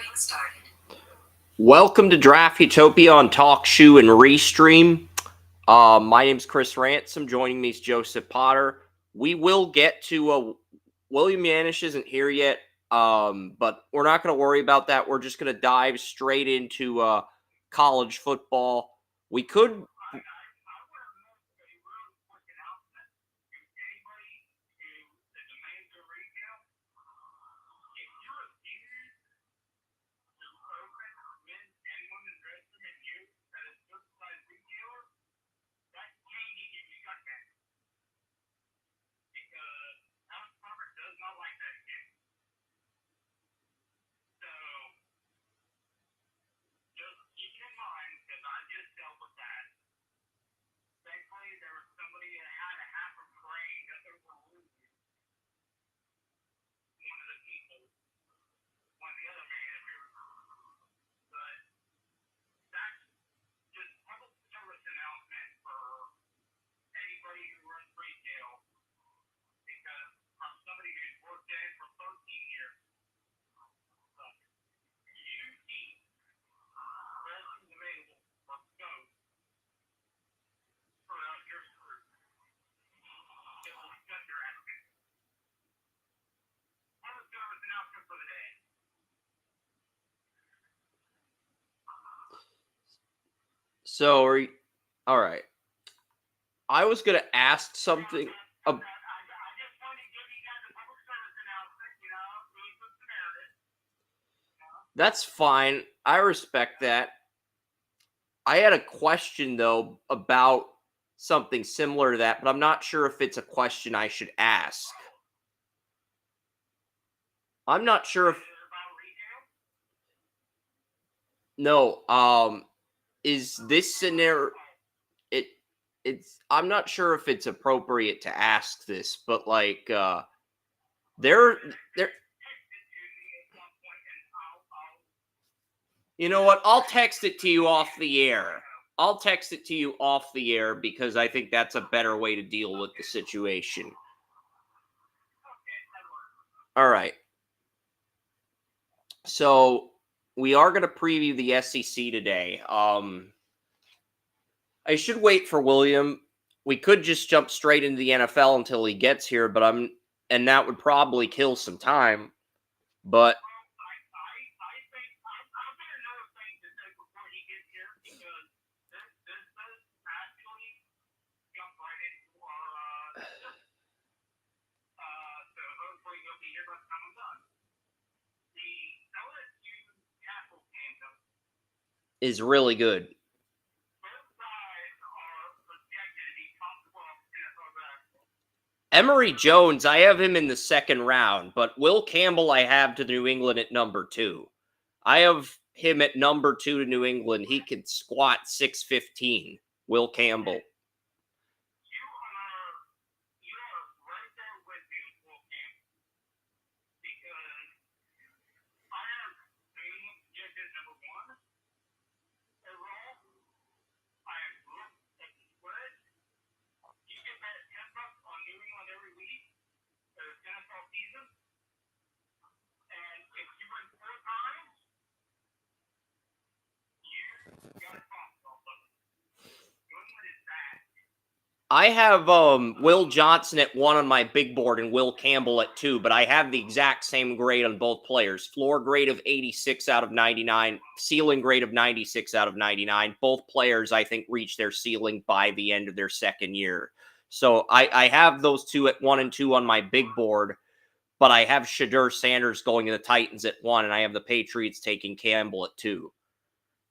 Recording started. Welcome to Draft Utopia on TalkShoe and Restream. My name's Chris Ransom. Joining me is Joseph Potter. We will get to William Yannish isn't here yet, but we're not going to worry about that. We're just going to dive straight into college football. We could. So, all right. I was going to ask something. That's fine. I respect that. I had a question, though, about something similar to that, but I'm not sure if it's a question I should ask. I'm not sure if... No, is this scenario... I'm not sure if it's appropriate to ask this, but like they're you know what? I'll text it to you off the air. I'll text it to you off the air because I think that's a better way to deal with the situation. All right. So we are going to preview the SEC today. I should wait for William. We could just jump straight into the NFL until he gets here, and that would probably kill some time. But is really good. Emory Jones, I have him in the second round, but Will Campbell I have to New England at number 2. I have him at number 2 to New England. He can squat 6'15", Will Campbell. I have Will Johnson at 1 on my big board and Will Campbell at 2, but I have the exact same grade on both players. Floor grade of 86 out of 99, ceiling grade of 96 out of 99. Both players, I think, reach their ceiling by the end of their second year. So I have those two at 1 and 2 on my big board, but I have Shedeur Sanders going to the Titans at 1, and I have the Patriots taking Campbell at 2.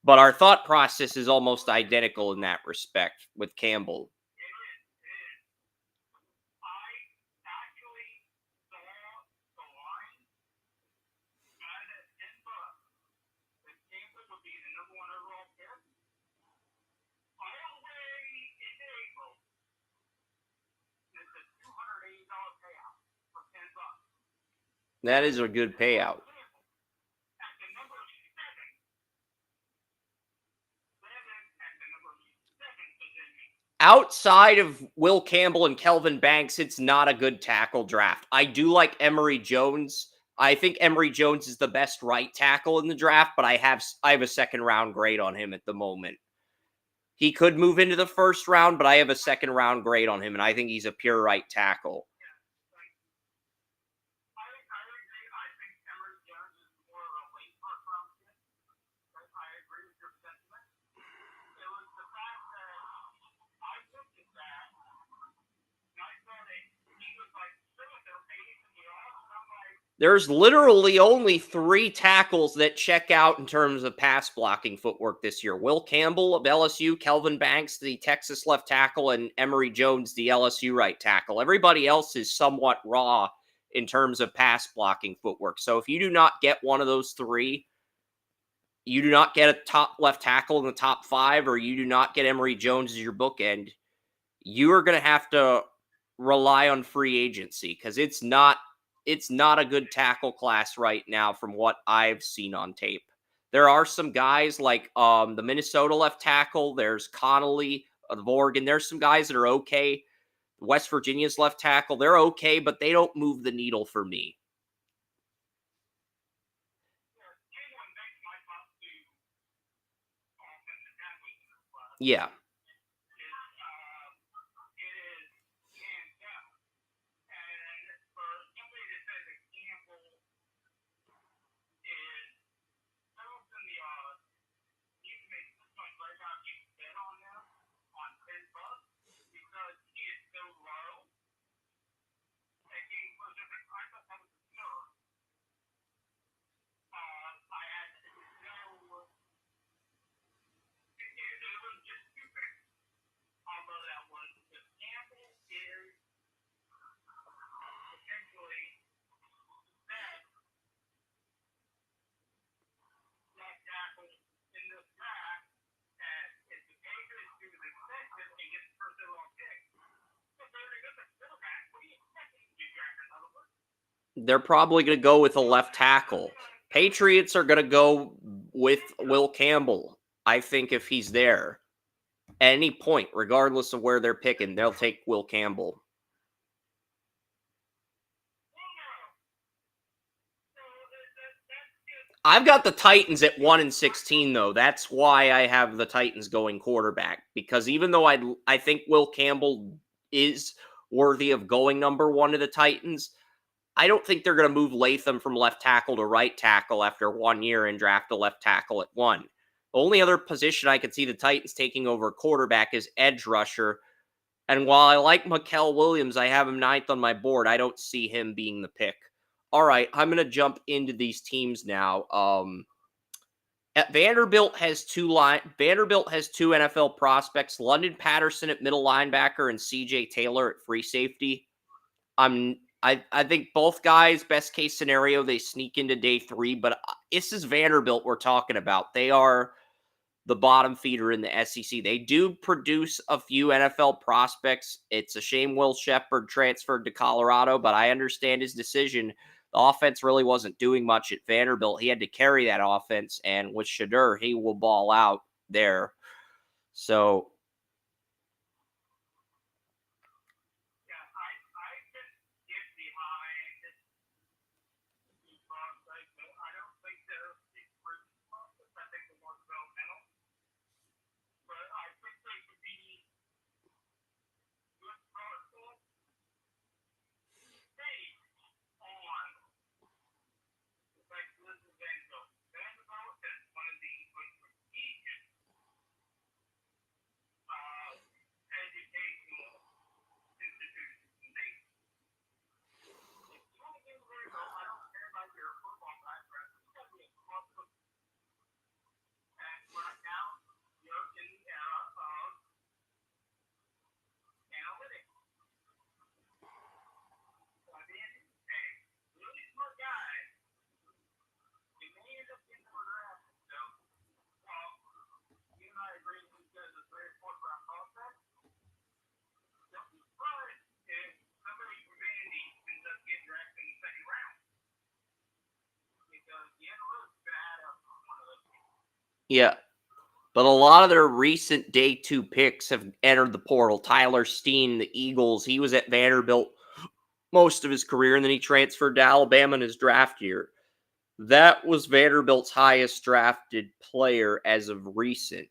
But our thought process is almost identical in that respect with Campbell. That is a good payout. Outside of Will Campbell and Kelvin Banks, it's not a good tackle draft. I do like Emory Jones. I think Emory Jones is the best right tackle in the draft, but I have a second round grade on him at the moment. He could move into the first round, but I have a second round grade on him, and I think he's a pure right tackle. There's literally only 3 tackles that check out in terms of pass blocking footwork this year. Will Campbell of LSU, Kelvin Banks, the Texas left tackle, and Emory Jones, the LSU right tackle. Everybody else is somewhat raw in terms of pass blocking footwork. So if you do not get one of those 3, you do not get a top left tackle in the top 5, or you do not get Emory Jones as your bookend, you are going to have to rely on free agency because it's not a good tackle class right now from what I've seen on tape. There are some guys like the Minnesota left tackle. There's Connolly of Oregon. There's some guys that are okay. West Virginia's left tackle, they're okay, but they don't move the needle for me. Yeah. They're probably going to go with a left tackle. Patriots are going to go with Will Campbell, I think, if he's there. At any point, regardless of where they're picking, they'll take Will Campbell. I've got the Titans at 1-16, though. That's why I have the Titans going quarterback. Because even though I think Will Campbell is worthy of going number 1 to the Titans, I don't think they're going to move Latham from left tackle to right tackle after 1 year and draft a left tackle at 1. The only other position I could see the Titans taking over quarterback is edge rusher. And while I like Mikael Williams, I have him 9th on my board. I don't see him being the pick. All right, I'm going to jump into these teams now. Vanderbilt has 2 NFL prospects: London Patterson at middle linebacker and CJ Taylor at free safety. I think both guys, best case scenario, they sneak into day 3, but this is Vanderbilt we're talking about. They are the bottom feeder in the SEC. They do produce a few NFL prospects. It's a shame Will Shepard transferred to Colorado, but I understand his decision. The offense really wasn't doing much at Vanderbilt. He had to carry that offense, and with Shadur, he will ball out there. So yeah, but a lot of their recent day 2 picks have entered the portal. Tyler Steen, the Eagles, he was at Vanderbilt most of his career, and then he transferred to Alabama in his draft year. That was Vanderbilt's highest drafted player as of recent.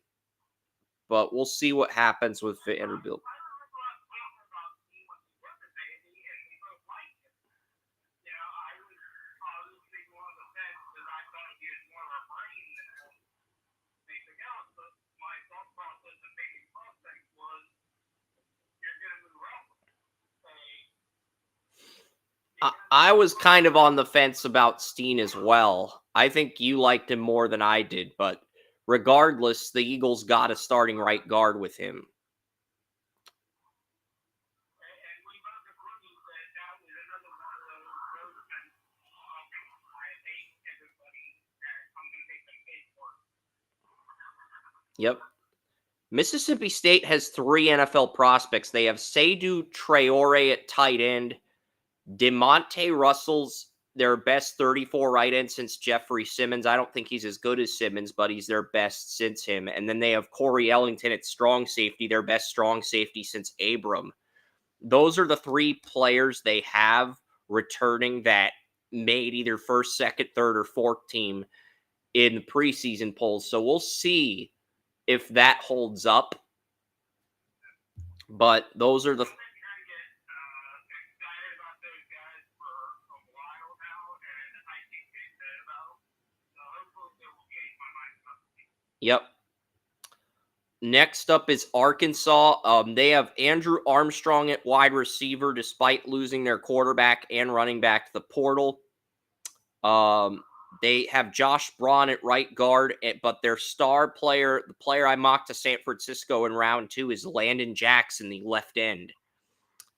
But we'll see what happens with Vanderbilt. I was kind of on the fence about Steen as well. I think you liked him more than I did, but regardless, the Eagles got a starting right guard with him. Yep. Mississippi State has 3 NFL prospects. They have Seydou Traore at tight end. DeMonte Russell's their best 34 right end since Jeffrey Simmons. I don't think he's as good as Simmons, but he's their best since him. And then they have Corey Ellington at strong safety, their best strong safety since Abram. Those are the 3 players they have returning that made either first, second, third, or fourth team in the preseason polls. So we'll see if that holds up. But those are the... Yep. Next up is Arkansas. They have Andrew Armstrong at wide receiver, despite losing their quarterback and running back to the portal. They have Josh Braun at right guard, but their star player, the player I mocked to San Francisco in round 2, is Landon Jackson, the left end.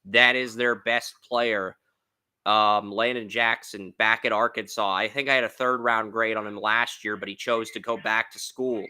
That is their best player. Landon Jackson back at Arkansas. I think I had a 3rd round grade on him last year, but he chose to go back to school.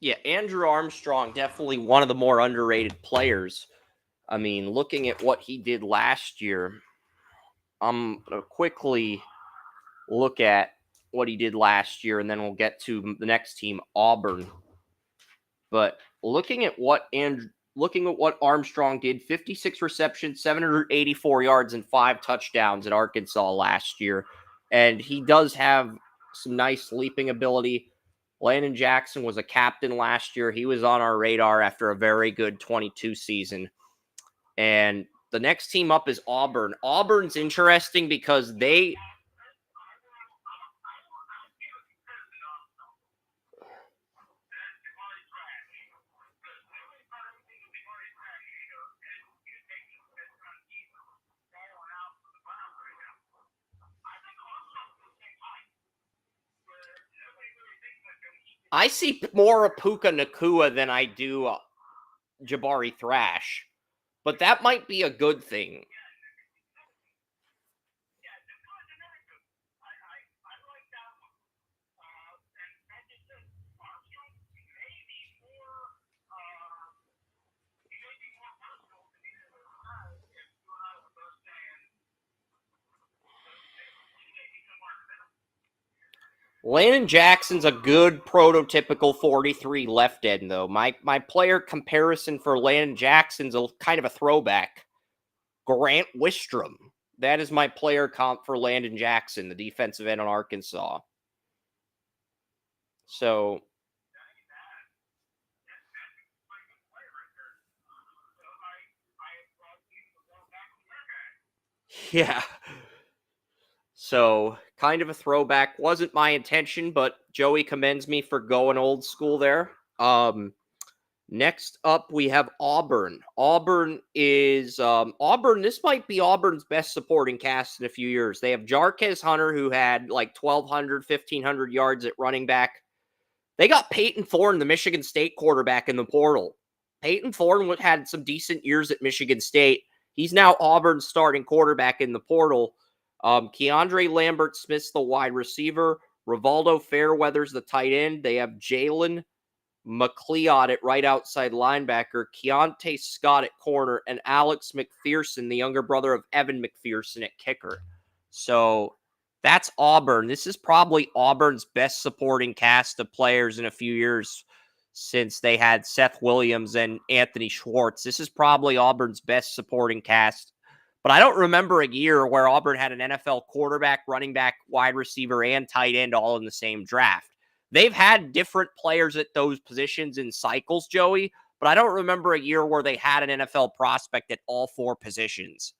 Yeah, Andrew Armstrong, definitely one of the more underrated players. I mean, looking at what he did last year, I'm going to quickly look at what he did last year, and then we'll get to the next team, Auburn. But looking at what Armstrong did, 56 receptions, 784 yards, and 5 touchdowns at Arkansas last year. And he does have some nice leaping ability. Landon Jackson was a captain last year. He was on our radar after a very good 22 season. And the next team up is Auburn. Auburn's interesting because they... I see more of Puka Nacua than I do Jabari Thrash, but that might be a good thing. Landon Jackson's a good prototypical 43 left end, though. My player comparison for Landon Jackson's a kind of a throwback. Grant Wistrom. That is my player comp for Landon Jackson, the defensive end on Arkansas. So... yeah. So, kind of a throwback. Wasn't my intention, but Joey commends me for going old school there. Next up, we have Auburn. Auburn, this might be Auburn's best supporting cast in a few years. They have Jarquez Hunter, who had like 1,200, 1,500 yards at running back. They got Peyton Thorne, the Michigan State quarterback, in the portal. Peyton Thorne had some decent years at Michigan State. He's now Auburn's starting quarterback in the portal. Keandre Lambert-Smith's the wide receiver. Rivaldo Fairweather's the tight end. They have Jalen McLeod at right outside linebacker, Keontae Scott at corner, and Alex McPherson, the younger brother of Evan McPherson, at kicker. So that's Auburn. This is probably Auburn's best supporting cast of players in a few years since they had Seth Williams and Anthony Schwartz. This is probably Auburn's best supporting cast. But I don't remember a year where Auburn had an NFL quarterback, running back, wide receiver, and tight end all in the same draft. They've had different players at those positions in cycles, Joey, but I don't remember a year where they had an NFL prospect at all four positions.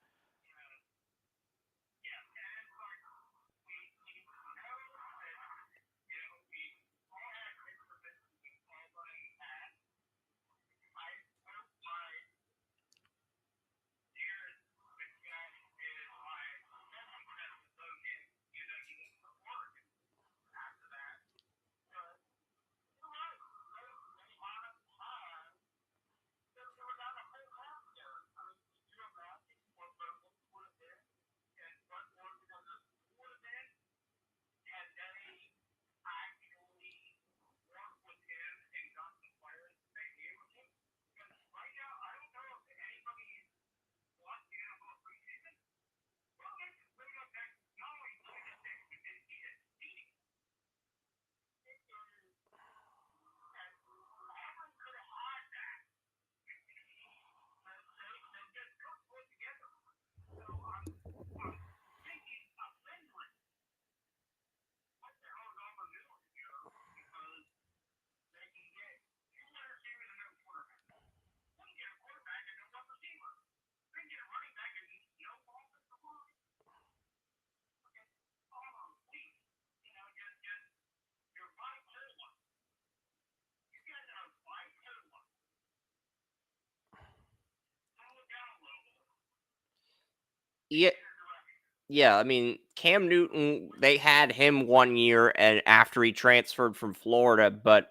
Yeah, I mean, Cam Newton, they had him 1 year and after he transferred from Florida, but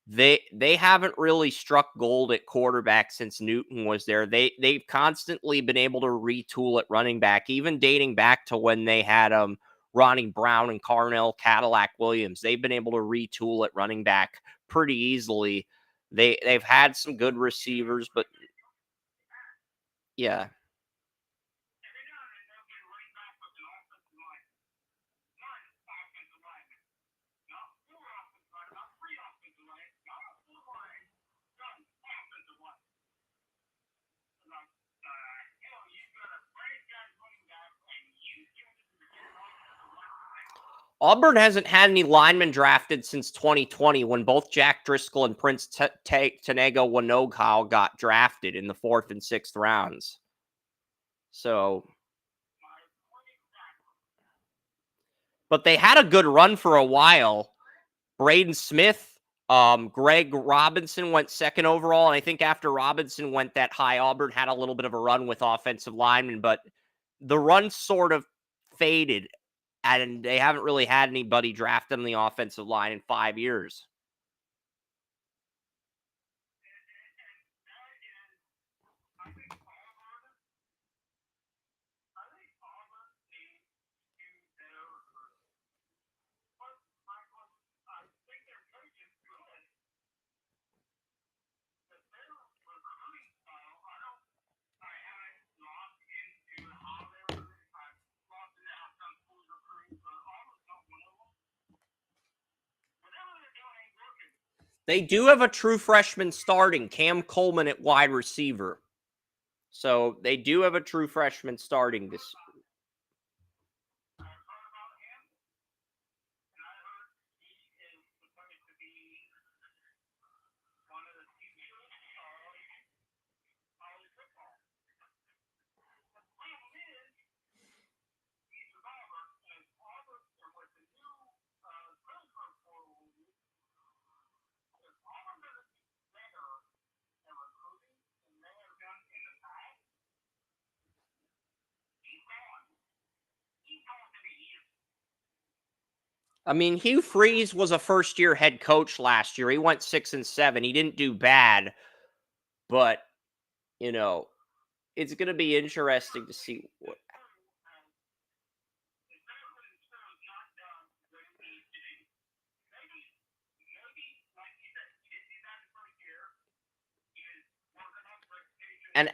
they haven't really struck gold at quarterback since Newton was there. They've constantly been able to retool at running back, even dating back to when they had Ronnie Brown and Carnell Cadillac Williams. They've been able to retool at running back pretty easily. They've had some good receivers, but yeah. Auburn hasn't had any linemen drafted since 2020 when both Jack Driscoll and Prince Tanego Wanogho got drafted in the 4th and 6th rounds. So, but they had a good run for a while. Braden Smith, Greg Robinson went 2nd overall, and I think after Robinson went that high, Auburn had a little bit of a run with offensive linemen, but the run sort of faded, and they haven't really had anybody drafted on the offensive line in 5 years. They do have a true freshman starting, Cam Coleman at wide receiver. So they do have a true freshman starting this. I mean, Hugh Freeze was a first-year head coach last year. He went 6-7. He didn't do bad, but you know, it's going to be interesting to see what. And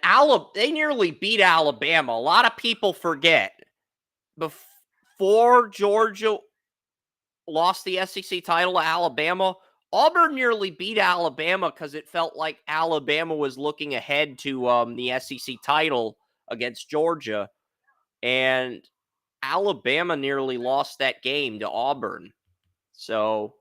they nearly beat Alabama. A lot of people forget. Before Georgia lost the SEC title to Alabama, Auburn nearly beat Alabama because it felt like Alabama was looking ahead to the SEC title against Georgia. And Alabama nearly lost that game to Auburn. So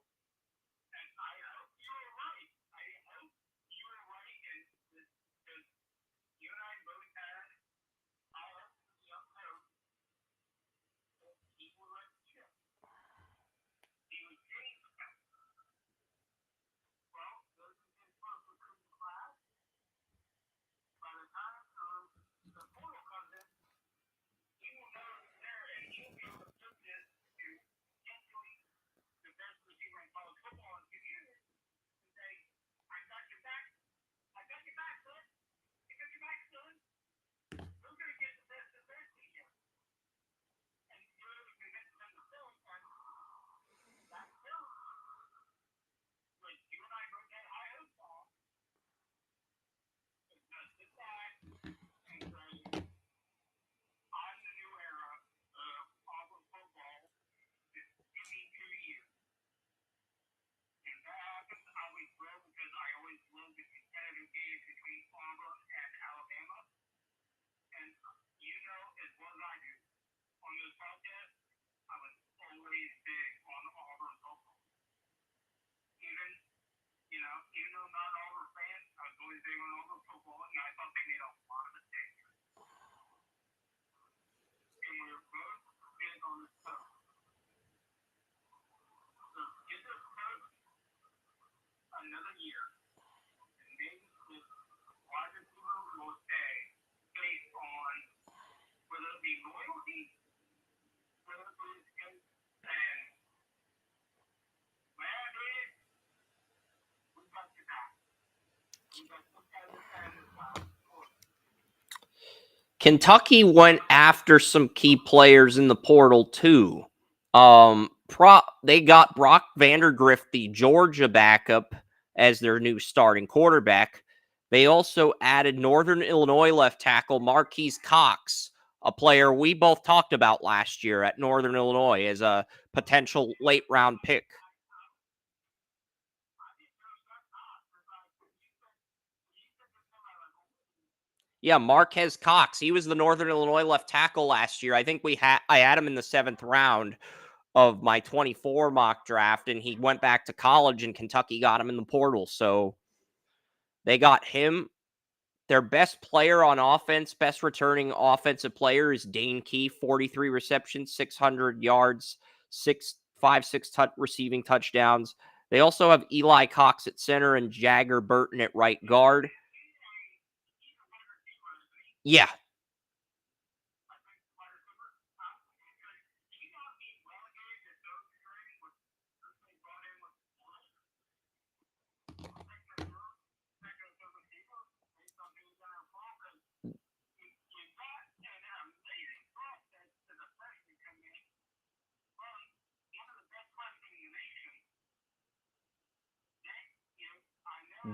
Kentucky went after some key players in the portal too. They got Brock Vandergrift, the Georgia backup, as their new starting quarterback. They also added Northern Illinois left tackle Marquise Cox, a player we both talked about last year at Northern Illinois as a potential late round pick. Yeah, Marquez Cox. He was the Northern Illinois left tackle last year. I think I had him in the 7th round of my 24 mock draft, and he went back to college, and Kentucky got him in the portal. So they got him. Their best player on offense, best returning offensive player is Dane Key, 43 receptions, 600 yards, 6 receiving touchdowns. They also have Eli Cox at center and Jagger Burton at right guard. Yeah.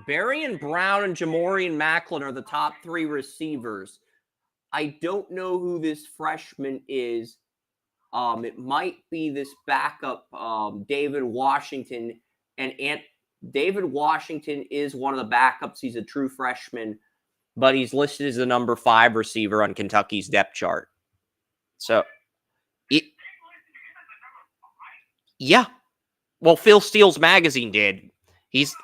Berrien Brown and Jamorian Macklin are the top 3 receivers. I don't know who this freshman is. It might be this backup, David Washington. And David Washington is one of the backups. He's a true freshman, but he's listed as the number 5 receiver on Kentucky's depth chart. So, yeah. Well, Phil Steele's magazine did. He's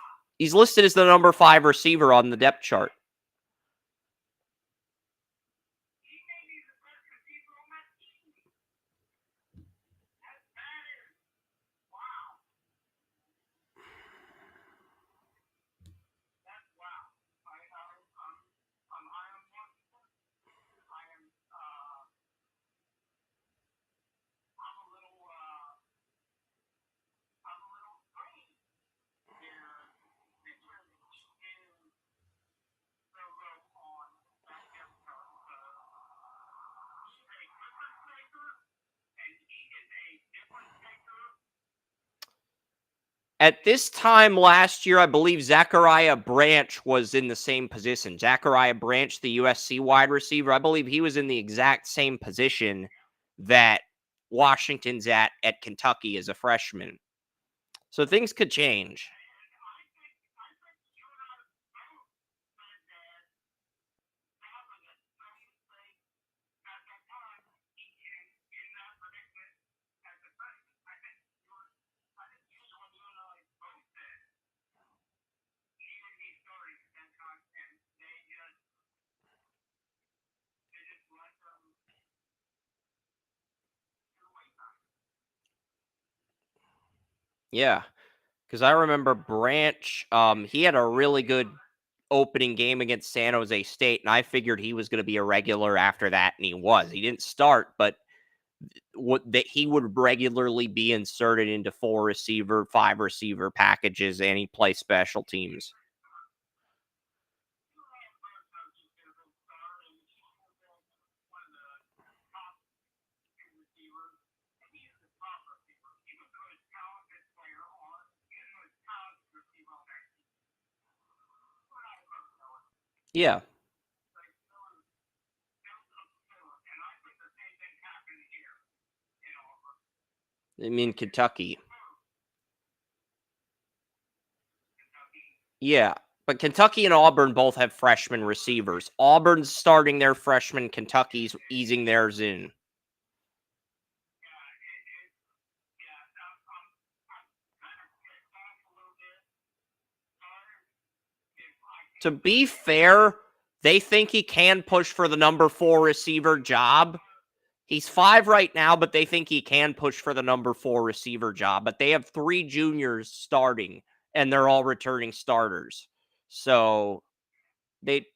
listed as the number 5 receiver on the depth chart. At this time last year, I believe Zachariah Branch was in the same position. Zachariah Branch, the USC wide receiver, I believe he was in the exact same position that Washington's at Kentucky as a freshman. So things could change. Yeah, because I remember Branch, he had a really good opening game against San Jose State, and I figured he was going to be a regular after that, and he was. He didn't start, but that he would regularly be inserted into 4-receiver, 5-receiver packages, and he play special teams. Yeah. I mean, Kentucky. Yeah. But Kentucky and Auburn both have freshman receivers. Auburn's starting their freshman, Kentucky's easing theirs in. To be fair, they think he can push for the number 4 receiver job. He's 5 right now, but they think he can push for the number 4 receiver job. But they have 3 juniors starting, and they're all returning starters. So they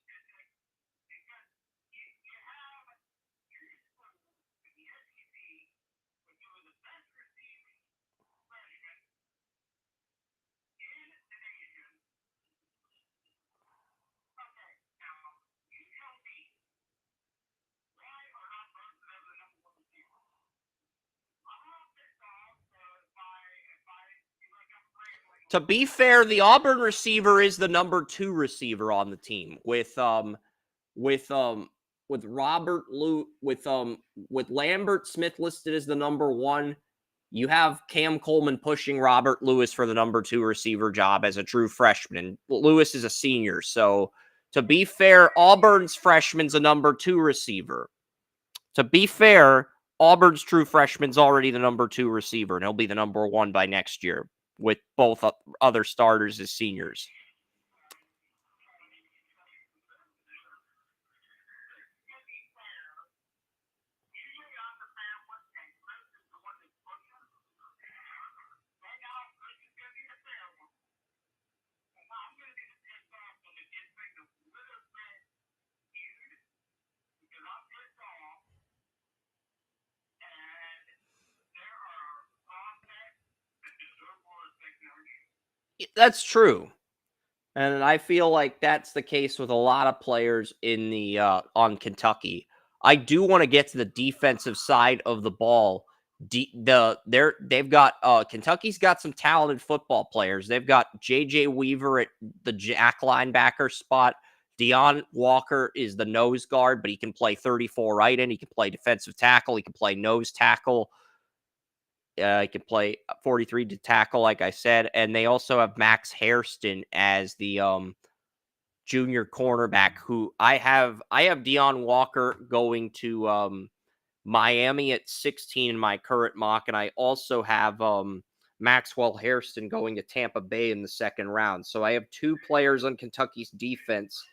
To be fair, the Auburn receiver is the number 2 receiver on the team with Robert Lou with Lambert Smith listed as the number 1. You have Cam Coleman pushing Robert Lewis for the number 2 receiver job as a true freshman. And Lewis is a senior. So to be fair, Auburn's freshman's a number 2 receiver. To be fair, Auburn's true freshman's already the number 2 receiver, and he'll be the number 1 by next year with both other starters as seniors. That's true. And I feel like that's the case with a lot of players in the on Kentucky. I do want to get to the defensive side of the ball. They've got Kentucky's got some talented football players. They've got J.J. Weaver at the jack linebacker spot. Deion Walker is the nose guard, but he can play 34 right end. He can play defensive tackle. He can play nose tackle. He can play 43 to tackle, like I said. And they also have Max Hairston as the junior cornerback, who I have Deion Walker going to Miami at 16 in my current mock, and I also have Maxwell Hairston going to Tampa Bay in the second round. So I have 2 players on Kentucky's defense.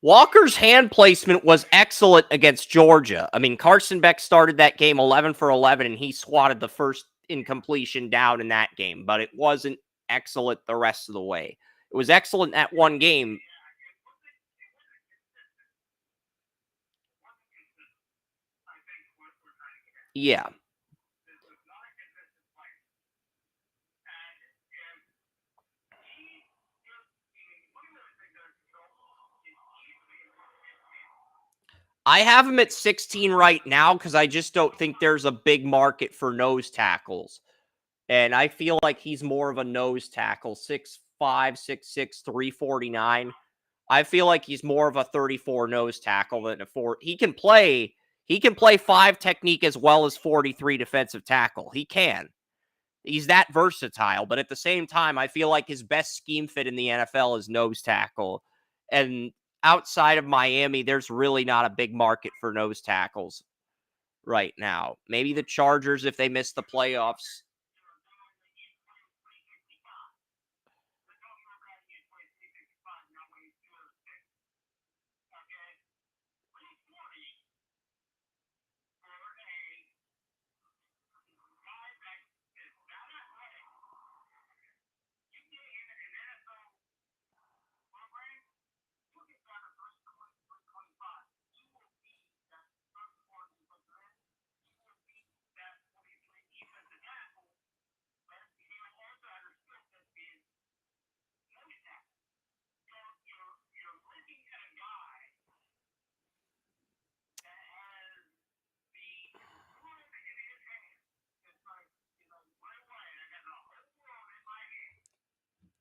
Walker's hand placement was excellent against Georgia. I mean, Carson Beck started that game 11 for 11, and he swatted the first incompletion down in that game, but it wasn't excellent the rest of the way. It was excellent that one game. Yeah. I have him at 16 right now because I just don't think there's a big market for nose tackles. And I feel like he's more of a nose tackle, 6'5", 6'6", 349. I feel like he's more of a 34 nose tackle than a 4. He can play 5 technique as well as 43 defensive tackle. He can. He's that versatile, but at the same time, I feel like his best scheme fit in the NFL is nose tackle. And outside of Miami, there's really not a big market for nose tackles right now. Maybe the Chargers if they miss the playoffs.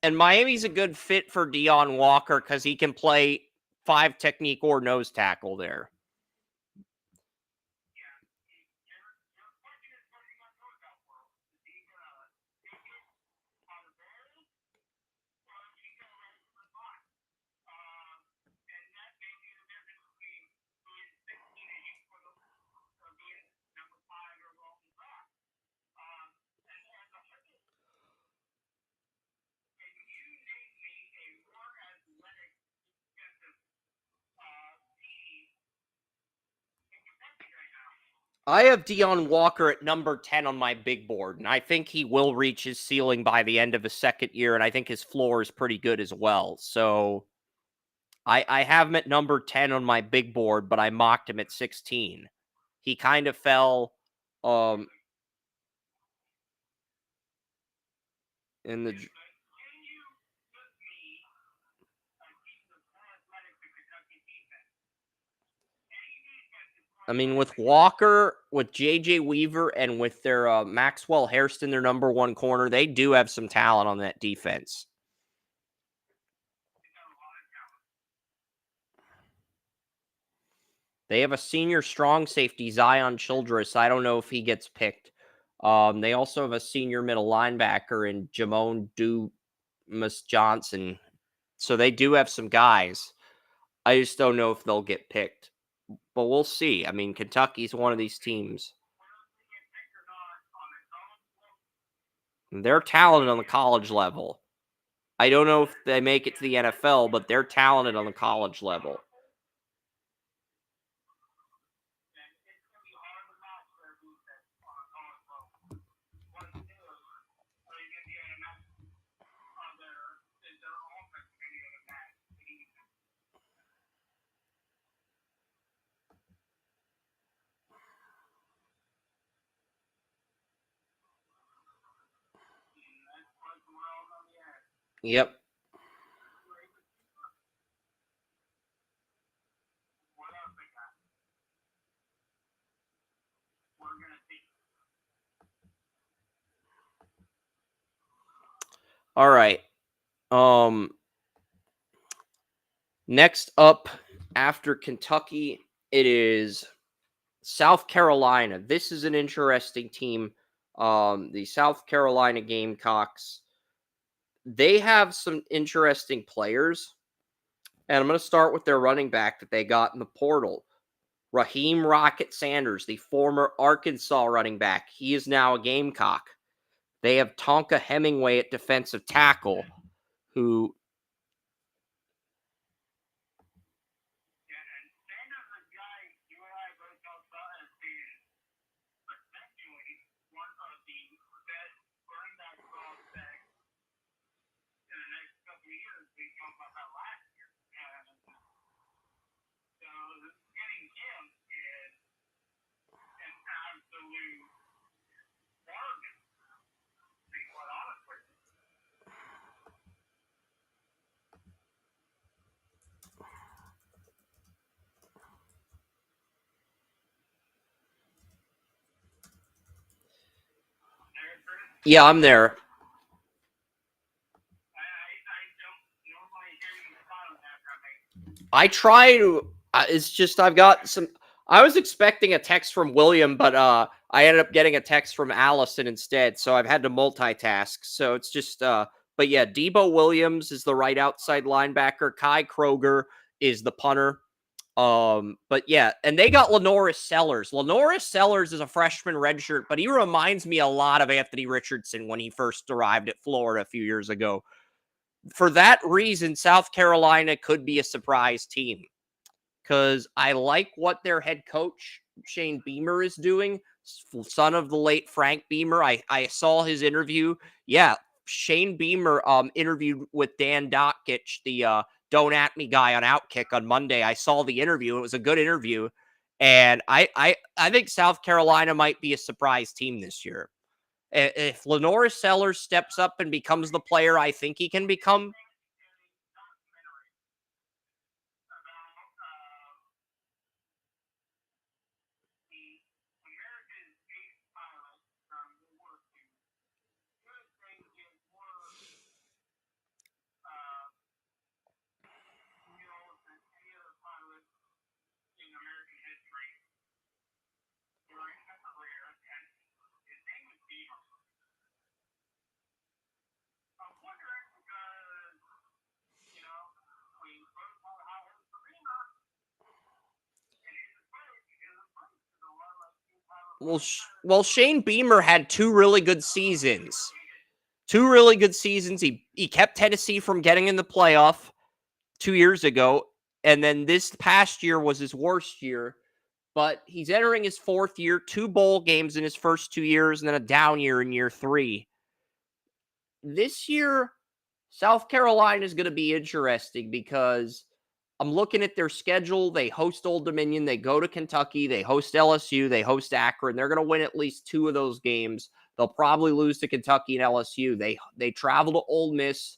And Miami's a good fit for Deion Walker because he can play 5 technique or nose tackle there. I have Deion Walker at number 10 on my big board, and I think he will reach his ceiling by the end of his second year, and I think his floor is pretty good as well. So I have him at number 10 on my big board, but I mocked him at 16. He kind of fell in the I mean, with Walker, with J.J. Weaver, and with their Maxwell Hairston, their number 1 corner, they do have some talent on that defense. They have a senior strong safety, Zion Childress. I don't know if he gets picked. They also have a senior middle linebacker in Jamon Dumas Johnson. So they do have some guys. I just don't know if they'll get picked. But we'll see. I mean, Kentucky's one of these teams. They're talented on the college level. I don't know if they make it to the NFL, but they're talented on the college level. Yep. All right. Next up after Kentucky, it is South Carolina. This is an interesting team. The South Carolina Gamecocks. They have some interesting players. And I'm going to start with their running back that they got in the portal. Raheem Rocket Sanders, the former Arkansas running back. He is now a Gamecock. They have Tonka Hemingway at defensive tackle, who Yeah, I'm there. I try to. It's just I've got some. I was expecting a text from William, but I ended up getting a text from Allison instead. So I've had to multitask. So it's just. But yeah, Debo Williams is the right outside linebacker. Kai Kroger is the punter. But yeah, and they got Lenoris Sellers. Lenoris Sellers is a freshman redshirt, but he reminds me a lot of Anthony Richardson when he first arrived at Florida a few years ago. For that reason, South Carolina could be a surprise team because I like what their head coach, Shane Beamer, is doing. Son of the late Frank Beamer. I saw his interview. Yeah, Shane Beamer interviewed with Dan Dockich, the Don't At Me guy on Outkick on Monday. I saw the interview. It was a good interview. And I think South Carolina might be a surprise team this year. If Lenoris Sellers steps up and becomes the player I think he can become, well, Shane Beamer had two really good seasons. He kept Tennessee from getting in the playoff 2 years ago, and then this past year was his worst year. But he's entering his fourth year, 2 bowl games in his first 2 years, and then a down year in year 3. This year, South Carolina is going to be interesting because I'm looking at their schedule. They host Old Dominion, they go to Kentucky, they host LSU, they host Akron. They're going to win at least 2 of those games. They'll probably lose to Kentucky and LSU. They travel to Ole Miss.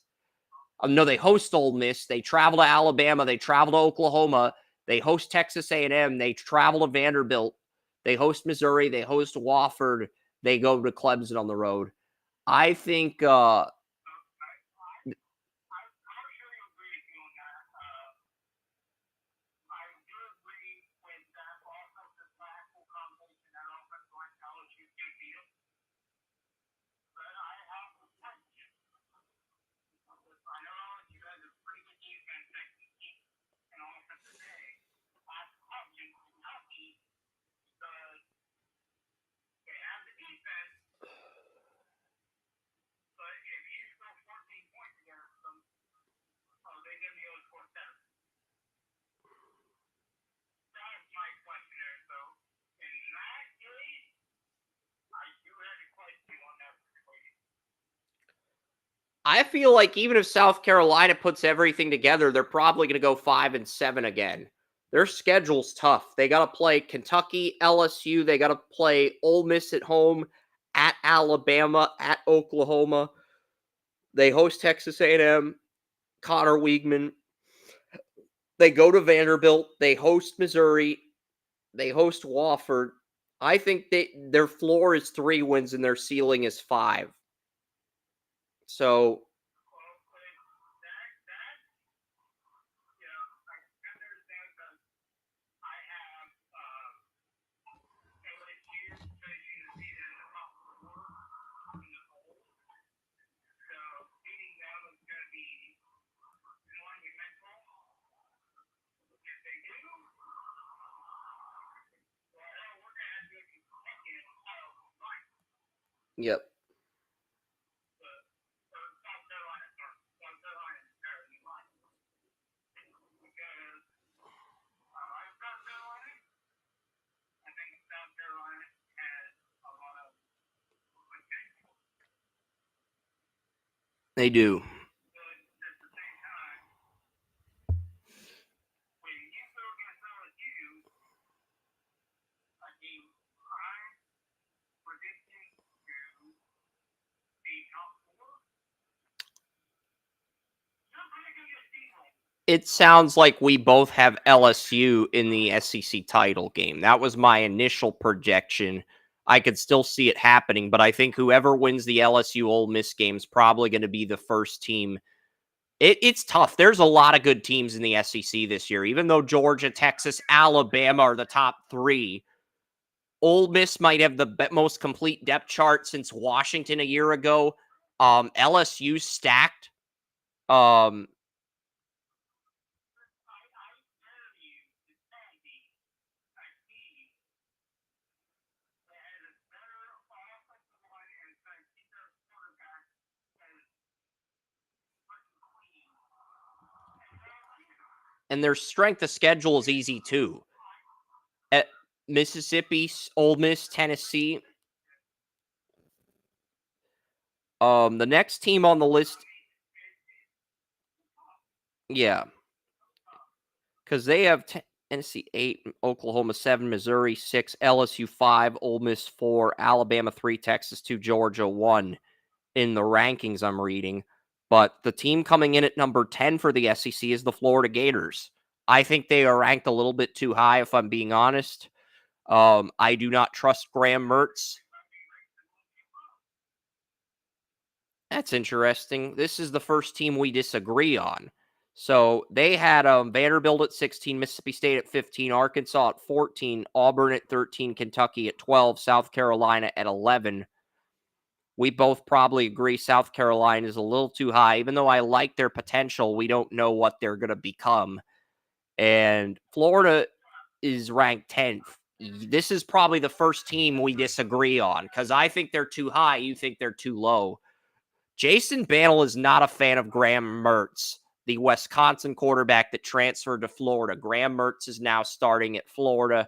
No, they host Ole Miss. They travel to Alabama. They travel to Oklahoma. They host Texas A&M. They travel to Vanderbilt. They host Missouri. They host Wofford. They go to Clemson on the road. I think I feel like even if South Carolina puts everything together, they're probably going to go 5-7 again. Their schedule's tough. They got to play Kentucky, LSU. They got to play Ole Miss at home, at Alabama, at Oklahoma. They host Texas A&M, Connor Weigman. They go to Vanderbilt. They host Missouri. They host Wofford. I think their floor is 3 wins and their ceiling is 5. So yep. They do. It sounds like we both have LSU in the SEC title game. That was my initial projection. I could still see it happening, but I think whoever wins the LSU Ole Miss game is probably going to be the first team. It's tough. There's a lot of good teams in the SEC this year. Even though Georgia, Texas, Alabama are the top three, Ole Miss might have the most complete depth chart since Washington a year ago. LSU stacked. Um, and their strength of schedule is easy too. At Mississippi, Ole Miss, Tennessee. The next team on the list, yeah, because they have Tennessee 8, Oklahoma 7, Missouri 6, LSU 5, Ole Miss 4, Alabama 3, Texas 2, Georgia 1 in the rankings I'm reading. But the team coming in at number 10 for the SEC is the Florida Gators. I think they are ranked a little bit too high, if I'm being honest. I do not trust Graham Mertz. That's interesting. This is the first team we disagree on. So they had Vanderbilt at 16, Mississippi State at 15, Arkansas at 14, Auburn at 13, Kentucky at 12, South Carolina at 11. We both probably agree South Carolina is a little too high. Even though I like their potential, we don't know what they're going to become. And Florida is ranked 10th. This is probably the first team we disagree on because I think they're too high. You think they're too low. Jason Bantle is not a fan of Graham Mertz, the Wisconsin quarterback that transferred to Florida. Graham Mertz is now starting at Florida.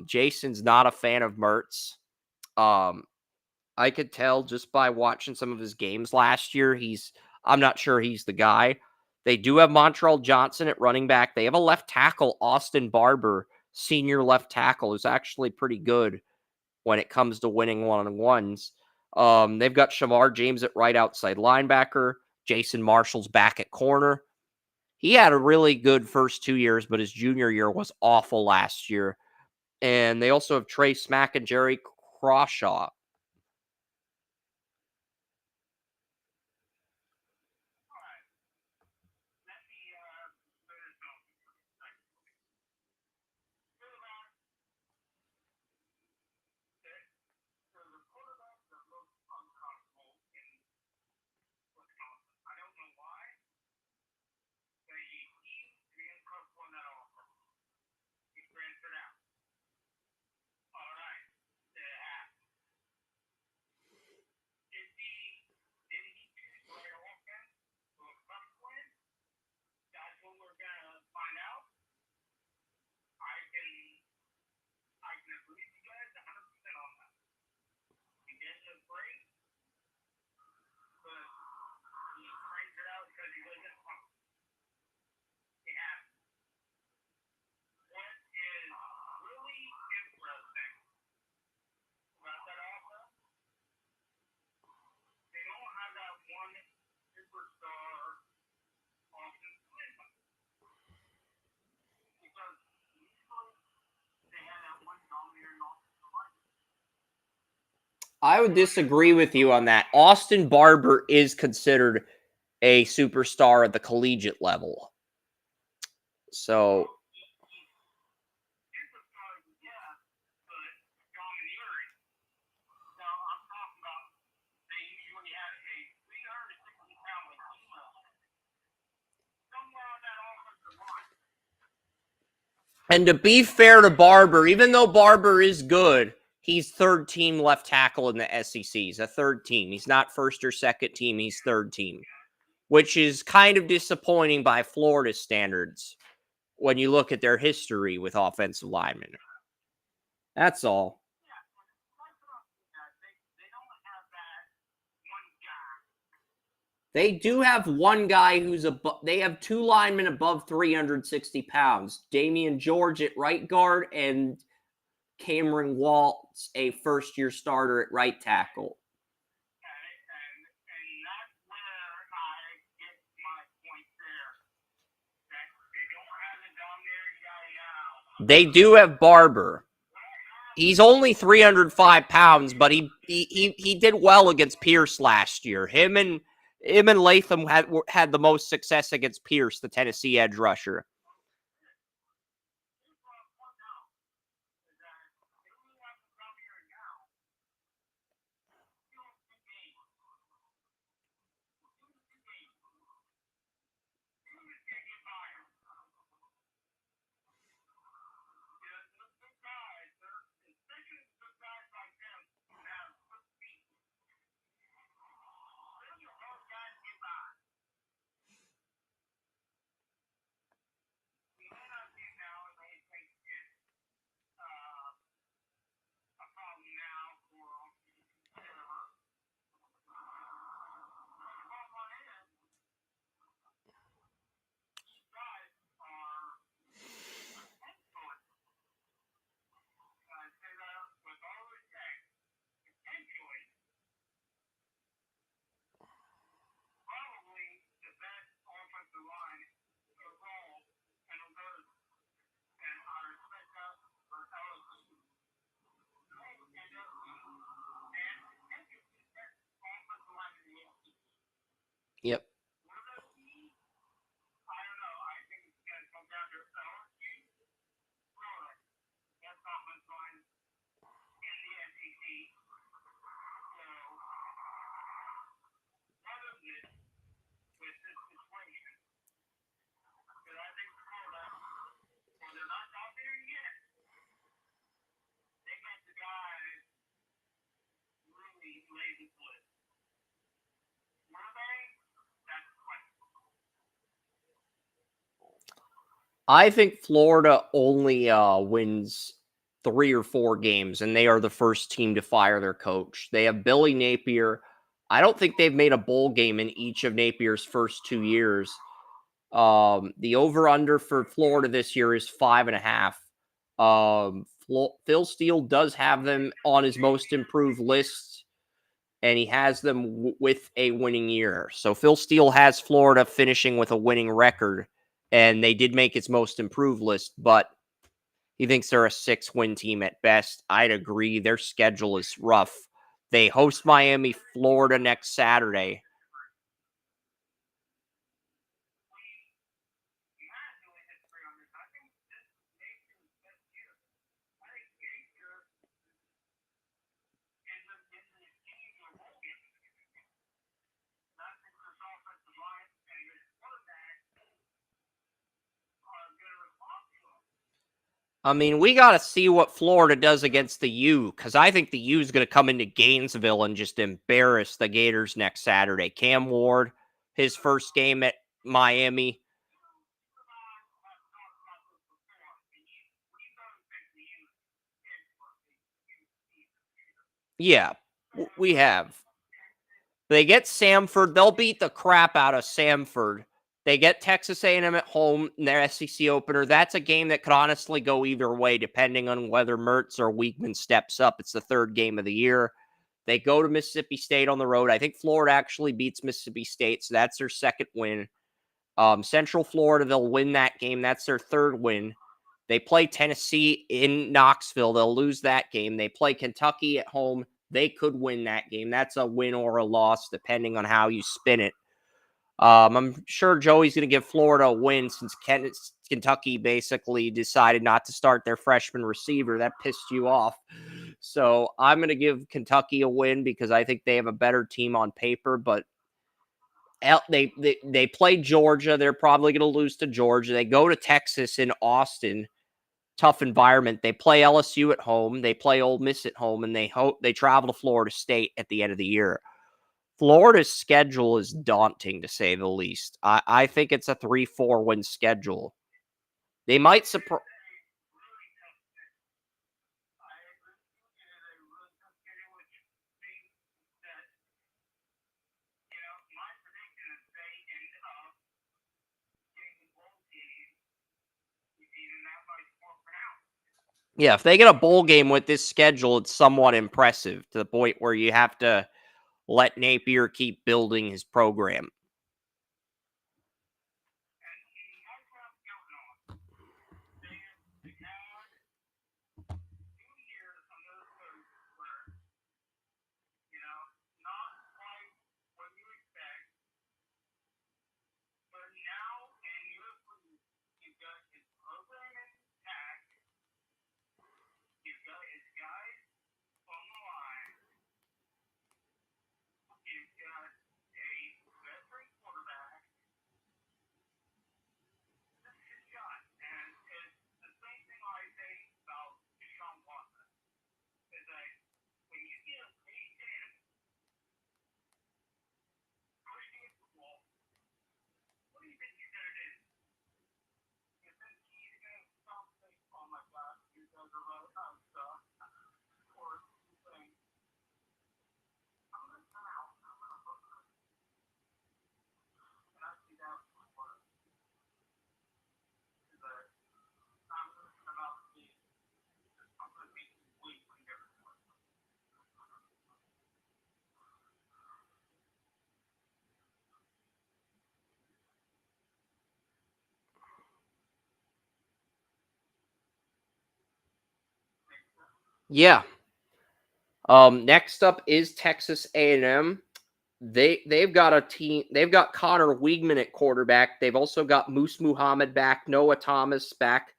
Jason's not a fan of Mertz. I could tell just by watching some of his games last year. I'm not sure he's the guy. They do have Montreal Johnson at running back. They have a left tackle, Austin Barber, senior left tackle, who's actually pretty good when it comes to winning one-on-ones. They've got Shamar James at right outside linebacker. Jason Marshall's back at corner. He had a really good first 2 years, but his junior year was awful last year. And they also have Trey Smack and Jerry Crawshaw. I would disagree with you on that. Austin Barber is considered a superstar at the collegiate level. So and to be fair to Barber, even though Barber is good, he's third team left tackle in the SEC. He's a third team. He's not first or second team. He's third team, which is kind of disappointing by Florida standards when you look at their history with offensive linemen. That's all. They do have one guy who's they have two linemen above 360 pounds. Damian George at right guard and Cameron Waltz, a first-year starter at right tackle. They do have Barber. He's only 305 pounds, but he did well against Pierce last year. Him and Latham had the most success against Pierce, the Tennessee edge rusher. Yep. I think Florida only wins 3 or 4 games, and they are the first team to fire their coach. They have Billy Napier. I don't think they've made a bowl game in each of Napier's first 2 years. The over-under for Florida this year is 5.5. Phil Steele does have them on his most improved list, and he has them with a winning year. So Phil Steele has Florida finishing with a winning record, and they did make its most improved list, but he thinks they're a 6-win team at best. I'd agree. Their schedule is rough. They host Miami, Florida next Saturday. I mean, we got to see what Florida does against the U, because I think the U is going to come into Gainesville and just embarrass the Gators next Saturday. Cam Ward, his first game at Miami. Yeah, we have. They get Samford. They'll beat the crap out of Samford. They get Texas A&M at home in their SEC opener. That's a game that could honestly go either way, depending on whether Mertz or Weekman steps up. It's the third game of the year. They go to Mississippi State on the road. I think Florida actually beats Mississippi State, so that's their second win. Central Florida, they'll win that game. That's their third win. They play Tennessee in Knoxville. They'll lose that game. They play Kentucky at home. They could win that game. That's a win or a loss, depending on how you spin it. I'm sure Joey's going to give Florida a win since Kentucky basically decided not to start their freshman receiver. That pissed you off. So I'm going to give Kentucky a win because I think they have a better team on paper, but they play Georgia. They're probably going to lose to Georgia. They go to Texas in Austin. Tough environment. They play LSU at home. They play Ole Miss at home, and they travel to Florida State at the end of the year. Florida's schedule is daunting, to say the least. I think it's a 3-4 win schedule. They might surprise. Yeah, if they get a bowl game with this schedule, it's somewhat impressive to the point where you have to let Napier keep building his program. Yeah. Next up is Texas A&M. They've got a team. They've got Connor Weigman at quarterback. They've also got Moose Muhammad back, Noah Thomas back.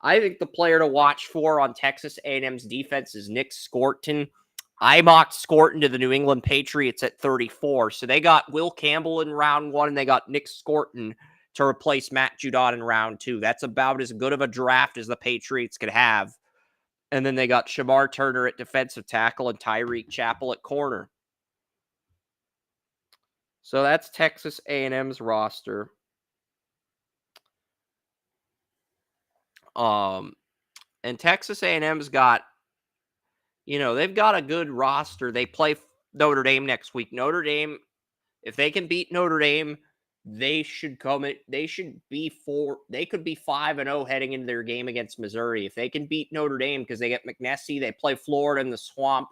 I think the player to watch for on Texas A&M's defense is Nick Scorton. I mocked Scorton to the New England Patriots at 34. So they got Will Campbell in round 1, and they got Nick Scorton to replace Matt Judon in round 2. That's about as good of a draft as the Patriots could have. And then they got Shamar Turner at defensive tackle and Tyreek Chappell at corner. So that's Texas A&M's roster. And Texas A&M's got, they've got a good roster. They play Notre Dame next week. Notre Dame, if they can beat Notre Dame, they should be 5-0 heading into their game against Missouri. If they can beat Notre Dame, because they get McNessie, they play Florida in the Swamp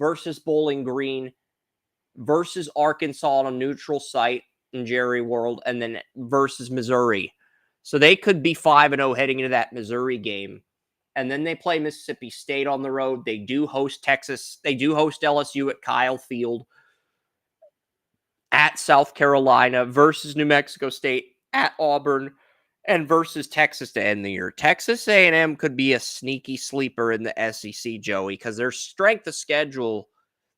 versus Bowling Green versus Arkansas on a neutral site in Jerry World, and then versus Missouri. So they could be 5-0 heading into that Missouri game. And then they play Mississippi State on the road. They do host Texas. They do host LSU at Kyle Field, at South Carolina, versus New Mexico State, at Auburn, and versus Texas to end the year. Texas A&M could be a sneaky sleeper in the SEC, Joey, because their strength of schedule,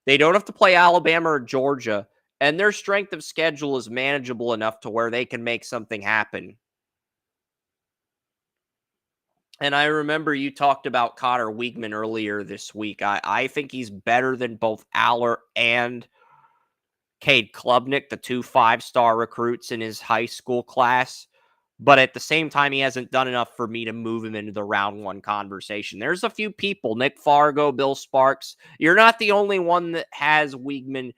they don't have to play Alabama or Georgia, and their strength of schedule is manageable enough to where they can make something happen. And I remember you talked about Connor Weigman earlier this week. I think he's better than both Aller and Cade Klubnik, the 2 5-star recruits in his high school class. But at the same time, he hasn't done enough for me to move him into the round 1 conversation. There's a few people, Nick Fargo, Bill Sparks. You're not the only one that has Weigman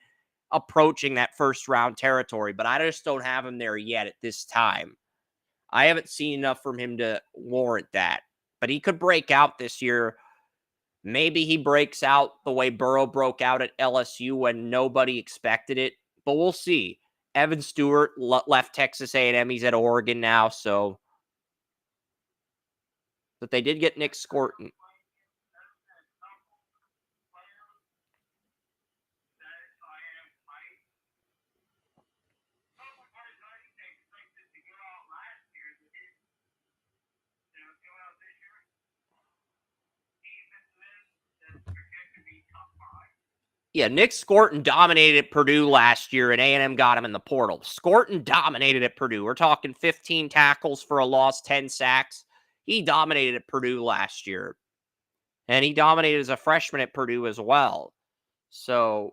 approaching that first-round territory, but I just don't have him there yet at this time. I haven't seen enough from him to warrant that. But he could break out this year. Maybe he breaks out the way Burrow broke out at LSU when nobody expected it. But we'll see. Evan Stewart left Texas A&M. He's at Oregon now. But they did get Nick Scorton. Yeah, Nick Scorton dominated at Purdue last year, and A&M got him in the portal. Scorton dominated at Purdue. We're talking 15 tackles for a loss, 10 sacks. He dominated at Purdue last year. And he dominated as a freshman at Purdue as well. And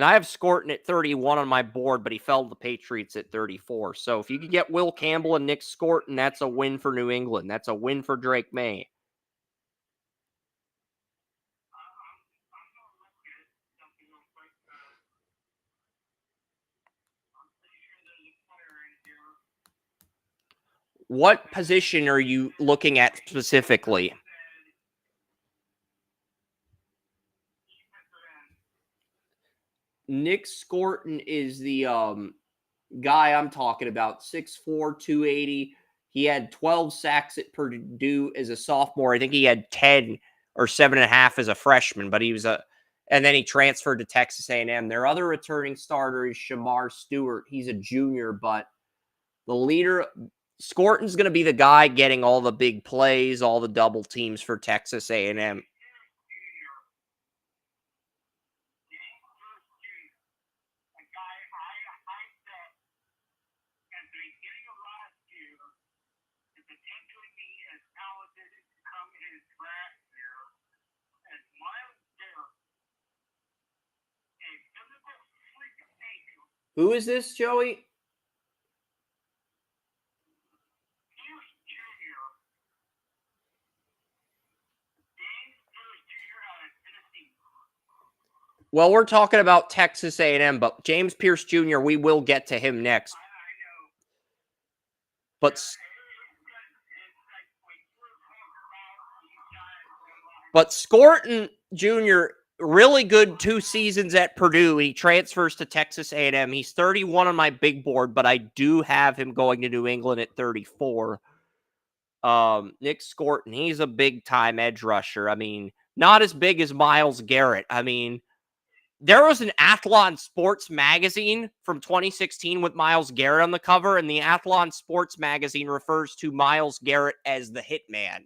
I have Scorton at 31 on my board, but he fell to the Patriots at 34. So if you could get Will Campbell and Nick Scorton, that's a win for New England. That's a win for Drake May. What position are you looking at specifically? Nick Scorton is the guy I'm talking about, 6'4", 280. He had 12 sacks at Purdue as a sophomore. I think he had 10 or 7.5 as a freshman, but and then he transferred to Texas A&M. Their other returning starter is Shamar Stewart. He's a junior, but the leader, Scorton's going to be the guy getting all the big plays, all the double teams for Texas A&M. Who is this, Joey? Well, we're talking about Texas A&M, but James Pierce Jr., we will get to him next. But Scorton Jr., really good 2 seasons at Purdue. He transfers to Texas A&M. He's 31 on my big board, but I do have him going to New England at 34. Nick Scorton, he's a big-time edge rusher. I mean, not as big as Myles Garrett. I mean, there was an Athlon Sports magazine from 2016 with Myles Garrett on the cover, and the Athlon Sports magazine refers to Myles Garrett as the Hitman.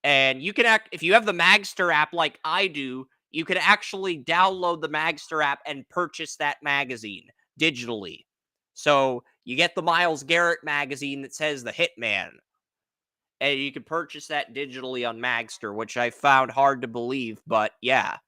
And you can if you have the Magster app like I do, you can actually download the Magster app and purchase that magazine digitally. So you get the Myles Garrett magazine that says the Hitman, and you can purchase that digitally on Magster, which I found hard to believe, but yeah.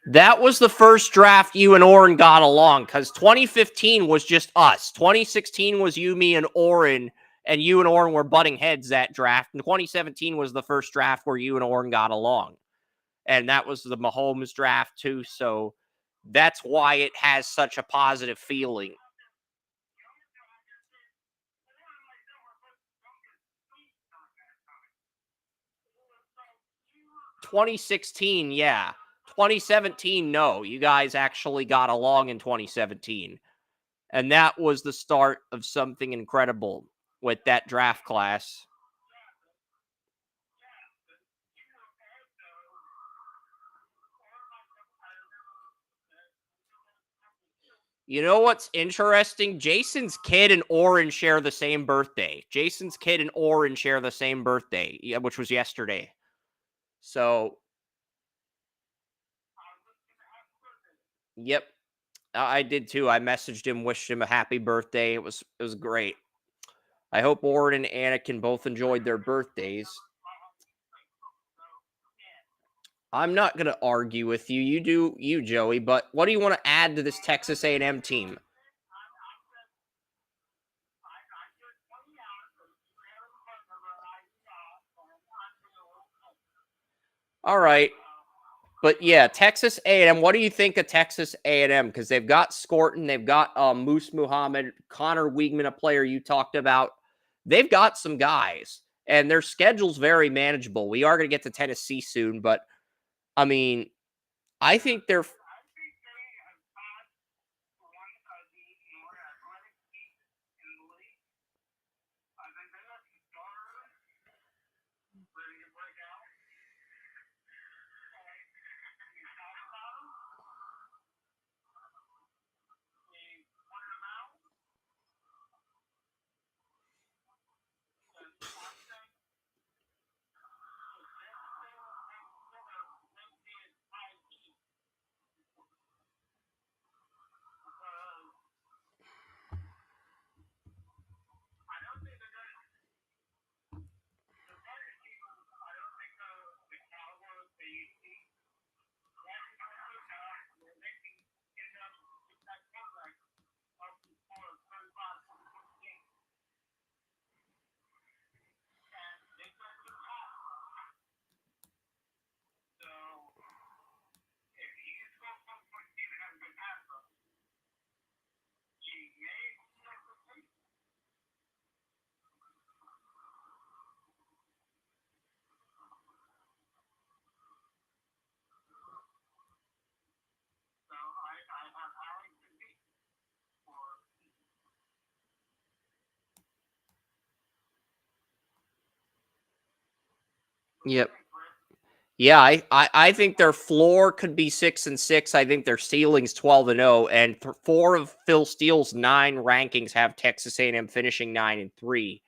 That was the first draft you and Oren got along, because 2015 was just us. 2016 was you, me, and Oren, and you and Oren were butting heads that draft. And 2017 was the first draft where you and Oren got along. And that was the Mahomes draft, too. So that's why it has such a positive feeling. 2016, yeah. 2017, no. You guys actually got along in 2017. And that was the start of something incredible with that draft class. You know what's interesting? Jason's kid and Oren share the same birthday. Jason's kid and Oren share the same birthday, which was yesterday. So, yep. I did too. I messaged him, wished him a happy birthday. It was great. I hope Oren and Anakin both enjoyed their birthdays. I'm not going to argue with you. You do you, Joey, but what do you want to add to this Texas A&M team? All right. But yeah, Texas A&M. What do you think of Texas A&M? Because they've got Scorton, they've got Moose Muhammad, Connor Wiegman, a player you talked about. They've got some guys, and their schedule's very manageable. We are going to get to Tennessee soon, but I mean, I think they're. Yep. Yeah, I think their floor could be 6-6. I think their ceiling's 12-0, and 4 of Phil Steele's 9 rankings have Texas A&M finishing 9-3.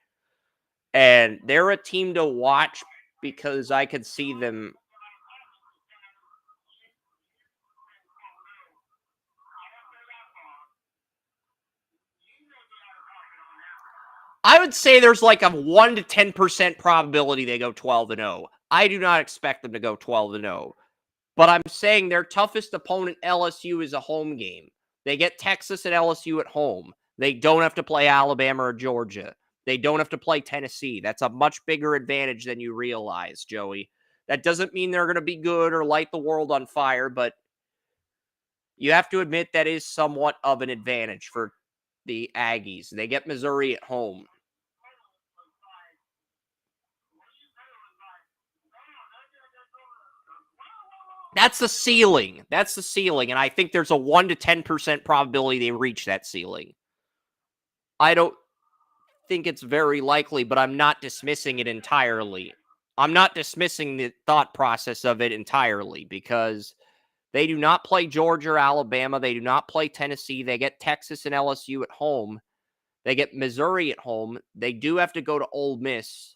And they're a team to watch because I could see them. I would say there's like a 1 to 10% probability they go 12-0. I do not expect them to go 12-0. But I'm saying their toughest opponent, LSU, is a home game. They get Texas and LSU at home. They don't have to play Alabama or Georgia. They don't have to play Tennessee. That's a much bigger advantage than you realize, Joey. That doesn't mean they're going to be good or light the world on fire, but you have to admit that is somewhat of an advantage for the Aggies. They get Missouri at home. That's the ceiling. That's the ceiling. And I think there's a 1 to 10% probability they reach that ceiling. I don't think it's very likely, but I'm not dismissing it entirely. I'm not dismissing the thought process of it entirely because they do not play Georgia or Alabama. They do not play Tennessee. They get Texas and LSU at home. They get Missouri at home. They do have to go to Ole Miss.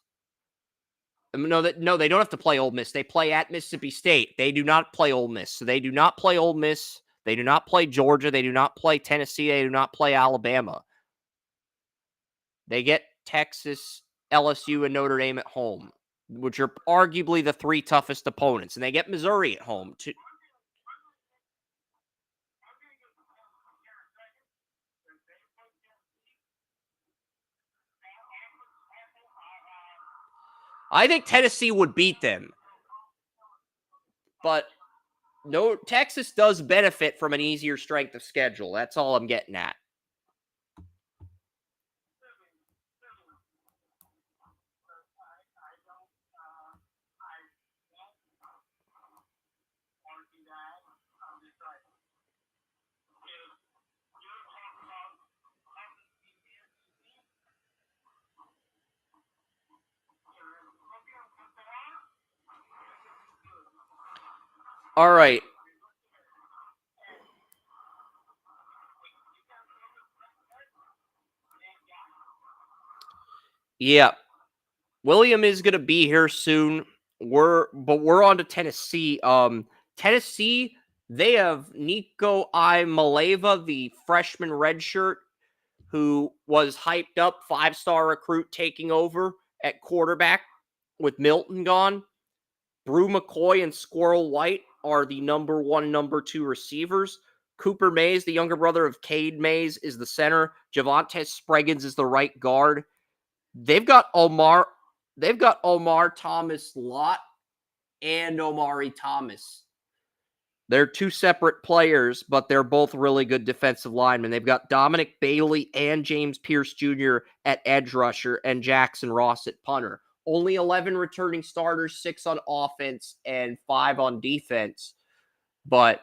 No, they don't have to play Ole Miss. They play at Mississippi State. They do not play Ole Miss. So they do not play Ole Miss. They do not play Georgia. They do not play Tennessee. They do not play Alabama. They get Texas, LSU, and Notre Dame at home, which are arguably the 3 toughest opponents. And they get Missouri at home, too. I think Tennessee would beat them. But no, Texas does benefit from an easier strength of schedule. That's all I'm getting at. All right. Yeah. William is going to be here soon. We're on to Tennessee. Tennessee, they have Nico Imaleva, the freshman redshirt, who was hyped up, 5-star recruit taking over at quarterback with Milton gone. Brew McCoy and Squirrel White are the number 1, number 2 receivers. Cooper Mays, the younger brother of Cade Mays, is the center. Javonte Spreggins is the right guard. They've got Omar Thomas Lott and Omari Thomas. They're 2 separate players, but they're both really good defensive linemen. They've got Dominic Bailey and James Pierce Jr. at edge rusher and Jackson Ross at punter. Only 11 returning starters, 6 on offense and 5 on defense. But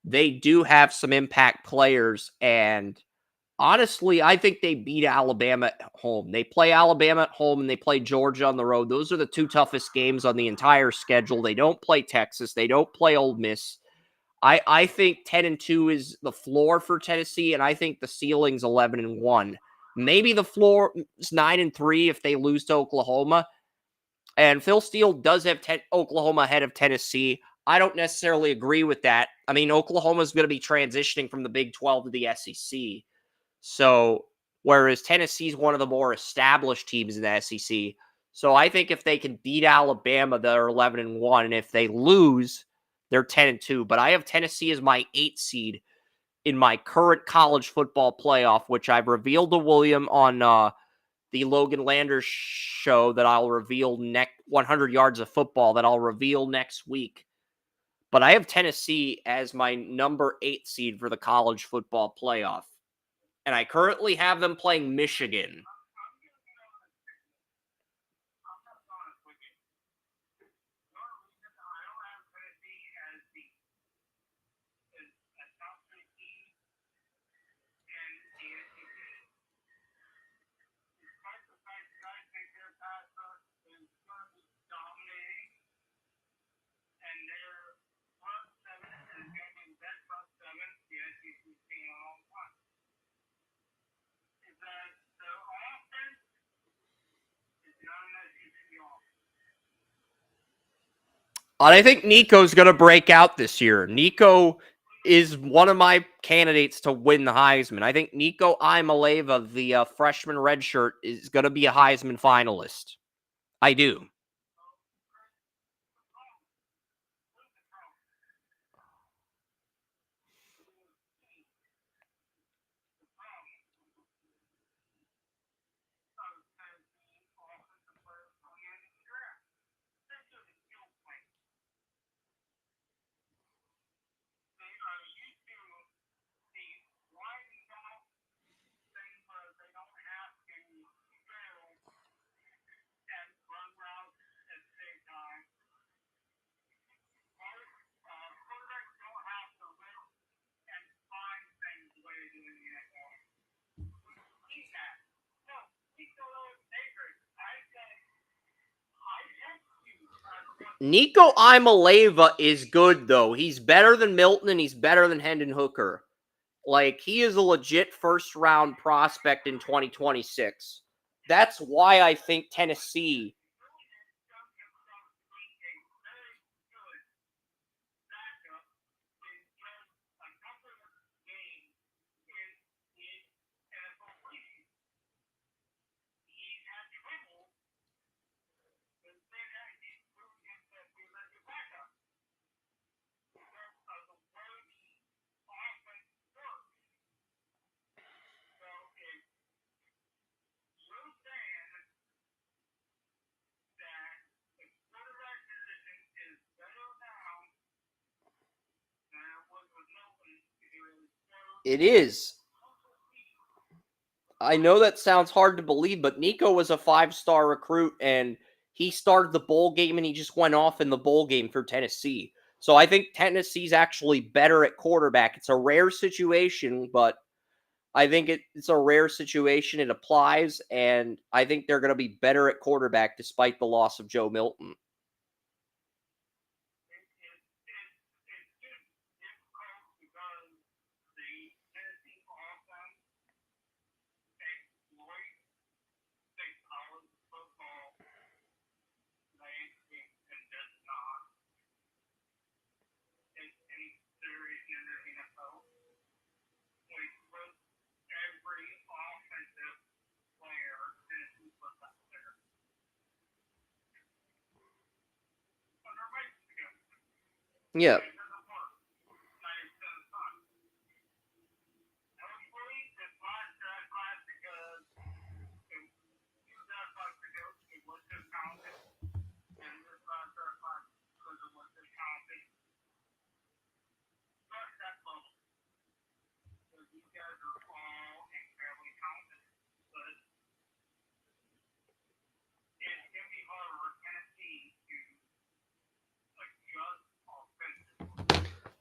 they do have some impact players, and honestly, I think they beat Alabama at home. They play Alabama at home and they play Georgia on the road. Those are the 2 toughest games on the entire schedule. They don't play Texas. They don't play Ole Miss. I think 10-2 is the floor for Tennessee, and I think the ceiling's 11-1. Maybe the floor is 9-3 if they lose to Oklahoma. And Phil Steele does have Oklahoma ahead of Tennessee. I don't necessarily agree with that. I mean, Oklahoma's going to be transitioning from the Big 12 to the SEC. So, whereas Tennessee's one of the more established teams in the SEC. So, I think if they can beat Alabama, they're 11-1. And if they lose, they're 10-2. But I have Tennessee as my 8th seed in my current college football playoff, which I've revealed to William on the Logan Landers show that I'll reveal next 100 yards of football that I'll reveal next week. But I have Tennessee as my number 8 seed for the college football playoff. And I currently have them playing Michigan. And I think Nico's going to break out this year. Nico is one of my candidates to win the Heisman. I think Nico Imaleva, the freshman redshirt, is going to be a Heisman finalist. I do. Nico Imaleva is good, though. He's better than Milton, and he's better than Hendon Hooker. Like, he is a legit first-round prospect in 2026. That's why I think Tennessee... It is. I know that sounds hard to believe, but Nico was a 5-star recruit, and he started the bowl game, and he just went off in the bowl game for Tennessee. So I think Tennessee's actually better at quarterback. It's a rare situation, but I think it's a rare situation. It applies, and I think they're going to be better at quarterback despite the loss of Joe Milton. Yeah.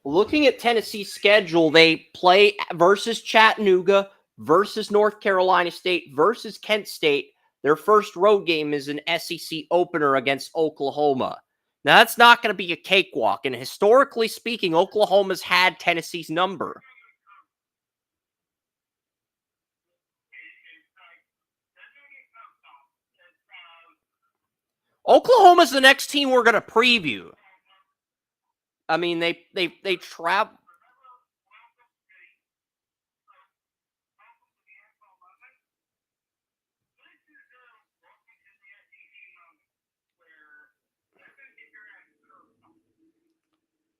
Looking at Tennessee's schedule, they play versus Chattanooga, versus North Carolina State, versus Kent State. Their first road game is an SEC opener against Oklahoma. Now, that's not going to be a cakewalk, and historically speaking, Oklahoma's had Tennessee's number. Oklahoma's the next team we're going to preview. I mean, they travel.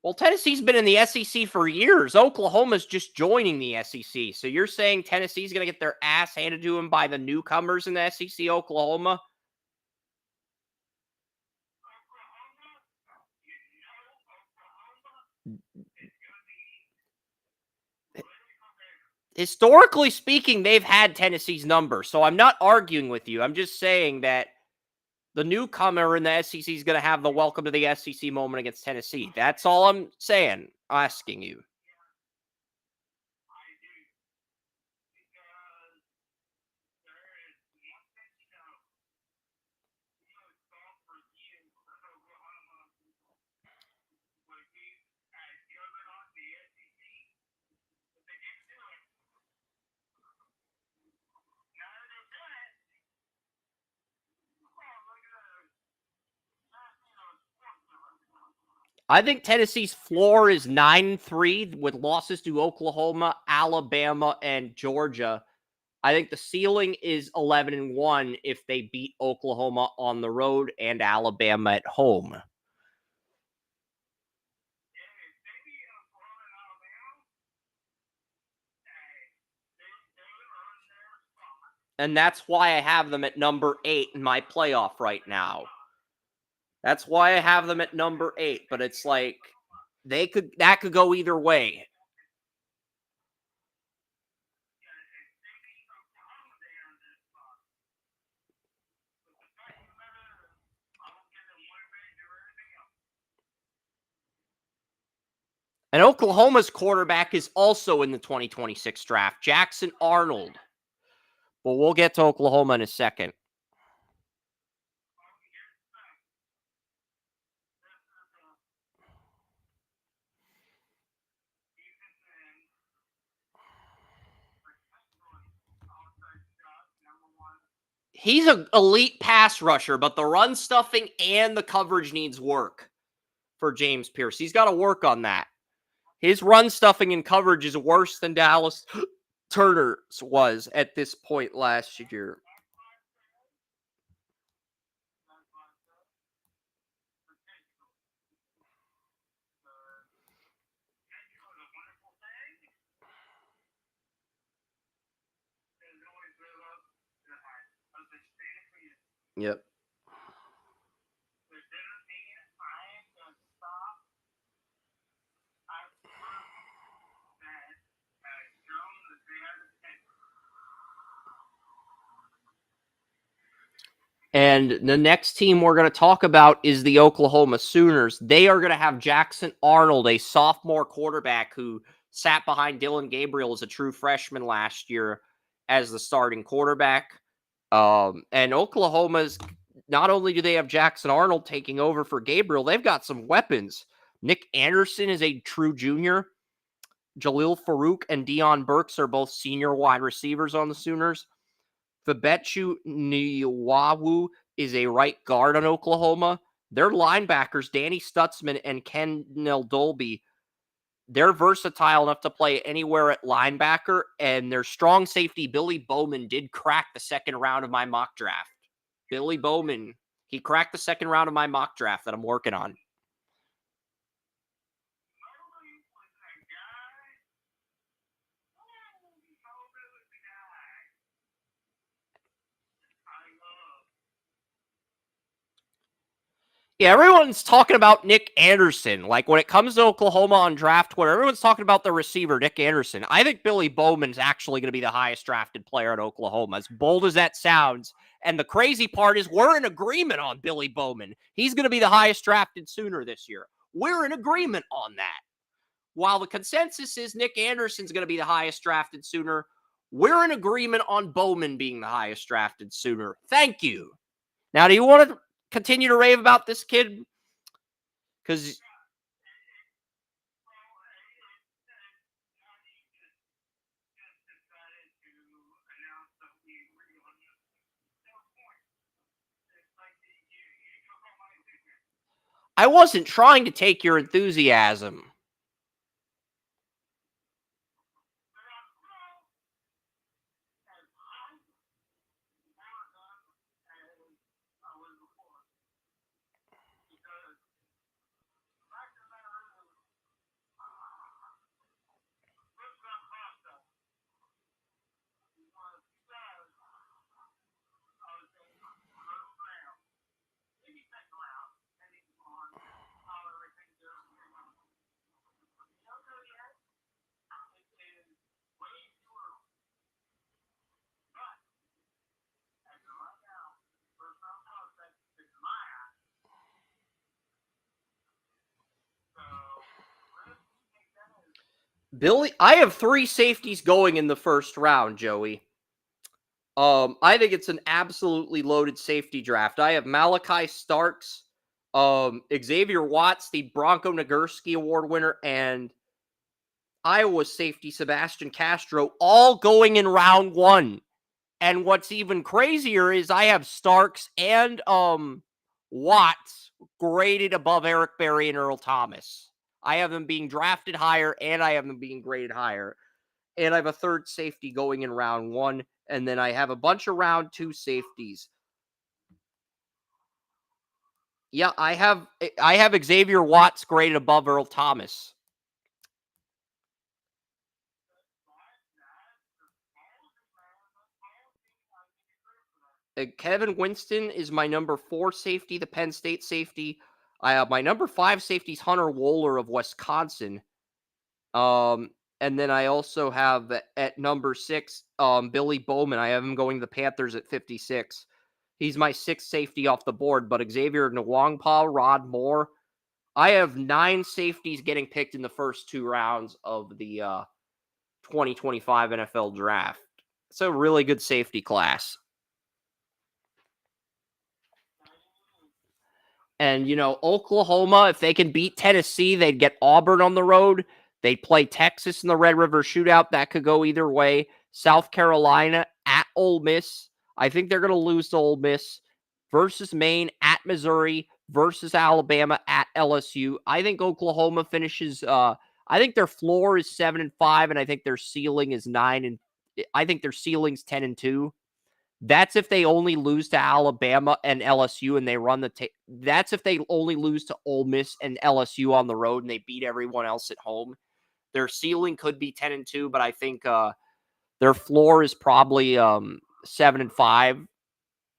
Well, Tennessee's been in the SEC for years. Oklahoma's just joining the SEC. So you're saying Tennessee's going to get their ass handed to them by the newcomers in the SEC, Oklahoma? Historically speaking, they've had Tennessee's number. So I'm not arguing with you. I'm just saying that the newcomer in the SEC is going to have the welcome to the SEC moment against Tennessee. That's all I'm saying, asking you. I think Tennessee's floor is 9-3 with losses to Oklahoma, Alabama, and Georgia. I think the ceiling is 11-1 if they beat Oklahoma on the road and Alabama at home. And that's why I have them at number 8 in my playoff right now. That's why I have them at number 8, but it's like that could go either way. And Oklahoma's quarterback is also in the 2026 draft, Jackson Arnold. But we'll get to Oklahoma in a second. He's an elite pass rusher, but the run stuffing and the coverage needs work for James Pierce. He's got to work on that. His run stuffing and coverage is worse than Dallas Turner's was at this point last year. Yep. And the next team we're going to talk about is the Oklahoma Sooners. They are going to have Jackson Arnold, a sophomore quarterback who sat behind Dylan Gabriel as a true freshman last year as the starting quarterback. And Oklahoma's, not only do they have Jackson Arnold taking over for Gabriel, they've got some weapons. Nick Anderson is a true junior. Jalil Farouk and Deion Burks are both senior wide receivers on the Sooners. Fabechu Niwawu is a right guard on Oklahoma. Their linebackers, Danny Stutzman and Kendall Dolby, they're versatile enough to play anywhere at linebacker, and their strong safety, Billy Bowman, did crack the second round of my mock draft. Billy Bowman, he cracked the second round of my mock draft that I'm working on. Yeah, everyone's talking about Nick Anderson. Like, when it comes to Oklahoma on draft Twitter, everyone's talking about the receiver, Nick Anderson. I think Billy Bowman's actually going to be the highest drafted player at Oklahoma, as bold as that sounds. And the crazy part is we're in agreement on Billy Bowman. He's going to be the highest drafted Sooner this year. We're in agreement on that. While the consensus is Nick Anderson's going to be the highest drafted Sooner, we're in agreement on Bowman being the highest drafted Sooner. Thank you. Now, do you want to continue to rave about this kid? Because I wasn't trying to take your enthusiasm. Billy, I have 3 safeties going in the first round, Joey. I think it's an absolutely loaded safety draft. I have Malachi Starks, Xavier Watts, the Bronco Nagurski Award winner, and Iowa safety Sebastian Castro, all going in round 1. And what's even crazier is I have Starks and Watts graded above Eric Berry and Earl Thomas. I have them being drafted higher, and I have them being graded higher. And I have a third safety going in round 1, and then I have a bunch of round 2 safeties. Yeah, I have Xavier Watts graded above Earl Thomas. Kevin Winston is my number 4 safety, the Penn State safety. I have my number 5 safety is Hunter Wohler of Wisconsin. And then I also have at number 6, Billy Bowman. I have him going to the Panthers at 56. He's my 6th safety off the board, but Xavier Nwangpa, Rod Moore. I have 9 safeties getting picked in the first 2 rounds of the 2025 NFL draft. It's a really good safety class. And, Oklahoma, if they can beat Tennessee, they'd get Auburn on the road. They'd play Texas in the Red River Shootout. That could go either way. South Carolina at Ole Miss. I think they're going to lose to Ole Miss versus Maine, at Missouri, versus Alabama, at LSU. I think Oklahoma finishes. I think their floor is 7-5, and I think their ceiling is 9. And I think their ceiling's 10-2. That's if they only lose to Alabama and LSU, and they run the. That's if they only lose to Ole Miss and LSU on the road, and they beat everyone else at home. Their ceiling could be 10-2, but I think their floor is probably 7-5,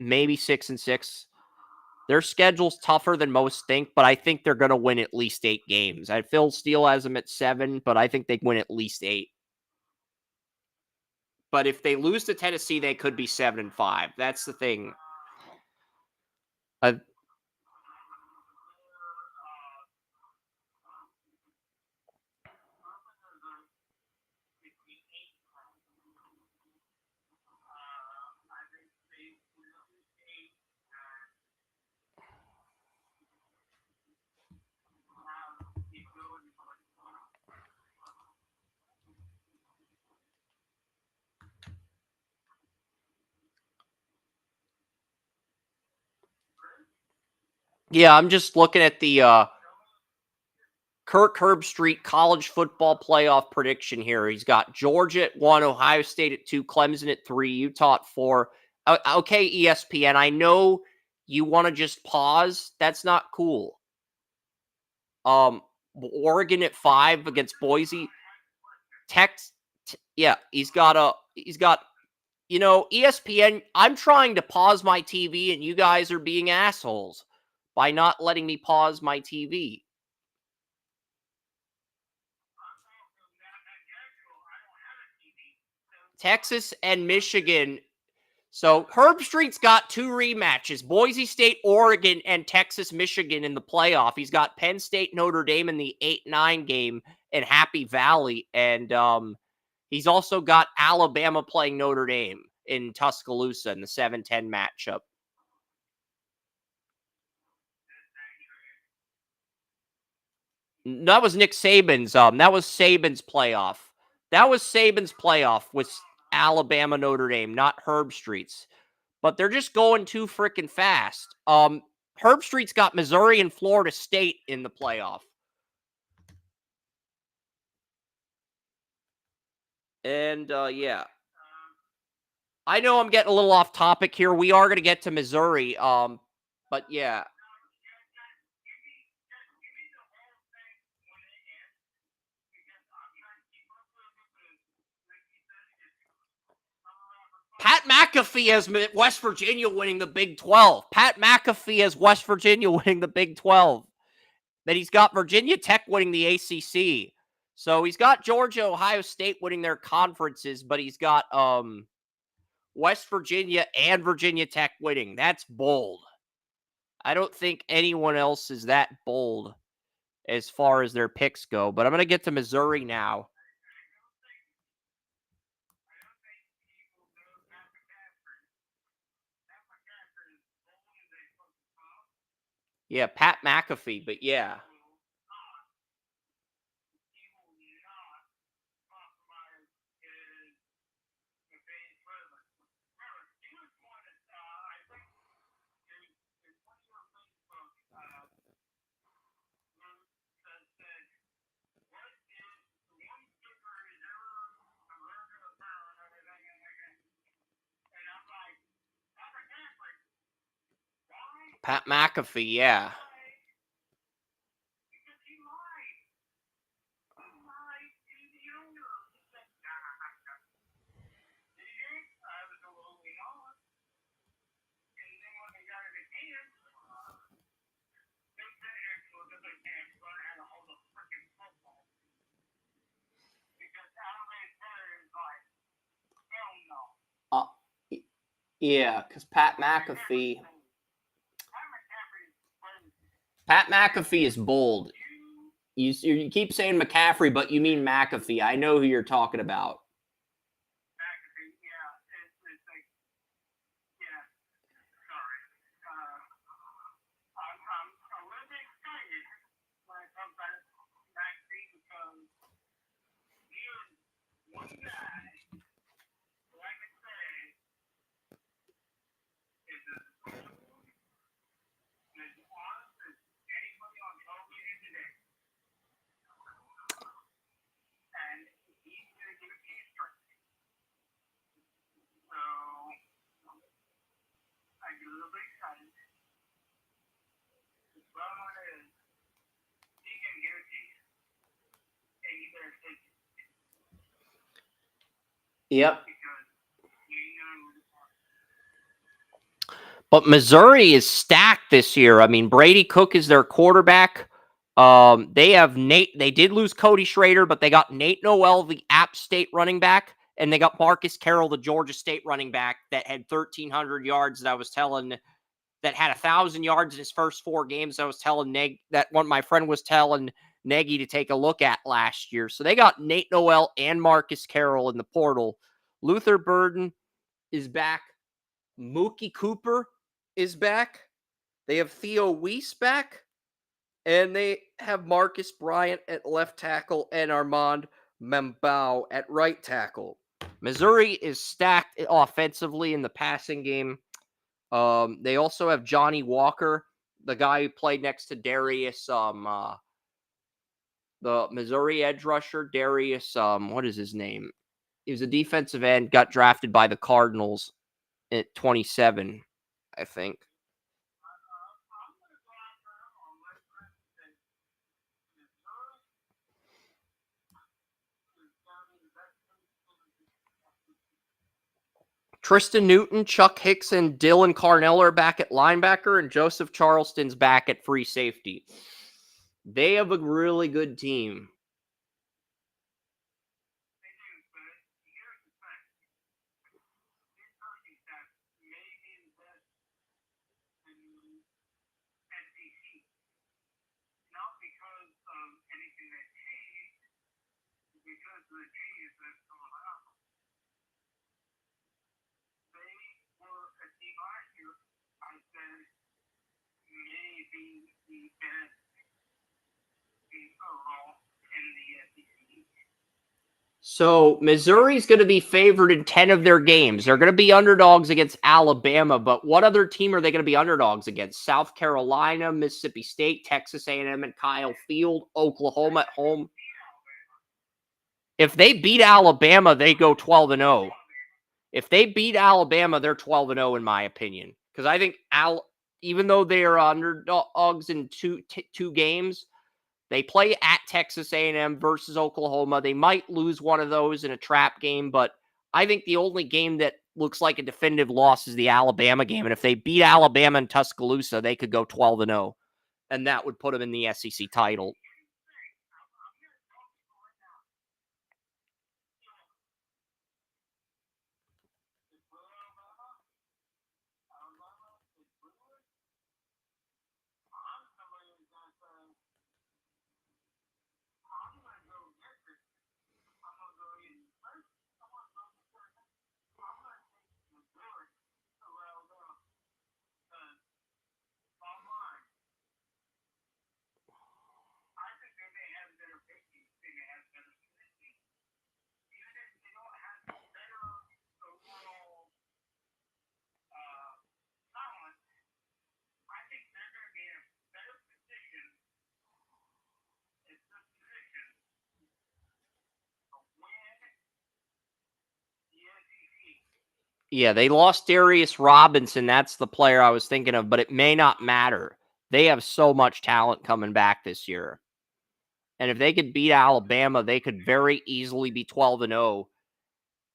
maybe 6-6. Their schedule's tougher than most think, but I think they're going to win at least 8 games. Phil Steele has them at 7, but I think they win at least 8. But if they lose to Tennessee, they could be 7-5. That's the thing. Yeah, I'm just looking at the Kirk Herbstreit college football playoff prediction here. He's got Georgia at 1, Ohio State at 2, Clemson at 3, Utah at 4. Okay, ESPN, I know you want to just pause. That's not cool. Oregon at 5 against Boise. He's got ESPN, I'm trying to pause my TV and you guys are being assholes by not letting me pause my TV. Texas and Michigan. So Herbstreit's got 2 rematches, Boise State, Oregon, and Texas, Michigan in the playoff. He's got Penn State, Notre Dame in the 8-9 game in Happy Valley. And he's also got Alabama playing Notre Dame in Tuscaloosa in the 7-10 matchup. That was Nick Saban's. That was Saban's playoff. That was Saban's playoff with Alabama, Notre Dame, not Herbstreit's. But they're just going too freaking fast. Herbstreit's got Missouri and Florida State in the playoff. And, yeah. I know I'm getting a little off topic here. We are going to get to Missouri. But, yeah. Pat McAfee has West Virginia winning the Big 12. Pat McAfee has West Virginia winning the Big 12. Then he's got Virginia Tech winning the ACC. So he's got Georgia, Ohio State winning their conferences, but he's got West Virginia and Virginia Tech winning. That's bold. I don't think anyone else is that bold as far as their picks go. But I'm going to get to Missouri now. Yeah, Pat McAfee, but yeah. Pat McAfee, yeah. Yeah, because Pat McAfee is bold. You keep saying McCaffrey, but you mean McAfee. I know who you're talking about. Yep. But Missouri is stacked this year. I mean, Brady Cook is their quarterback. They have Nate. They did lose Cody Schrader, but they got Nate Noel, the App State running back, and they got Marcus Carroll, the Georgia State running back, that had 1,300 yards. That had 1,000 yards in his first 4 games. I was telling my friend was telling Nagy to take a look at last year. So they got Nate Noel and Marcus Carroll in the portal. Luther Burden is back. Mookie Cooper is back. They have Theo Weiss back. And they have Marcus Bryant at left tackle and Armand Membao at right tackle. Missouri is stacked offensively in the passing game. They also have Johnny Walker, the guy who played next to Darius, the Missouri edge rusher, Darius, what is his name? He was a defensive end, got drafted by the Cardinals at 27, I think. Tristan Newton, Chuck Hicks, and Dylan Carnell are back at linebacker, and Joseph Charleston's back at free safety. They have a really good team. So Missouri's going to be favored in 10 of their games. They're going to be underdogs against Alabama, but what other team are they going to be underdogs against? South Carolina, Mississippi State, Texas A&M and Kyle Field, Oklahoma at home. If they beat Alabama, they go 12-0. If they beat Alabama, they're 12-0 in my opinion. Because I think even though they are underdogs in two games, they play at Texas A&M versus Oklahoma. They might lose one of those in a trap game, but I think the only game that looks like a definitive loss is the Alabama game. And if they beat Alabama in Tuscaloosa, they could go 12-0, and that would put them in the SEC title. Yeah, they lost Darius Robinson. That's the player I was thinking of, but it may not matter. They have so much talent coming back this year. And if they could beat Alabama, they could very easily be 12-0.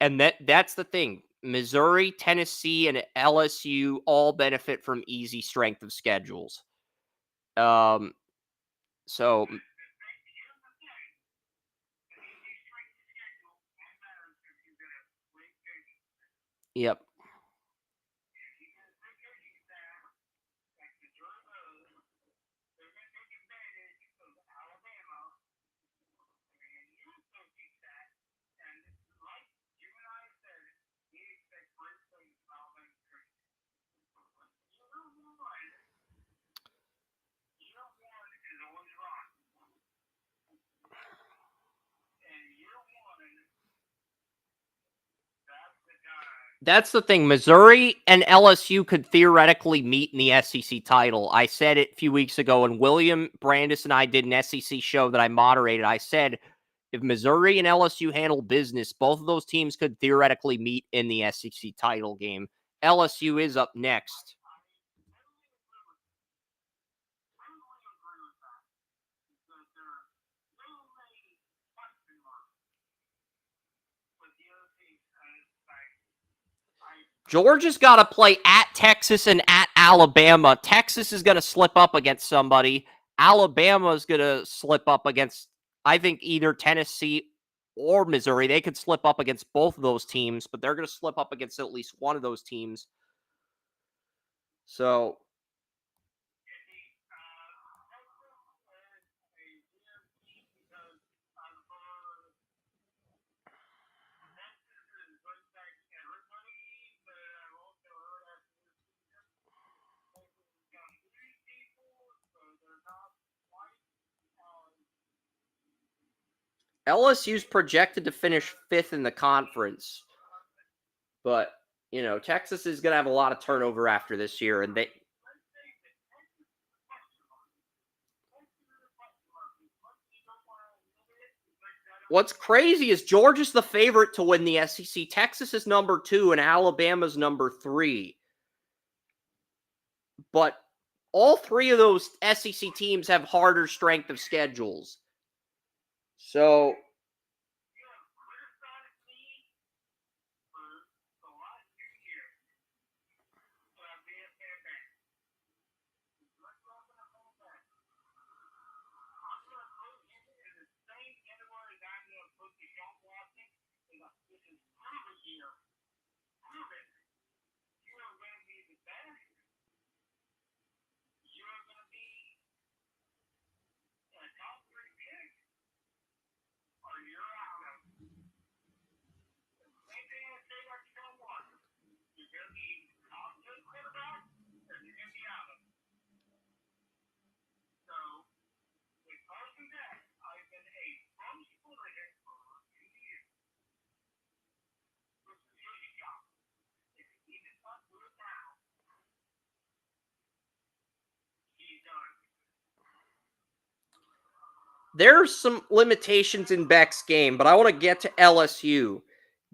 And that's the thing. Missouri, Tennessee, and LSU all benefit from easy strength of schedules. So yep. That's the thing. Missouri and LSU could theoretically meet in the SEC title. I said it a few weeks ago, and William Brandis and I did an SEC show that I moderated. I said if Missouri and LSU handle business, both of those teams could theoretically meet in the SEC title game. LSU is up next. Georgia's got to play at Texas and at Alabama. Texas is going to slip up against somebody. Alabama is going to slip up against, I think, either Tennessee or Missouri. They could slip up against both of those teams, but they're going to slip up against at least one of those teams. So LSU's projected to finish 5th in the conference, but, Texas is going to have a lot of turnover after this year, and what's crazy is Georgia's the favorite to win the SEC. Texas is number 2 and Alabama's number 3. But all 3 of those SEC teams have harder strength of schedules. So there's some limitations in Beck's game, but I want to get to LSU.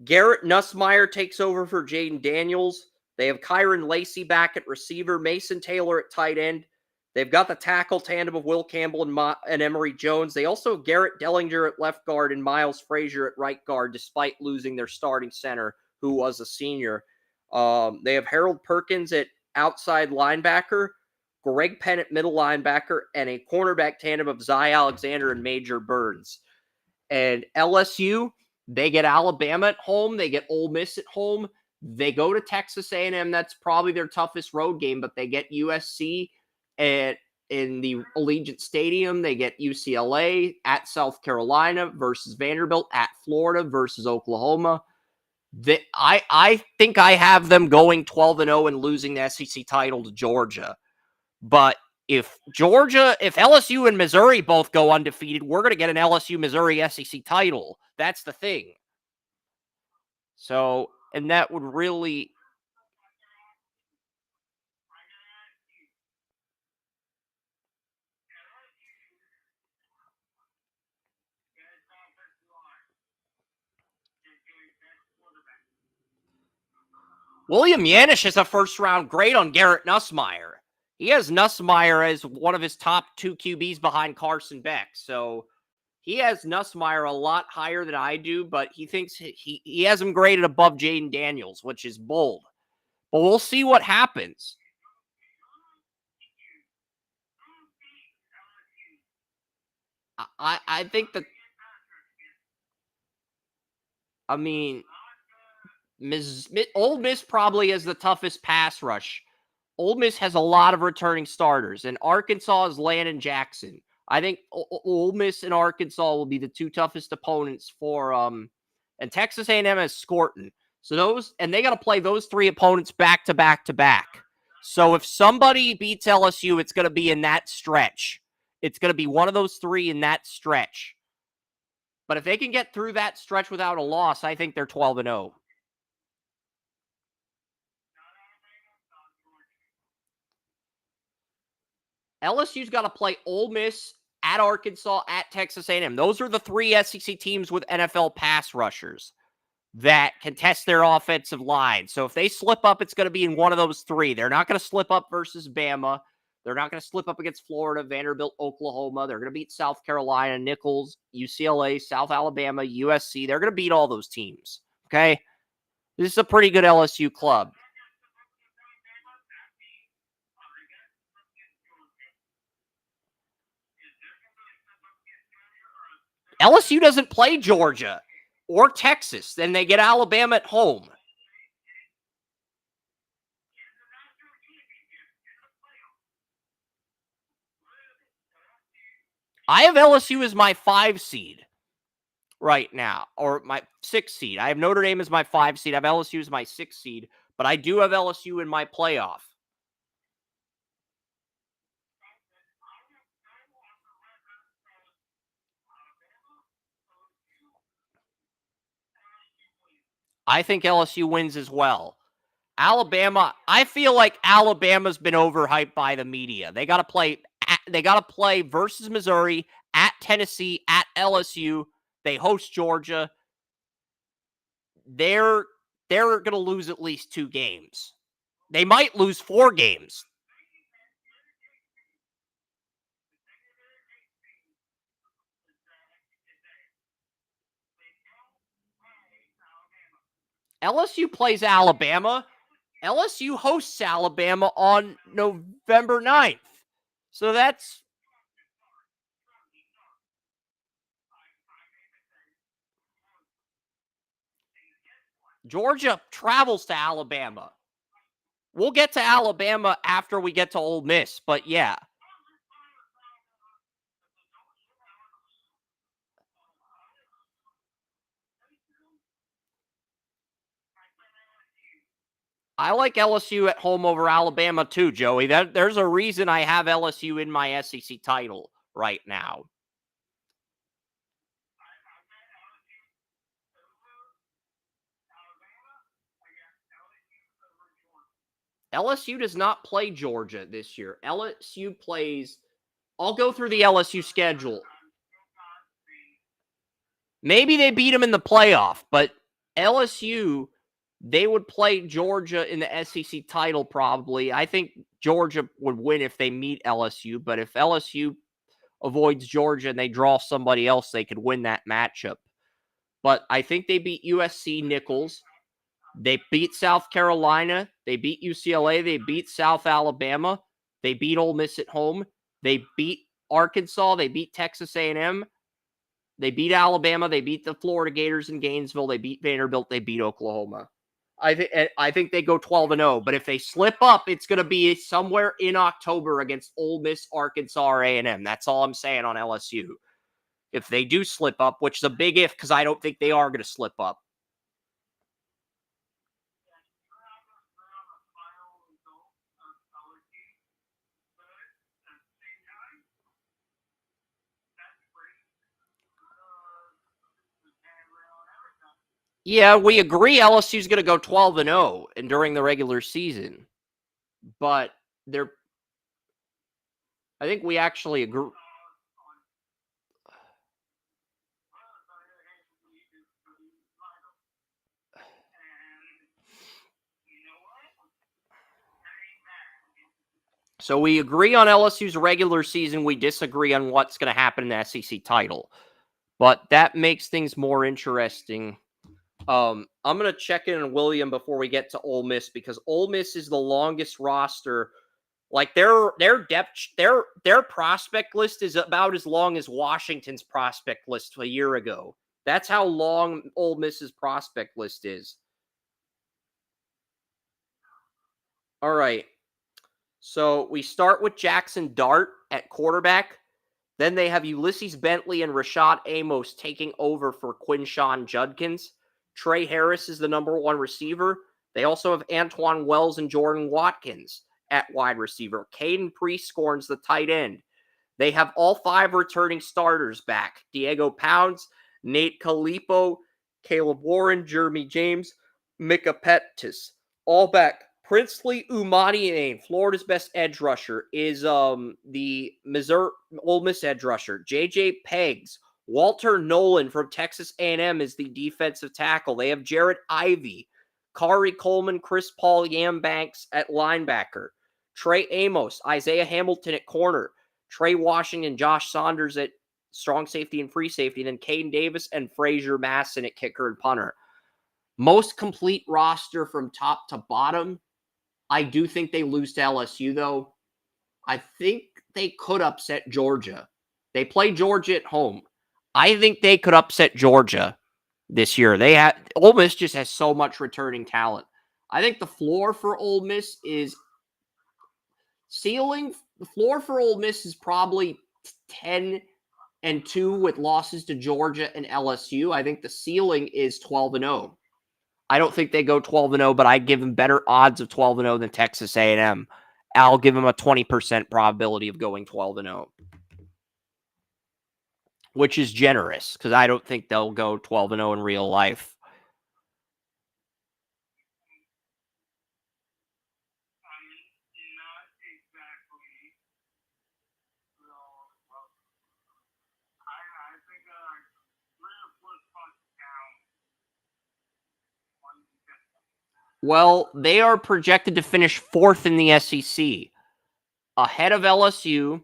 Garrett Nussmeier takes over for Jaden Daniels. They have Kyron Lacey back at receiver, Mason Taylor at tight end. They've got the tackle tandem of Will Campbell and Emory Jones. They also have Garrett Dellinger at left guard and Miles Frazier at right guard, despite losing their starting center, who was a senior. They have Harold Perkins at outside linebacker, Greg Penn at middle linebacker, and a cornerback tandem of Zy Alexander and Major Burns. And LSU, they get Alabama at home. They get Ole Miss at home. They go to Texas A&M. That's probably their toughest road game, but they get USC in the Allegiant Stadium. They get UCLA at South Carolina versus Vanderbilt, at Florida versus Oklahoma. I think I have them going 12-0 and losing the SEC title to Georgia. But if LSU and Missouri both go undefeated, we're going to get an LSU-Missouri SEC title. That's the thing. So, and that would really... William Yannish is a first-round grade on Garrett Nussmeier. He has Nussmeier as one of his top 2 QBs behind Carson Beck. So he has Nussmeier a lot higher than I do, but he thinks he has him graded above Jaden Daniels, which is bold. But we'll see what happens. I think that, I mean, Ole Miss probably has the toughest pass rush. Ole Miss has a lot of returning starters, and Arkansas is Landon Jackson. I think Ole Miss and Arkansas will be the 2 toughest opponents for and Texas A&M is Scorton. So they got to play those 3 opponents back to back to back. So if somebody beats LSU, it's going to be in that stretch. It's going to be one of those 3 in that stretch. But if they can get through that stretch without a loss, I think they're 12-0. LSU's got to play Ole Miss, at Arkansas, at Texas A&M. Those are the 3 SEC teams with NFL pass rushers that can test their offensive line. So if they slip up, it's going to be in one of those 3. They're not going to slip up versus Bama. They're not going to slip up against Florida, Vanderbilt, Oklahoma. They're going to beat South Carolina, Nicholls, UCLA, South Alabama, USC. They're going to beat all those teams, okay? This is a pretty good LSU club. LSU doesn't play Georgia or Texas. Then they get Alabama at home. I have LSU as my 5 seed right now, or my 6 seed. I have Notre Dame as my 5 seed. I have LSU as my 6 seed, but I do have LSU in my playoff. I think LSU wins as well. Alabama, I feel like Alabama's been overhyped by the media. They got to play versus Missouri, at Tennessee, at LSU. They host Georgia. They're going to lose at least 2 games. They might lose 4 games. LSU plays Alabama. LSU hosts Alabama on November 9th. So that's Georgia travels to Alabama. We'll get to Alabama after we get to Ole Miss, but yeah. I like LSU at home over Alabama too, Joey. There's a reason I have LSU in my SEC title right now. LSU does not play Georgia this year. LSU plays. I'll go through the LSU schedule. Maybe they beat them in the playoff, but LSU, they would play Georgia in the SEC title probably. I think Georgia would win if they meet LSU, but if LSU avoids Georgia and they draw somebody else, they could win that matchup. But I think they beat USC Nichols. They beat South Carolina. They beat UCLA. They beat South Alabama. They beat Ole Miss at home. They beat Arkansas. They beat Texas A&M. They beat Alabama. They beat the Florida Gators in Gainesville. They beat Vanderbilt. They beat Oklahoma. I think they go 12-0. But if they slip up, it's going to be somewhere in October against Ole Miss, Arkansas, or A&M. That's all I'm saying on LSU. If they do slip up, which is a big if, because I don't think they are going to slip up. Yeah, we agree LSU's going to go 12-0 and during the regular season. But I think we actually agree. So we agree on LSU's regular season. We disagree on what's going to happen in the SEC title. But that makes things more interesting. I'm going to check in on William before we get to Ole Miss, because Ole Miss is the longest roster. Like their depth, their prospect list is about as long as Washington's prospect list a year ago. That's how long Ole Miss's prospect list is. All right. So we start with Jackson Dart at quarterback. Then they have Ulysses Bentley and Rashad Amos taking over for Quinshawn Judkins. Trey Harris is the number 1 receiver. They also have Antoine Wells and Jordan Watkins at wide receiver. Caden Prieskorn's the tight end. They have all 5 returning starters back. Diego Pounds, Nate Calipo, Caleb Warren, Jeremy James, Micah Pettis. All back. Princely Umanmiane, Florida's best edge rusher, is the Missouri Ole Miss edge rusher. JJ Peggs, Walter Nolan from Texas A&M is the defensive tackle. They have Jarrett Ivey, Kari Coleman, Chris Paul Yambanks at linebacker. Trey Amos, Isaiah Hamilton at corner. Trey Washington, Josh Saunders at strong safety and free safety. Then Caden Davis and Frazier Masson at kicker and punter. Most complete roster from top to bottom. I do think they lose to LSU, though. I think they could upset Georgia. They play Georgia at home. I think they could upset Georgia this year. Ole Miss just has so much returning talent. I think the floor for Ole Miss is ceiling. The floor for Ole Miss is probably 10-2 with losses to Georgia and LSU. I think the ceiling is 12-0. I don't think they go 12-0, but I give them better odds of 12-0 than Texas A&M. I'll give them a 20% probability of going 12-0, which is generous because I don't think they'll go 12-0 in real life. Well, they are projected to finish fourth in the SEC, ahead of LSU.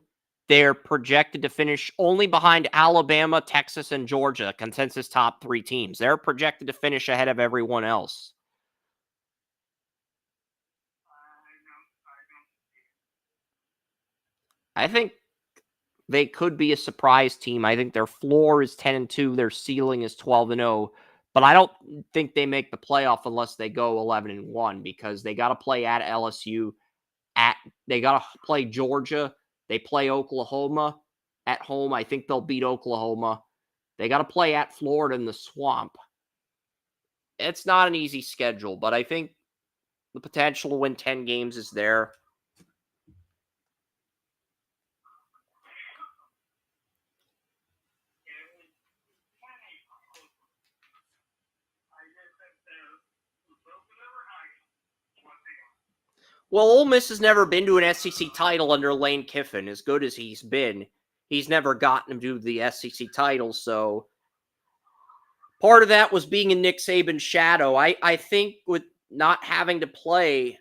They're projected to finish only behind Alabama, Texas, and Georgia, consensus top 3 teams. They're projected to finish ahead of everyone else. I think they could be a surprise team. I think their floor is 10-2, their ceiling is 12-0. But I don't think they make the playoff unless they go 11-1 because they got to play at LSU. They got to play Georgia. They play Oklahoma at home. I think they'll beat Oklahoma. They got to play at Florida in the Swamp. It's not an easy schedule, but I think the potential to win 10 games is there. Well, Ole Miss has never been to an SEC title under Lane Kiffin. As good as he's been, he's never gotten to the SEC title. So part of that was being in Nick Saban's shadow. I think with not having to play.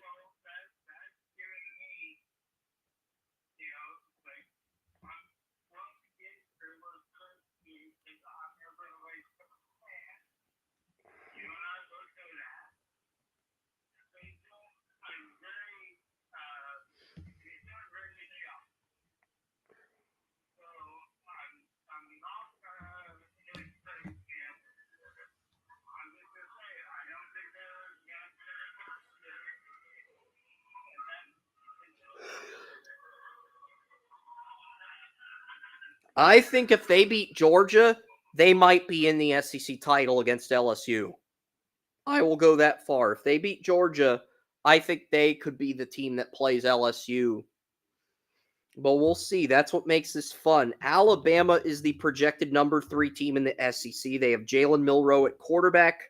I think if they beat Georgia, they might be in the SEC title against LSU. I will go that far. If they beat Georgia, I think they could be the team that plays LSU. But we'll see. That's what makes this fun. Alabama is the projected number 3 team in the SEC. They have Jalen Milroe at quarterback.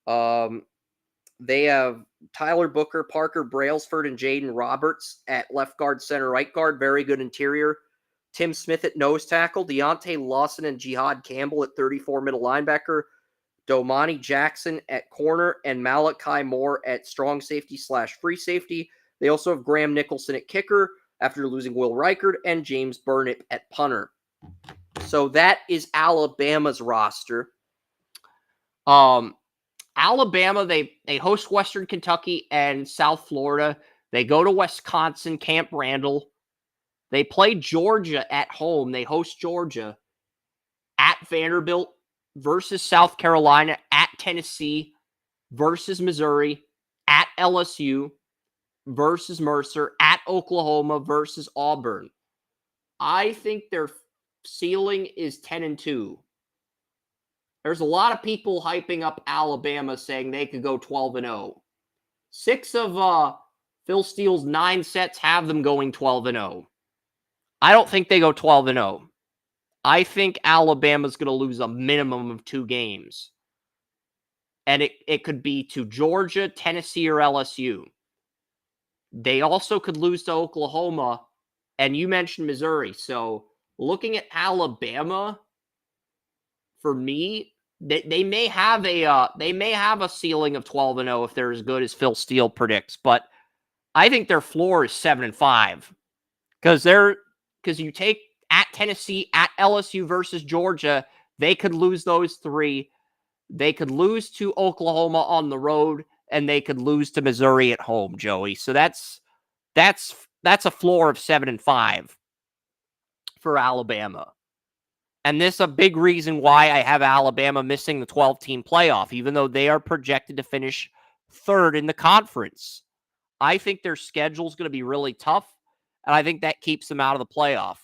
They have Tyler Booker, Parker Brailsford, and Jaden Roberts at left guard, center, right guard. Very good interior. Tim Smith at nose tackle. Deontay Lawson and Jihad Campbell at 34 middle linebacker. Domani Jackson at corner. And Malachi Moore at strong safety / free safety. They also have Graham Nicholson at kicker after losing Will Reichard, and James Burnip at punter. So that is Alabama's roster. Alabama, they host Western Kentucky and South Florida. They go to Wisconsin, Camp Randall. They play Georgia at home. They host Georgia at Vanderbilt versus South Carolina, at Tennessee versus Missouri, at LSU versus Mercer, at Oklahoma versus Auburn. I think their ceiling is 10-2. There's a lot of people hyping up Alabama saying they could go 12-0. 6 of Phil Steele's 9 sets have them going 12-0. I don't think they go 12-0. I think Alabama's going to lose a minimum of 2 games. And it could be to Georgia, Tennessee, or LSU. They also could lose to Oklahoma, and you mentioned Missouri. So looking at Alabama, for me, they may have a ceiling of 12-0 if they're as good as Phil Steele predicts. But I think their floor is 7-5 because you take at Tennessee, at LSU versus Georgia, they could lose those 3. They could lose to Oklahoma on the road, and they could lose to Missouri at home, Joey. So that's a floor of 7-5 for Alabama. And this is a big reason why I have Alabama missing the 12-team playoff, even though they are projected to finish third in the conference. I think their schedule is going to be really tough, and I think that keeps them out of the playoff.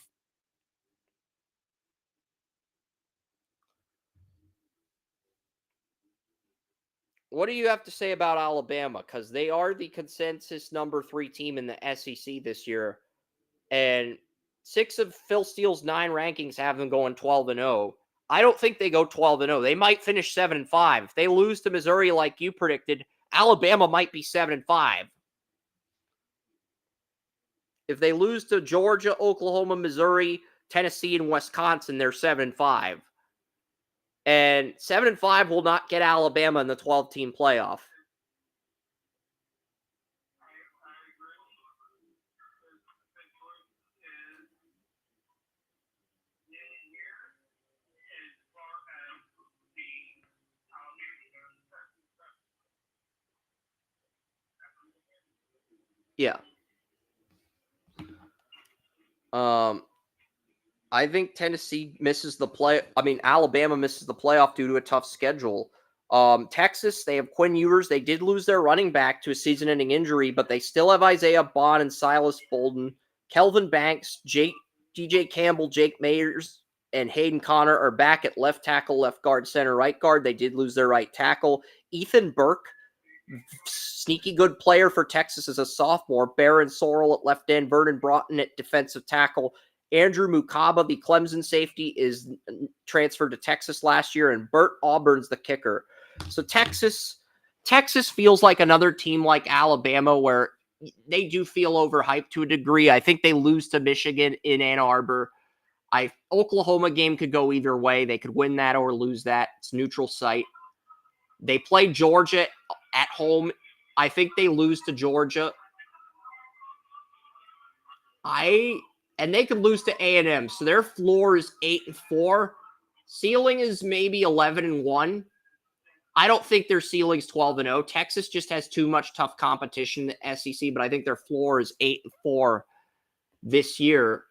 What do you have to say about Alabama? Because they are the consensus number 3 team in the SEC this year, and 6 of Phil Steele's 9 rankings have them going 12-0. I don't think they go 12-0. They might finish 7-5. If they lose to Missouri like you predicted, Alabama might be 7-5. If they lose to Georgia, Oklahoma, Missouri, Tennessee, and Wisconsin, they're 7-5. And 7-5 will not get Alabama in the 12-team playoff. Yeah. I think Tennessee misses the play. I mean, Alabama misses the playoff due to a tough schedule. Texas, they have Quinn Ewers. They did lose their running back to a season-ending injury, but they still have Isaiah Bond and Silas Bolden. Kelvin Banks, DJ Campbell, Jake Mayers, and Hayden Connor are back at left tackle, left guard, center, right guard. They did lose their right tackle. Ethan Burke, sneaky good player for Texas as a sophomore. Barron Sorrell at left end. Vernon Broughton at defensive tackle. Andrew Mukaba, the Clemson safety, is transferred to Texas last year, and Bert Auburn's the kicker. So Texas feels like another team like Alabama where they do feel overhyped to a degree. I think they lose to Michigan in Ann Arbor. Oklahoma game could go either way. They could win that or lose that. It's neutral site. They play Georgia at home. I think they lose to Georgia. And they could lose to A&M. So their floor is 8-4. Ceiling is maybe 11-1. I don't think their ceiling's 12-0. Texas just has too much tough competition in the SEC, but I think their floor is 8-4 this year.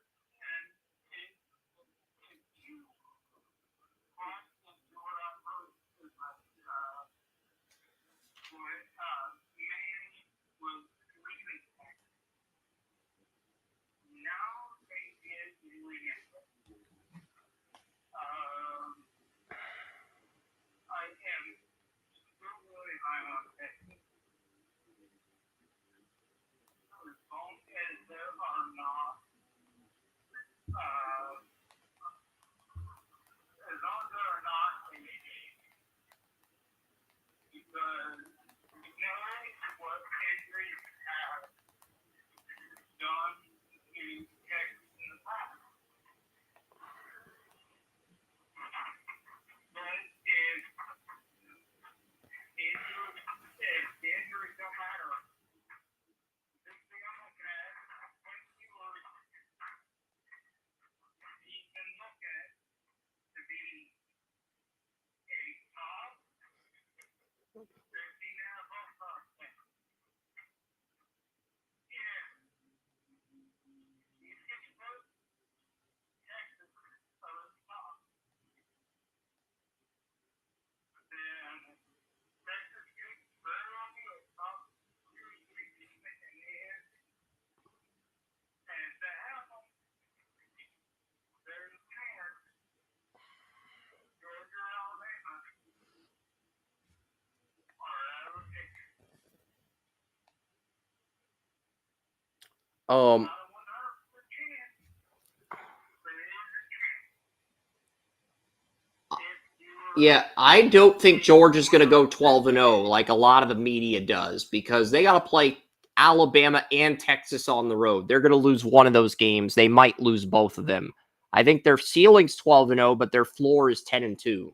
Yeah, I don't think Georgia's going to go 12-0 like a lot of the media does because they got to play Alabama and Texas on the road. They're going to lose one of those games. They might lose both of them. I think their ceiling's 12-0, but their floor is 10-2.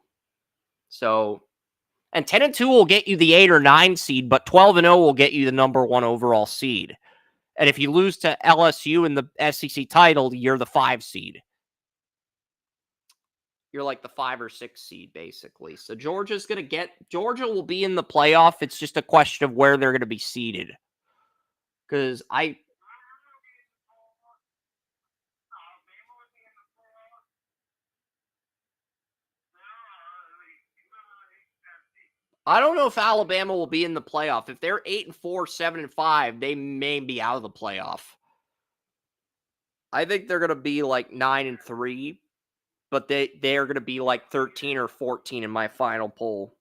So, and 10-2 will get you the 8 or 9 seed, but 12-0 will get you the number 1 overall seed. And if you lose to LSU in the SEC title, you're the 5 seed. You're like the 5 or 6 seed, basically. So Georgia will be in the playoff. It's just a question of where they're going to be seeded. Because I don't know if Alabama will be in the playoff. If they're 8-4, 7-5, they may be out of the playoff. I think they're going to be like 9-3, but they are going to be like 13 or 14 in my final poll.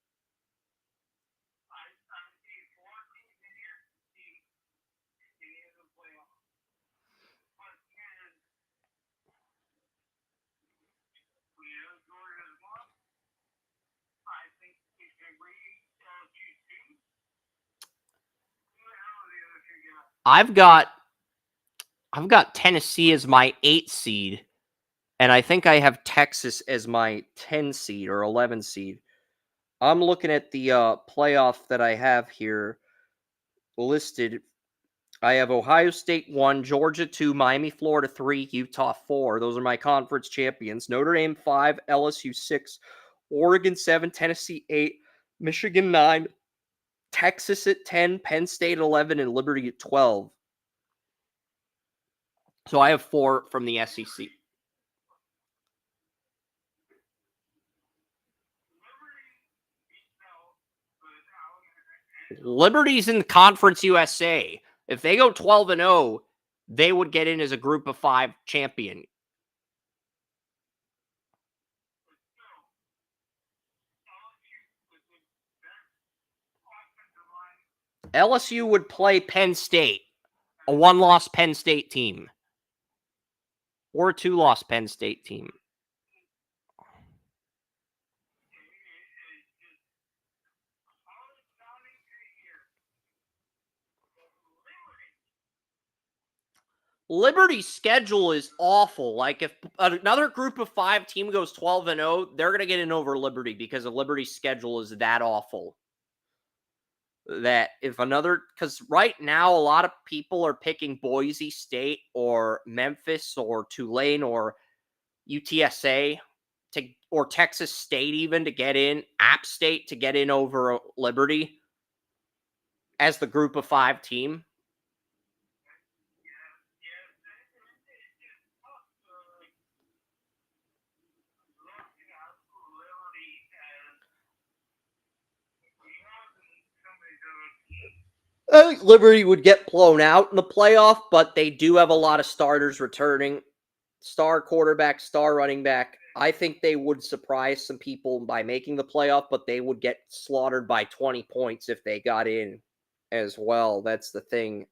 I've got Tennessee as my 8 seed, and I think I have Texas as my 10 seed or 11 seed. I'm looking at the playoff that I have here listed. I have Ohio State 1, Georgia 2, Miami, Florida 3, Utah 4. Those are my conference champions. Notre Dame 5, LSU 6, Oregon 7, Tennessee 8, Michigan 9, Texas at 10, Penn State 11, and Liberty at 12. So I have 4 from the SEC. Liberty's in the Conference USA. If they go 12-0, they would get in as a group of 5 champion. LSU would play Penn State, a 1-loss Penn State team, or a 2-loss Penn State team. Liberty's schedule is awful. Like, if another group of 5 team goes 12-0, they're going to get in over Liberty because of Liberty's schedule is that awful. That if another, because right now a lot of people are picking Boise State or Memphis or Tulane or UTSA or Texas State even to get in, App State to get in over Liberty as the group of 5 team. I think Liberty would get blown out in the playoff, but they do have a lot of starters returning. Star quarterback, star running back. I think they would surprise some people by making the playoff, but they would get slaughtered by 20 points if they got in as well. That's the thing.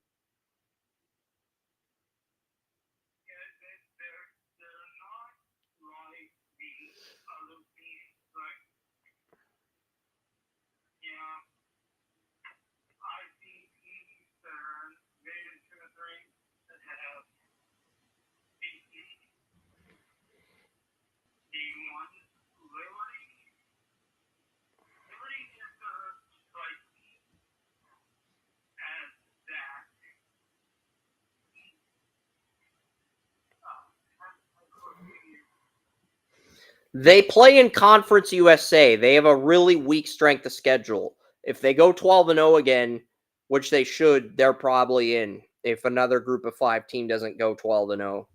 They play in Conference USA. They have a really weak strength of schedule. If they go 12-0 again, which they should, they're probably in if another group of 5 team doesn't go 12-0.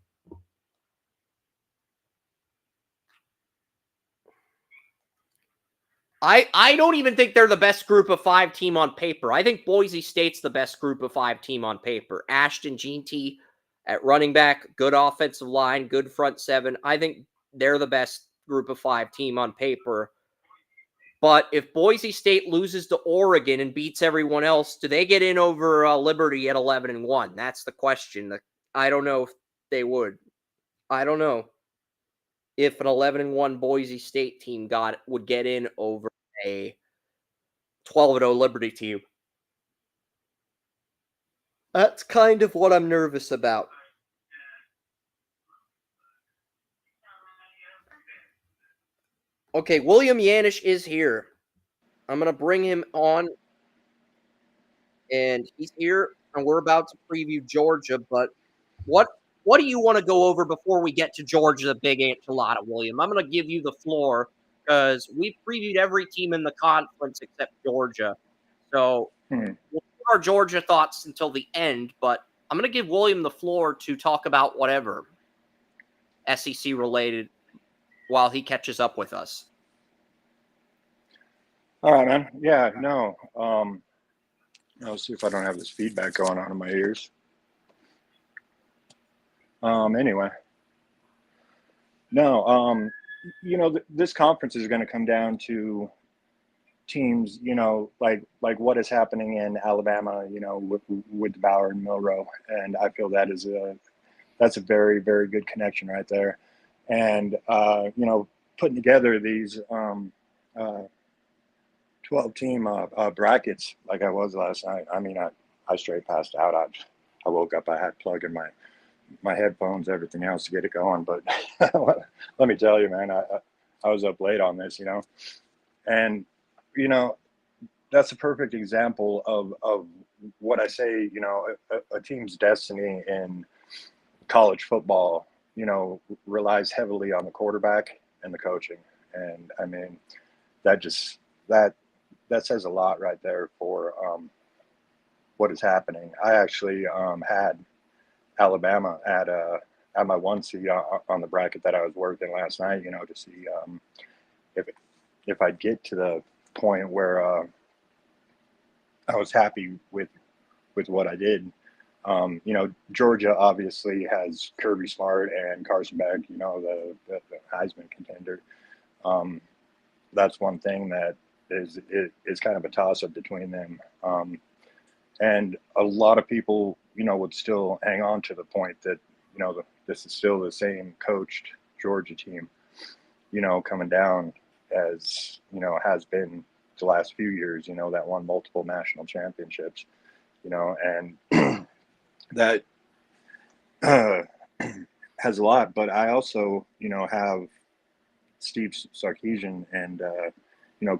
I don't even think they're the best group of 5 team on paper. I think Boise State's the best group of 5 team on paper. Ashton Jeanty at running back, good offensive line, good front 7. I think they're the best group of 5 team on paper. But if Boise State loses to Oregon and beats everyone else, do they get in over Liberty at 11-1? That's the question. I don't know if they would. I don't know if an 11-1 Boise State team would get in over a 12-0 Liberty team. That's kind of what I'm nervous about. Okay, William Yannish is here. I'm going to bring him on, and he's here, and we're about to preview Georgia, but what do you want to go over before we get to Georgia, the big enchilada, William? I'm going to give you the floor because we've previewed every team in the conference except Georgia. So we'll put our Georgia thoughts until the end, but I'm going to give William the floor to talk about whatever SEC related while he catches up with us. All right, man. Yeah, no. Let's see if I don't have this feedback going on in my ears. Anyway, no. This conference is going to come down to teams. Like what is happening in Alabama. With Bauer and Milrow, and I feel that's a very, very good connection right there. And putting together these 12-team brackets like I was last night. I mean, I straight passed out. I woke up. I had plugged in my headphones, everything else to get it going. But let me tell you, man, I was up late on this, and that's a perfect example of what I say. A team's destiny in college football, relies heavily on the quarterback and the coaching, and I mean that just that says a lot right there for what is happening. I actually had Alabama at my 1 seed on the bracket that I was working last night. To see if I'd get to the point where I was happy with what I did. Georgia obviously has Kirby Smart and Carson Beck. The Heisman contender. That's one thing that is kind of a toss up between them. And a lot of people, would still hang on to the point that, this is still the same coached Georgia team, coming down as, has been the last few years, that won multiple national championships, and that has a lot. But I also, have Steve Sarkisian and,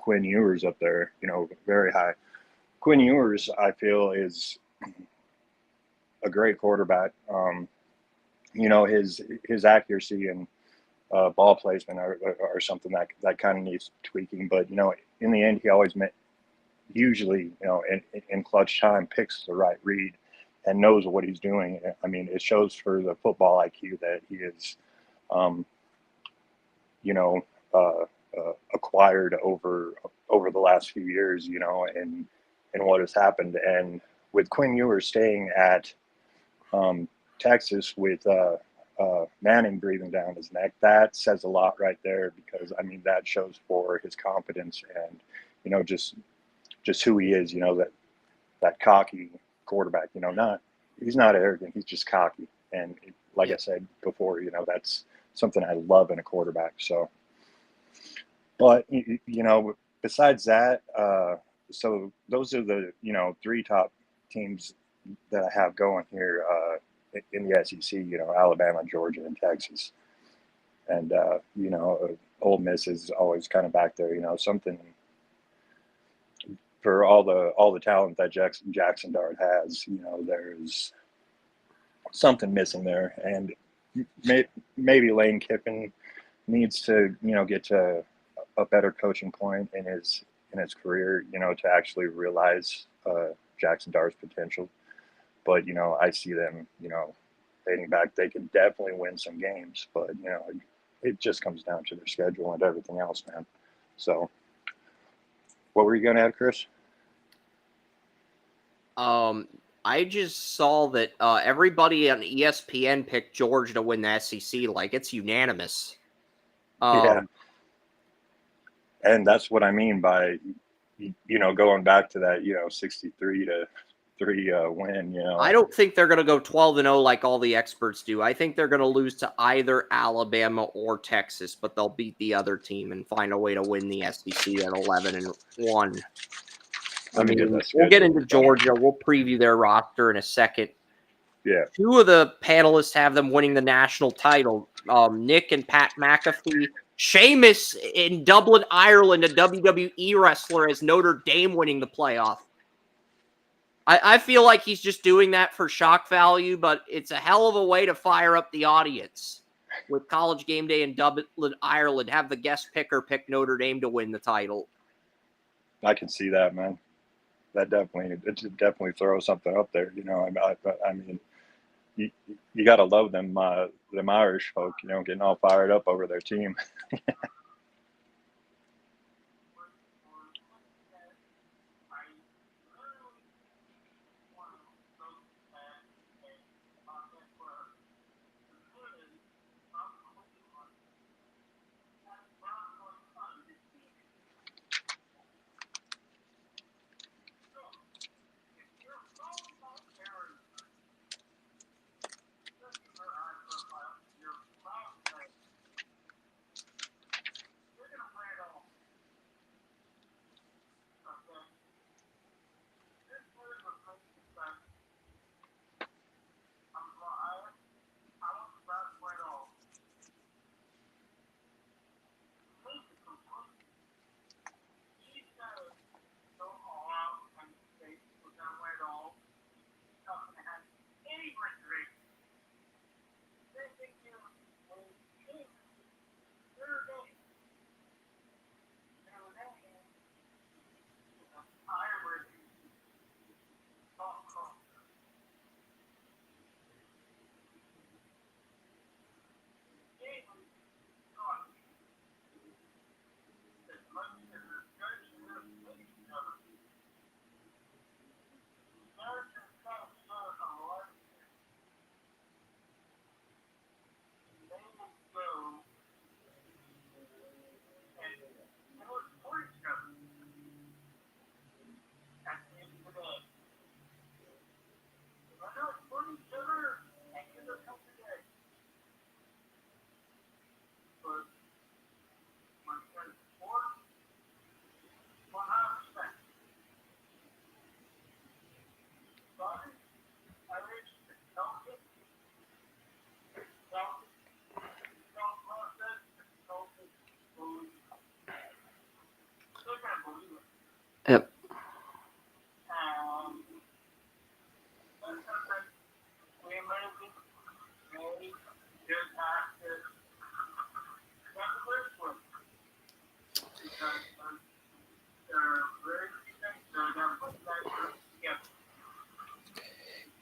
Quinn Ewers up there, very high. Quinn Ewers, I feel, is a great quarterback. His accuracy and ball placement are something that kind of needs tweaking. But in the end, he always usually in clutch time picks the right read and knows what he's doing. I mean, it shows for the football IQ that he is, acquired over the last few years, and what has happened. And with Quinn Ewers staying at Texas with Manning breathing down his neck, that says a lot right there, because I mean that shows for his confidence and just who he is. That cocky quarterback. He's not arrogant. He's just cocky. And like I said before, that's something I love in a quarterback. So, but besides that, so those are the 3 top teams that I have going here in the SEC. Alabama, Georgia, and Texas. And Ole Miss is always kind of back there. Something for all the talent that Jackson Dart has. There's something missing there, and maybe Lane Kiffin needs to get to a better coaching point in his career, to actually realize Jackson Dart's potential. But I see them, dating back, they can definitely win some games, but it just comes down to their schedule and everything else, man. So, what were you going to add, Chris? I just saw that everybody on ESPN picked Georgia to win the SEC. Like, it's unanimous. Yeah. And that's what I mean by, going back to that, 63-3 win, I don't think they're going to go 12-0 like all the experts do. I think they're going to lose to either Alabama or Texas, but they'll beat the other team and find a way to win the SEC at 11-1. I mean, we'll get into Georgia. We'll preview their roster in a second. Yeah. 2 of the panelists have them winning the national title. Nick and Pat McAfee. Sheamus in Dublin, Ireland, a WWE wrestler, as Notre Dame winning the playoff. I feel like he's just doing that for shock value, but it's a hell of a way to fire up the audience. With College Game Day in Dublin, Ireland, have the guest picker pick Notre Dame to win the title. I can see that, man. That definitely throws something up there. I mean, you got to love them Irish folk, getting all fired up over their team.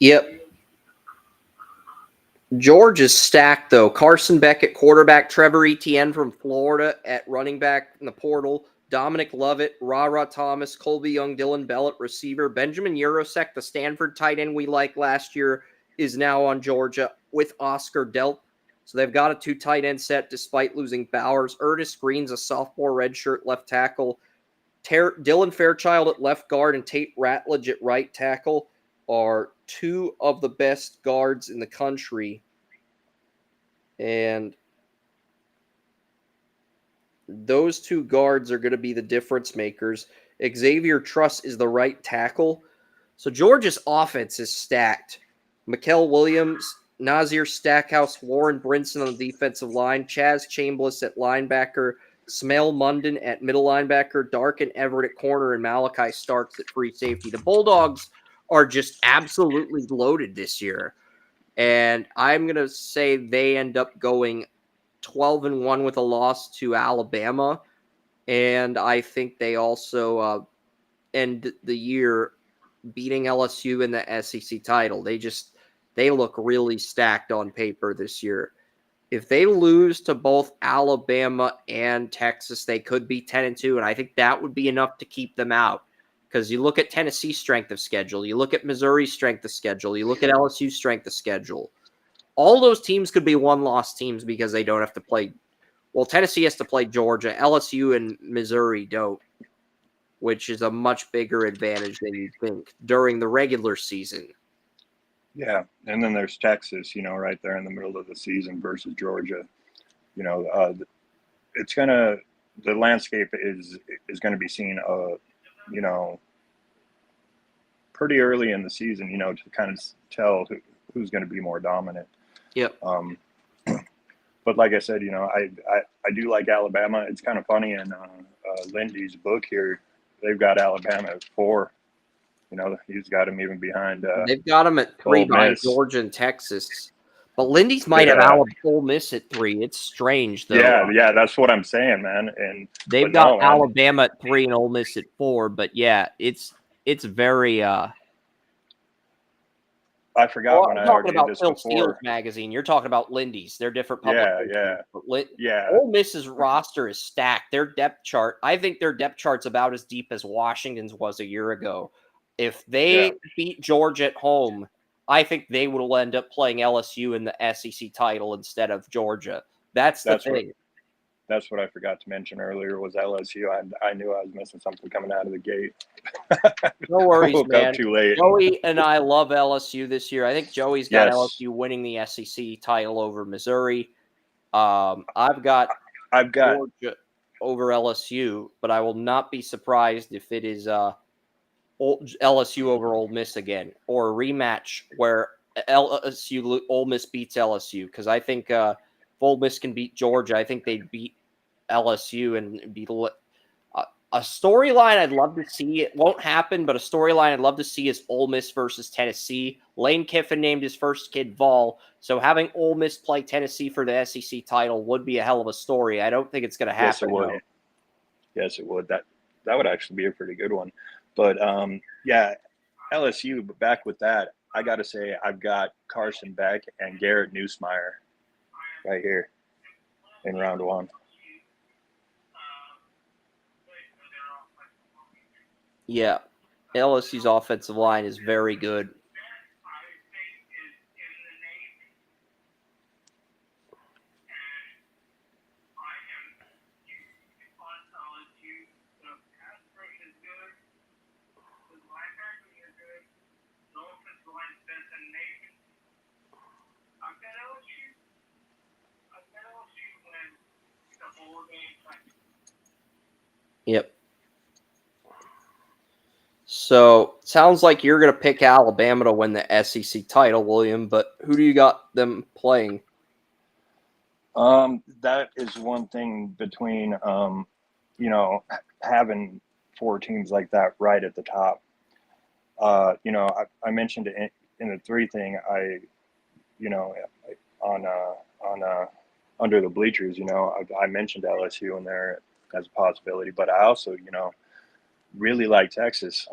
Yep. Georgia's stacked, though. Carson Beck at quarterback, Trevor Etienne from Florida at running back in the portal, Dominic Lovett, Ra Thomas, Colby Young, Dylan Bell at receiver, Benjamin Urosek, the Stanford tight end we liked last year, is now on Georgia with Oscar Delp. So they've got a 2 tight end set despite losing Bowers. Ernest Green's a sophomore redshirt left tackle. Dylan Fairchild at left guard and Tate Ratledge at right tackle are 2 of the best guards in the country. And those 2 guards are going to be the difference makers. Xavier Truss is the right tackle. So Georgia's offense is stacked. Mikael Williams, Nazir Stackhouse, Warren Brinson on the defensive line, Chaz Chambliss at linebacker, Smell Munden at middle linebacker, Darkin Everett at corner, and Malachi Starks at free safety. The Bulldogs are just absolutely loaded this year. And I'm going to say they end up going 12-1 with a loss to Alabama. And I think they also end the year beating LSU in the SEC title. They look really stacked on paper this year. If they lose to both Alabama and Texas, they could be 10-2, and I think that would be enough to keep them out. Because you look at Tennessee's strength of schedule, you look at Missouri's strength of schedule, you look at LSU's strength of schedule. All those teams could be one-loss teams because they don't have to play. Well, Tennessee has to play Georgia. LSU and Missouri don't, which is a much bigger advantage than you'd think during the regular season. Yeah, and then there's Texas, right there in the middle of the season versus Georgia. It's the landscape is going to be seen, pretty early in the season, to kind of tell who's going to be more dominant. Yep. But like I said, I do like Alabama. It's kind of funny in Lindy's book here, they've got Alabama at 4. He's got him even behind. They've got him at 3 behind Georgia and Texas. But Lindy's might have Ole Miss at 3. It's strange, though. Yeah, that's what I'm saying, man. And they've got Alabama at 3 and Ole Miss at 4. But yeah, it's very. I forgot when I argued about this Phil before. Steele's magazine. You're talking about Lindy's. They're different publications. Yeah. Ole Miss's roster is stacked. Their depth chart. I think their depth chart's about as deep as Washington's was a year ago. If they beat Georgia at home, I think they will end up playing LSU in the SEC title instead of Georgia. That's the thing. That's what I forgot to mention earlier was LSU. I knew I was missing something coming out of the gate. No worries, man. Up too late. Joey and I love LSU this year. I think Joey's got LSU winning the SEC title over Missouri. I've got Georgia over LSU, but I will not be surprised if it is LSU over Ole Miss again, or a rematch where Ole Miss beats LSU, because I think if Ole Miss can beat Georgia, I think they'd beat LSU and be a storyline I'd love to see. It won't happen, but a storyline I'd love to see is Ole Miss versus Tennessee. Lane Kiffin named his first kid Vol, so having Ole Miss play Tennessee for the SEC title would be a hell of a story. I don't think it's going to happen. Yes, it would. Yes, it would. That would actually be a pretty good one. But, LSU, but back with that, I got to say I've got Carson Beck and Garrett Nussmeier right here in round 1. Yeah, LSU's offensive line is very good. Yep. So, sounds like you're going to pick Alabama to win the SEC title, William, but who do you got them playing? That is one thing between, having 4 teams like that right at the top. I mentioned it in the 3 thing, on under the bleachers, I mentioned LSU in there as a possibility, but I also, really like Texas.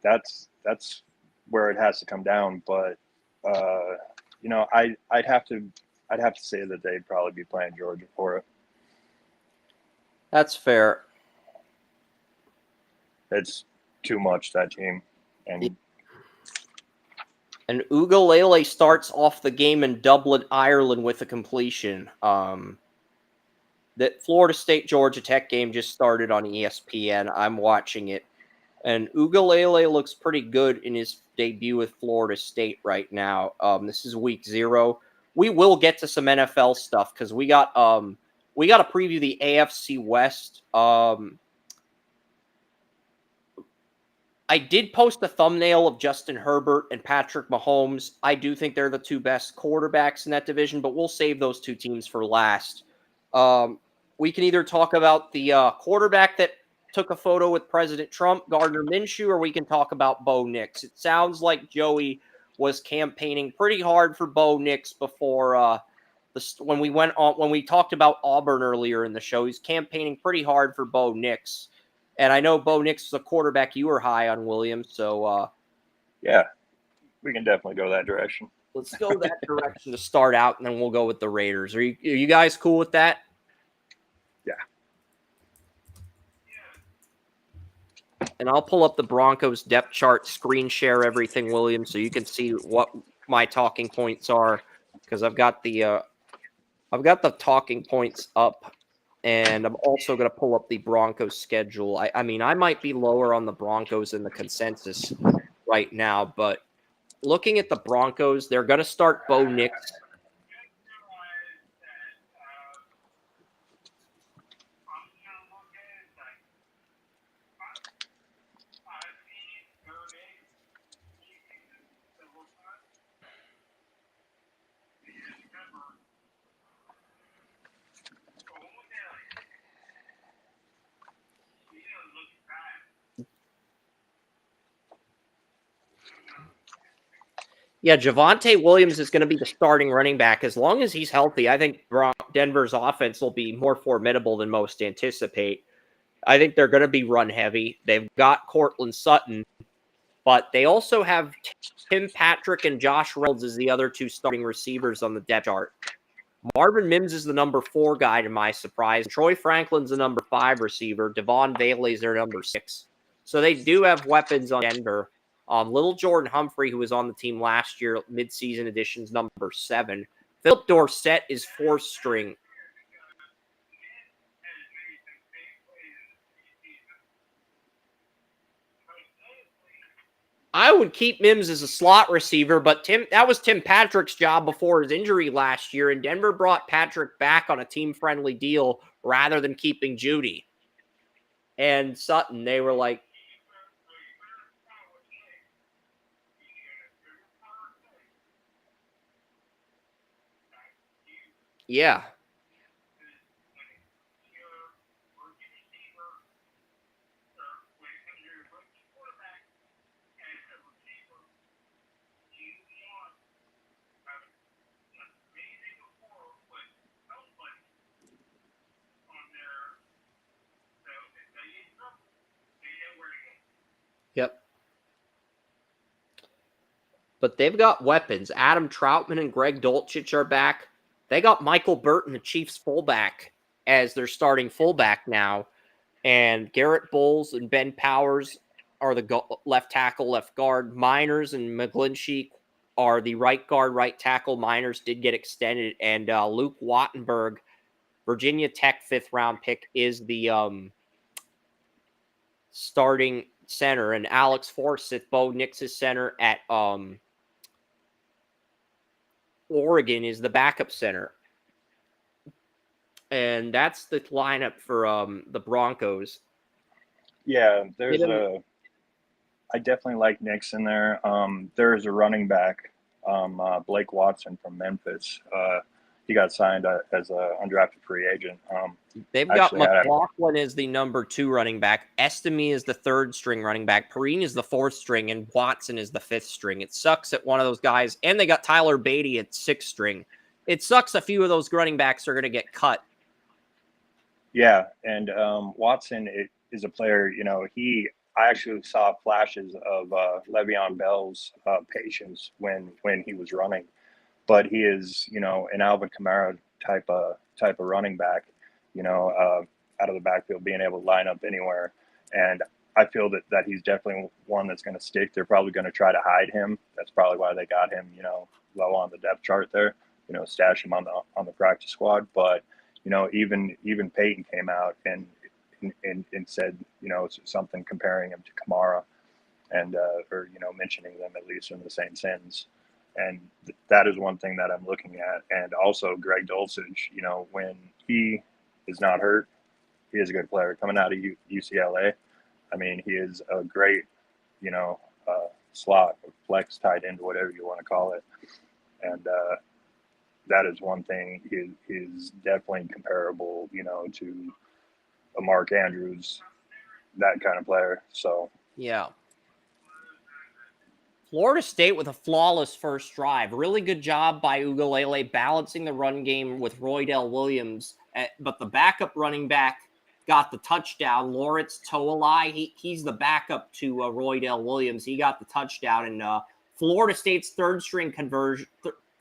That's where it has to come down. But you know, I'd have to say that they'd probably be playing Georgia for it. That's fair. It's too much, that team. And Ugalele starts off the game in Dublin, Ireland with a completion. That Florida State Georgia Tech game just started on ESPN. I'm watching it. And Ugalele looks pretty good in his debut with Florida State right now. This is week 0. We will get to some NFL stuff because we got to preview the AFC West. I did post a thumbnail of Justin Herbert and Patrick Mahomes. I do think they're the two best quarterbacks in that division, but we'll save those two teams for last. We can either talk about the quarterback that took a photo with President Trump, Gardner Minshew, or we can talk about Bo Nix. It sounds like Joey was campaigning pretty hard for Bo Nix before when we talked about Auburn earlier in the show. He's campaigning pretty hard for Bo Nix. And I know Bo Nix is a quarterback you were high on, William. So, yeah, we can definitely go that direction. Let's go that direction to start out, and then we'll go with the Raiders. Are you guys cool with that? Yeah. And I'll pull up the Broncos depth chart, screen share everything, William, so you can see what my talking points are. Because I've got the talking points up. And I'm also going to pull up the Broncos schedule. I mean, I might be lower on the Broncos in the consensus right now, but looking at the Broncos, they're going to start Bo Nix. Yeah, Javonte Williams is going to be the starting running back. As long as he's healthy, I think Denver's offense will be more formidable than most anticipate. I think they're going to be run heavy. They've got Cortland Sutton, but they also have Tim Patrick and Josh Reynolds as the other two starting receivers on the depth chart. Marvin Mims is the number 4 guy to my surprise. Troy Franklin's the number 5 receiver. Devon Bailey's their number 6. So they do have weapons on Denver. Little Jordan Humphrey, who was on the team last year, midseason additions, number 7. Philip Dorsett is 4th string. I would keep Mims as a slot receiver, but that was Tim Patrick's job before his injury last year, and Denver brought Patrick back on a team-friendly deal rather than keeping Judy. And Sutton, they were like, yeah. Yep. But they've got weapons. Adam Troutman and Greg Dulcich are back. They got Michael Burton, the Chiefs fullback, as their starting fullback now. And Garrett Bowles and Ben Powers are the left tackle, left guard. Miners and McGlinchey are the right guard, right tackle. Miners did get extended. And Luke Wattenberg, Virginia Tech 5th round pick, is the starting center. And Alex Forsyth, Bo Nix's center at Oregon, is the backup center. And that's the lineup for the Broncos. Yeah, I definitely like Nix in there. There's a running back, Blake Watson from Memphis. He got signed as an undrafted free agent. They've got McLaughlin as the number 2 running back. Estime is the 3rd string running back. Perrine is the 4th string, and Watson is the 5th string. It sucks that one of those guys, and they got Tyler Beatty at 6th string. It sucks a few of those running backs are going to get cut. Yeah, and Watson is a player, you know, he I actually saw flashes of Le'Veon Bell's patience when he was running, but he is, an Alvin Kamara type of running back, out of the backfield, being able to line up anywhere. And I feel that he's definitely one that's going to stick. They're probably going to try to hide him. That's probably why they got him, low on the depth chart there. Stash him on the practice squad. But even Peyton came out and said, something comparing him to Kamara, and or mentioning them at least in the same sentence. And that is one thing that I'm looking at. And also Greg Dulcich, when he is not hurt, he is a good player coming out of UCLA. I mean, he is a great, slot, flex, tight end, whatever you want to call it. And that is one thing. He is definitely comparable, to a Mark Andrews, that kind of player. So yeah. Florida State with a flawless first drive. Really good job by Ugalele balancing the run game with Roydell Williams. But the backup running back got the touchdown. Lawrence Toalai, he's the backup to Roydell Williams. He got the touchdown. And Florida State's third-string conversion.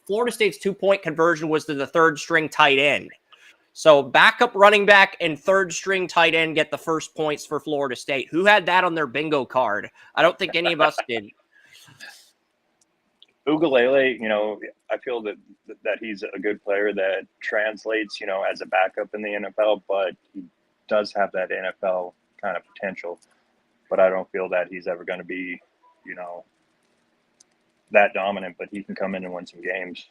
Florida State's two-point conversion was to the third-string tight end. So backup running back and third-string tight end get the first points for Florida State. Who had that on their bingo card? I don't think any of us did. Ugalele, I feel that he's a good player that translates, as a backup in the NFL, but he does have that NFL kind of potential. But I don't feel that he's ever going to be, that dominant, but he can come in and win some games,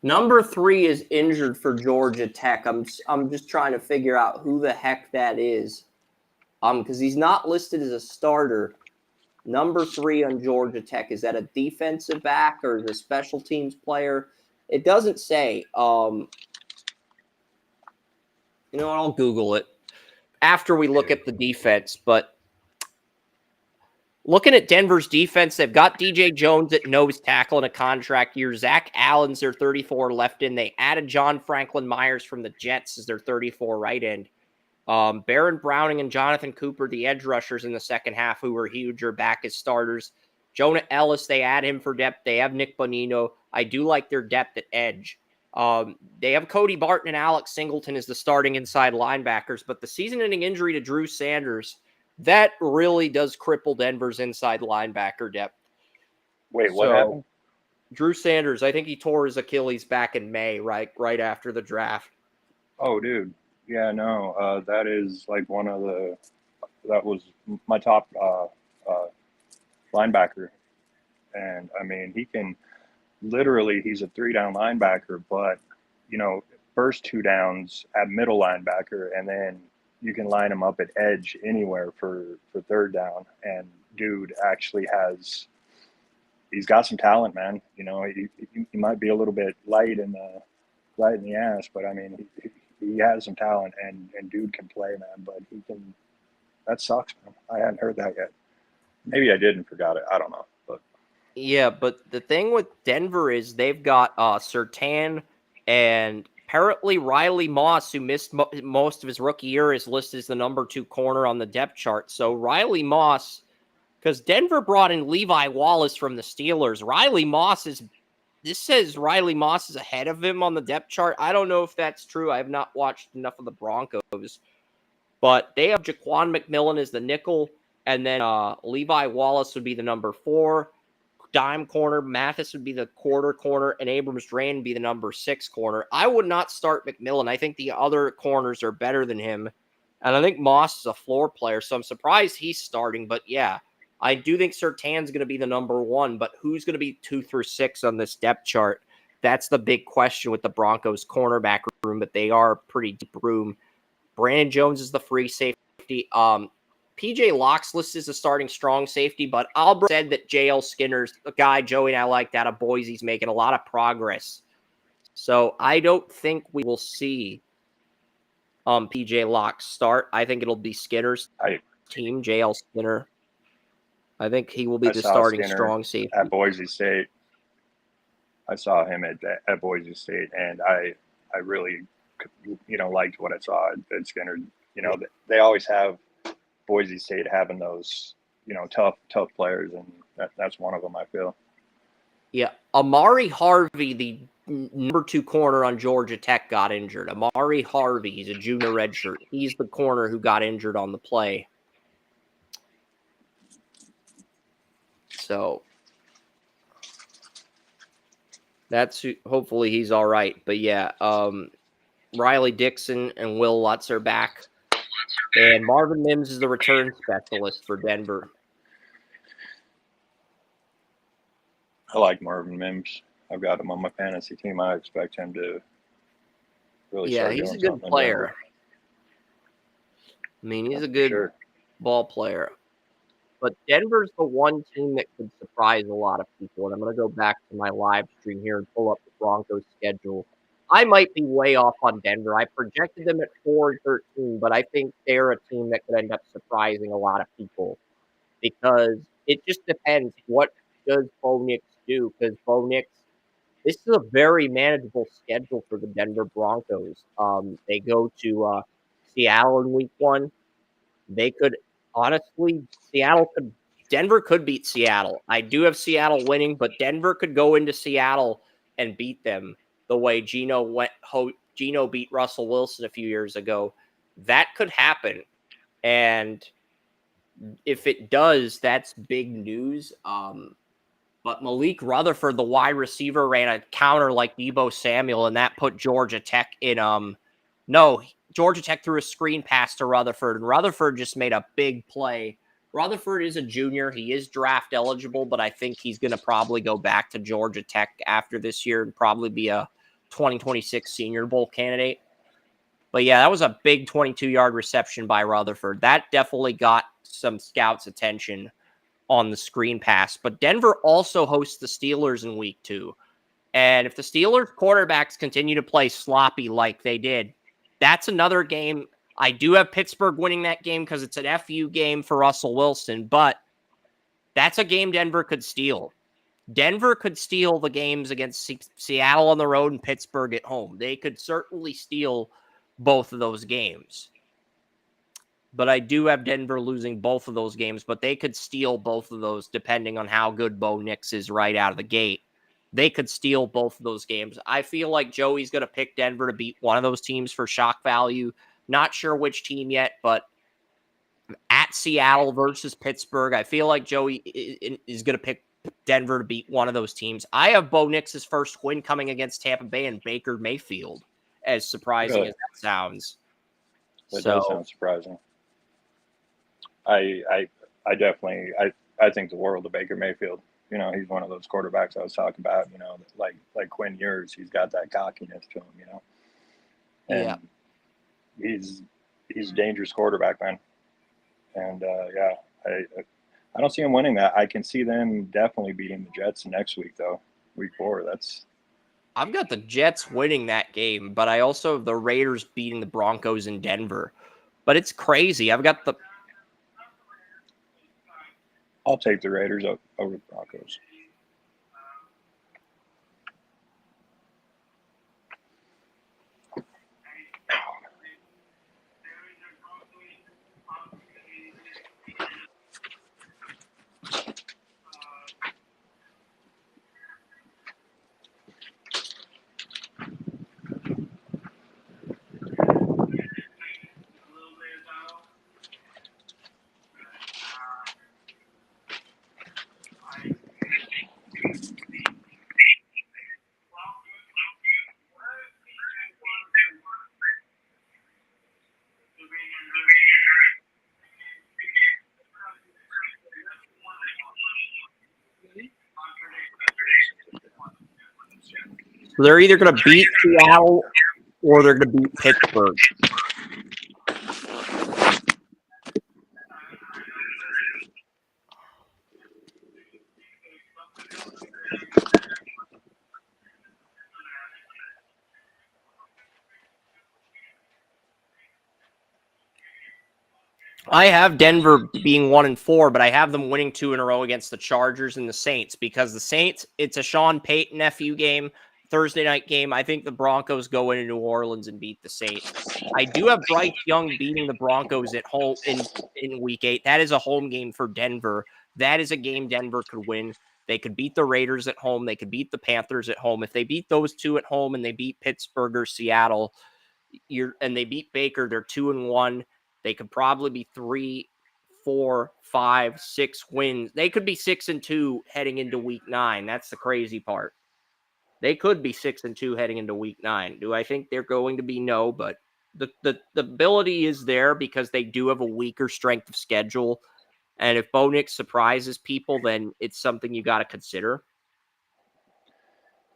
Number 3 is injured for Georgia Tech. I'm just trying to figure out who the heck that is. Because he's not listed as a starter. Number 3 on Georgia Tech. Is that a defensive back or is it a special teams player? It doesn't say. You know what? I'll Google it after we look at the defense. But looking at Denver's defense, they've got DJ Jones at nose tackle in a contract year. Zach Allen's their 34 left end. They added John Franklin Myers from the Jets as their 34 right end. Baron Browning and Jonathan Cooper, the edge rushers in the second half, who were huge, are back as starters. Jonah Ellis, they add him for depth. They have Nick Bonino. I do like their depth at edge. They have Cody Barton and Alex Singleton as the starting inside linebackers, but the season-ending injury to Drew Sanders, that really does cripple Denver's inside linebacker depth. Wait, what happened? Drew Sanders, I think he tore his Achilles back in May, right after the draft. Oh, dude. Yeah, no, that is like that was my top linebacker. And, I mean, he's a 3-down linebacker, but, first 2 downs at middle linebacker, and then you can line him up at edge anywhere for 3rd down. And dude actually he's got some talent, man. He might be a little bit light in the ass, but I mean, he has some talent, and dude can play, man. But that sucks, man. I hadn't heard that yet. Maybe I did and forgot it. I don't know. But yeah, but the thing with Denver is they've got Surtain and apparently Riley Moss, who missed most of his rookie year, is listed as the number 2 corner on the depth chart. So Riley Moss, because Denver brought in Levi Wallace from the Steelers. This says Riley Moss is ahead of him on the depth chart. I don't know if that's true. I have not watched enough of the Broncos. But they have Jaquan McMillan as the nickel, and then Levi Wallace would be the number 4. Dime corner. Mathis would be the quarter corner, and Abrams Drain would be the number 6 corner. I would not start McMillan. I think the other corners are better than him. And I think Moss is a floor player, so I'm surprised he's starting. But yeah, I do think Surtain's going to be the number 1, but who's going to be 2 through 6 on this depth chart? That's the big question with the Broncos cornerback room, but they are a pretty deep room. Brandon Jones is the free safety safety. PJ Locke's listed as a starting strong safety, but Albert said that JL Skinner's a guy Joey and I liked out of Boise's making a lot of progress. So I don't think we will see PJ Locke start. I think it'll be Skinner's team, JL Skinner. I think he will be the starting Skinner strong safety at Boise State. I saw him at Boise State, and I really, liked what I saw at Skinner. They always have Boise State having those, tough players, and that's one of them, I feel. Yeah. Amari Harvey, the number 2 corner on Georgia Tech, got injured. Amari Harvey, he's a junior redshirt. He's the corner who got injured on the play. So hopefully he's all right. But yeah, Riley Dixon and Will Lutz are back. And Marvin Mims is the return specialist for Denver. I like Marvin Mims. I've got him on my fantasy team. I expect him to really start doing something. He's a good player. I mean, he's a good ball player. But Denver's the one team that could surprise a lot of people. And I'm going to go back to my live stream here and pull up the Broncos schedule. I might be way off on Denver. I projected them at 4-13, but I think they're a team that could end up surprising a lot of people because it just depends. What does Bo Nix do? Because Bo Nix, this is a very manageable schedule for the Denver Broncos. They go to Seattle in week 1. They could, honestly, Denver could beat Seattle. I do have Seattle winning, but Denver could go into Seattle and beat them the way Geno beat Russell Wilson a few years ago. That could happen. And if it does, that's big news. But Malik Rutherford, the wide receiver, ran a counter like Deebo Samuel, and that put Georgia Tech in Georgia Tech threw a screen pass to Rutherford, and Rutherford just made a big play. Rutherford is a junior. He is draft eligible, but I think he's going to probably go back to Georgia Tech after this year and probably be a 2026 Senior Bowl candidate. But yeah, that was a big 22-yard reception by Rutherford. That definitely got some scouts' attention on the screen pass. But Denver also hosts the Steelers in week 2. And if the Steelers quarterbacks continue to play sloppy like they did, that's another game. I do have Pittsburgh winning that game because it's an FU game for Russell Wilson, but that's a game Denver could steal. Denver could steal the games against Seattle on the road and Pittsburgh at home. They could certainly steal both of those games. But I do have Denver losing both of those games, but they could steal both of those depending on how good Bo Nix is right out of the gate. They could steal both of those games. I feel like Joey's going to pick Denver to beat one of those teams for shock value. Not sure which team yet, but at Seattle versus Pittsburgh, I feel like Joey is going to pick Denver to beat one of those teams. I have Bo Nix's first win coming against Tampa Bay and Baker Mayfield, as surprising as that sounds. That does sound surprising. I definitely think the world of Baker Mayfield. He's one of those quarterbacks I was talking about, like Quinn Ewers. He's got that cockiness to him, And he's a dangerous quarterback, man. And, I don't see him winning that. I can see them definitely beating the Jets next week, though. Week 4, I've got the Jets winning that game, but I also have the Raiders beating the Broncos in Denver. But it's crazy. I'll take the Raiders over the Broncos. They're either going to beat Seattle or they're going to beat Pittsburgh. I have Denver being 1-4, but I have them winning 2 in a row against the Chargers and the Saints, because the Saints, it's a Sean Payton FU game, Thursday night game. I think the Broncos go into New Orleans and beat the Saints. I do have Bryce Young beating the Broncos at home in week 8. That is a home game for Denver. That is a game Denver could win. They could beat the Raiders at home. They could beat the Panthers at home. If they beat those 2 at home and they beat Pittsburgh or Seattle, and they beat Baker, they're 2-1. They could probably be 3, 4, 5, 6 wins. They could be 6-2 heading into week 9. That's the crazy part. They could be 6-2 heading into week 9. Do I think they're going to be? No, but the ability is there because they do have a weaker strength of schedule. And if Bo Nix surprises people, then it's something you got to consider.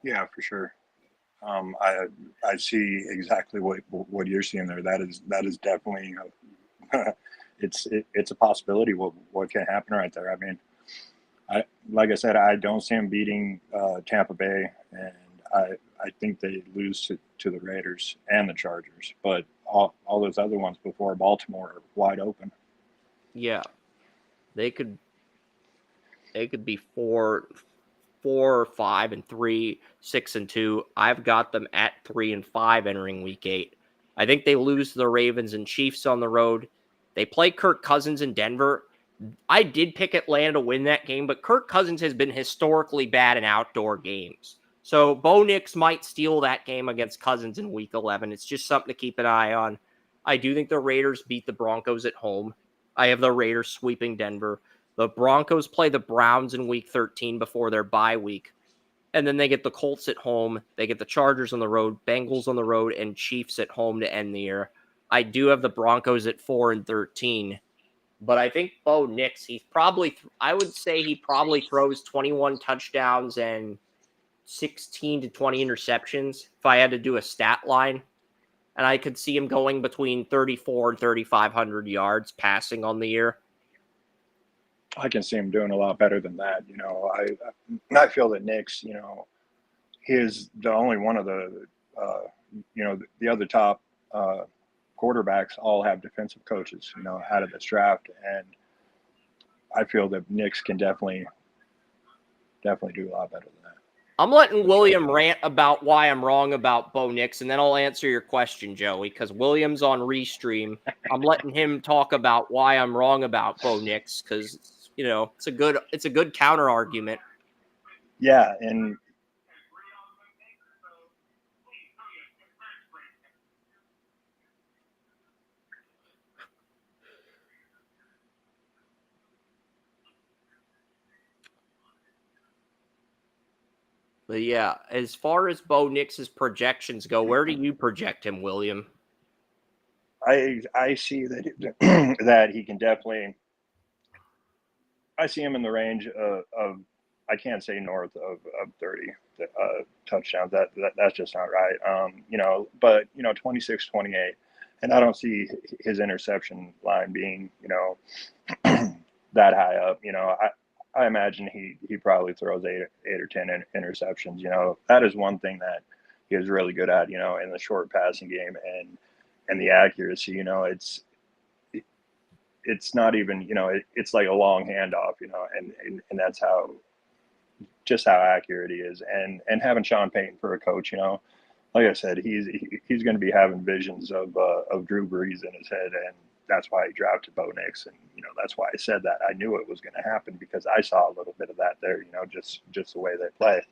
Yeah, for sure. I see exactly what you're seeing there. That is definitely it's a possibility what can happen right there. I mean, like I said, I don't see him beating Tampa Bay, and I think they lose to the Raiders and the Chargers, but all those other ones before Baltimore are wide open. Yeah, they could be 4, 5-3, 6-2. I've got them at 3-5 entering week 8. I think they lose to the Ravens and Chiefs on the road. They play Kirk Cousins in Denver. I did pick Atlanta to win that game, but Kirk Cousins has been historically bad in outdoor games. So Bo Nix might steal that game against Cousins in week 11. It's just something to keep an eye on. I do think the Raiders beat the Broncos at home. I have the Raiders sweeping Denver. The Broncos play the Browns in week 13 before their bye week. And then they get the Colts at home. They get the Chargers on the road, Bengals on the road, and Chiefs at home to end the year. I do have the Broncos at 4-13. But I think Bo Nix, I would say he probably throws 21 touchdowns and 16 to 20 interceptions if I had to do a stat line. And I could see him going between 34 and 3,500 yards passing on the year. I can see him doing a lot better than that. I feel that Nix, he is the only one of the, the other top quarterbacks all have defensive coaches, out of this draft. And I feel that Nix can definitely do a lot better than that. I'm letting William rant about why I'm wrong about Bo Nix, and then I'll answer your question, Joey, because William's on Restream. I'm letting him talk about why I'm wrong about Bo Nix, because it's a good counter argument. Yeah, and but yeah, as far as Bo Nix's projections go, where do you project him, William? I see that that he can definitely. I see him in the range of I can't say north of 30 touchdowns. That's just not right. But 26, 28, and I don't see his interception line being that high up. I imagine he probably throws 8 or 10 interceptions. That is one thing that he is really good at. In the short passing game and the accuracy. It's not even it's like a long handoff. And that's how accurate he is. And having Sean Payton for a coach, like I said, he's going to be having visions of Drew Brees in his head, and that's why he drafted Bo Nix. And that's why I said that. I knew it was going to happen because I saw a little bit of that there. Just the way they play.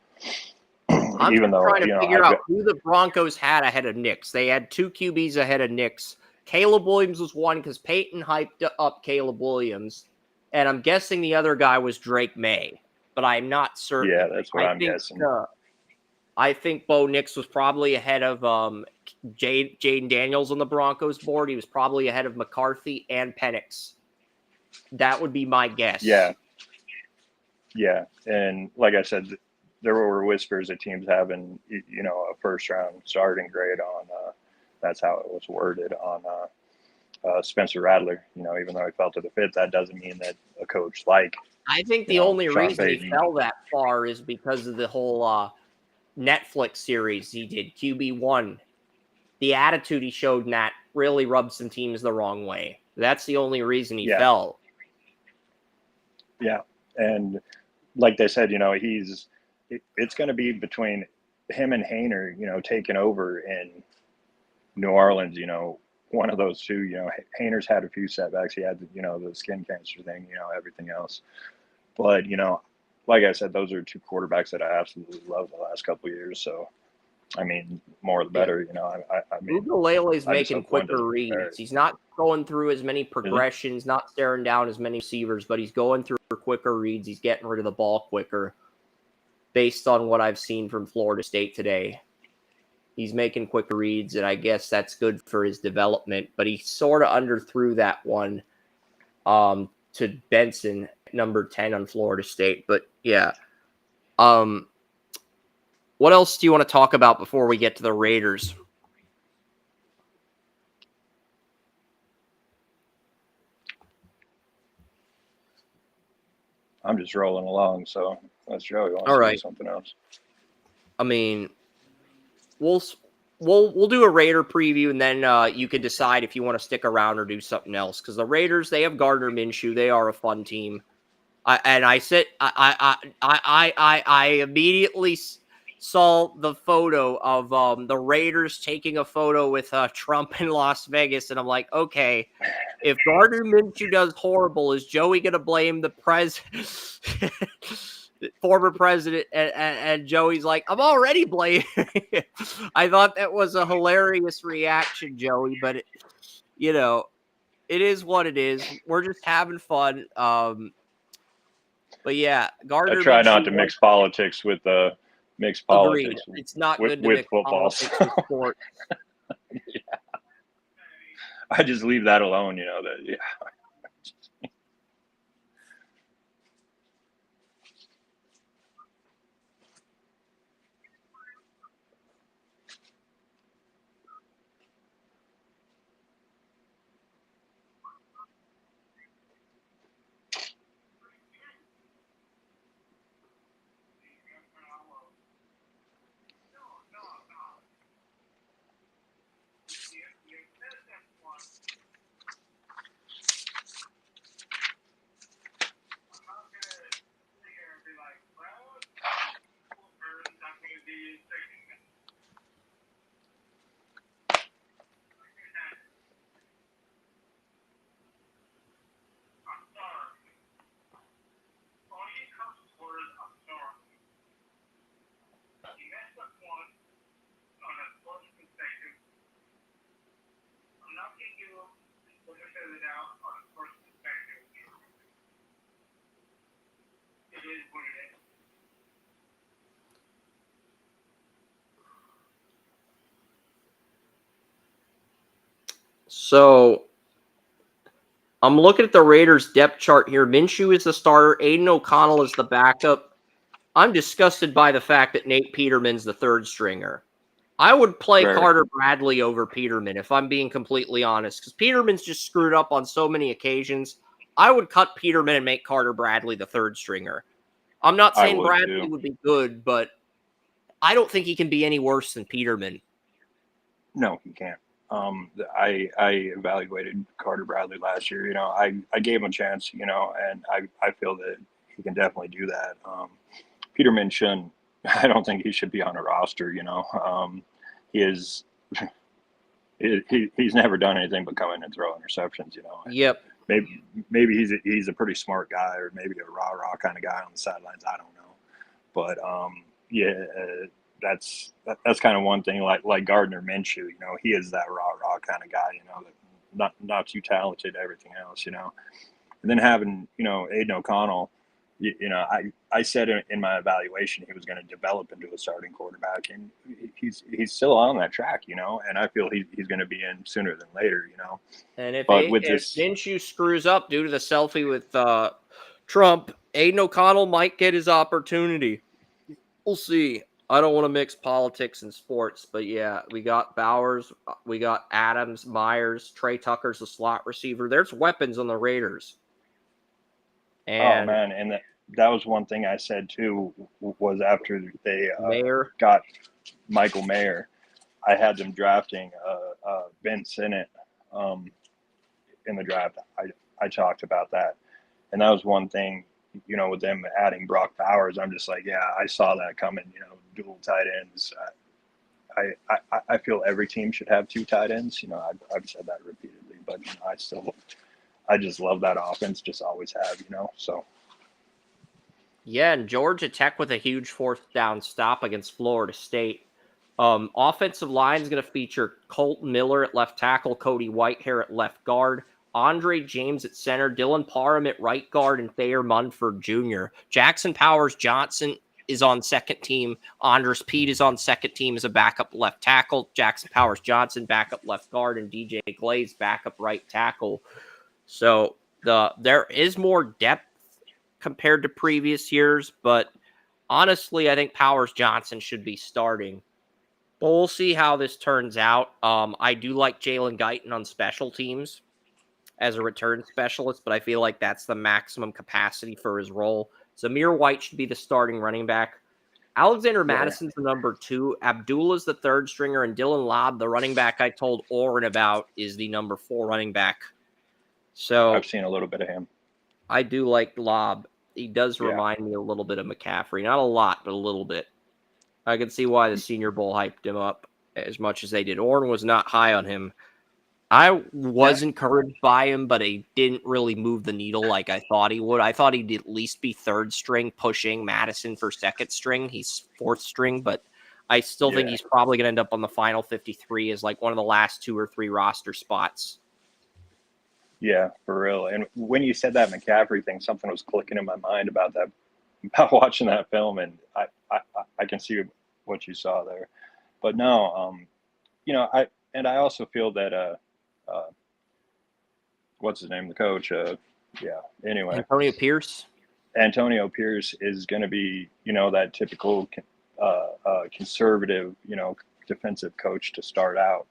I'm even trying to figure out who the Broncos had ahead of Nix. They had 2 QBs ahead of Nix. Caleb Williams was one because Peyton hyped up Caleb Williams, and I'm guessing the other guy was Drake May, but I'm not certain. Yeah, that's what I'm guessing. I think Bo Nix was probably ahead of Jaden Daniels on the Broncos board. He was probably ahead of McCarthy and Penix. That would be my guess. Yeah, and like I said, there were whispers of teams having a first-round starting grade on. That's how it was worded on Spencer Rattler. Even though he fell to the 5th, that doesn't mean that a coach like. I think the only reason he fell that far is because of the whole Netflix series he did, QB1. The attitude he showed in that really rubbed some teams the wrong way. That's the only reason he Yeah. fell. Yeah. And like they said, it's going to be between him and Hayner, taking over in New Orleans, one of those two. Hayner's had a few setbacks. He had, the skin cancer thing, everything else. But, like I said, those are two quarterbacks that I absolutely love the last couple of years. So, I mean, more the better, I mean, Ugalele's I just making hope one quicker doesn't get reads. buried. He's not going through as many progressions, not staring down as many receivers, but he's going through quicker reads. He's getting rid of the ball quicker based on what I've seen from Florida State today. He's making quicker reads, and I guess that's good for his development. But he sort of underthrew that one to Benson, number 10 on Florida State. But yeah. What else do you want to talk about before we get to the Raiders? I'm just rolling along, so unless Joey wants All to right. do something else. I mean, we'll do a Raider preview, and then you can decide if you want to stick around or do something else. Because the Raiders, they have Gardner Minshew. They are a fun team. I immediately saw the photo of the Raiders taking a photo with Trump in Las Vegas, and I'm like, okay, if Gardner Minshew does horrible, is Joey going to blame the former president? And Joey's like, I'm already blaming. I thought that was a hilarious reaction, Joey, but it is what it is. We're just having fun. But yeah, I Gardner try not Minshew to was mix politics with mix agreed. politics It's not good to with mix football. politics So, with sports. I just leave that alone. That yeah. So I'm looking at the Raiders depth chart here. Minshew is the starter. Aiden O'Connell is the backup. I'm disgusted by the fact that Nate Peterman's the third stringer. I would play Right. Carter Bradley over Peterman if I'm being completely honest, because Peterman's just screwed up on so many occasions. I would cut Peterman and make Carter Bradley the third stringer. I'm not I saying would Bradley too. would be good, but I don't think he can be any worse than Peterman. No, he can't. I evaluated Carter Bradley last year. I gave him a chance. And I feel that he can definitely do that. Peterman shouldn't. I don't think he should be on a roster. He is. He's never done anything but come in and throw interceptions. Yep. Maybe he's a pretty smart guy, or maybe a rah kind of guy on the sidelines. I don't know, but yeah, that's kind of one thing. Like Gardner Minshew, he is that rah kind of guy. That not too talented, everything else. And then having Aiden O'Connell. I said in my evaluation he was going to develop into a starting quarterback, and he's still on that track, and I feel he's going to be in sooner than later, And if this Minshew screws up due to the selfie with Trump, Aiden O'Connell might get his opportunity. We'll see. I don't want to mix politics and sports, but yeah, we got Bowers, we got Adams, Myers, Trey Tucker's the slot receiver. There's weapons on the Raiders. And oh man, and that was one thing I said too, was after they got Michael Mayer, I had them drafting Ben Sinnott in the draft, I talked about that, and that was one thing. With them adding Brock Bowers, I'm just like, yeah, I saw that coming. Dual tight ends. I feel every team should have 2 tight ends. I've said that repeatedly, but I just love that offense. Just always have. So. Yeah, and Georgia Tech with a huge 4th down stop against Florida State. Offensive line is going to feature Colton Miller at left tackle, Cody Whitehair at left guard, Andre James at center, Dylan Parham at right guard, and Thayer Munford Jr. Jackson Powers Johnson is on second team. Andres Pete is on second team as a backup left tackle. Jackson Powers Johnson, backup left guard, and DJ Glaze, backup right tackle. So there is more depth compared to previous years, but honestly, I think Powers Johnson should be starting. But we'll see how this turns out. I do like Jalen Guyton on special teams as a return specialist, but I feel like that's the maximum capacity for his role. Zamir White should be the starting running back. Alexander Madison's the number 2. Abdullah's the 3rd stringer, and Dylan Lobb, the running back I told Oren about, is the number 4 running back. So I've seen a little bit of him. I do like Lobb. He does remind me a little bit of McCaffrey. Not a lot, but a little bit. I can see why the Senior Bowl hyped him up as much as they did. Orrin was not high on him. I was encouraged by him, but he didn't really move the needle like I thought he would. I thought he'd at least be 3rd string, pushing Madison for 2nd string. He's 4th string, but I still think he's probably going to end up on the final 53 as like one of the last 2 or 3 roster spots. Yeah, for real. And when you said that McCaffrey thing, something was clicking in my mind about watching that film, and I can see what you saw there. But no, I also feel that what's his name, the coach? Anyway, Antonio Pierce is going to be that typical conservative defensive coach to start out,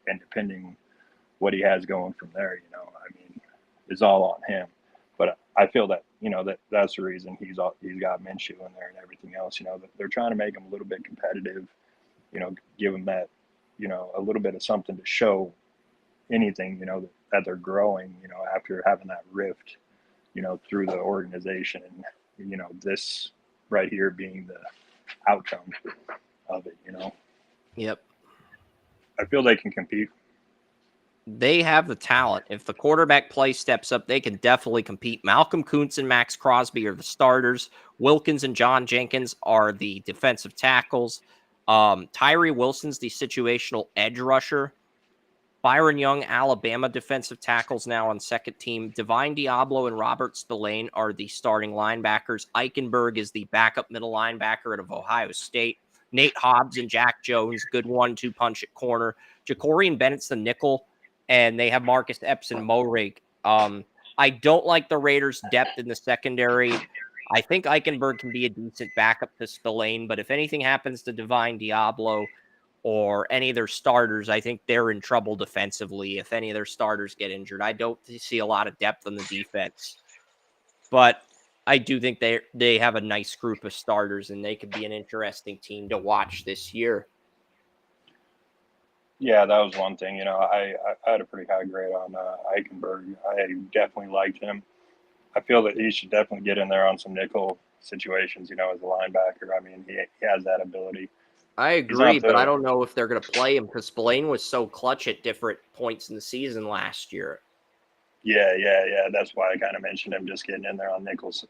and depending what he has going from there, is all on him. But I feel that that's the reason he's got Minshew in there and everything else. They're trying to make him a little bit competitive. Give him that a little bit of something to show anything that they're growing. After having that rift through the organization, and this right here being the outcome of it. Yep. I feel they can compete. They have the talent. If the quarterback play steps up, they can definitely compete. Malcolm Kuntz and Max Crosby are the starters. Wilkins and John Jenkins are the defensive tackles. Tyree Wilson's the situational edge rusher. Byron Young, Alabama defensive tackles now on second team. Divine Diablo and Robert Spillane are the starting linebackers. Eichenberg is the backup middle linebacker out of Ohio State. Nate Hobbs and Jack Jones, good 1-2 punch at corner. Jacorian Bennett's the nickel. And they have Marcus Epps and Morig. I don't like the Raiders' depth in the secondary. I think Eichenberg can be a decent backup to Spillane, but if anything happens to Divine Diablo or any of their starters, I think they're in trouble defensively if any of their starters get injured. I don't see a lot of depth on the defense. But I do think they have a nice group of starters, and they could be an interesting team to watch this year. Yeah, that was one thing. I had a pretty high grade on Eichenberg. I definitely liked him. I feel that he should definitely get in there on some nickel situations, as a linebacker. I mean, he has that ability. I agree, but I don't know if they're going to play him because Spillane was so clutch at different points in the season last year. Yeah. That's why I kind of mentioned him just getting in there on nickels,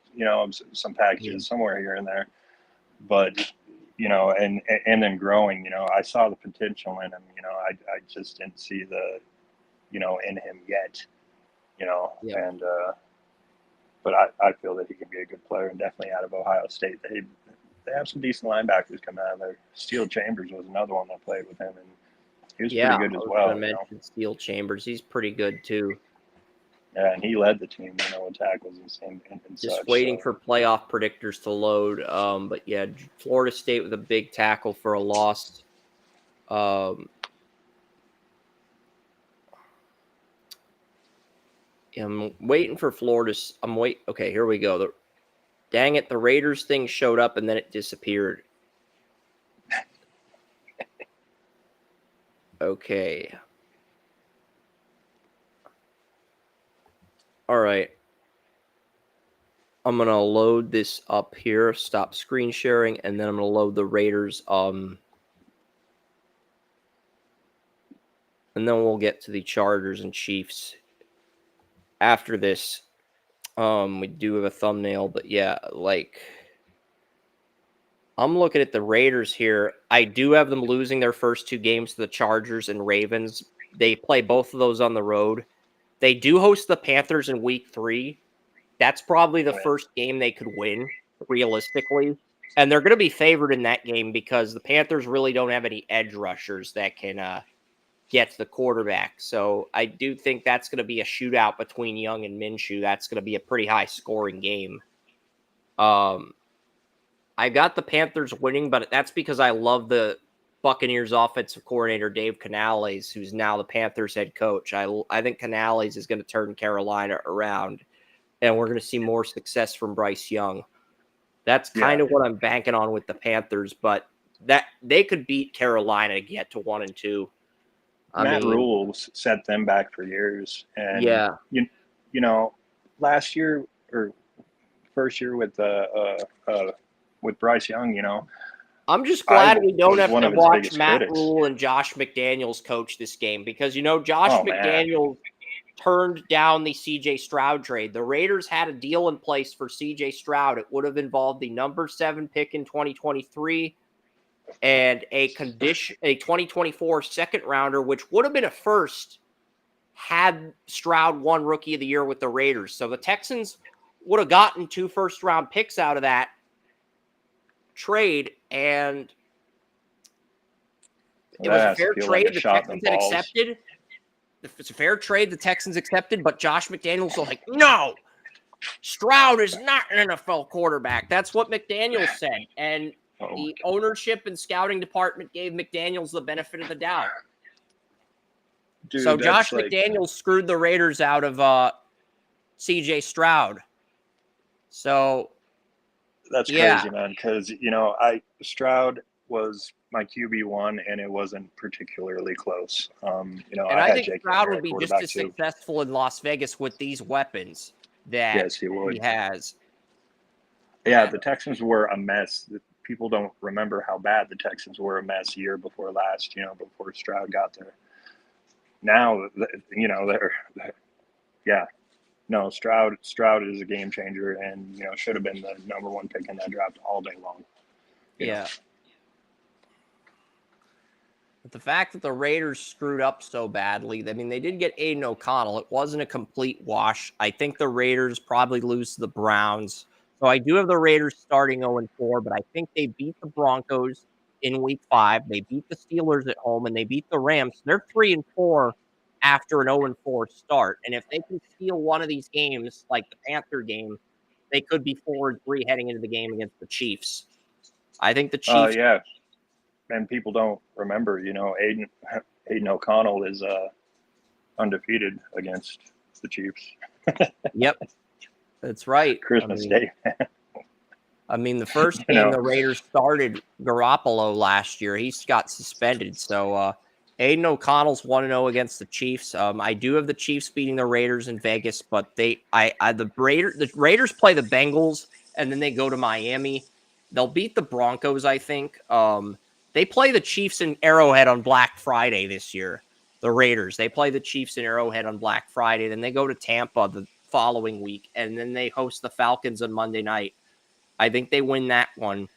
some packages somewhere here and there. But and then growing, I saw the potential in him, I just didn't see the, in him yet, and, but I feel that he can be a good player, and definitely out of Ohio State, they have some decent linebackers coming out of there. Steel Chambers was another one that played with him, and he was pretty good as well. I mentioned Steel Chambers. He's pretty good too. Yeah, and he led the team, with tackles and just such, waiting for playoff predictors to load. But yeah, Florida State with a big tackle for a loss. I'm waiting for Florida's. Okay, here we go. Dang it, the Raiders thing showed up and then it disappeared. Okay. All right. I'm going to load this up here, stop screen sharing, and then I'm going to load the Raiders. And then we'll get to the Chargers and Chiefs after this. We do have a thumbnail, but yeah, like I'm looking at the Raiders here. I do have them losing their first 2 games to the Chargers and Ravens. They play both of those on the road. They do host the Panthers in week 3. That's probably the first game they could win, realistically. And they're going to be favored in that game because the Panthers really don't have any edge rushers that can get to the quarterback. So I do think that's going to be a shootout between Young and Minshew. That's going to be a pretty high scoring game. I got the Panthers winning, but that's because I love the Buccaneers offensive coordinator, Dave Canales, who's now the Panthers head coach. I think Canales is going to turn Carolina around, and we're going to see more success from Bryce Young. That's kind of what I'm banking on with the Panthers, but that they could beat Carolina to get to 1-2. Matt Rule set them back for years. And, you know, last year or first year with Bryce Young, you know, I'm just glad we don't have to watch Matt Rule and Josh McDaniels coach this game because, you know, Josh McDaniels turned down the C.J. Stroud trade. The Raiders had a deal in place for C.J. Stroud. It would have involved the number 7 pick in 2023 and a 2024 second rounder, which would have been a first had Stroud won Rookie of the Year with the Raiders. So the Texans would have gotten 2 first-round picks out of that trade, and it was a fair trade. The Texans had accepted. It's a fair trade. The Texans accepted, but Josh McDaniels was like, no, Stroud is not an NFL quarterback. That's what McDaniels said. And the ownership and scouting department gave McDaniels the benefit of the doubt. Dude, so Josh McDaniels screwed the Raiders out of C.J. Stroud. So that's crazy, man. Because, you know, Stroud was my QB1, and it wasn't particularly close. You know, and I think Stroud would be just as successful in Las Vegas with these weapons that he has. Yeah, the Texans were a mess. People don't remember how bad the Texans were a mess year before last, you know, before Stroud got there. Now, you know, Stroud is a game changer, and, you know, should have been the number 1 pick in that draft all day long. Yeah. But the fact that the Raiders screwed up so badly, I mean, they did get Aiden O'Connell. It wasn't a complete wash. I think the Raiders probably lose to the Browns. So I do have the Raiders starting 0-4, but I think they beat the Broncos in week 5. They beat the Steelers at home, and they beat the Rams. They're 3-4 after an 0-4 start. And if they can steal one of these games, like the Panther game, they could be 4-3 heading into the game against the Chiefs. I think the Chiefs. And people don't remember, you know, Aiden O'Connell is undefeated against the Chiefs. Yep, that's right. Christmas Day. I mean, the first game the Raiders started Garoppolo last year, he got suspended. So Aiden O'Connell's 1-0 against the Chiefs. I do have the Chiefs beating the Raiders in Vegas, but the Raiders play the Bengals and then they go to Miami. They'll beat the Broncos, I think. They play the Chiefs in Arrowhead on Black Friday this year. The Raiders, they play the Chiefs in Arrowhead on Black Friday. Then they go to Tampa the following week, and then they host the Falcons on Monday night. I think they win that one.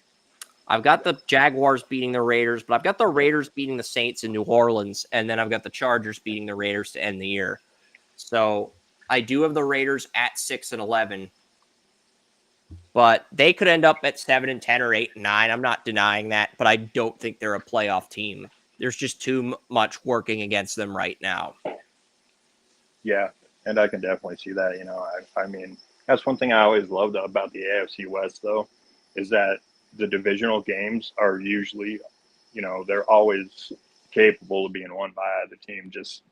I've got the Jaguars beating the Raiders, but I've got the Raiders beating the Saints in New Orleans, and then I've got the Chargers beating the Raiders to end the year. So I do have the Raiders at 6-11. But they could end up at 7-10 or 8-9. I'm not denying that, but I don't think they're a playoff team. There's just too much working against them right now. Yeah, and I can definitely see that. You know, I mean, that's one thing I always loved about the AFC West, though, is that the divisional games are usually, you know, they're always capable of being won by either team. Just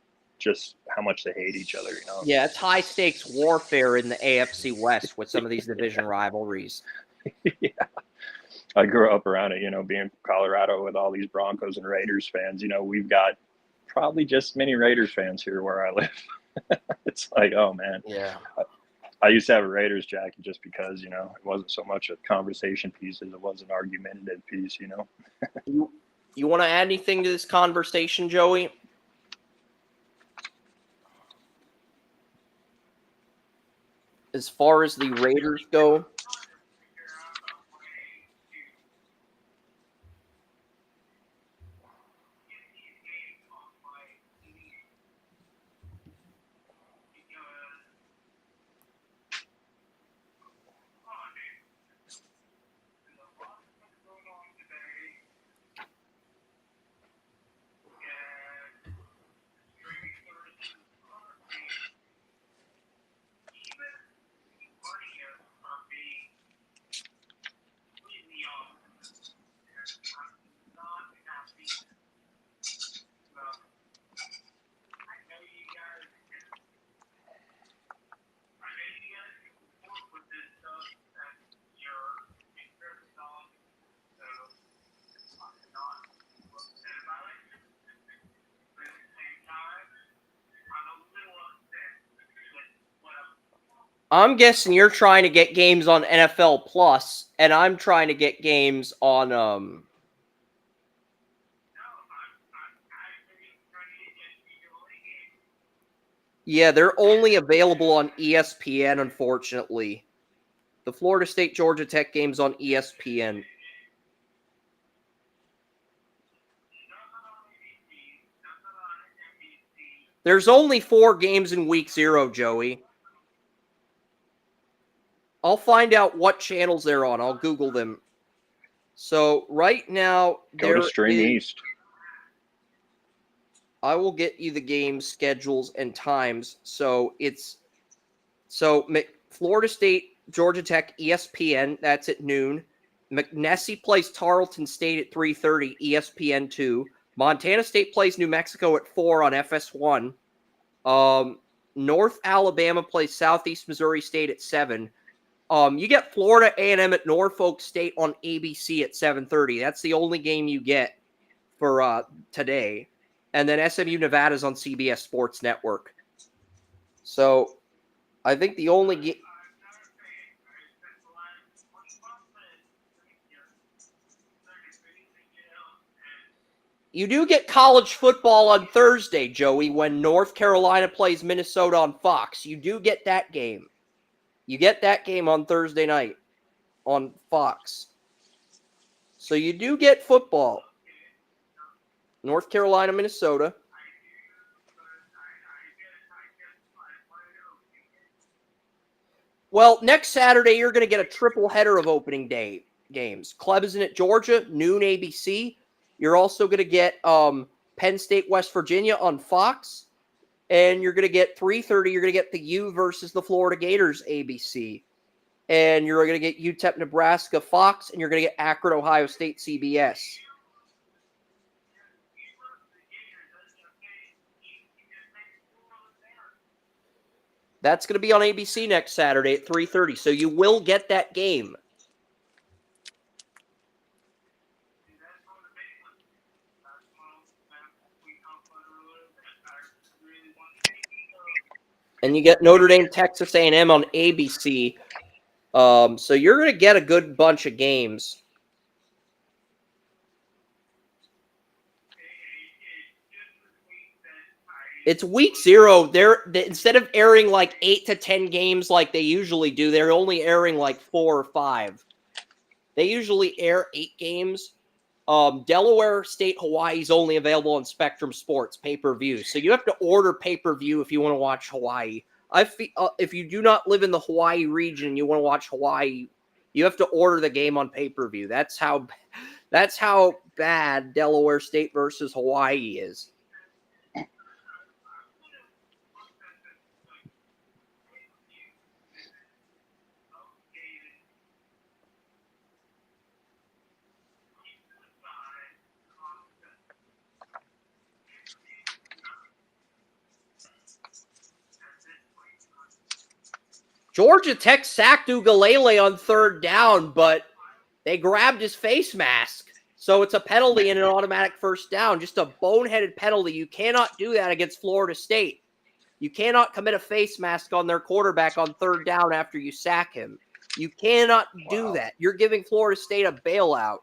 how much they hate each other, you know? Yeah, it's high-stakes warfare in the AFC West with some of these division rivalries. Yeah. I grew up around it, you know, being from Colorado with all these Broncos and Raiders fans. You know, we've got probably just many Raiders fans here where I live. It's like, oh man. Yeah. I used to have a Raiders jacket just because, it wasn't so much a conversation piece as it was an argumentative piece, You want to add anything to this conversation, Joey? As far as the Raiders go? I'm guessing you're trying to get games on NFL Plus, and I'm trying to get games on Yeah, they're only available on ESPN, unfortunately. The Florida State Georgia Tech game's on ESPN. There's only 4 games in week 0, Joey. I'll find out what channels they're on. I'll Google them. So right now, Go to Stream East. I will get you the game schedules and times. So Florida State, Georgia Tech, ESPN. That's at noon. McNessie plays Tarleton State at 3:30, ESPN 2. Montana State plays New Mexico at 4 on FS1. North Alabama plays Southeast Missouri State at 7. You get Florida A&M at Norfolk State on ABC at 7:30. That's the only game you get for today. And then SMU Nevada's on CBS Sports Network. So I think the only game... You do get college football on Thursday, Joey, when North Carolina plays Minnesota on Fox. You do get that game. You get that game on Thursday night on Fox. So you do get football. North Carolina, Minnesota. Well, next Saturday, you're going to get a triple header of opening day games. Clemson at Georgia, noon ABC. You're also going to get Penn State, West Virginia on Fox. And you're going to get 3:30. You're going to get the U versus the Florida Gators ABC. And you're going to get UTEP, Nebraska, Fox. And you're going to get Akron, Ohio State, CBS. That's going to be on ABC next Saturday at 3:30. So you will get that game. And you get Notre Dame, Texas A&M on ABC. So you're going to get a good bunch of games. It's week 0. Instead of airing like 8 to 10 games like they usually do, they're only airing like 4 or 5. They usually air 8 games. Delaware State, Hawaii is only available on Spectrum Sports pay-per-view. So you have to order pay-per-view if you want to watch Hawaii. If you do not live in the Hawaii region and you want to watch Hawaii, you have to order the game on pay-per-view. That's how bad Delaware State versus Hawaii is. Georgia Tech sacked Ugalele on 3rd down, but they grabbed his face mask. So it's a penalty and an automatic 1st down. Just a boneheaded penalty. You cannot do that against Florida State. You cannot commit a face mask on their quarterback on third down after you sack him. You cannot do that. You're giving Florida State a bailout.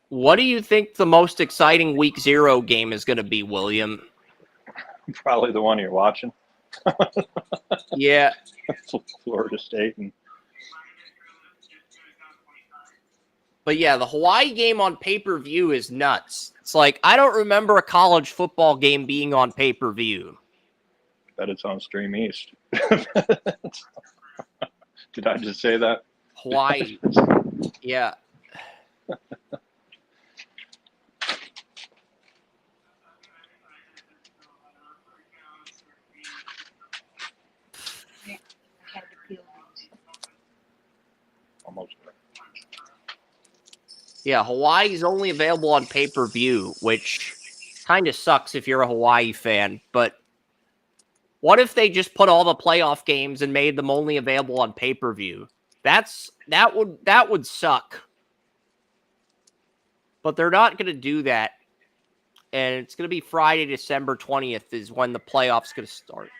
What do you think the most exciting week 0 game is going to be, William? Probably the one you're watching. Yeah. Florida State. But yeah, the Hawaii game on pay-per-view is nuts. It's like, I don't remember a college football game being on pay-per-view. Bet it's on Stream East. Did I just say that? Hawaii. Yeah. Almost. Yeah, Hawaii's only available on pay-per-view, which kind of sucks if you're a Hawaii fan. But what if they just put all the playoff games and made them only available on pay-per-view? That would suck. But they're not going to do that. And it's going to be Friday, December 20th is when the playoffs going to start.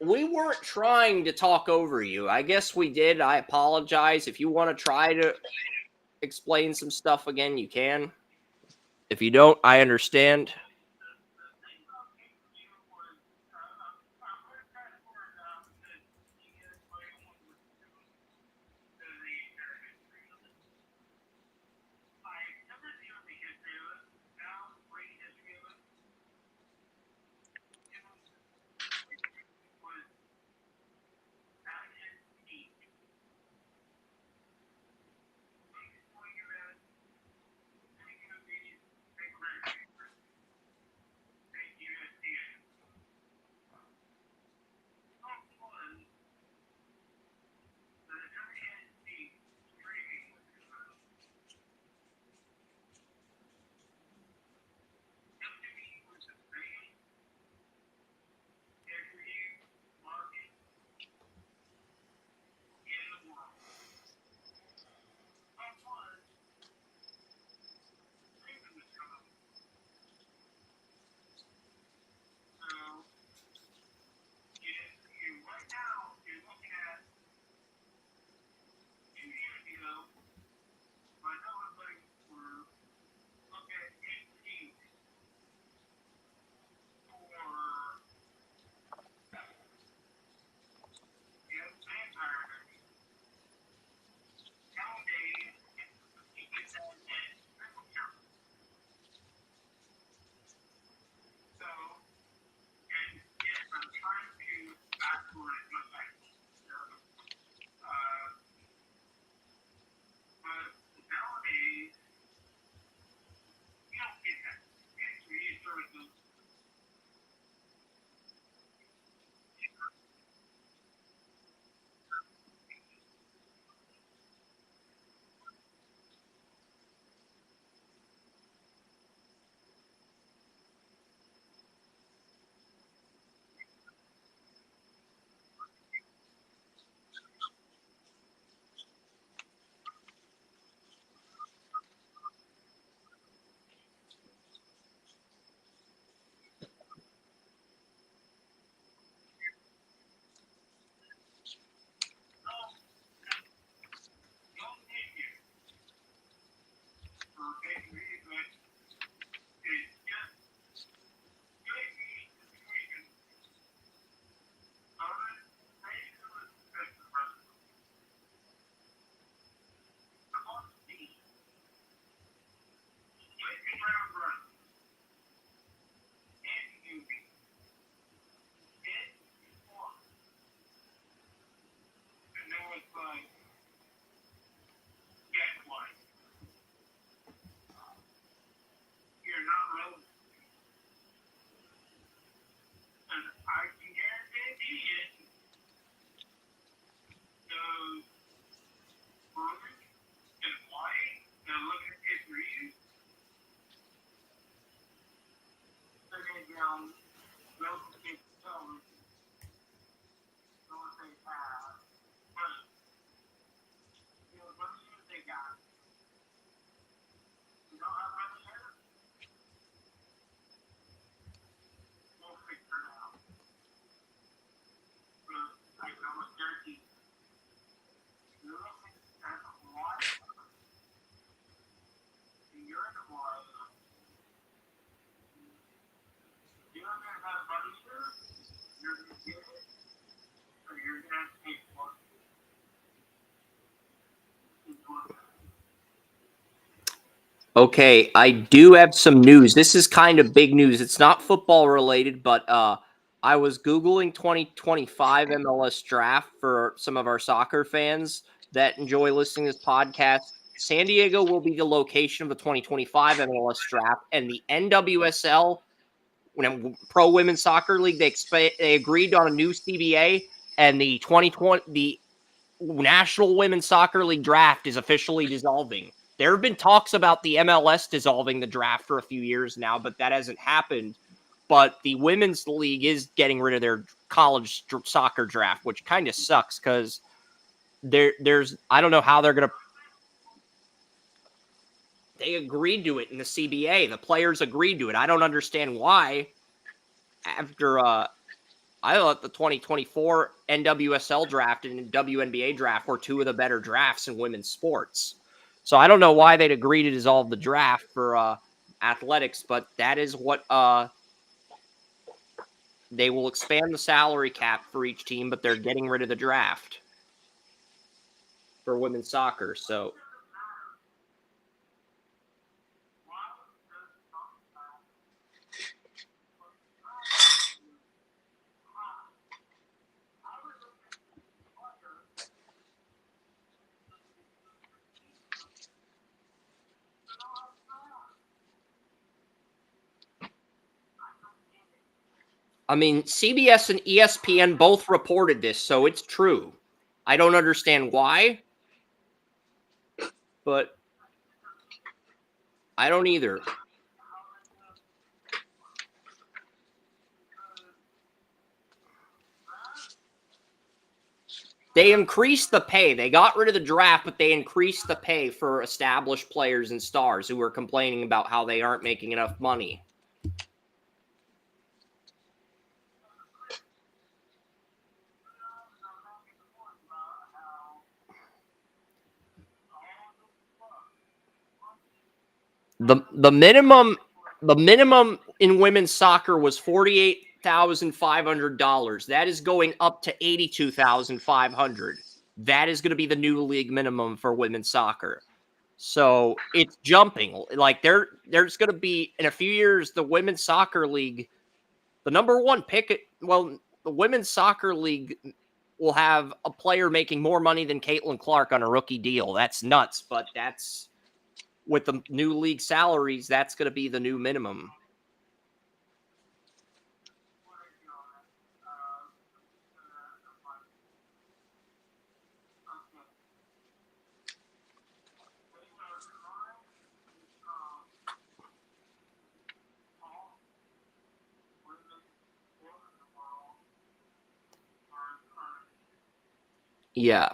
We weren't trying to talk over you. I guess we did. I apologize. If you want to try to explain some stuff again, you can. If you don't, I understand. Okay, I do have some news. This is kind of big news. It's not football related, but I was Googling 2025 MLS draft for some of our soccer fans that enjoy listening to this podcast. San Diego will be the location of the 2025 MLS draft, and the NWSL, Pro Women's Soccer League, they agreed on a new CBA, and the 2020 the National Women's Soccer League draft is officially dissolving. There have been talks about the MLS dissolving the draft for a few years now, but that hasn't happened. But the women's league is getting rid of their college soccer draft, which kind of sucks because there's I don't know how they're gonna. They agreed to it in the CBA. The players agreed to it. I don't understand why. After I thought the 2024 NWSL draft and WNBA draft were two of the better drafts in women's sports. So I don't know why they'd agree to dissolve the draft for athletics, but that is what they will expand the salary cap for each team, but they're getting rid of the draft for women's soccer. So I mean, CBS and ESPN both reported this, so it's true. I don't understand why, but I don't either. They increased the pay. They got rid of the draft, but they increased the pay for established players and stars who are complaining about how they aren't making enough money. The minimum in women's soccer was $48,500. That is going up to $82,500. That is going to be the new league minimum for women's soccer. So it's jumping. Like there's going to be in a few years the women's soccer league, the number one pick. Well, the women's soccer league will have a player making more money than Caitlin Clark on a rookie deal. That's nuts, but that's. With the new league salaries, that's going to be the new minimum. Yeah.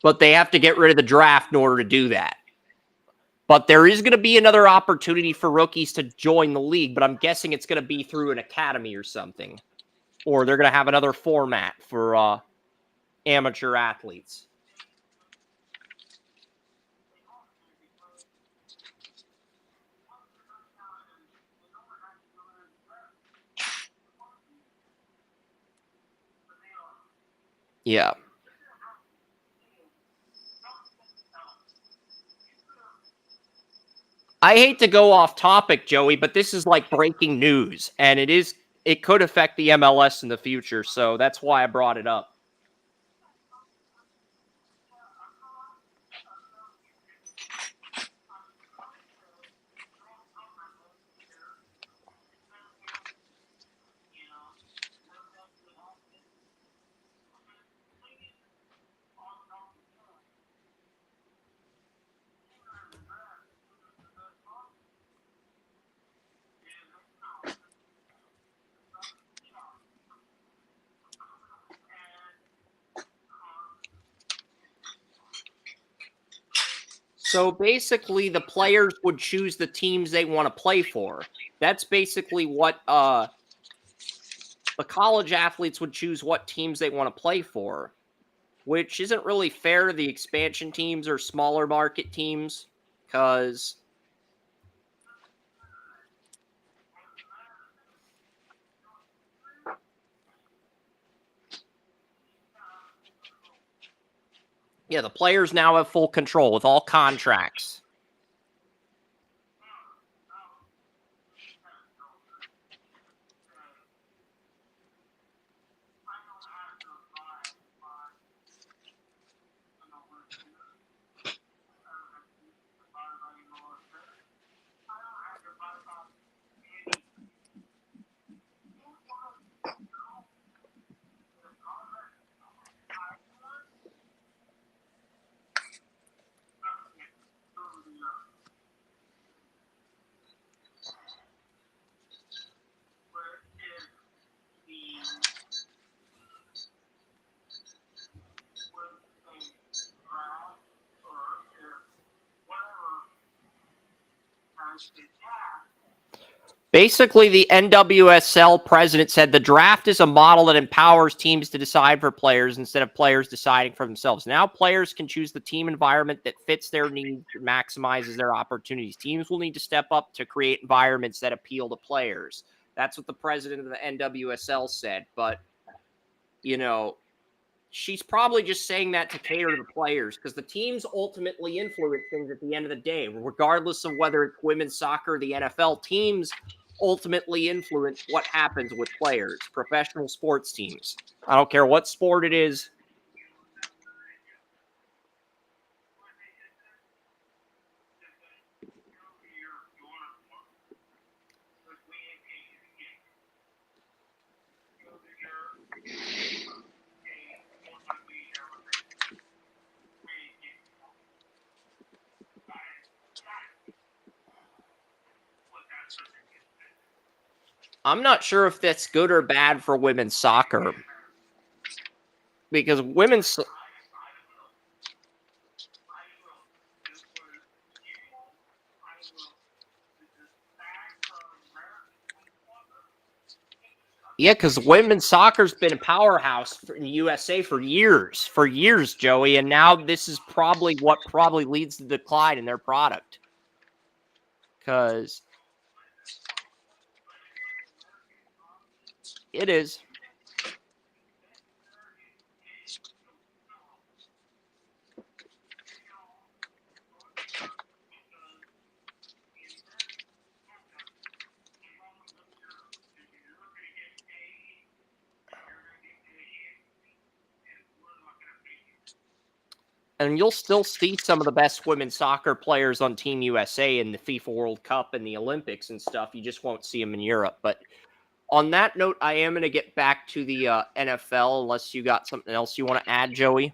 But they have to get rid of the draft in order to do that. But there is going to be another opportunity for rookies to join the league, but I'm guessing it's going to be through an academy or something. Or they're going to have another format for amateur athletes. Yeah. I hate to go off topic, Joey, but this is like breaking news, and it could affect the MLS in the future, so that's why I brought it up. So basically, the players would choose the teams they want to play for. That's basically what the college athletes would choose what teams they want to play for, which isn't really fair to the expansion teams or smaller market teams because yeah, the players now have full control with all contracts. Basically, the NWSL president said the draft is a model that empowers teams to decide for players instead of players deciding for themselves. Now players can choose the team environment that fits their needs and maximizes their opportunities. Teams will need to step up to create environments that appeal to players. That's what the president of the NWSL said. But, you know, she's probably just saying that to cater to the players because the teams ultimately influence things at the end of the day, regardless of whether it's women's soccer or the NFL. Teams ultimately influence what happens with players, professional sports teams. I don't care what sport it is. I'm not sure if that's good or bad for women's soccer because women's. Yeah, because women's soccer's been a powerhouse in the USA for years, Joey. And now this is probably what probably leads to the decline in their product. Because it is. And you'll still see some of the best women's soccer players on Team USA in the FIFA World Cup and the Olympics and stuff. You just won't see them in Europe. But on that note, I am going to get back to the NFL unless you got something else you want to add, Joey.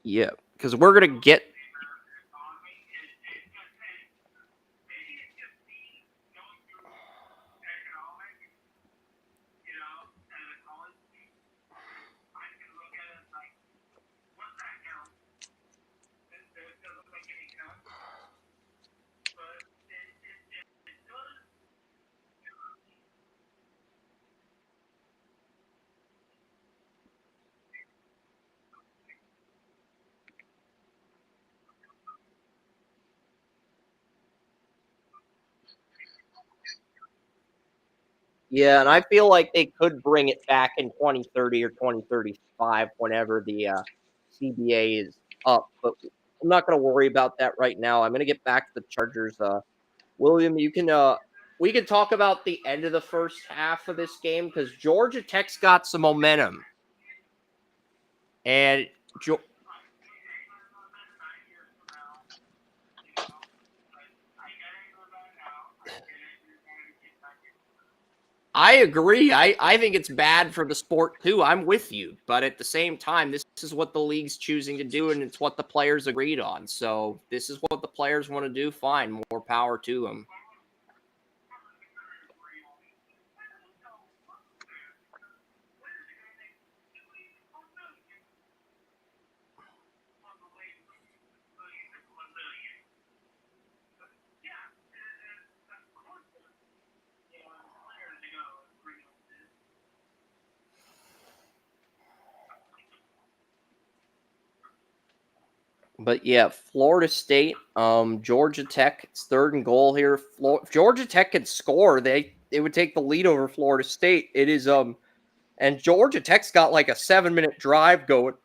Yeah, because we're going to get. Yeah, and I feel like they could bring it back in 2030 or 2035 whenever the CBA is up. But I'm not going to worry about that right now. I'm going to get back to the Chargers. William, you can we can talk about the end of the first half of this game because Georgia Tech's got some momentum, and I agree. I think it's bad for the sport too. I'm with you. But at the same time, this is what the league's choosing to do, and it's what the players agreed on. So this is what the players want to do. Fine. More power to them. But yeah, Florida State, Georgia Tech, it's 3rd and goal here. If Georgia Tech could score, they would take the lead over Florida State. It is and Georgia Tech's got like a 7-minute drive going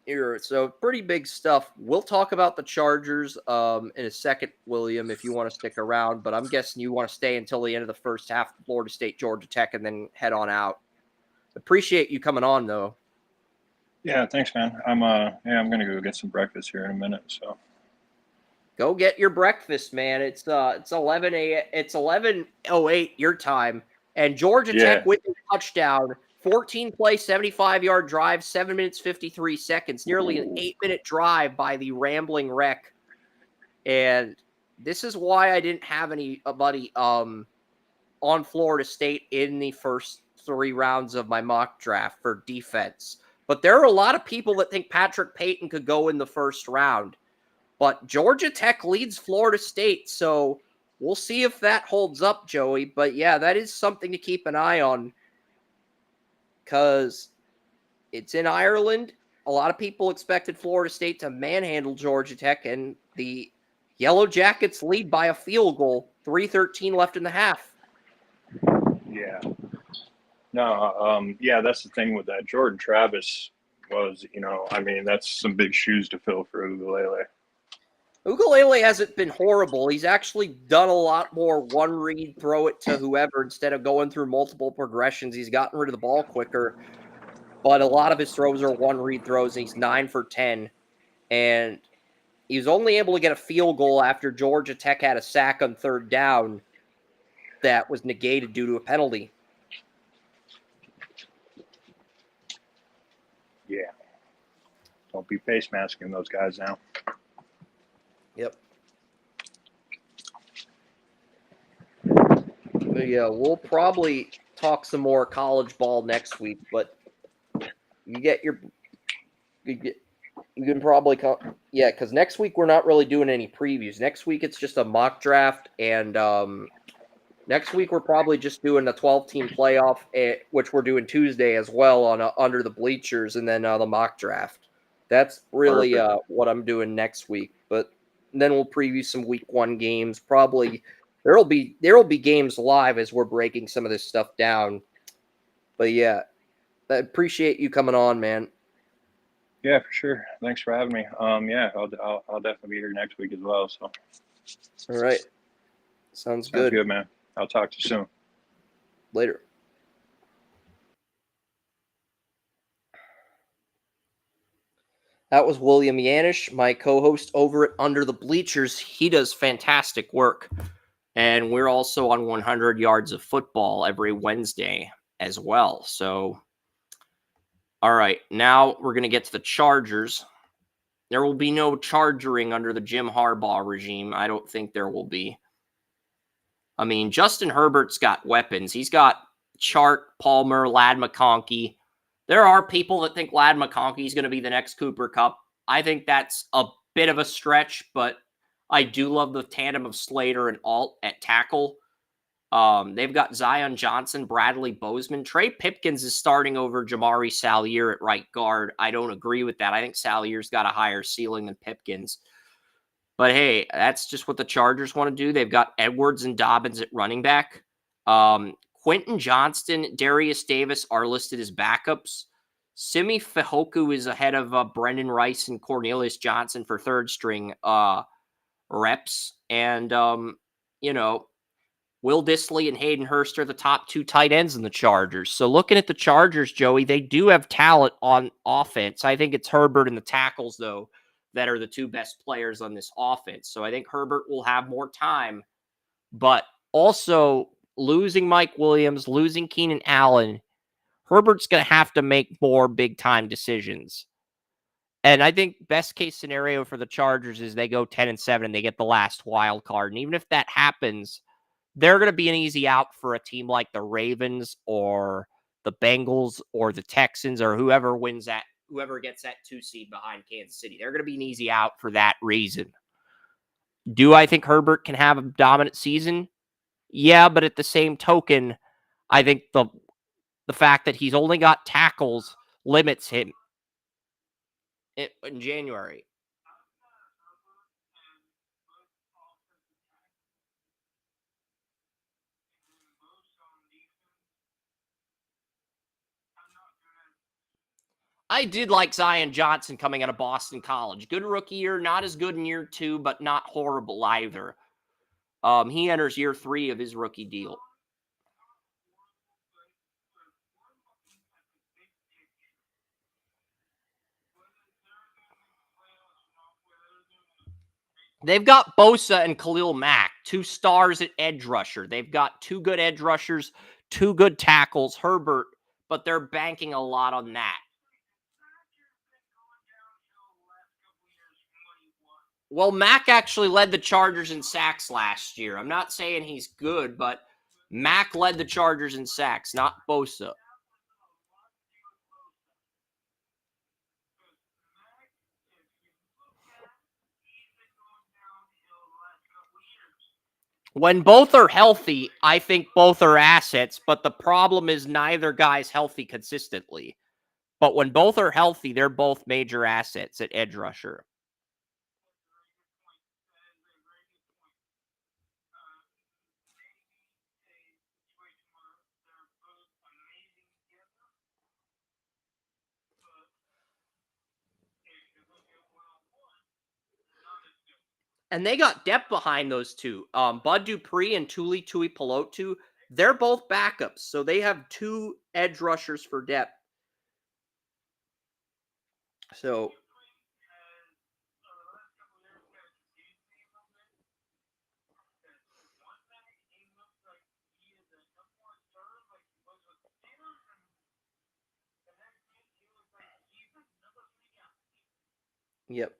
here, so pretty big stuff. We'll talk about the Chargers in a second, William, if you want to stick around. But I'm guessing you want to stay until the end of the first half, Florida State, Georgia Tech, and then head on out. Appreciate you coming on, though. Yeah, thanks, man. I'm gonna go get some breakfast here in a minute. So go get your breakfast, man. It's 11:08 your time, and Georgia Tech with a touchdown, 14-play, 75-yard drive, 7 minutes 53 seconds, nearly an 8-minute drive by the Rambling Wreck. And this is why I didn't have anybody on Florida State in the first 3 rounds of my mock draft for defense. But there are a lot of people that think Patrick Payton could go in the first round. But Georgia Tech leads Florida State, so we'll see if that holds up, Joey. But yeah, that is something to keep an eye on because it's in Ireland. A lot of people expected Florida State to manhandle Georgia Tech, and the Yellow Jackets lead by a field goal, 3:13 left in the half. Yeah. No, yeah, that's the thing with that. Jordan Travis was, that's some big shoes to fill for Ukulele. Ukulele hasn't been horrible. He's actually done a lot more one read, throw it to whoever instead of going through multiple progressions. He's gotten rid of the ball quicker, but a lot of his throws are one read throws, and he's 9 for 10. And he was only able to get a field goal after Georgia Tech had a sack on 3rd down that was negated due to a penalty. Yeah. Don't be face masking those guys now. Yep. But yeah, we'll probably talk some more college ball next week, but you can probably because next week we're not really doing any previews. Next week it's just a mock draft, and next week we're probably just doing a 12-team playoff, which we're doing Tuesday as well on Under the Bleachers, and then the mock draft. That's really what I'm doing next week. But then we'll preview some week 1 games. Probably there'll be games live as we're breaking some of this stuff down. But yeah, I appreciate you coming on, man. Yeah, for sure. Thanks for having me. Yeah, I'll definitely be here next week as well. So. All right. Sounds good. Sounds good, man. I'll talk to you soon. Later. That was William Yannish, my co-host over at Under the Bleachers. He does fantastic work. And we're also on 100 Yards of Football every Wednesday as well. So, all right, now we're going to get to the Chargers. There will be no chargering under the Jim Harbaugh regime. I don't think there will be. I mean, Justin Herbert's got weapons. He's got Chark, Palmer, Ladd McConkey. There are people that think Ladd McConkey is going to be the next Cooper Kupp. I think that's a bit of a stretch, but I do love the tandem of Slater and Alt at tackle. They've got Zion Johnson, Bradley Bozeman. Trey Pipkins is starting over Jamari Salyer at right guard. I don't agree with that. I think Salyer's got a higher ceiling than Pipkins. But hey, that's just what the Chargers want to do. They've got Edwards and Dobbins at running back. Quentin Johnston, Darius Davis are listed as backups. Simi Fehoko is ahead of Brendan Rice and Cornelius Johnson for third string reps. And, Will Dissly and Hayden Hurst are the top 2 tight ends in the Chargers. So looking at the Chargers, Joey, they do have talent on offense. I think it's Herbert and the tackles, though, that are the 2 best players on this offense. So I think Herbert will have more time. But also, losing Mike Williams, losing Keenan Allen, Herbert's going to have to make more big-time decisions. And I think best case scenario for the Chargers is they go 10-7 and they get the last wild card. And even if that happens, they're going to be an easy out for a team like the Ravens or the Bengals or the Texans or whoever gets that 2 seed behind Kansas City. They're going to be an easy out for that reason. Do I think Herbert can have a dominant season? Yeah, but at the same token, I think the fact that he's only got tackles limits him in January. I did like Zion Johnson coming out of Boston College. Good rookie year, not as good in year 2, but not horrible either. He enters year 3 of his rookie deal. They've got Bosa and Khalil Mack, 2 stars at edge rusher. They've got 2 good edge rushers, 2 good tackles, Herbert, but they're banking a lot on that. Well, Mack actually led the Chargers in sacks last year. I'm not saying he's good, but Mack led the Chargers in sacks, not Bosa. When both are healthy, I think both are assets, but the problem is neither guy's healthy consistently. But when both are healthy, they're both major assets at edge rusher. And they got depth behind those two. Bud Dupree and Tuli Tuipulotu, they're both backups. So they have 2 edge rushers for depth. So yep.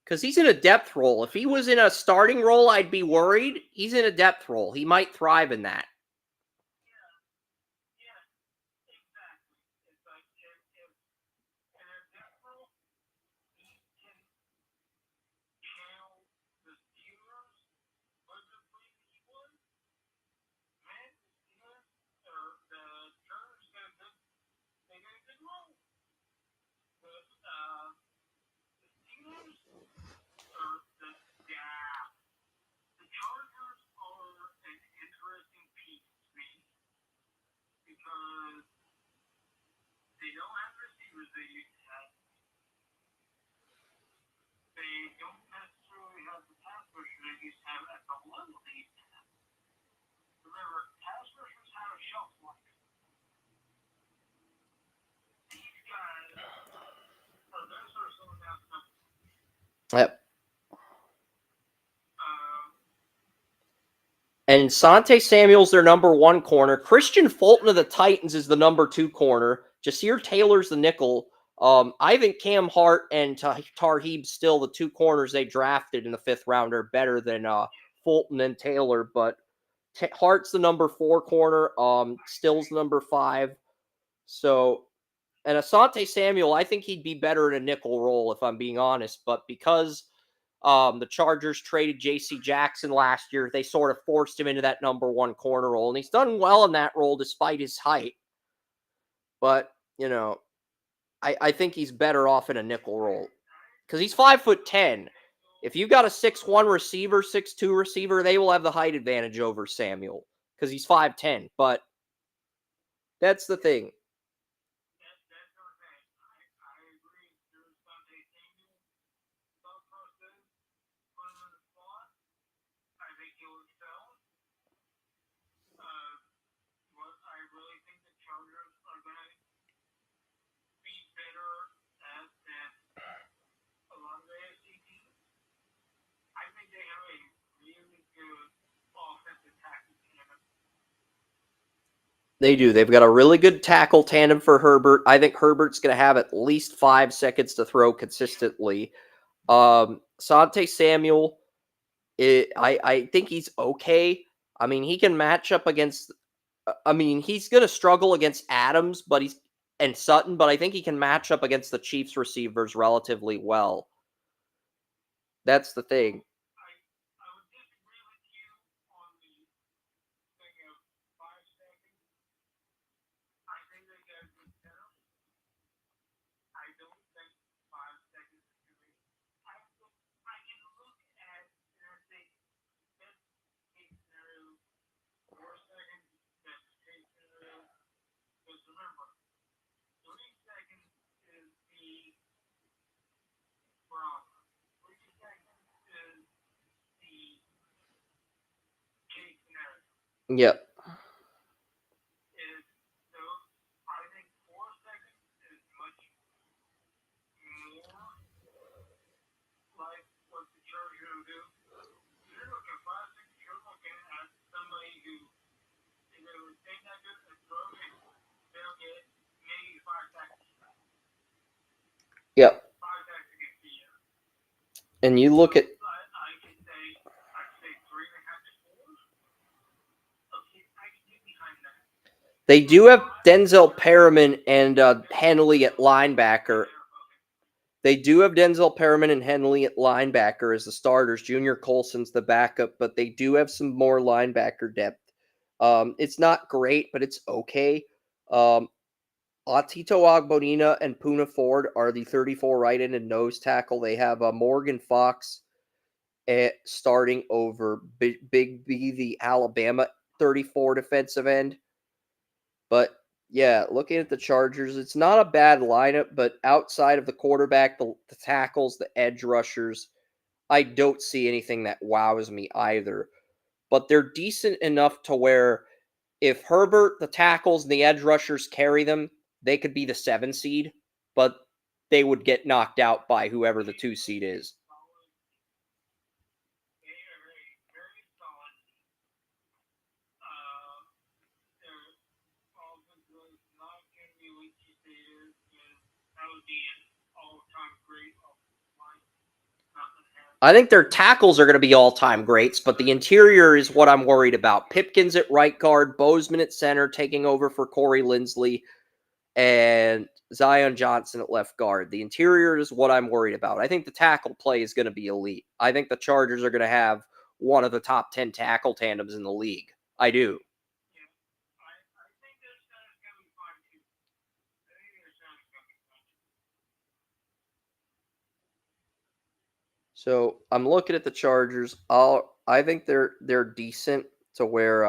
Because he's in a depth role. If he was in a starting role, I'd be worried. He's in a depth role. He might thrive in that. Yep. And Sante Samuel's their number 1 corner. Christian Fulton of the Titans is the number 2 corner. Jasir Taylor's the nickel. I think Cam Hart and Tarheeb still the 2 corners they drafted in the 5th round are better than Fulton and Taylor, but Hart's the number 4 corner. Still's the number 5. So, and Asante Samuel, I think he'd be better in a nickel role if I'm being honest, but because the Chargers traded J.C. Jackson last year, they sort of forced him into that number 1 corner role, and he's done well in that role despite his height. But, I think he's better off in a nickel role because he's 5'10". If you got a 6'1" receiver, 6'2" receiver, they will have the height advantage over Samuel because he's 5'10". But that's the thing. They do. They've got a really good tackle tandem for Herbert. I think Herbert's going to have at least 5 seconds to throw consistently. Sante Samuel, I think he's okay. I mean, he can match up against. I mean, he's going to struggle against Adams, and Sutton, but I think he can match up against the Chiefs receivers relatively well. That's the thing. Yep. Yep. And you look at. They do have Denzel Perriman and Henley at linebacker. They do have Denzel Perriman and Henley at linebacker as the starters. Junior Colson's the backup, but they do have some more linebacker depth. It's not great, but it's okay. Tito Agbonina and Puna Ford are the 34 right end and nose tackle. They have Morgan Fox starting over Big B, the Alabama 34 defensive end. But yeah, looking at the Chargers, it's not a bad lineup, but outside of the quarterback, the tackles, the edge rushers, I don't see anything that wows me either. But they're decent enough to where if Herbert, the tackles, and the edge rushers carry them, they could be the 7 seed, but they would get knocked out by whoever the 2 seed is. I think their tackles are going to be all-time greats, but the interior is what I'm worried about. Pipkins at right guard, Bozeman at center, taking over for Corey Linsley, and Zion Johnson at left guard. The interior is what I'm worried about. I think the tackle play is going to be elite. I think the Chargers are going to have one of the top 10 tackle tandems in the league. I do. So I'm looking at the Chargers. I think they're decent to where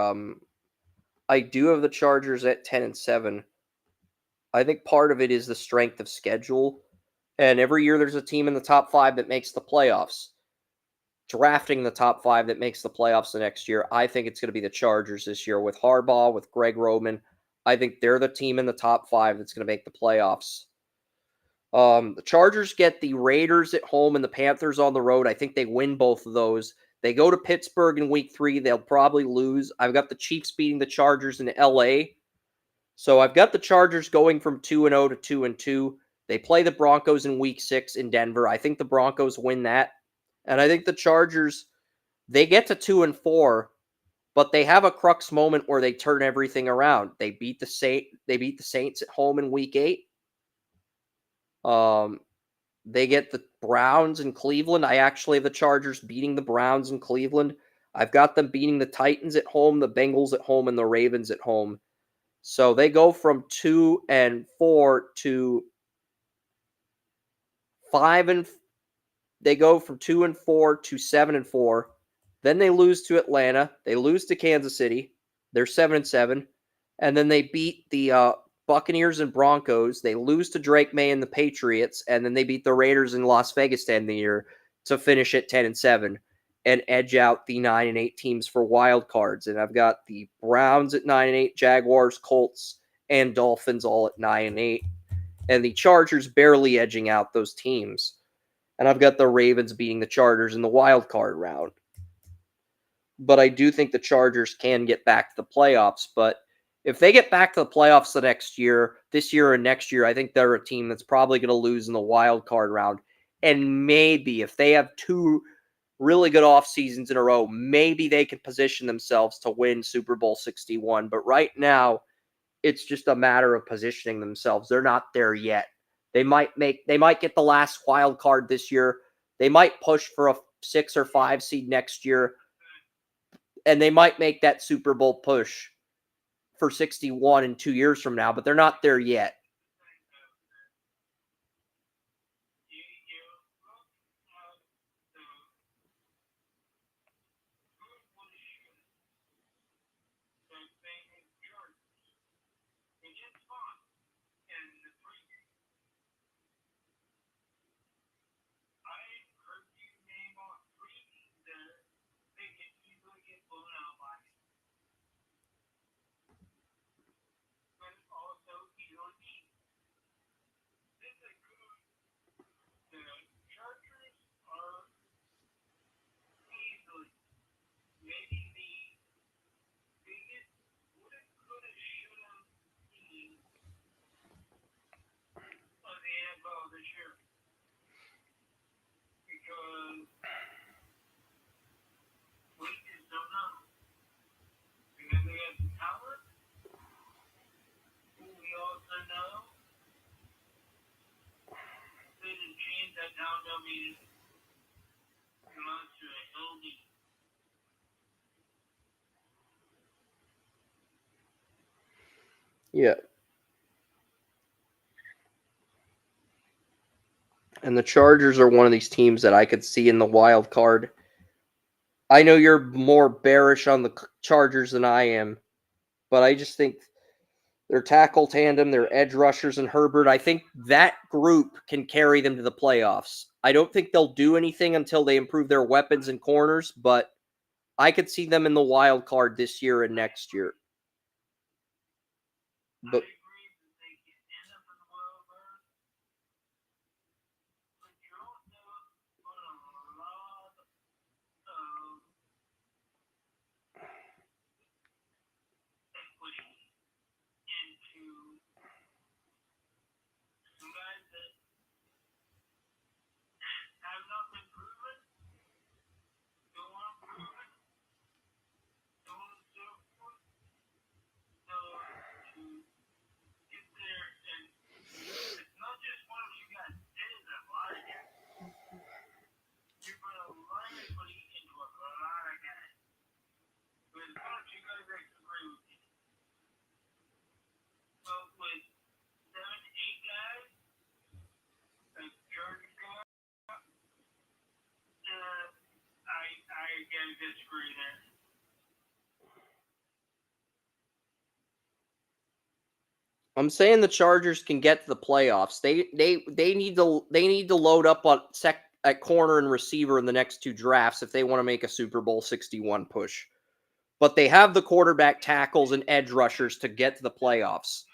I do have the Chargers at 10-7. I think part of it is the strength of schedule. And every year there's a team in the top 5 that makes the playoffs. Drafting the top 5 that makes the playoffs the next year, I think it's going to be the Chargers this year with Harbaugh, with Greg Roman. I think they're the team in the top 5 that's going to make the playoffs. The Chargers get the Raiders at home and the Panthers on the road. I think they win both of those. They go to Pittsburgh in week 3. They'll probably lose. I've got the Chiefs beating the Chargers in LA. So I've got the Chargers going from 2-0 to 2-2. They play the Broncos in week 6 in Denver. I think the Broncos win that. And I think the Chargers, they get to 2-4, but they have a crux moment where they turn everything around. They beat the Saints at home in week 8. They get the Browns in Cleveland. I actually have the Chargers beating the Browns in Cleveland. I've got them beating the Titans at home, the Bengals at home, and the Ravens at home. So they go from 2-4 to 5 they go from 2-4 to 7-4. Then they lose to Atlanta. They lose to Kansas City. They're 7-7. And then they beat the Buccaneers and Broncos. They lose to Drake May and the Patriots. And then they beat the Raiders in Las Vegas to end the year to finish at 10-7 and edge out the 9-8 teams for wild cards. And I've got the Browns at 9-8, Jaguars, Colts, and Dolphins all at 9-8. And the Chargers barely edging out those teams. And I've got the Ravens beating the Chargers in the wild card round. But I do think the Chargers can get back to the playoffs. But If they get back to the playoffs this year and next year, I think they're a team that's probably going to lose in the wild card round. And maybe if they have 2 really good off seasons in a row, maybe they can position themselves to win Super Bowl 61. But right now, it's just a matter of positioning themselves. They're not there yet. They might get the last wild card this year. They might push for a 6 or 5 seed next year. And they might make that Super Bowl push for 61 in 2 years from now, but they're not there yet. Yeah. And the Chargers are one of these teams that I could see in the wild card. I know you're more bearish on the Chargers than I am, but I just think their tackle tandem, their edge rushers, and Herbert, I think that group can carry them to the playoffs. I don't think they'll do anything until they improve their weapons and corners, but I could see them in the wild card this year and next year. But I'm saying the Chargers can get to the playoffs. They need to load up on at corner and receiver in the next 2 drafts if they want to make a Super Bowl 61 push. But they have the quarterback, tackles, and edge rushers to get to the playoffs.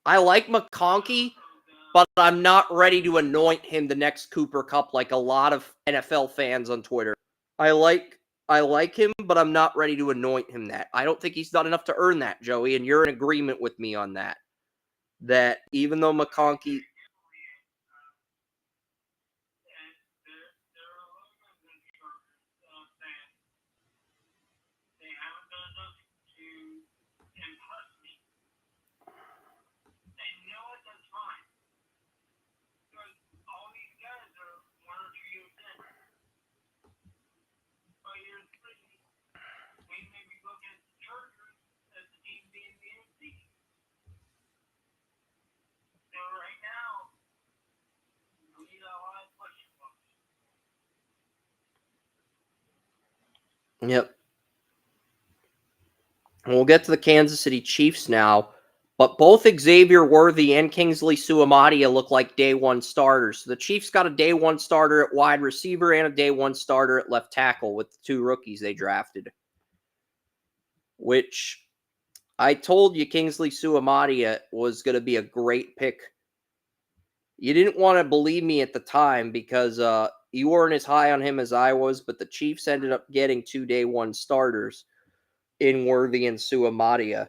I like McConkey, but I'm not ready to anoint him the next Cooper Kupp like a lot of NFL fans on Twitter. I like him, but I'm not ready to anoint him that. I don't think he's done enough to earn that, Joey, and you're in agreement with me on that. That even though McConkey... Yep. And we'll get to the Kansas City Chiefs now, but both Xavier Worthy and Kingsley Suamataia look like day 1 starters. So the Chiefs got a day 1 starter at wide receiver and a day 1 starter at left tackle with the 2 rookies they drafted. Which I told you Kingsley Suamataia was going to be a great pick. You didn't want to believe me at the time because You weren't as high on him as I was, but the Chiefs ended up getting 2 day one starters in Worthy and Suamadia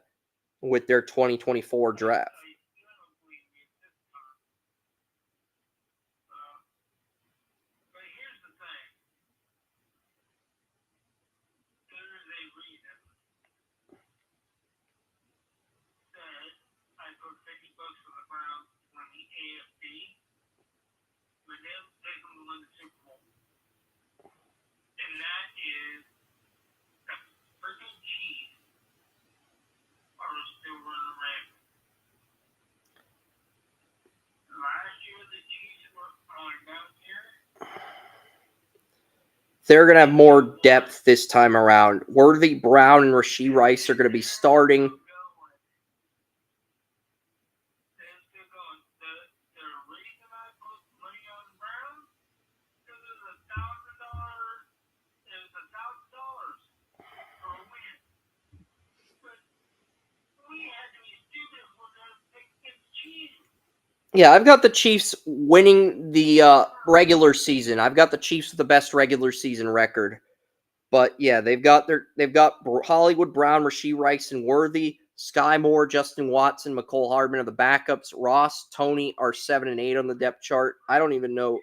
with their 2024 draft. They're going to have more depth this time around. Worthy, Brown, and Rashee Rice are going to be starting. Yeah, I've got the Chiefs winning the regular season. I've got the Chiefs with the best regular season record. But yeah, they've got Hollywood Brown, Rashee Rice, and Worthy. Sky Moore, Justin Watson, McCole Hardman are the backups. Ross, Tony are 7 and 8 on the depth chart. I don't even know.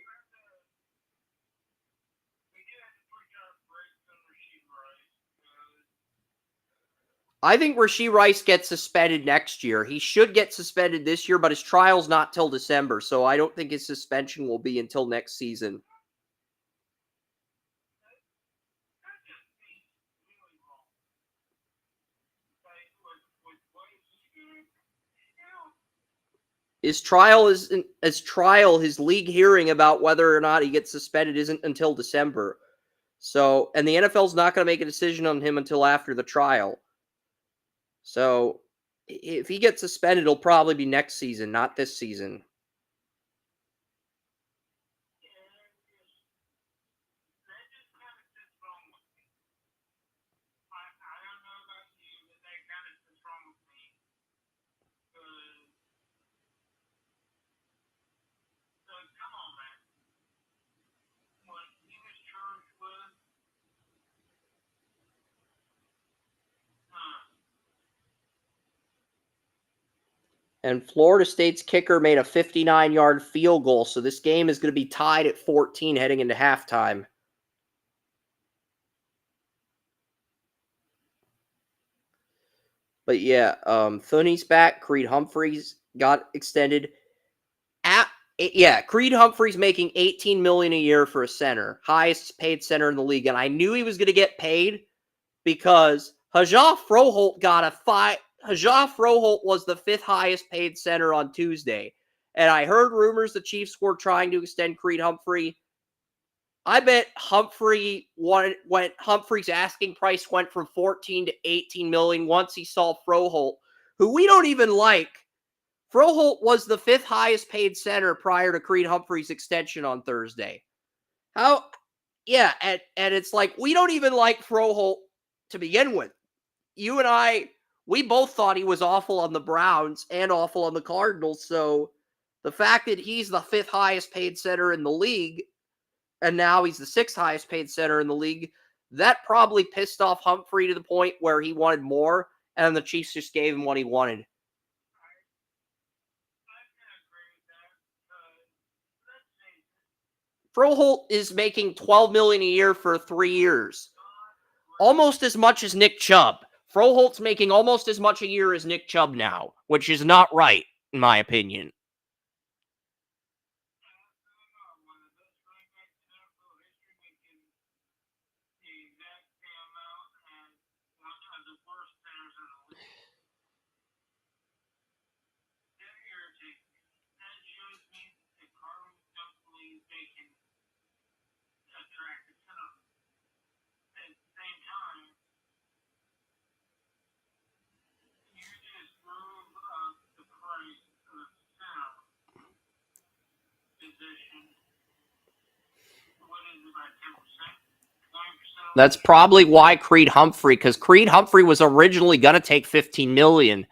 I think Rashee Rice gets suspended next year. He should get suspended this year, but his trial's not till December, so I don't think his suspension will be until next season. His league hearing about whether or not he gets suspended isn't until December. So, and the NFL's not going to make a decision on him until after the trial. So, if he gets suspended, it'll probably be next season, not this season. And Florida State's kicker made a 59-yard field goal, so this game is going to be tied at 14 heading into halftime. But yeah, Thuney's back. Creed Humphreys got extended. Creed Humphreys making $18 million a year for a center, highest paid center in the league, and I knew he was going to get paid because Hajah Froholt was the 5th highest paid center on Tuesday. And I heard rumors the Chiefs were trying to extend Creed Humphrey. I bet Humphrey's asking price went from 14 to 18 million once he saw Froholt, who we don't even like. Froholt was the 5th highest paid center prior to Creed Humphrey's extension on Thursday. And it's like, we don't even like Froholt to begin with. You and I, we both thought he was awful on the Browns and awful on the Cardinals. So the fact that he's the 5th highest paid center in the league, and now he's the 6th highest paid center in the league, that probably pissed off Humphrey to the point where he wanted more, and the Chiefs just gave him what he wanted. Froholt is making $12 million a year for 3 years. Almost as much as Nick Chubb. Froholt's making almost as much a year as Nick Chubb now, which is not right, in my opinion. That's probably why Creed Humphrey, because Creed Humphrey was originally going to take $15 million,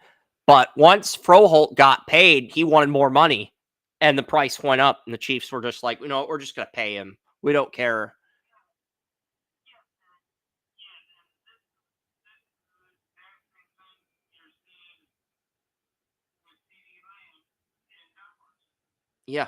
but once Froholt got paid, he wanted more money, and the price went up, and the Chiefs were just like, we're just going to pay him We don't care. Yeah.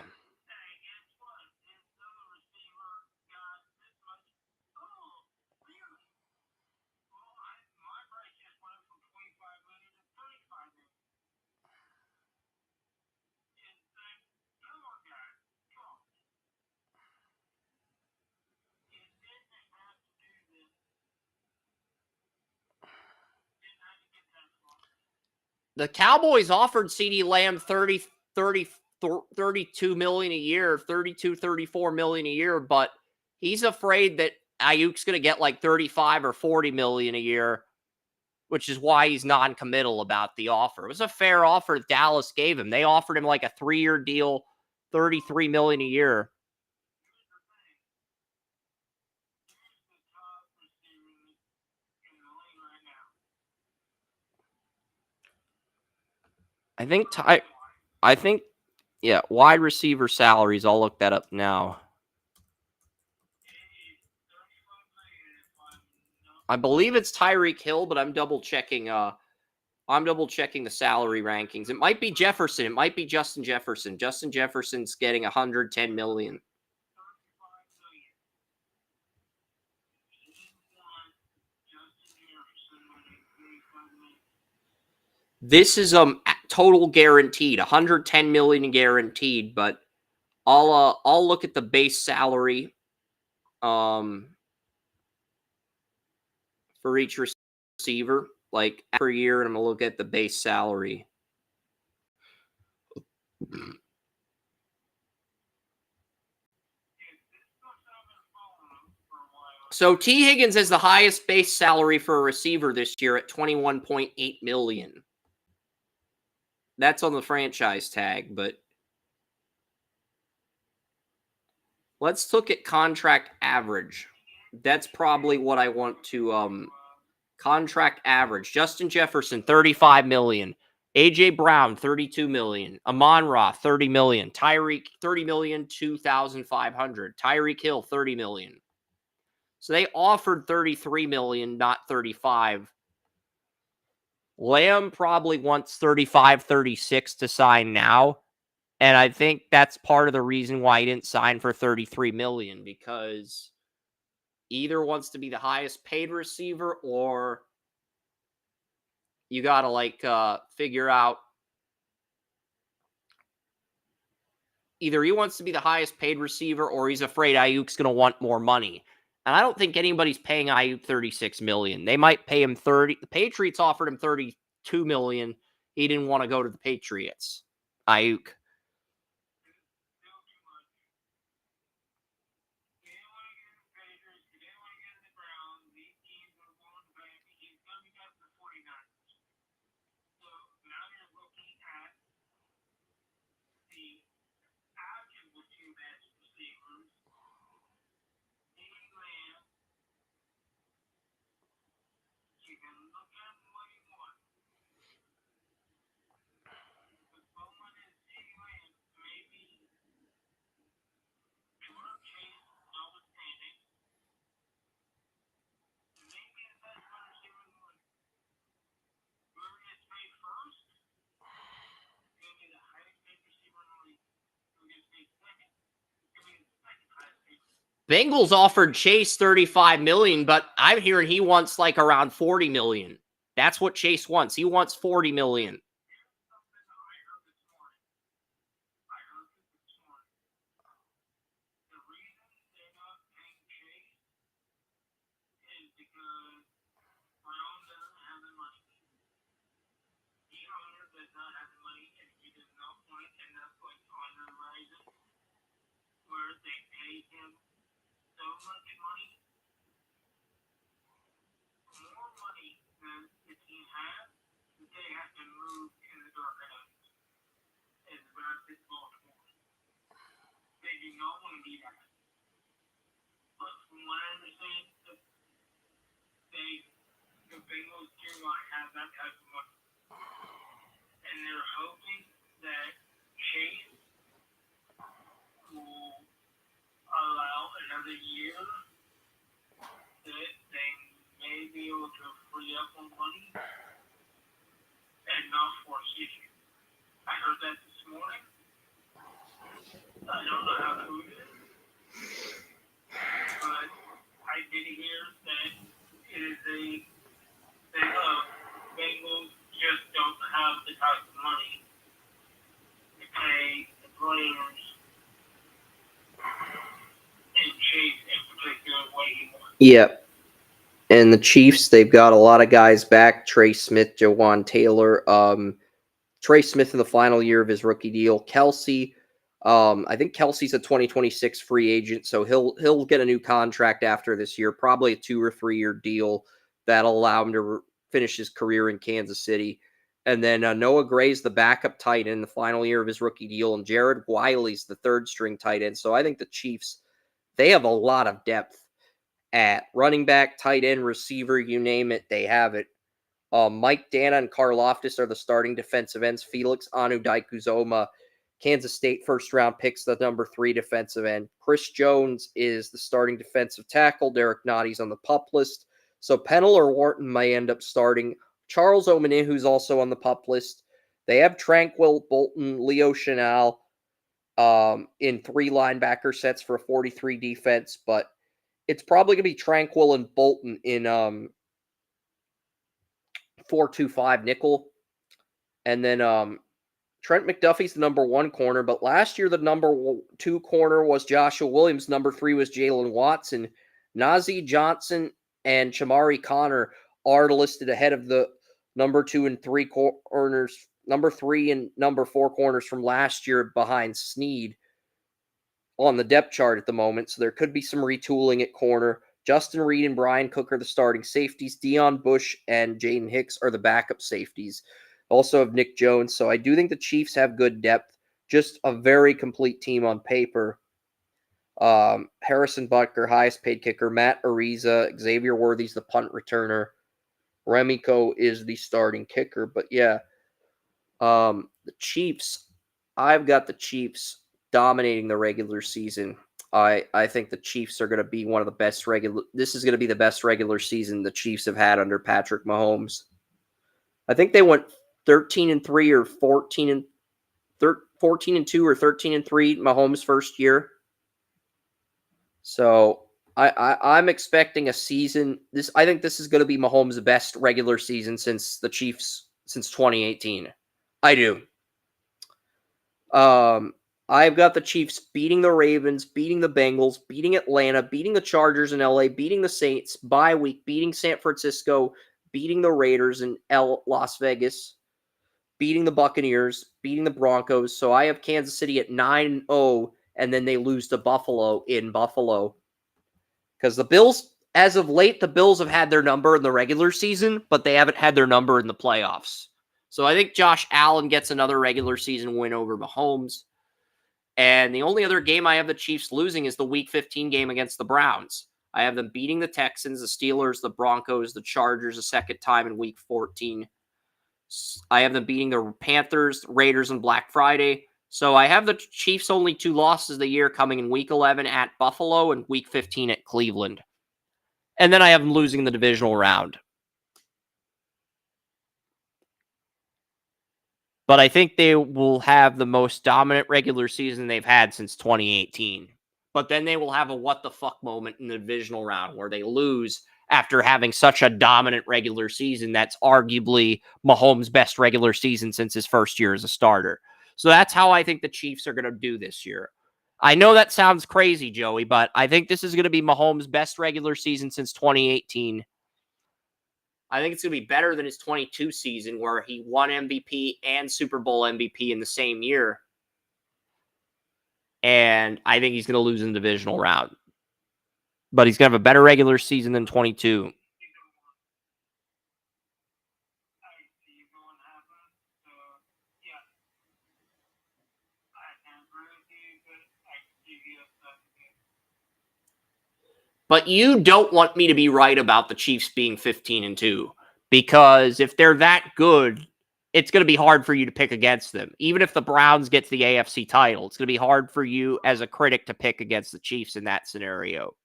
The Cowboys offered CeeDee Lamb 32 million a year, 32, 34 million a year, but he's afraid that Ayuk's going to get like 35 or 40 million a year, which is why he's non-committal about the offer. It was a fair offer Dallas gave him. They offered him like a 3-year deal, 33 million a year. I think, yeah, wide receiver salaries. I'll look that up now. I believe it's Tyreek Hill, but I'm double checking. I'm double checking the salary rankings. It might be Jefferson. It might be Justin Jefferson. Justin Jefferson's getting 110 million. This is total guaranteed, 110 million guaranteed, but I'll look at the base salary for each receiver like per year, and I'm gonna look at the base salary. So T. Higgins has the highest base salary for a receiver this year at 21.8 million. That's on the franchise tag, but let's look at contract average. That's probably what I want to contract average. Justin Jefferson, 35 million. AJ Brown, 32 million. Amon-Ra, 30 million. Tyreek, 30 million, 2,500. Tyreek Hill, 30 million. So they offered 33 million, not 35. Lamb probably wants 35, 36 to sign now. And I think that's part of the reason why he didn't sign for 33 million, because either wants to be the highest paid receiver, or you got to figure out either he wants to be the highest paid receiver or he's afraid Ayuk's going to want more money. And I don't think anybody's paying Ayuk 36 million. They might pay him 30. The Patriots offered him 32 million. He didn't want to go to the Patriots. Ayuk. Bengals offered Chase 35 million, but I'm hearing he wants like around 40 million. That's what Chase wants. He wants 40 million. just don't have the type of money to pay the players and Chase in particular what he wants. Yep. And the Chiefs, they've got a lot of guys back. Trey Smith, Jawan Taylor. Trey Smith in the final year of his rookie deal. Kelsey, I think Kelsey's a 2026 free agent, so he'll get a new contract after this year, probably a 2 or 3 year deal that'll allow him to finish his career in Kansas City. And then Noah Gray's the backup tight end in the final year of his rookie deal, and Jared Wiley's the third string tight end. So I think the Chiefs, they have a lot of depth at running back, tight end, receiver, you name it, they have it. Mike Dana and Karlaftis are the starting defensive ends. Felix Anu-Daikuzoma, Kansas State first-round picks, the number 3 defensive end. Chris Jones is the starting defensive tackle. Derek Notty's on the PUP list. So Pennell or Wharton may end up starting. Charles Omenihu's also on the PUP list. They have Tranquil, Bolton, Leo Chenal in 3 linebacker sets for a 43 defense, but it's probably going to be Tranquil and Bolton in 4-2-5 nickel. And then Trent McDuffie's the number 1 corner, but last year the number 2 corner was Joshua Williams. Number 3 was Jalen Watson. Najee Johnson and Chamari Connor are listed ahead of the number 2 and 3 corners, number 3 and number 4 corners from last year behind Snead on the depth chart at the moment. So there could be some retooling at corner. Justin Reed and Brian Cook are the starting safeties. Deion Bush and Jaden Hicks are the backup safeties. Also have Nick Jones. So I do think the Chiefs have good depth. Just a very complete team on paper. Harrison Butker, highest paid kicker. Matt Ariza, Xavier Worthy's the punt returner. Remiko is the starting kicker. But yeah, the Chiefs, I've got the Chiefs dominating the regular season. I think the Chiefs are going to be one of the best this is going to be the best regular season the Chiefs have had under Patrick Mahomes. I think they went 13-3 or 14-2 or 13-3 Mahomes' first year. So I'm expecting a season. I think this is going to be Mahomes' best regular season since 2018. I do. I've got the Chiefs beating the Ravens, beating the Bengals, beating Atlanta, beating the Chargers in LA, beating the Saints, bye week, beating San Francisco, beating the Raiders in Las Vegas, beating the Buccaneers, beating the Broncos. So I have Kansas City at 9-0, and then they lose to Buffalo in Buffalo. Because the Bills, as of late, the Bills have had their number in the regular season, but they haven't had their number in the playoffs. So I think Josh Allen gets another regular season win over Mahomes. And the only other game I have the Chiefs losing is the Week 15 game against the Browns. I have them beating the Texans, the Steelers, the Broncos, the Chargers a second time in Week 14. I have them beating the Panthers, Raiders, and Black Friday. So I have the Chiefs' only 2 losses of the year coming in Week 11 at Buffalo and Week 15 at Cleveland. And then I have them losing in the divisional round. But I think they will have the most dominant regular season they've had since 2018. But then they will have a what the fuck moment in the divisional round where they lose after having such a dominant regular season that's arguably Mahomes' best regular season since his first year as a starter. So that's how I think the Chiefs are going to do this year. I know that sounds crazy, Joey, but I think this is going to be Mahomes' best regular season since 2018. I think it's going to be better than his 22 season where he won MVP and Super Bowl MVP in the same year. And I think he's going to lose in the divisional round. But he's going to have a better regular season than 22. But you don't want me to be right about the Chiefs being 15-2 because if they're that good, it's going to be hard for you to pick against them. Even if the Browns get to the AFC title, it's going to be hard for you as a critic to pick against the Chiefs in that scenario.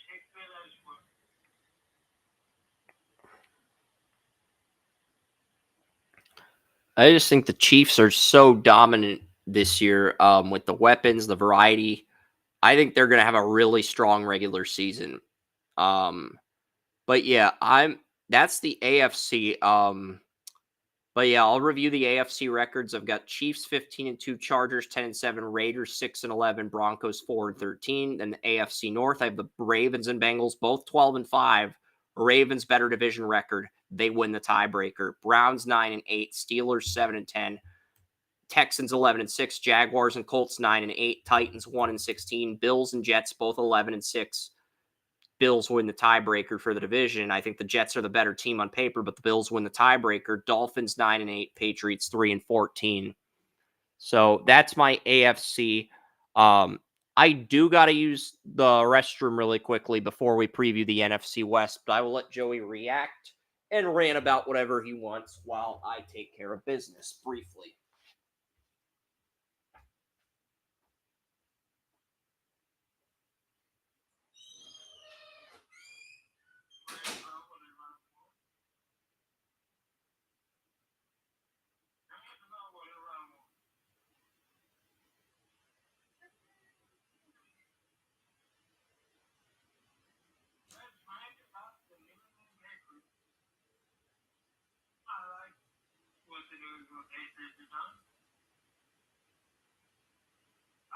take that as well. I just think the Chiefs are so dominant this year with the weapons, the variety. I think they're going to have a really strong regular season. But yeah, that's the AFC. But yeah, I'll review the AFC records. I've got Chiefs 15-2, Chargers 10-7, Raiders 6-11, Broncos 4-13. Then the AFC North, I have the Ravens and Bengals both 12-5. Ravens better division record. They win the tiebreaker. Browns 9-8, Steelers 7-10, Texans 11-6, Jaguars and Colts 9-8, Titans 1-16, Bills and Jets both 11-6. Bills win the tiebreaker for the division. I think the Jets are the better team on paper, but the Bills win the tiebreaker. Dolphins 9-8, Patriots 3-14. So that's my AFC. I do got to use the restroom really quickly before we preview the NFC West, but I will let Joey react and rant about whatever he wants while I take care of business briefly.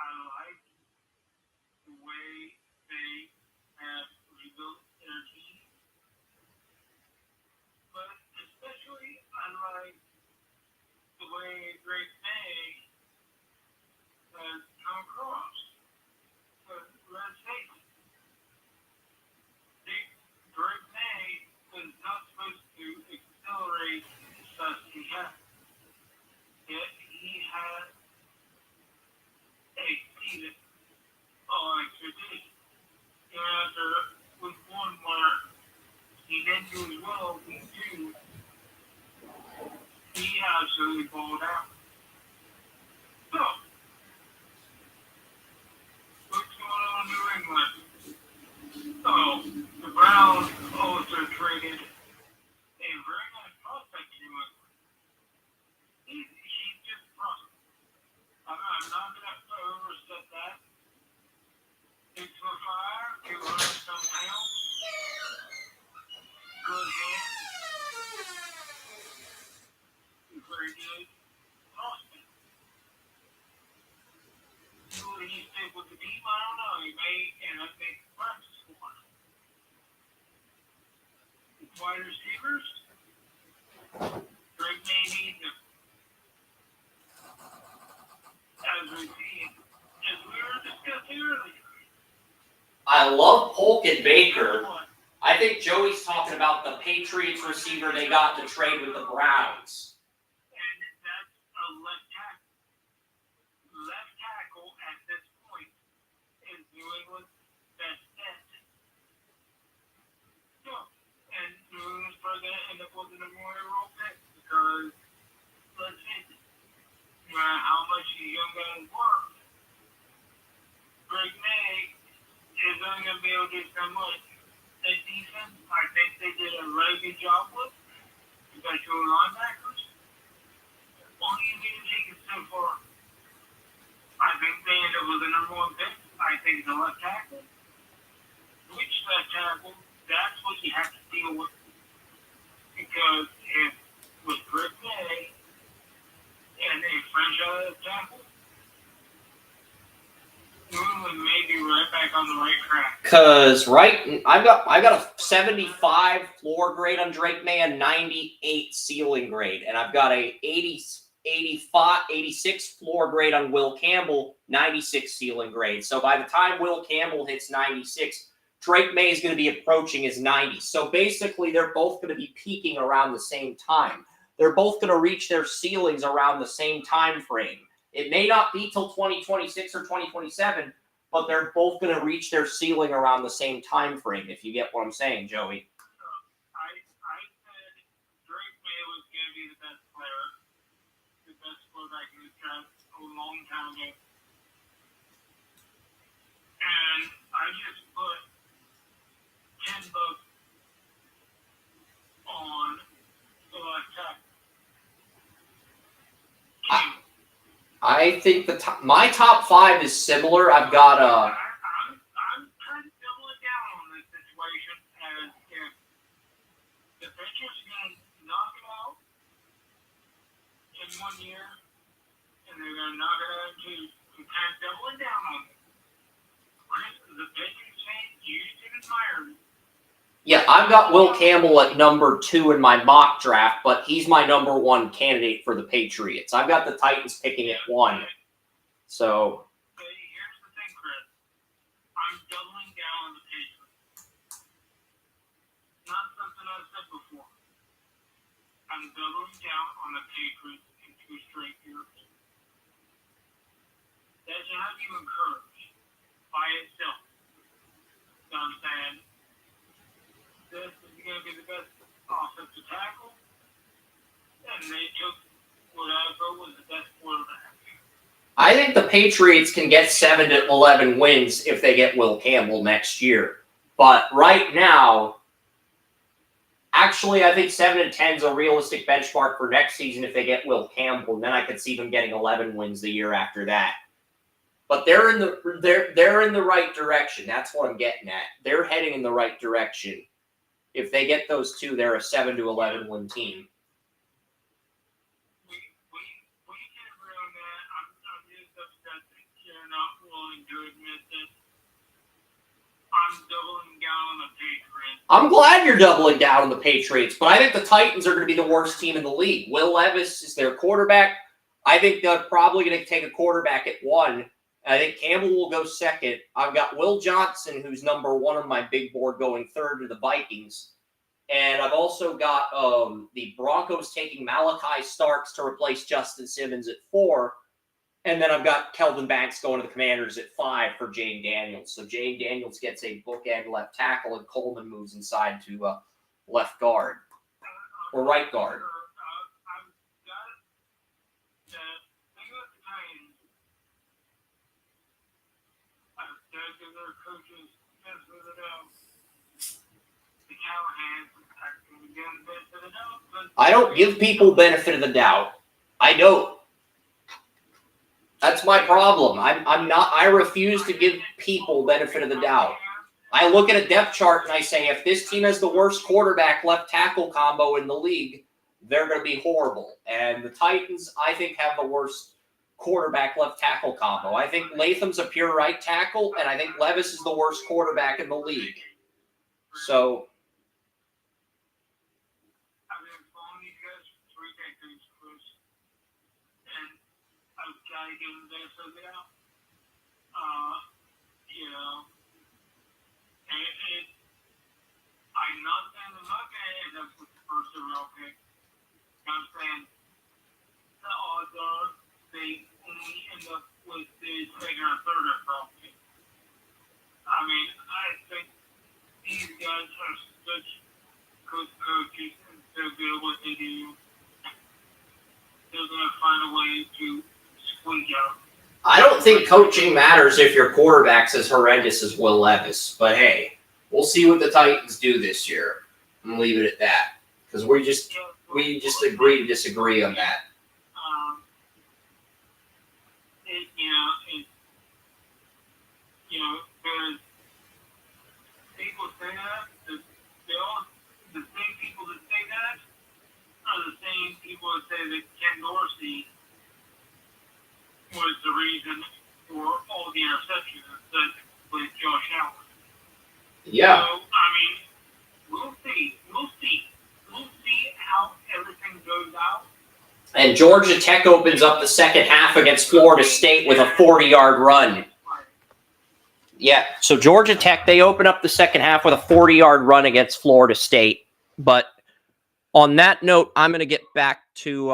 I like the way they have rebuilt their team, but especially I like the way Drake May has come across. But let's face it, Drake May was not supposed to accelerate as fast as he had. Yet he had exceeded all expectations. And after week one, where he didn't do as well, week two, he absolutely balled out. So, what's going on in New England? Oh, the Browns also traded a very nice prospect to New England. He's just awesome. I'm not going to overstep that. 6'5", 200-some pounds. Good hands. Very good prospect. Will he stick with the team? I don't know. He may end up making practice squad. Wide receivers, Drake may need them. As we were discussing earlier. I love Polk and Baker. I think Joey's talking about the Patriots receiver they got to trade with the Browns. And that's a left tackle. Left tackle at this point is New England's best bet. So, and New England's probably going to end up with a memorial pick because, let's face it, no matter how much these young guys work, Greg May is only going to be able to do so much. The defense, I think they did a very good job with, especially linebackers. Only you need to take it so far. I think they end up with the number one pick. I think the left tackle. Which left tackle? That's what you have to deal with. Because if with Greg May and a franchise left tackle, New England may be right back on the right track. Cause I've got a 75 floor grade on Drake May and 98 ceiling grade, and I've got a 86 floor grade on Will Campbell, 96 ceiling grade. So by the time Will Campbell hits 96, Drake May is going to be approaching his 90. So basically, they're both going to be peaking around the same time. They're both going to reach their ceilings around the same time frame. It may not be till 2026 or 2027, but they're both going to reach their ceiling around the same time frame, if you get what I'm saying, Joey. I said Drake May was going to be the best player, the best quarterback in the draft a long time ago. And I just put I think my top 5 is similar. I've got I'm kind of doubling down on this situation as if the Patriots are going to knock it out in 1 year, and they're going to knock it out in 2. I'm kind of doubling down on it. The Patriots fans used to admire me. Yeah, I've got Will Campbell at number 2 in my mock draft, but he's my number 1 candidate for the Patriots. I've got the Titans picking at 1. So. Here's the thing, Chris. I'm doubling down on the Patriots. Not something I've said before. I'm doubling down on the Patriots in 2 straight years. That should have you encouraged by itself. You know what I'm saying? This is going to be the best offensive tackle, and they took what I thought was the best quarterback. I think the Patriots can get 7 to 11 wins if they get Will Campbell next year. But right now, actually, I think 7 to 10 is a realistic benchmark for next season if they get Will Campbell. And then I could see them getting 11 wins the year after that. But they're in the right direction. That's what I'm getting at. They're heading in the right direction. If they get those 2, they're a 7 to 11 win team. We can agree on that. I'm just upset that you're not willing to admit that I'm doubling down on the Patriots. I'm glad you're doubling down on the Patriots, but I think the Titans are going to be the worst team in the league. Will Levis is their quarterback. I think they're probably going to take a quarterback at 1. I think Campbell will go 2nd. I've got Will Johnson, who's number 1 on my big board, going 3rd to the Vikings. And I've also got the Broncos taking Malachi Starks to replace Justin Simmons at 4. And then I've got Kelvin Banks going to the Commanders at 5 for Jane Daniels. So Jane Daniels gets a bookend left tackle, and Coleman moves inside to left guard or right guard. I don't give people benefit of the doubt. I don't. That's my problem. I'm not. I refuse to give people benefit of the doubt. I look at a depth chart and I say, if this team has the worst quarterback left tackle combo in the league, they're going to be horrible. And the Titans, I think, have the worst quarterback left tackle combo. I think Latham's a pure right tackle, and I think Levis is the worst quarterback in the league. So. I'm not saying they're not going to end up with the first overall pick. I'm saying the odds are they only end up with the 2nd or 3rd overall pick. I mean, I think these guys are such good coaches and so good at what they do. They're going to find a way to squeeze out. I don't think coaching matters if your quarterback's as horrendous as Will Levis. But hey, we'll see what the Titans do this year. I'm gonna leave it at that because we just agree to disagree on that. There's people say that. The same people that say that are the same people that say that Ken Dorsey was the reason for all the interceptions with Josh Allen. Yeah. So, I mean, we'll see. We'll see how everything goes out. And Georgia Tech opens up the second half against Florida State with a 40-yard run. Yeah, so Georgia Tech, they open up the second half with a 40-yard run against Florida State. But on that note, I'm going to get back to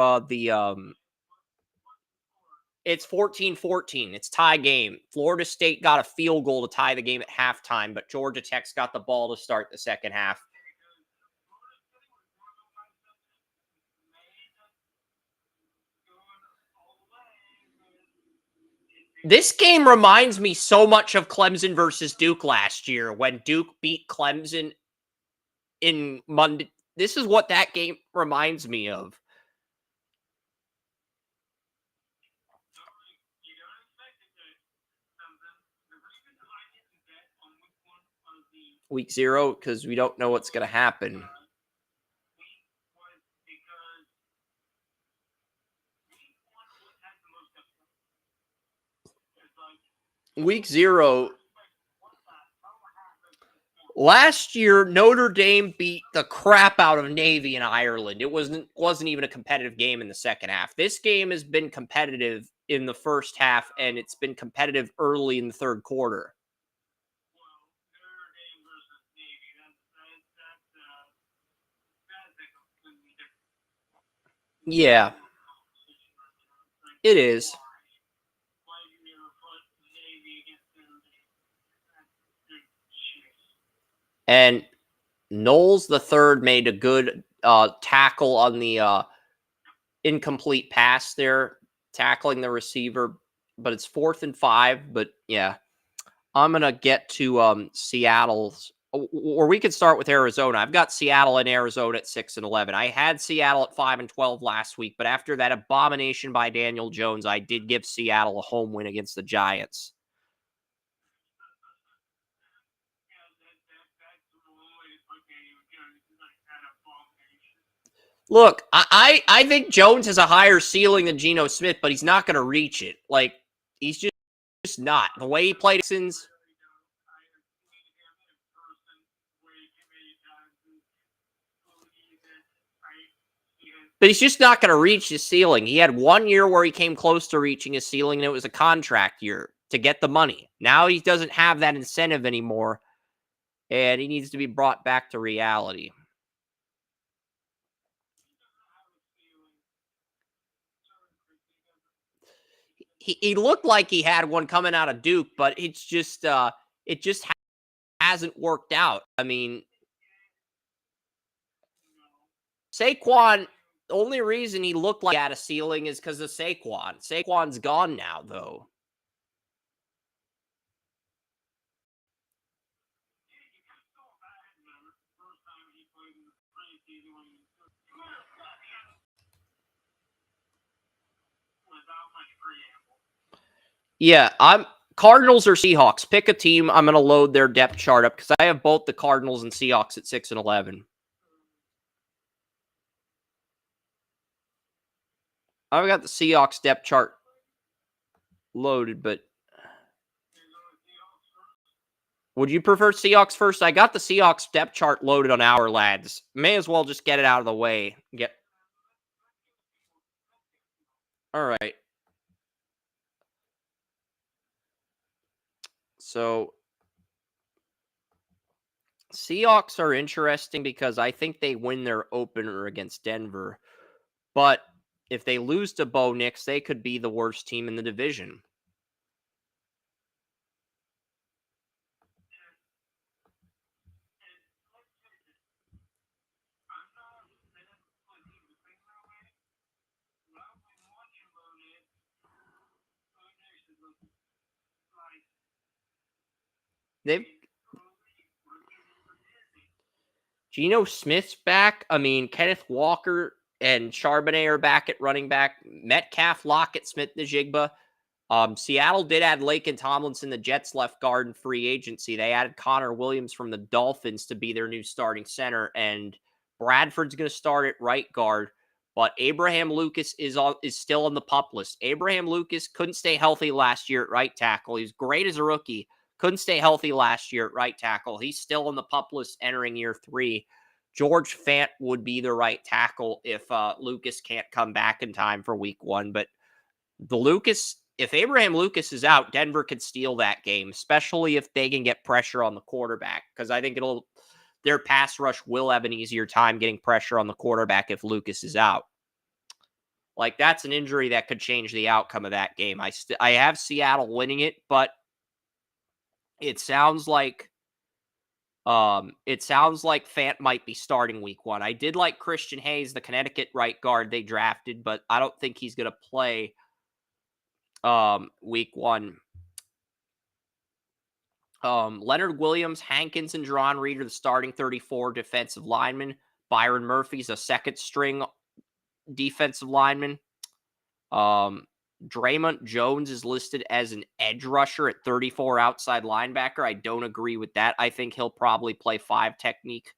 it's 14-14. It's tie game. Florida State got a field goal to tie the game at halftime, but Georgia Tech's got the ball to start the second half. This game reminds me so much of Clemson versus Duke last year when Duke beat Clemson in Monday. This is what that game reminds me of. Week 0, because we don't know what's going to happen. Week 0. Last year, Notre Dame beat the crap out of Navy in Ireland. It wasn't even a competitive game in the second half. This game has been competitive in the first half, and it's been competitive early in the third quarter. Yeah, it is. And Knowles the third made a good tackle on the incomplete pass there, tackling the receiver, but it's 4th and 5. But yeah, I'm going to get to Seattle's, or we could start with Arizona. I've got Seattle and Arizona at 6 and 11. I had Seattle at 5 and 12 last week, but after that abomination by Daniel Jones, I did give Seattle a home win against the Giants. Look, I think Jones has a higher ceiling than Geno Smith, but he's not going to reach it. Like, he's just not. The way he played since. But he's just not going to reach his ceiling. He had 1 year where he came close to reaching his ceiling, and it was a contract year to get the money. Now he doesn't have that incentive anymore, and he needs to be brought back to reality. He looked like he had one coming out of Duke, but it's just it just hasn't worked out. I mean, Saquon, the only reason he looked like he had a ceiling is because of Saquon. Saquon's gone now, though. Yeah, I'm Cardinals or Seahawks. Pick a team. I'm going to load their depth chart up because I have both the Cardinals and Seahawks at 6 and 11. I've got the Seahawks depth chart loaded, but would you prefer Seahawks first? I got the Seahawks depth chart loaded on our lads. May as well just get it out of the way. All right. So Seahawks are interesting because I think they win their opener against Denver. But if they lose to Bo Nix, they could be the worst team in the division. Geno Smith's back. I mean, Kenneth Walker and Charbonnet are back at running back. Metcalf, Lockett, Smith-Njigba. Seattle did add Laken Tomlinson, the Jets left guard in free agency. They added Connor Williams from the Dolphins to be their new starting center, and Bradford's going to start at right guard. But Abraham Lucas is still on the PUP list. Abraham Lucas couldn't stay healthy last year at right tackle. He was great as a rookie. Couldn't stay healthy last year at right tackle. He's still on the PUP list entering year 3. George Fant would be the right tackle if Lucas can't come back in time for week 1. But if Abraham Lucas is out, Denver could steal that game, especially if they can get pressure on the quarterback, because I think their pass rush will have an easier time getting pressure on the quarterback if Lucas is out. Like, that's an injury that could change the outcome of that game. I have Seattle winning it, but it sounds like Fant might be starting week 1. I did like Christian Hayes, the Connecticut right guard they drafted, but I don't think he's going to play week 1. Leonard Williams, Hankins, and Jerron Reed are the starting 34 defensive linemen. Byron Murphy's a second string defensive lineman. Draymond Jones is listed as an edge rusher at 34 outside linebacker. I don't agree with that. I think he'll probably play 5 technique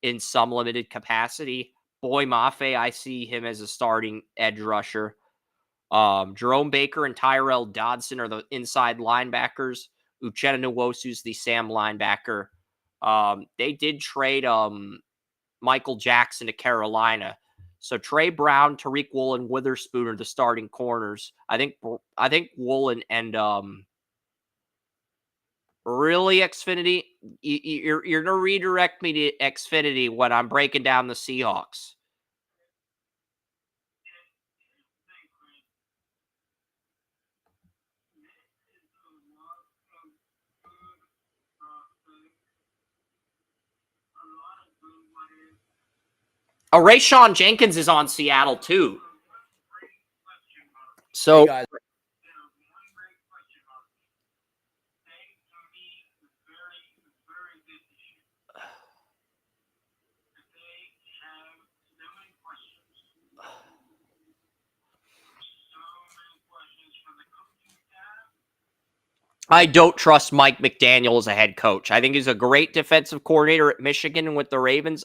in some limited capacity. Boy Mafe, I see him as a starting edge rusher. Jerome Baker and Tyrell Dodson are the inside linebackers. Uchenna Nwosu's the Sam linebacker. They did trade Michael Jackson to Carolina. So Trey Brown, Tariq Woolen, Witherspoon are the starting corners. I think Woolen and really Xfinity. You're gonna redirect me to Xfinity when I'm breaking down the Seahawks. Oh, Rayshawn Jenkins is on Seattle too. So, Hey guys, I don't trust Mike McDaniel as a head coach. I think he's a great defensive coordinator at Michigan and with the Ravens.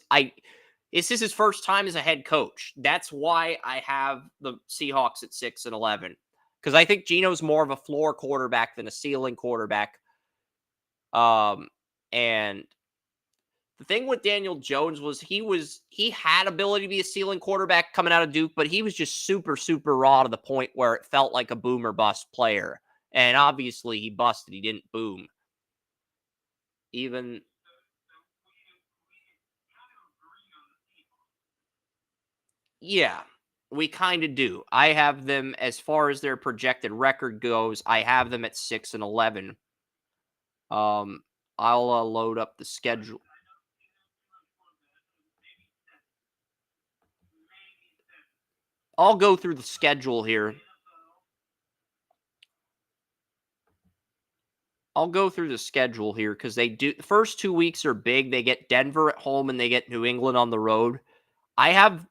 This is his first time as a head coach. That's why I have the Seahawks at 6-11. Because I think Geno's more of a floor quarterback than a ceiling quarterback. And the thing with Daniel Jones was he had ability to be a ceiling quarterback coming out of Duke, but he was just super, super raw to the point where it felt like a boom or bust player. And obviously he busted. He didn't boom. Yeah, we kind of do. I have them, as far as their projected record goes, I have them at 6-11. I'll load up the schedule. I'll go through the schedule here. Because they do. The first 2 weeks are big. They get Denver at home and they get New England on the road. I have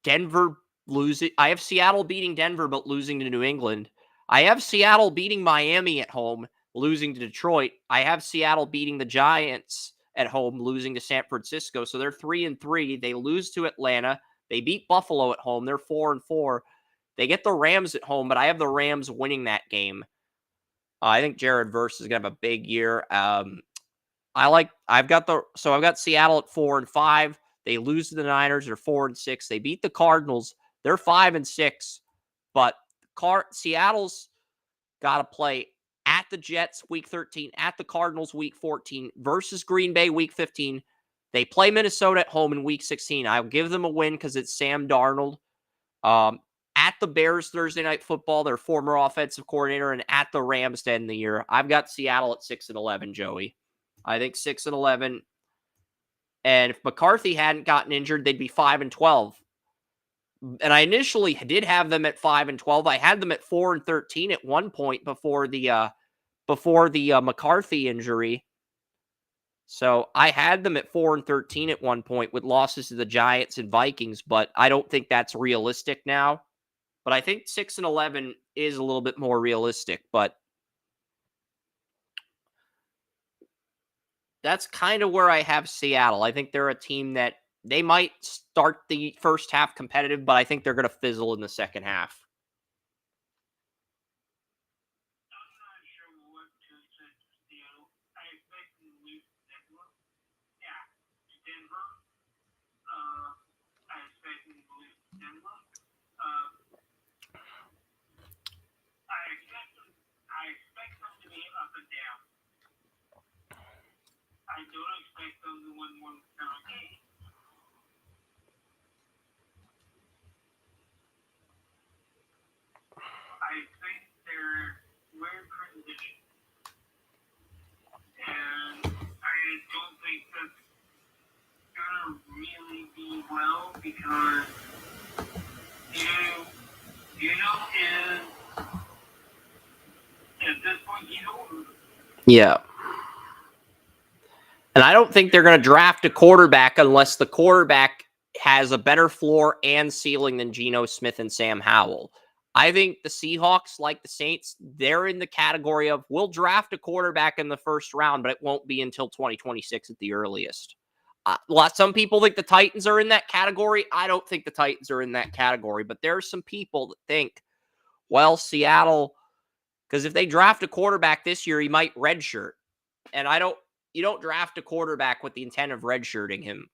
Denver losing. I have Seattle beating Denver but losing to New England. I have Seattle beating Miami at home, losing to Detroit. I have Seattle beating the Giants at home, losing to San Francisco. So they're 3-3. They lose to Atlanta. They beat Buffalo at home. They're 4-4. They get the Rams at home, but I have the Rams winning that game. I think Jared Verse is gonna have a big year. I've got Seattle at 4-5. They lose to the Niners. They're 4-6. They beat the Cardinals. They're 5-6. But Seattle's got to play at the Jets week 13, at the Cardinals week 14, versus Green Bay week 15. They play Minnesota at home in week 16. I'll give them a win because it's Sam Darnold. At the Bears Thursday Night Football, their former offensive coordinator, and at the Rams to end the year. I've got Seattle at 6-11, Joey. I think 6-11. And if McCarthy hadn't gotten injured, they'd be 5-12. And I initially did have them at 5-12. I had them at 4-13 at one point before the McCarthy injury. So I had them at 4-13 at one point with losses to the Giants and Vikings, but I don't think that's realistic now. But I think 6-11 is a little bit more realistic, but that's kind of where I have Seattle. I think they're a team that they might start the first half competitive, but I think they're going to fizzle in the second half. I don't expect them to win one game. I think they're weird transition. And I don't think that's gonna really be well because is at this point he's older. Yeah. And I don't think they're going to draft a quarterback unless the quarterback has a better floor and ceiling than Geno Smith and Sam Howell. I think the Seahawks, like the Saints, they're in the category of we'll draft a quarterback in the first round, but it won't be until 2026 at the earliest. Some people think the Titans are in that category. I don't think the Titans are in that category, but there are some people that think, well, Seattle, because if they draft a quarterback this year, he might redshirt. And you don't draft a quarterback with the intent of redshirting him.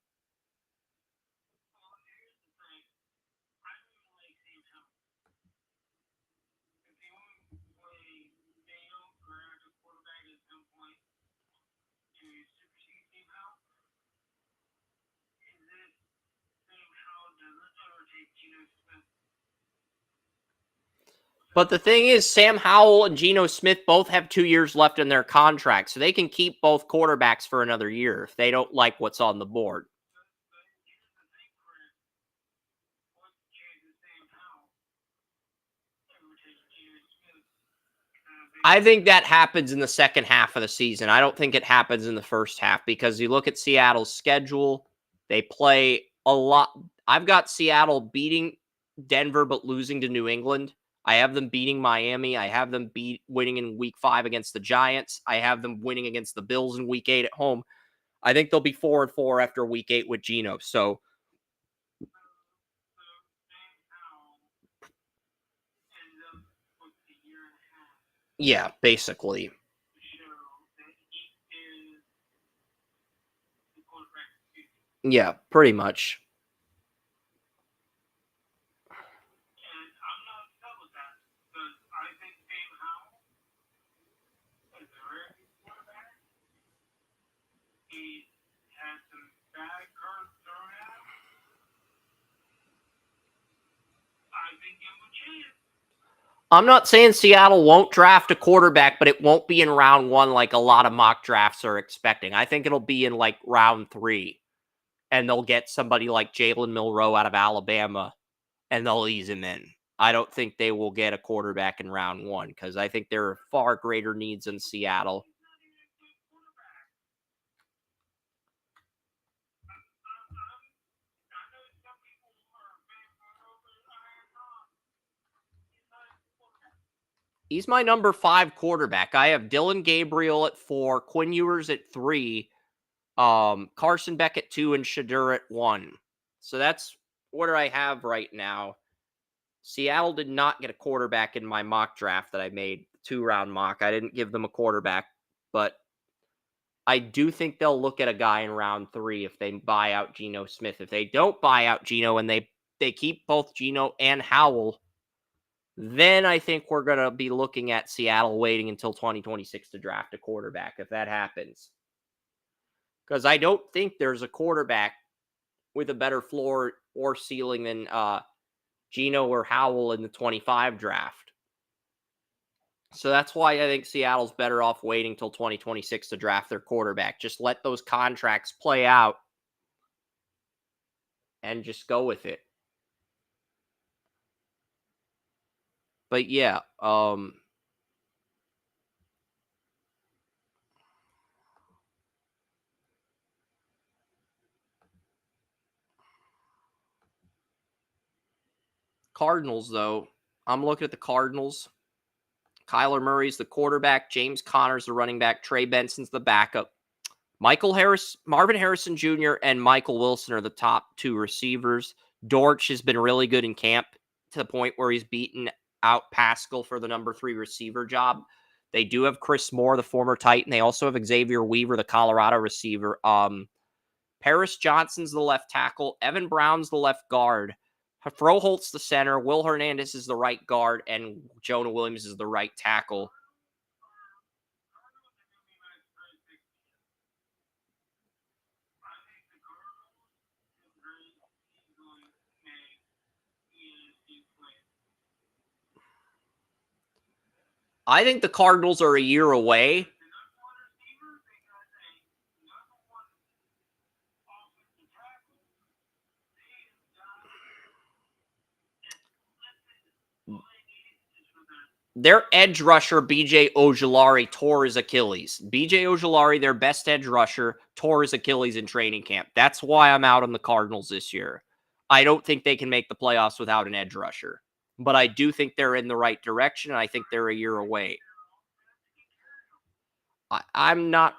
But the thing is, Sam Howell and Geno Smith both have 2 years left in their contract, so they can keep both quarterbacks for another year if they don't like what's on the board. I think that happens in the second half of the season. I don't think it happens in the first half because you look at Seattle's schedule, they play a lot. I've got Seattle beating Denver but losing to New England. I have them beating Miami. I have them winning in week 5 against the Giants. I have them winning against the Bills in week 8 at home. I think they'll be 4-4 after week 8 with Geno. So, yeah, basically. Yeah, pretty much. I'm not saying Seattle won't draft a quarterback, but it won't be in round 1 like a lot of mock drafts are expecting. I think it'll be in like round 3, and they'll get somebody like Jalen Milroe out of Alabama, and they'll ease him in. I don't think they will get a quarterback in round 1 because I think there are far greater needs in Seattle. He's my number 5 quarterback. I have Dillon Gabriel at 4, Quinn Ewers at 3, Carson Beck at 2, and Shadur at 1. So that's what I have right now. Seattle did not get a quarterback in my mock draft that I made, 2-round mock. I didn't give them a quarterback, but I do think they'll look at a guy in round 3 if they buy out Geno Smith. If they don't buy out Geno and they keep both Geno and Howell, then I think we're going to be looking at Seattle waiting until 2026 to draft a quarterback if that happens. Because I don't think there's a quarterback with a better floor or ceiling than Geno or Howell in the 25 draft. So that's why I think Seattle's better off waiting till 2026 to draft their quarterback. Just let those contracts play out and just go with it. But yeah, Cardinals, though. I'm looking at the Cardinals. Kyler Murray's the quarterback. James Conner's the running back. Trey Benson's the backup. Marvin Harrison Jr. and Michael Wilson are the top 2 receivers. Dortch has been really good in camp to the point where he's beaten out Pascal for the number 3 receiver job. They do have Chris Moore, the former Titan. They also have Xavier Weaver, the Colorado receiver. Paris Johnson's the left tackle. Evan Brown's the left guard. Froholt's the center. Will Hernandez is the right guard. And Jonah Williams is the right tackle. I think the Cardinals are a year away. Their edge rusher, B.J. Ojulari, tore his Achilles. B.J. Ojulari, their best edge rusher, tore his Achilles in training camp. That's why I'm out on the Cardinals this year. I don't think they can make the playoffs without an edge rusher. But I do think they're in the right direction, and I think they're a year away. I'm not.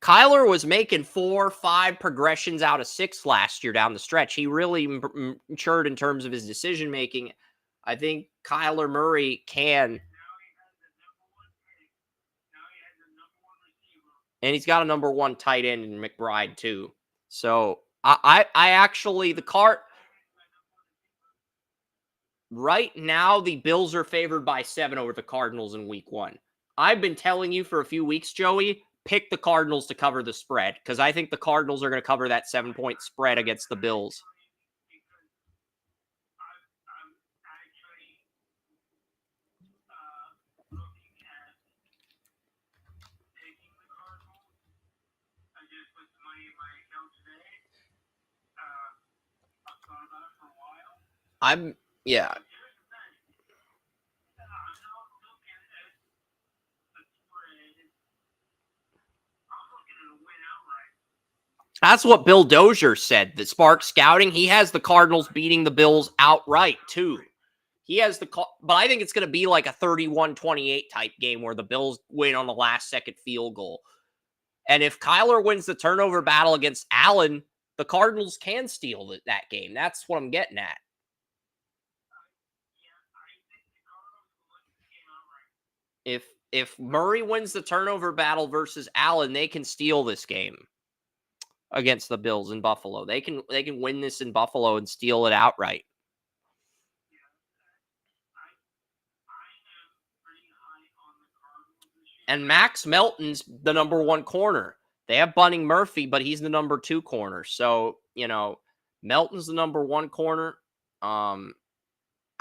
Kyler was making 4, 5 progressions out of 6 last year down the stretch. He really matured in terms of his decision making. I think Kyler Murray can. And he's got a number 1 tight end in McBride too. So I actually, right now the Bills are favored by 7 over the Cardinals in week 1. I've been telling you for a few weeks, Joey, pick the Cardinals to cover the spread because I think the Cardinals are going to cover that 7-point spread against the Bills. Yeah. That's what Bill Dozier said. The Spark Scouting, he has the Cardinals beating the Bills outright, too. He has but I think it's going to be like a 31-28 type game where the Bills win on the last-second field goal. And if Kyler wins the turnover battle against Allen, the Cardinals can steal that game. That's what I'm getting at. If Murray wins the turnover battle versus Allen, they can steal this game against the Bills in Buffalo. They can win this in Buffalo and steal it outright. And Max Melton's the number 1 corner. They have Bunning Murphy, but he's the number 2 corner. So, Melton's the number 1 corner.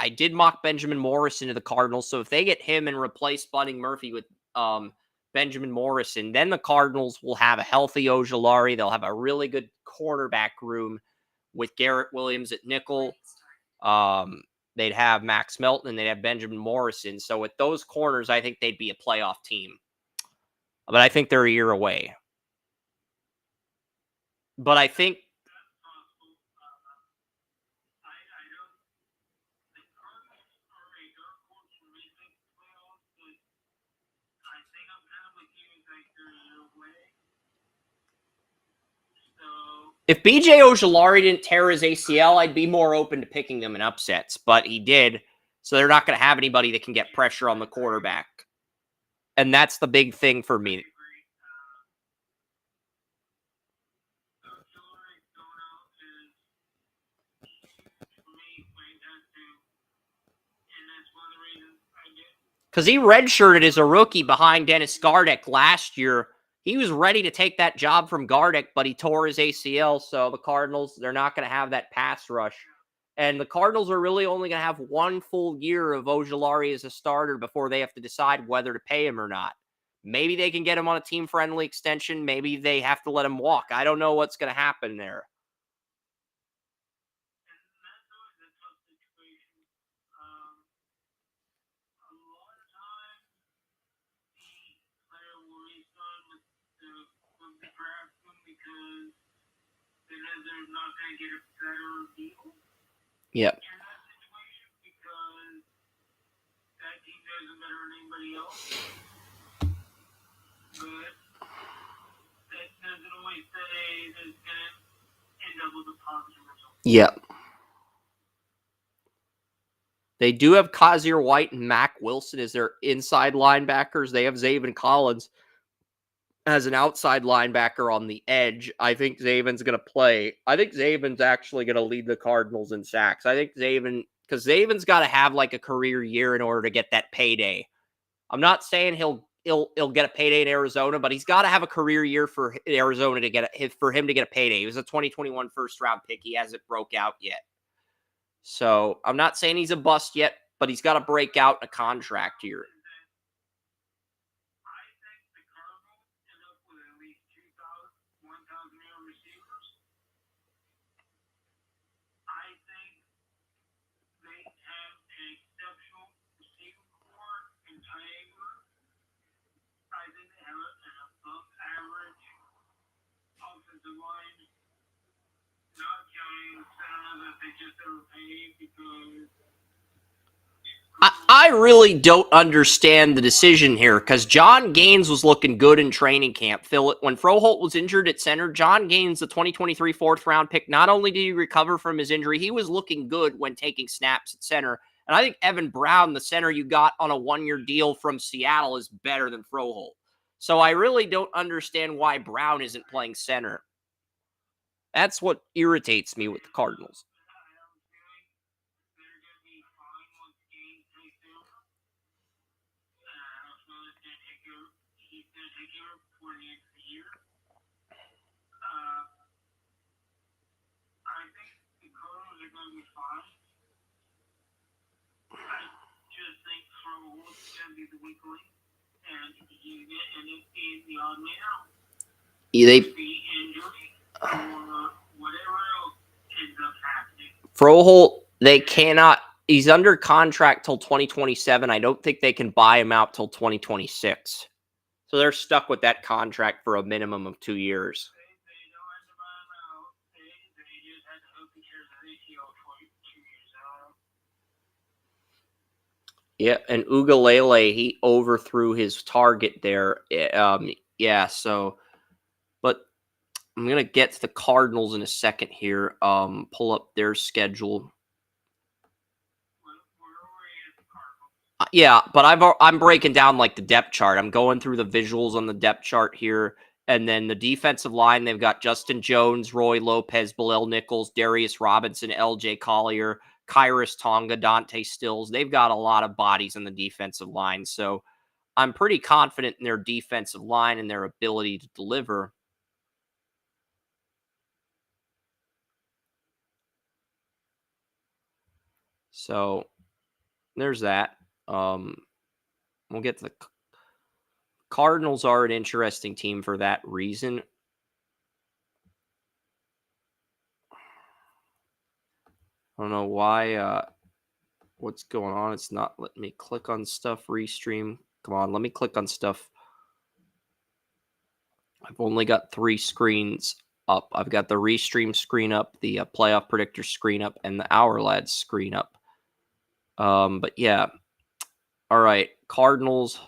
I did mock Benjamin Morrison to the Cardinals. So if they get him and replace Bunning Murphy with Benjamin Morrison, then the Cardinals will have a healthy Ojulari. They'll have a really good cornerback room with Garrett Williams at nickel. They'd have Max Melton and they'd have Benjamin Morrison. So with those corners, I think they'd be a playoff team. But I think they're a year away. But I think if BJ Ojulari didn't tear his ACL, I'd be more open to picking them in upsets, but he did. So they're not going to have anybody that can get pressure on the quarterback. And that's the big thing for me. Because he redshirted as a rookie behind Dennis Gardeck last year. He was ready to take that job from Gardeck, but he tore his ACL. So the Cardinals, they're not going to have that pass rush. And the Cardinals are really only going to have 1 full year of Ojulari as a starter before they have to decide whether to pay him or not. Maybe they can get him on a team-friendly extension. Maybe they have to let him walk. I don't know what's going to happen there. They're not going to get a better deal. Yep. In that situation, because that team does it better than anybody else. But that doesn't always say that it's going to end up with a positive result. Yep. They do have Kazir White and Mac Wilson as their inside linebackers. They have Zaven Collins as an outside linebacker on the edge. I think Zaven's going to play. I think Zaven's actually going to lead the Cardinals in sacks. I think because Zaven's got to have like a career year in order to get that payday. I'm not saying he'll get a payday in Arizona, but he's got to have a career year for Arizona for him to get a payday. He was a 2021 first round pick. He hasn't broke out yet. So I'm not saying he's a bust yet, but he's got to break out in a contract year. that they just overpaid because I really don't understand the decision here because John Gaines was looking good in training camp. When Froholt was injured at center, John Gaines, the 2023 fourth-round pick, not only did he recover from his injury, he was looking good when taking snaps at center. And I think Evan Brown, the center you got on a one-year deal from Seattle, is better than Froholt. So I really don't understand why Brown isn't playing center. That's what irritates me with the Cardinals. Froholt, they cannot. He's under contract till 2027. I don't think they can buy him out till 2026. So they're stuck with that contract for a minimum of 2 years. Yeah, and Ugalele, he overthrew his target there. Yeah, so, but I'm going to get to the Cardinals in a second here. Pull up their schedule. Yeah, but I'm breaking down like the depth chart. I'm going through the visuals on the depth chart here. And then the defensive line, they've got Justin Jones, Roy Lopez, Bilal Nichols, Darius Robinson, LJ Collier, Kyrus Tonga, Dante Stills. They've got a lot of bodies on the defensive line. So I'm pretty confident in their defensive line and their ability to deliver. So there's that. We'll get to the Cardinals are an interesting team for that reason. I don't know why, what's going on. It's not letting me click on stuff, restream. Come on, let me click on stuff. I've only got 3 screens up. I've got the restream screen up, the playoff predictor screen up, and the Hour Lads screen up. But yeah. All right, Cardinals.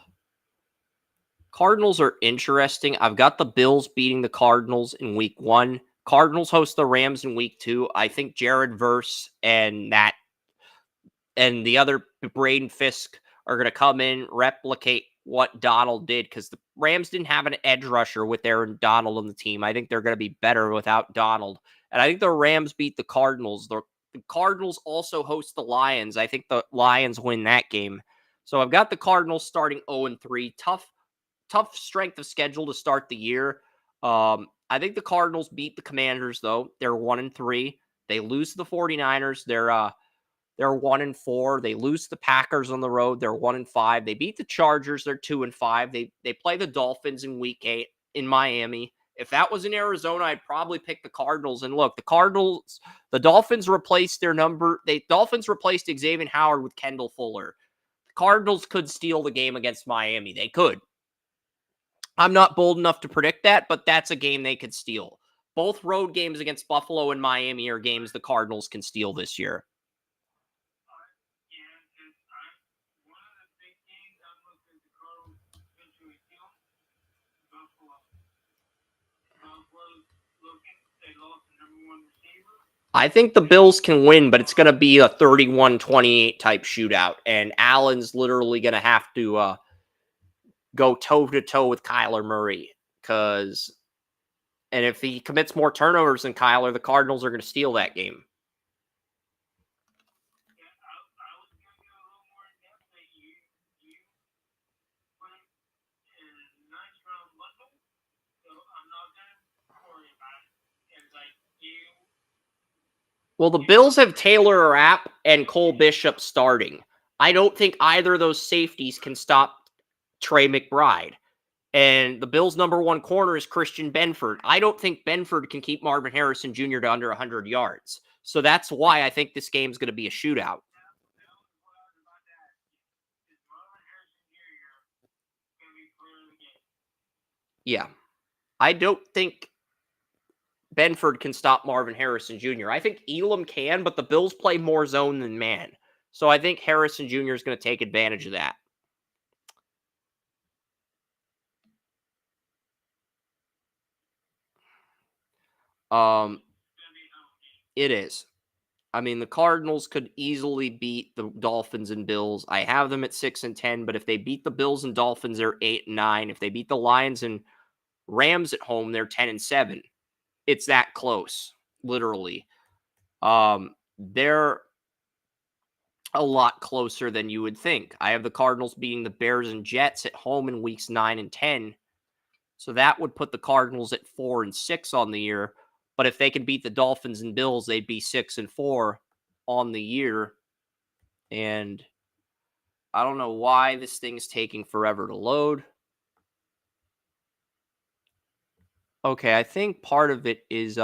Cardinals are interesting. I've got the Bills beating the Cardinals in week 1. Cardinals host the Rams in week 2. I think Jared Verse and the other Braden Fisk are going to come in, replicate what Donald did, because the Rams didn't have an edge rusher with Aaron Donald on the team. I think they're going to be better without Donald. And I think the Rams beat the Cardinals. The Cardinals also host the Lions. I think the Lions win that game. So I've got the Cardinals starting 0-3. Tough strength of schedule to start the year. I think the Cardinals beat the Commanders, though. They're 1-3. They lose to the 49ers. They're 1-4. They lose to the Packers on the road. They're 1-5. They beat the Chargers. They're 2-5. They play the Dolphins in week 8 in Miami. If that was in Arizona, I'd probably pick the Cardinals. And look, the Dolphins replaced Dolphins replaced Xavier Howard with Kendall Fuller. The Cardinals could steal the game against Miami. They could. I'm not bold enough to predict that, but that's a game they could steal. Both road games against Buffalo and Miami are games the Cardinals can steal this year. I think the Bills can win, but it's going to be a 31-28 type shootout, and Allen's literally going to have to go toe-to-toe with Kyler Murray, and if he commits more turnovers than Kyler, the Cardinals are going to steal that game. Well, the Bills have Taylor Rapp and Cole Bishop starting. I don't think either of those safeties can stop Trey McBride. And the Bills' number 1 corner is Christian Benford. I don't think Benford can keep Marvin Harrison Jr. to under 100 yards. So that's why I think this game's going to be a shootout. Yeah. I don't think Benford can stop Marvin Harrison Jr. I think Elam can, but the Bills play more zone than man. So I think Harrison Jr. is going to take advantage of that. It is. I mean, the Cardinals could easily beat the Dolphins and Bills. I have them at 6-10, but if they beat the Bills and Dolphins, they're 8-9. If they beat the Lions and Rams at home, they're 10-7. It's that close, literally. They're a lot closer than you would think. I have the Cardinals beating the Bears and Jets at home in weeks 9 and 10. So that would put the Cardinals at 4-6 on the year. But if they can beat the Dolphins and Bills, they'd be 6-4 on the year. And I don't know why this thing's taking forever to load. Okay, I think part of it is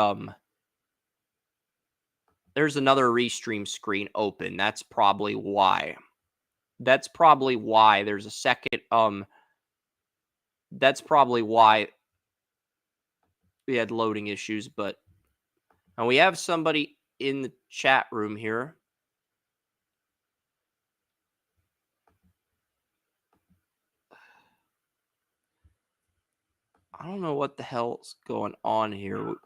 there's another restream screen open. That's probably why. That's probably why there's a second that's probably why we had loading issues, but and we have somebody in the chat room here. I don't know what the hell's going on here.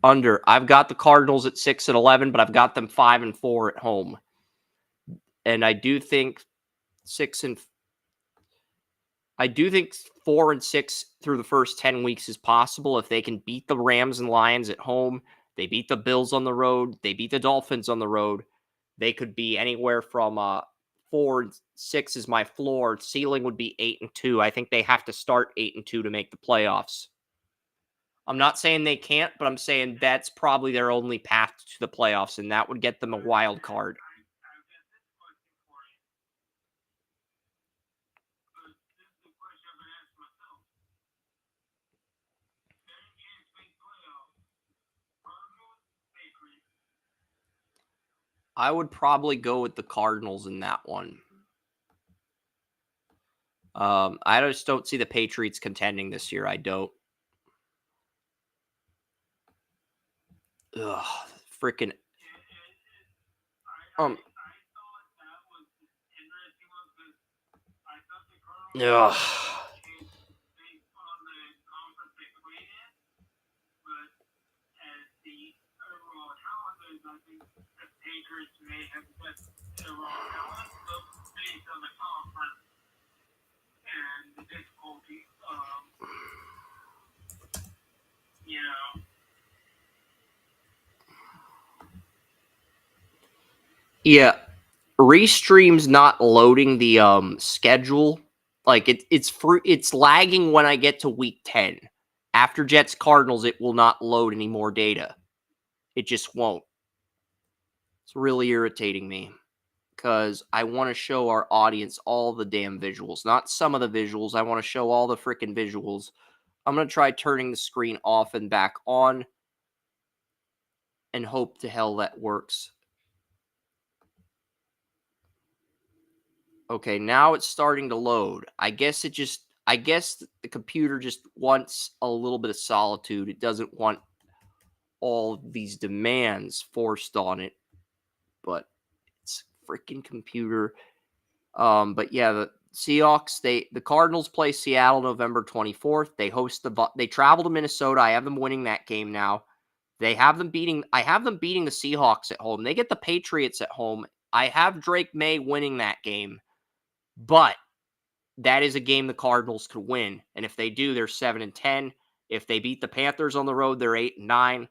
Under. I've got the Cardinals at 6-11, but I've got them 5-4 at home. And I do think 4-6 through the first 10 weeks is possible if they can beat the Rams and Lions at home. They beat the Bills on the road. They beat the Dolphins on the road. They could be anywhere from 4-6 is my floor. Ceiling would be 8-2. I think they have to start 8-2 to make the playoffs. I'm not saying they can't, but I'm saying that's probably their only path to the playoffs, and that would get them a wild card. I would probably go with the Cardinals in that one. I just don't see the Patriots contending this year. I don't. Ugh, freaking. Ugh. Yeah, Restream's not loading the schedule. Like it's lagging when I get to week 10. After Jets Cardinals, it will not load any more data. It just won't. It's really irritating me because I want to show our audience all the damn visuals, not some of the visuals. I want to show all the freaking visuals. I'm going to try turning the screen off and back on and hope to hell that works. Okay, now it's starting to load. I guess the computer just wants a little bit of solitude. It doesn't want all these demands forced on it. But it's freaking computer. But yeah, the Seahawks, the Cardinals play Seattle November 24th. They travel to Minnesota. I have them winning that game now. I have them beating the Seahawks at home. They get the Patriots at home. I have Drake May winning that game. But that is a game the Cardinals could win. And if they do, they're 7-10. If they beat the Panthers on the road, they're 8-9.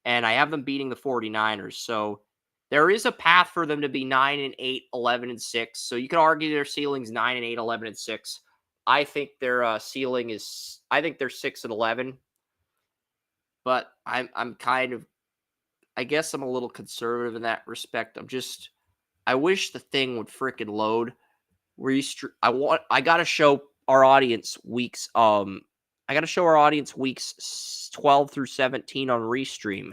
And I have them beating the 49ers. So there is a path for them to be 9-8, 11-6. So you could argue their ceiling's 9-8, 11-6. I think their ceiling is, I think they're 6-11. But I'm kind of, I guess I'm a little conservative in that respect. I wish the thing would freaking load. I gotta show our audience weeks. I gotta show our audience weeks 12 through 17 on Restream,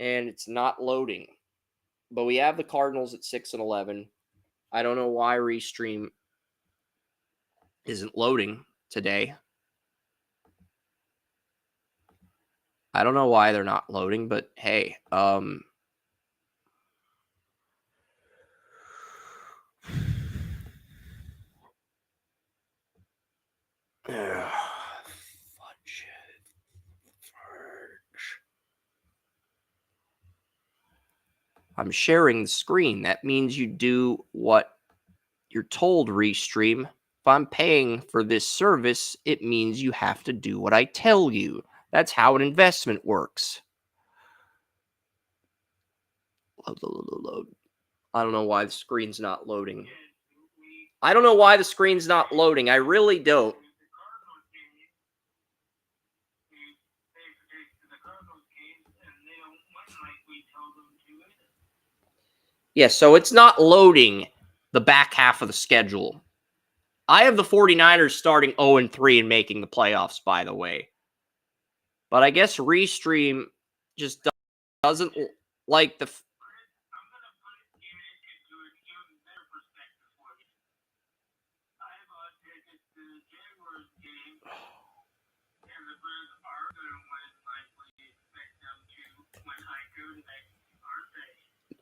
and it's not loading. But we have the Cardinals at 6-11. I don't know why Restream isn't loading today. I don't know why they're not loading, but hey, fudge. I'm sharing the screen. That means you do what you're told, Restream. If I'm paying for this service, it means you have to do what I tell you. That's how an investment works. Load. I don't know why the screen's not loading. I don't know why the screen's not loading. I really don't. Yeah, so it's not loading the back half of the schedule. I have the 49ers starting 0-3 and making the playoffs, by the way. But I guess Restream just doesn't like the...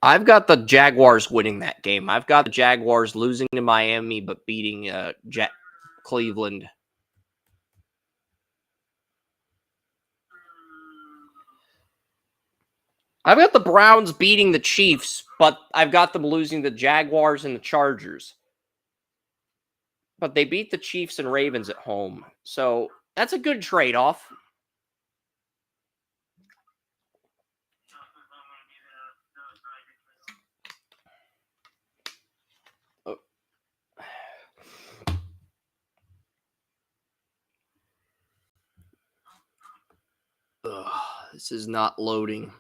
I've got the Jaguars winning that game. I've got the Jaguars losing to Miami, but beating Cleveland. I've got the Browns beating the Chiefs, but I've got them losing the Jaguars and the Chargers. But they beat the Chiefs and Ravens at home. So that's a good trade-off. This is not loading.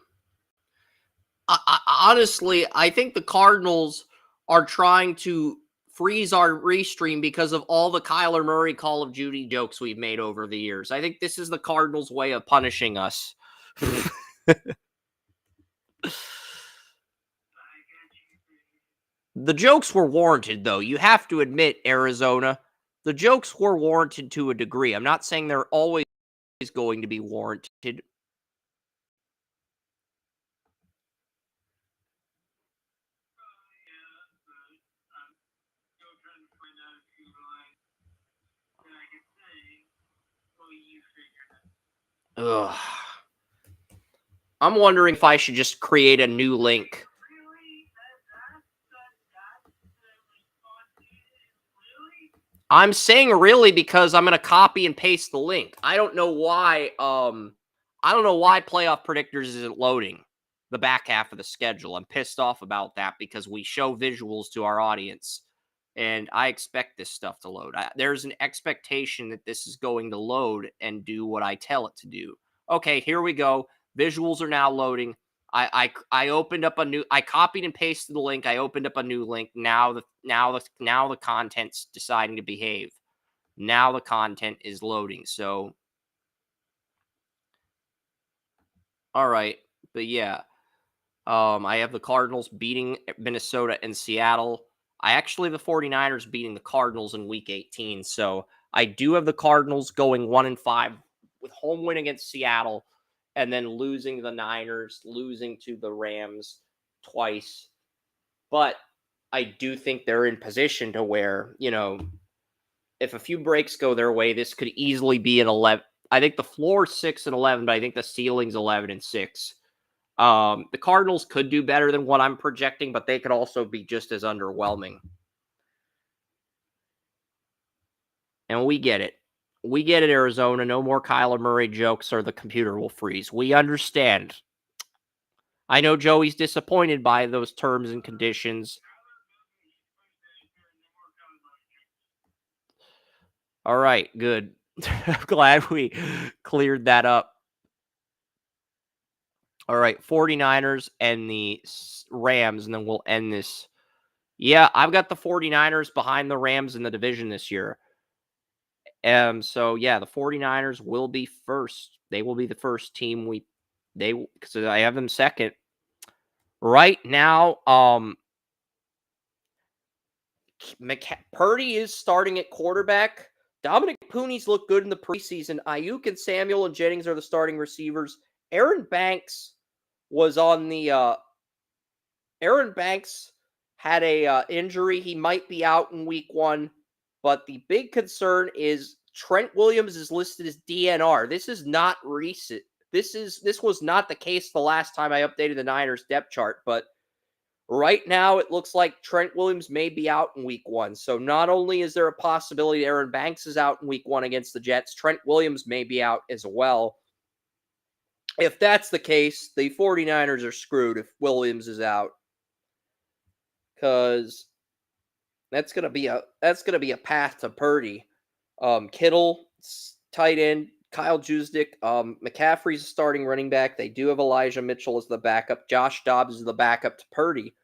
Honestly, I think the Cardinals are trying to freeze our Restream because of all the Kyler Murray Call of Duty jokes we've made over the years. I think this is the Cardinals' way of punishing us. The jokes were warranted, though. You have to admit, Arizona, the jokes were warranted to a degree. I'm not saying they're always going to be warranted. Ugh. I'm wondering if I should just create a new link. I'm saying really because I'm going to copy and paste the link. I don't know why Playoff Predictors isn't loading the back half of the schedule. I'm pissed off about that because we show visuals to our audience and I expect this stuff to load. There's an expectation that this is going to load and do what I tell it to do. Okay, here we go. Visuals are now loading. I opened up a new. I copied and pasted the link. I opened up a new link. Now the content's deciding to behave. Now the content is loading. So, all right, but yeah, I have the Cardinals beating Minnesota and Seattle. I actually have the 49ers beating the Cardinals in Week 18. So I do have the Cardinals going 1-5 with home win against Seattle. And then losing to the Niners, losing to the Rams twice. But I do think they're in position to where, if a few breaks go their way, this could easily be an 11. I think the floor is 6-11, but I think the ceiling's 11-6. The Cardinals could do better than what I'm projecting, but they could also be just as underwhelming. And we get it. We get it, Arizona. No more Kyler Murray jokes or the computer will freeze. We understand. I know Joey's disappointed by those terms and conditions. All right, good. I'm glad we cleared that up. All right, 49ers and the Rams, and then we'll end this. Yeah, I've got the 49ers behind the Rams in the division this year. So, yeah, the 49ers will be first. They will be the first team we Because I have them second. Right now, Purdy is starting at quarterback. Dominic Pooney's looked good in the preseason. Ayuk and Samuel and Jennings are the starting receivers. Aaron Banks had a injury. He might be out in week 1, but the big concern is Trent Williams is listed as DNR. This is not recent. This was not the case the last time I updated the Niners depth chart, but right now it looks like Trent Williams may be out in week 1. So not only is there a possibility Aaron Banks is out in week 1 against the Jets, Trent Williams may be out as well. If that's the case, the 49ers are screwed if Williams is out. Because that's gonna be a path to Purdy. Kittle, tight end, Kyle Juszczyk, McCaffrey's a starting running back. They do have Elijah Mitchell as the backup. Josh Dobbs is the backup to Purdy.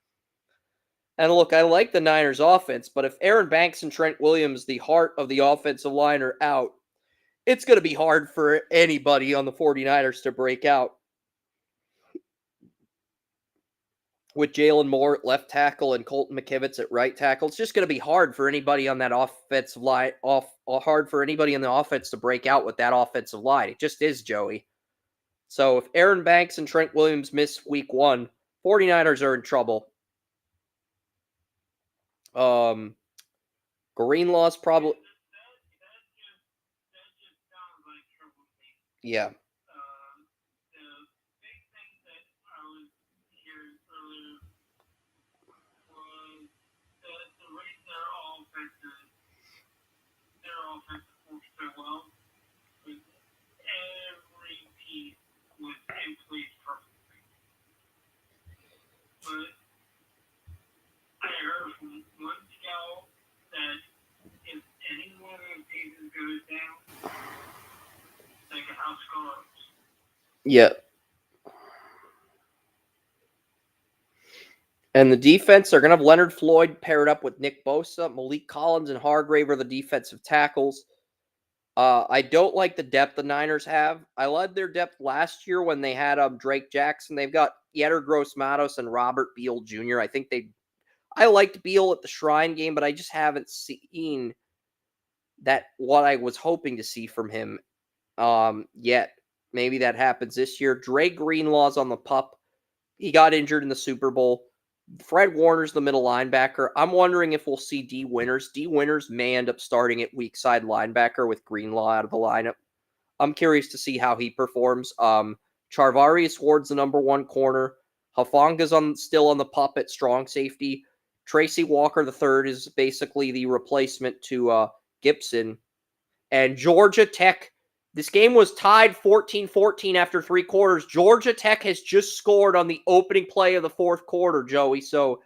And look, I like the Niners offense, but if Aaron Banks and Trent Williams, the heart of the offensive line, are out, it's going to be hard for anybody on the 49ers to break out. With Jalen Moore at left tackle and Colton McKivitz at right tackle, it's just going to be hard for anybody on that offensive line, hard for anybody in the offense to break out with that offensive line. It just is, Joey. So if Aaron Banks and Trent Williams miss week 1, 49ers are in trouble. Greenlaw's probably... Yeah. But I heard from one scout that if any one of the pieces goes down, like a house goes. Yeah. And the defense are going to have Leonard Floyd paired up with Nick Bosa. Malik Collins and Hargrave are the defensive tackles. I don't like the depth the Niners have. I led their depth last year when they had Drake Jackson. They've got Yetur Gross-Matos and Robert Beal Jr. I liked Beal at the Shrine game, but I just haven't seen what I was hoping to see from him yet. Maybe that happens this year. Dre Greenlaw's on the pup. He got injured in the Super Bowl. Fred Warner's the middle linebacker. I'm wondering if we'll see D. Winters. D. Winters may end up starting at weak side linebacker with Greenlaw out of the lineup. I'm curious to see how he performs. Charvarius Ward's the number 1 corner. Hufanga's still on the pup at strong safety. Tracy Walker III is basically the replacement to Gibson. And Georgia Tech, this game was tied 14-14 after 3 quarters. Georgia Tech has just scored on the opening play of the 4th quarter, Joey. So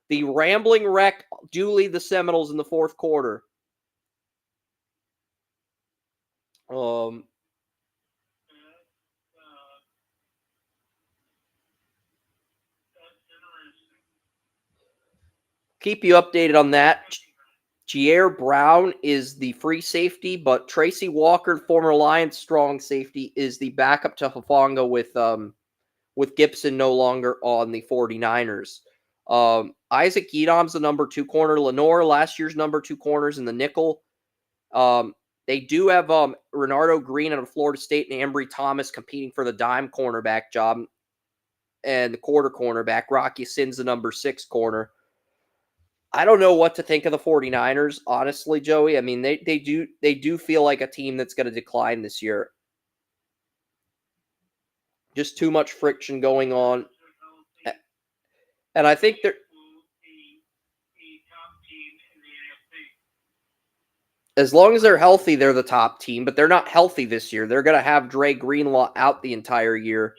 the Rambling Wreck do lead the Seminoles in the 4th quarter. Keep you updated on that. Jair Brown is the free safety, but Tracy Walker, former Lions strong safety, is the backup to Hufanga with Gibson no longer on the 49ers. Isaac Edom's the number 2 corner. Lenore, last year's number 2 corners in the nickel. They do have Renardo Green out of Florida State and Ambry Thomas competing for the dime cornerback job. And the quarter cornerback, Rocky Sin's the number 6 corner. I don't know what to think of the 49ers, honestly, Joey. I mean, they do feel like a team that's going to decline this year. Just too much friction going on. And I think they're... As long as they're healthy, they're the top team, but they're not healthy this year. They're going to have Dre Greenlaw out the entire year.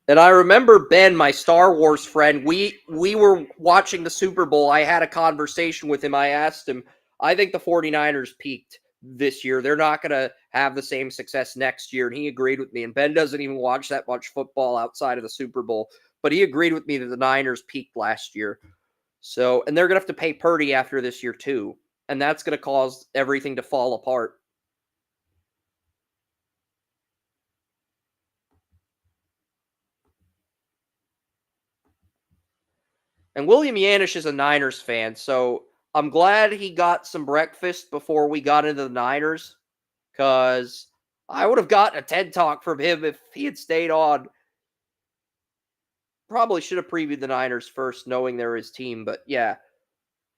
And I remember Ben, my Star Wars friend, we were watching the Super Bowl. I had a conversation with him. I asked him, I think the 49ers peaked this year. They're not going to have the same success next year. And he agreed with me. And Ben doesn't even watch that much football outside of the Super Bowl. But he agreed with me that the Niners peaked last year. So, and they're going to have to pay Purdy after this year too. And that's going to cause everything to fall apart. And William Yannish is a Niners fan, so I'm glad he got some breakfast before we got into the Niners, because I would have gotten a TED Talk from him if he had stayed on. Probably should have previewed the Niners first, knowing they're his team, but yeah.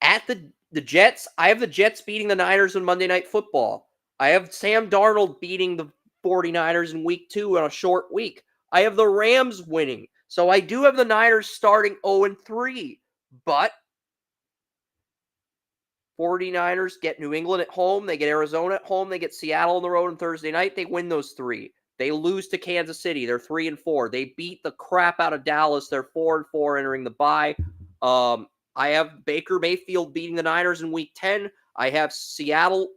At the Jets, I have the Jets beating the Niners on Monday Night Football. I have Sam Darnold beating the 49ers in week 2 on a short week. I have the Rams winning. So I do have the Niners starting 0-3. But 49ers get New England at home. They get Arizona at home. They get Seattle on the road on Thursday night. They win those 3. They lose to Kansas City. They're 3-4. They beat the crap out of Dallas. They're 4-4 entering the bye. I have Baker Mayfield beating the Niners in week 10. I have Seattle.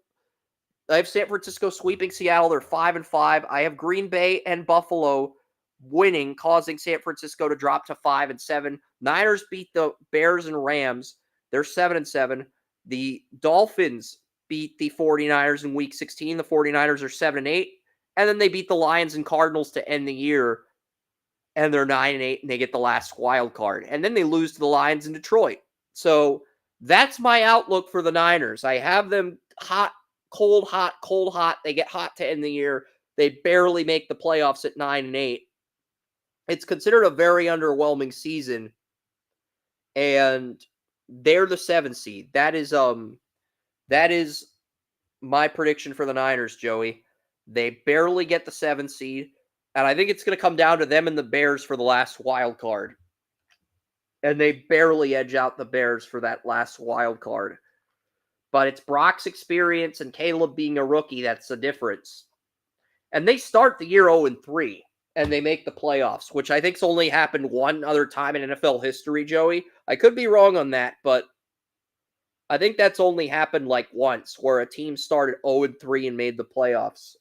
I have San Francisco sweeping Seattle. They're 5-5. I have Green Bay and Buffalo winning, causing San Francisco to drop to 5-7. Niners beat the Bears and Rams. They're 7-7. The Dolphins beat the 49ers in week 16. The 49ers are 7-8. And then they beat the Lions and Cardinals to end the year. And they're 9-8, and they get the last wild card. And then they lose to the Lions in Detroit. So that's my outlook for the Niners. I have them hot, cold, hot, cold, hot. They get hot to end the year. They barely make the playoffs at 9-8. It's considered a very underwhelming season. And they're the 7th seed. That is my prediction for the Niners, Joey. They barely get the 7th seed. And I think it's going to come down to them and the Bears for the last wild card. And they barely edge out the Bears for that last wild card. But it's Brock's experience and Caleb being a rookie that's the difference. And they start the year 0-3, and they make the playoffs, which I think's only happened one other time in NFL history, Joey. I could be wrong on that, but I think that's only happened like once, where a team started 0-3 and made the playoffs.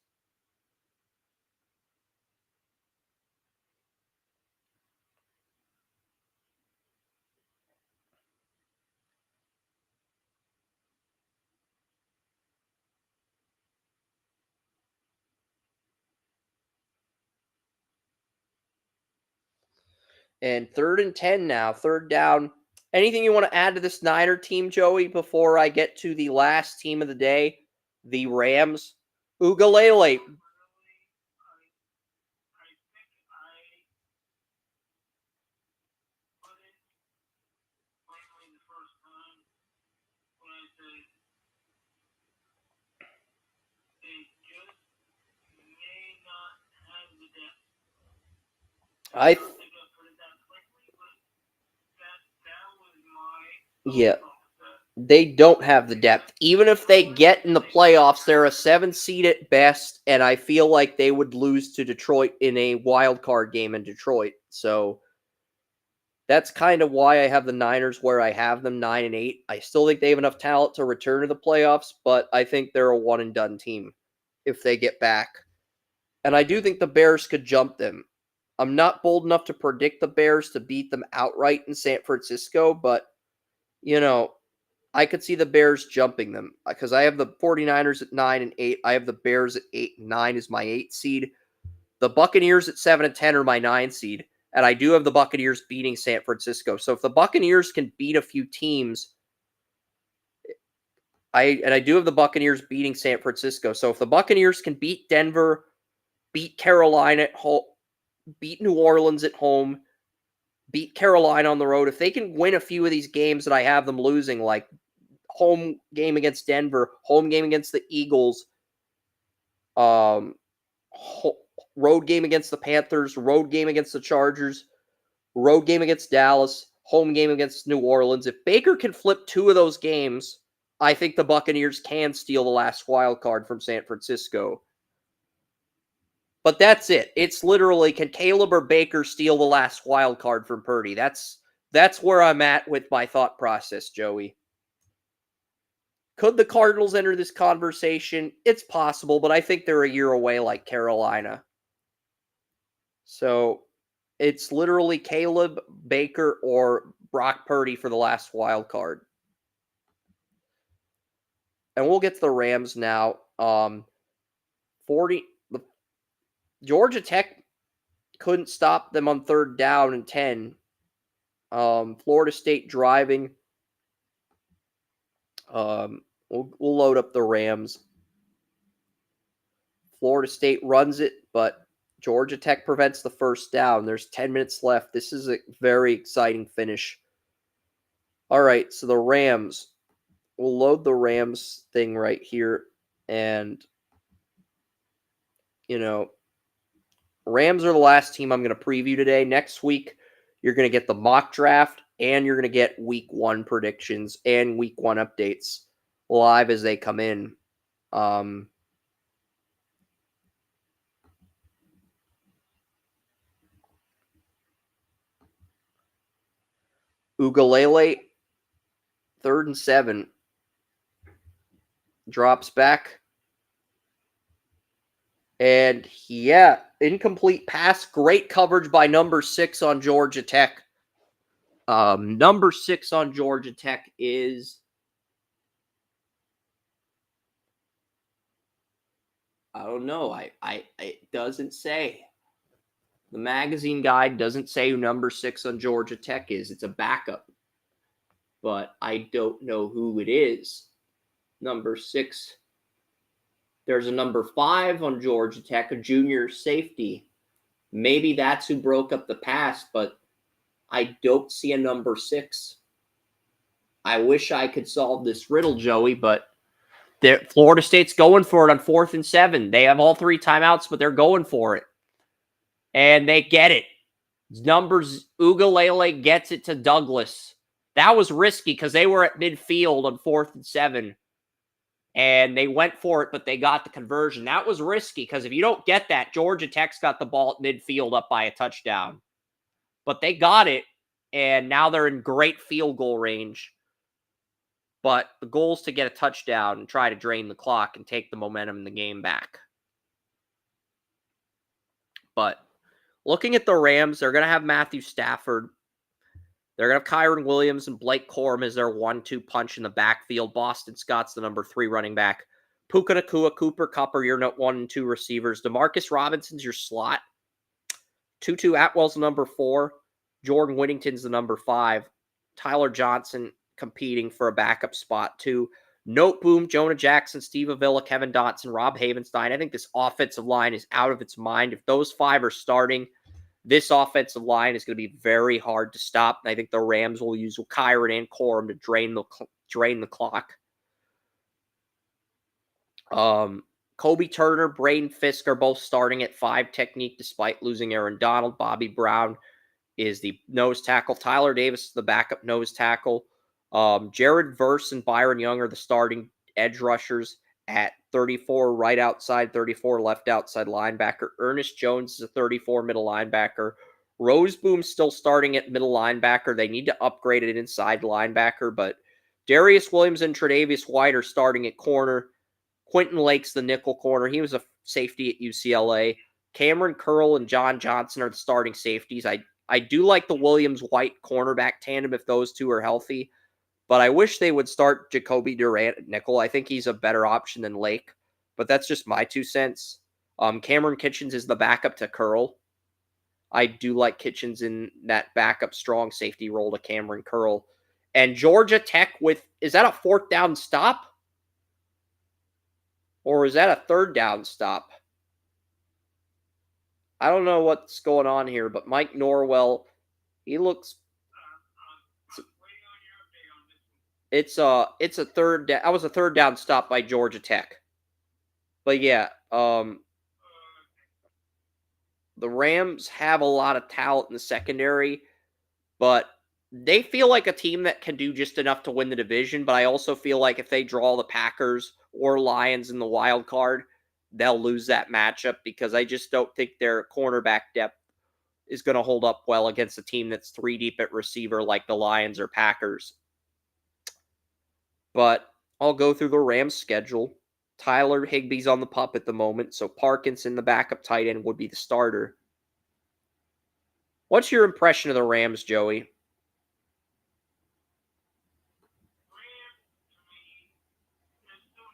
And 3rd and 10 now, 3rd down. Anything you want to add to this Niner team, Joey, before I get to the last team of the day, the Rams? Ugalele. Yeah. They don't have the depth. Even if they get in the playoffs, they're a 7 seed at best, and I feel like they would lose to Detroit in a wild card game in Detroit. So that's kind of why I have the Niners where I have them 9-8. I still think they have enough talent to return to the playoffs, but I think they're a one and done team if they get back. And I do think the Bears could jump them. I'm not bold enough to predict the Bears to beat them outright in San Francisco, but I could see the Bears jumping them because I have the 49ers at 9-8. I have the Bears at 8-9 as my 8 seed. The Buccaneers at 7-10 are my 9 seed. And I do have the Buccaneers beating San Francisco. So if the Buccaneers can beat a few teams, I do have the Buccaneers beating San Francisco. So if the Buccaneers can beat Denver, beat Carolina at home, beat New Orleans at home, beat Carolina on the road, if they can win a few of these games that I have them losing, like home game against Denver, home game against the Eagles, road game against the Panthers, road game against the Chargers, road game against Dallas, home game against New Orleans. If Baker can flip 2 of those games, I think the Buccaneers can steal the last wild card from San Francisco. But that's it. It's literally, can Caleb or Baker steal the last wild card from Purdy? That's where I'm at with my thought process, Joey. Could the Cardinals enter this conversation? It's possible, but I think they're a year away like Carolina. So it's literally Caleb, Baker, or Brock Purdy for the last wild card. and we'll get to the Rams now. 40. Georgia Tech couldn't stop them on 3rd down and 10. Florida State driving. We'll load up the Rams. Florida State runs it, but Georgia Tech prevents the 1st down. There's 10 minutes left. This is a very exciting finish. All right, so the Rams. We'll load the Rams thing right here. And, Rams are the last team I'm going to preview today. Next week, you're going to get the mock draft, and you're going to get week 1 predictions and week 1 updates live as they come in. Ugalele, 3rd and 7. Drops back. And, incomplete pass. Great coverage by number 6 on Georgia Tech. Number 6 on Georgia Tech is... I don't know. It doesn't say. The magazine guide doesn't say who number 6 on Georgia Tech is. It's a backup. But I don't know who it is. Number 6. There's a number 5 on Georgia Tech, a junior safety. Maybe that's who broke up the pass, but I don't see a number 6. I wish I could solve this riddle, Joey, but Florida State's going for it on 4th and 7. They have all 3 timeouts, but they're going for it. And they get it. Ugalele gets it to Douglas. That was risky because they were at midfield on 4th and 7. And they went for it, but they got the conversion. That was risky because if you don't get that, Georgia Tech's got the ball at midfield up by a touchdown. But they got it, and now they're in great field goal range. But the goal is to get a touchdown and try to drain the clock and take the momentum in the game back. But looking at the Rams, they're going to have Matthew Stafford. They're going to have Kyron Williams and Blake Corum as their 1-2 punch in the backfield. Boston Scott's the number 3 running back. Puka Nacua, Cooper Kupp are your 1 and 2 receivers. Demarcus Robinson's your slot. Tutu Atwell's the number 4. Jordan Whittington's the number 5. Tyler Johnson competing for a backup spot, 2. Note Boom, Jonah Jackson, Steve Avila, Kevin Dotson, Rob Havenstein. I think this offensive line is out of its mind. If those 5 are starting, this offensive line is going to be very hard to stop. And I think the Rams will use Kyron and Corum to drain the clock. Kobe Turner, Braden Fisk are both starting at 5 technique despite losing Aaron Donald. Bobby Brown is the nose tackle. Tyler Davis is the backup nose tackle. Jared Verse and Byron Young are the starting edge rushers at 34 right outside, 34 left outside linebacker. Ernest Jones is a 34 middle linebacker. Roseboom's still starting at middle linebacker. They need to upgrade it inside linebacker, but Darius Williams and Tre'Davious White are starting at corner. Quentin Lake's the nickel corner. He was a safety at UCLA. Cameron Curl and John Johnson are the starting safeties. I do like the Williams-White cornerback tandem if those 2 are healthy. But I wish they would start Jacoby Durant at nickel. I think he's a better option than Lake. But that's just my 2 cents. Cameron Kitchens is the backup to Curl. I do like Kitchens in that backup strong safety role to Cameron Curl. And Georgia Tech is that a 4th down stop? Or is that a 3rd down stop? I don't know what's going on here, but Mike Norwell, he looks... It's a 3rd down. That was a 3rd down stop by Georgia Tech. But yeah, the Rams have a lot of talent in the secondary, but they feel like a team that can do just enough to win the division. But I also feel like if they draw the Packers or Lions in the wild card, they'll lose that matchup because I just don't think their cornerback depth is going to hold up well against a team that's 3 deep at receiver like the Lions or Packers. But I'll go through the Rams schedule. Tyler Higbee's on the pup at the moment, so Parkinson, the backup tight end, would be the starter. What's your impression of the Rams, Joey? Rams, to me, they're still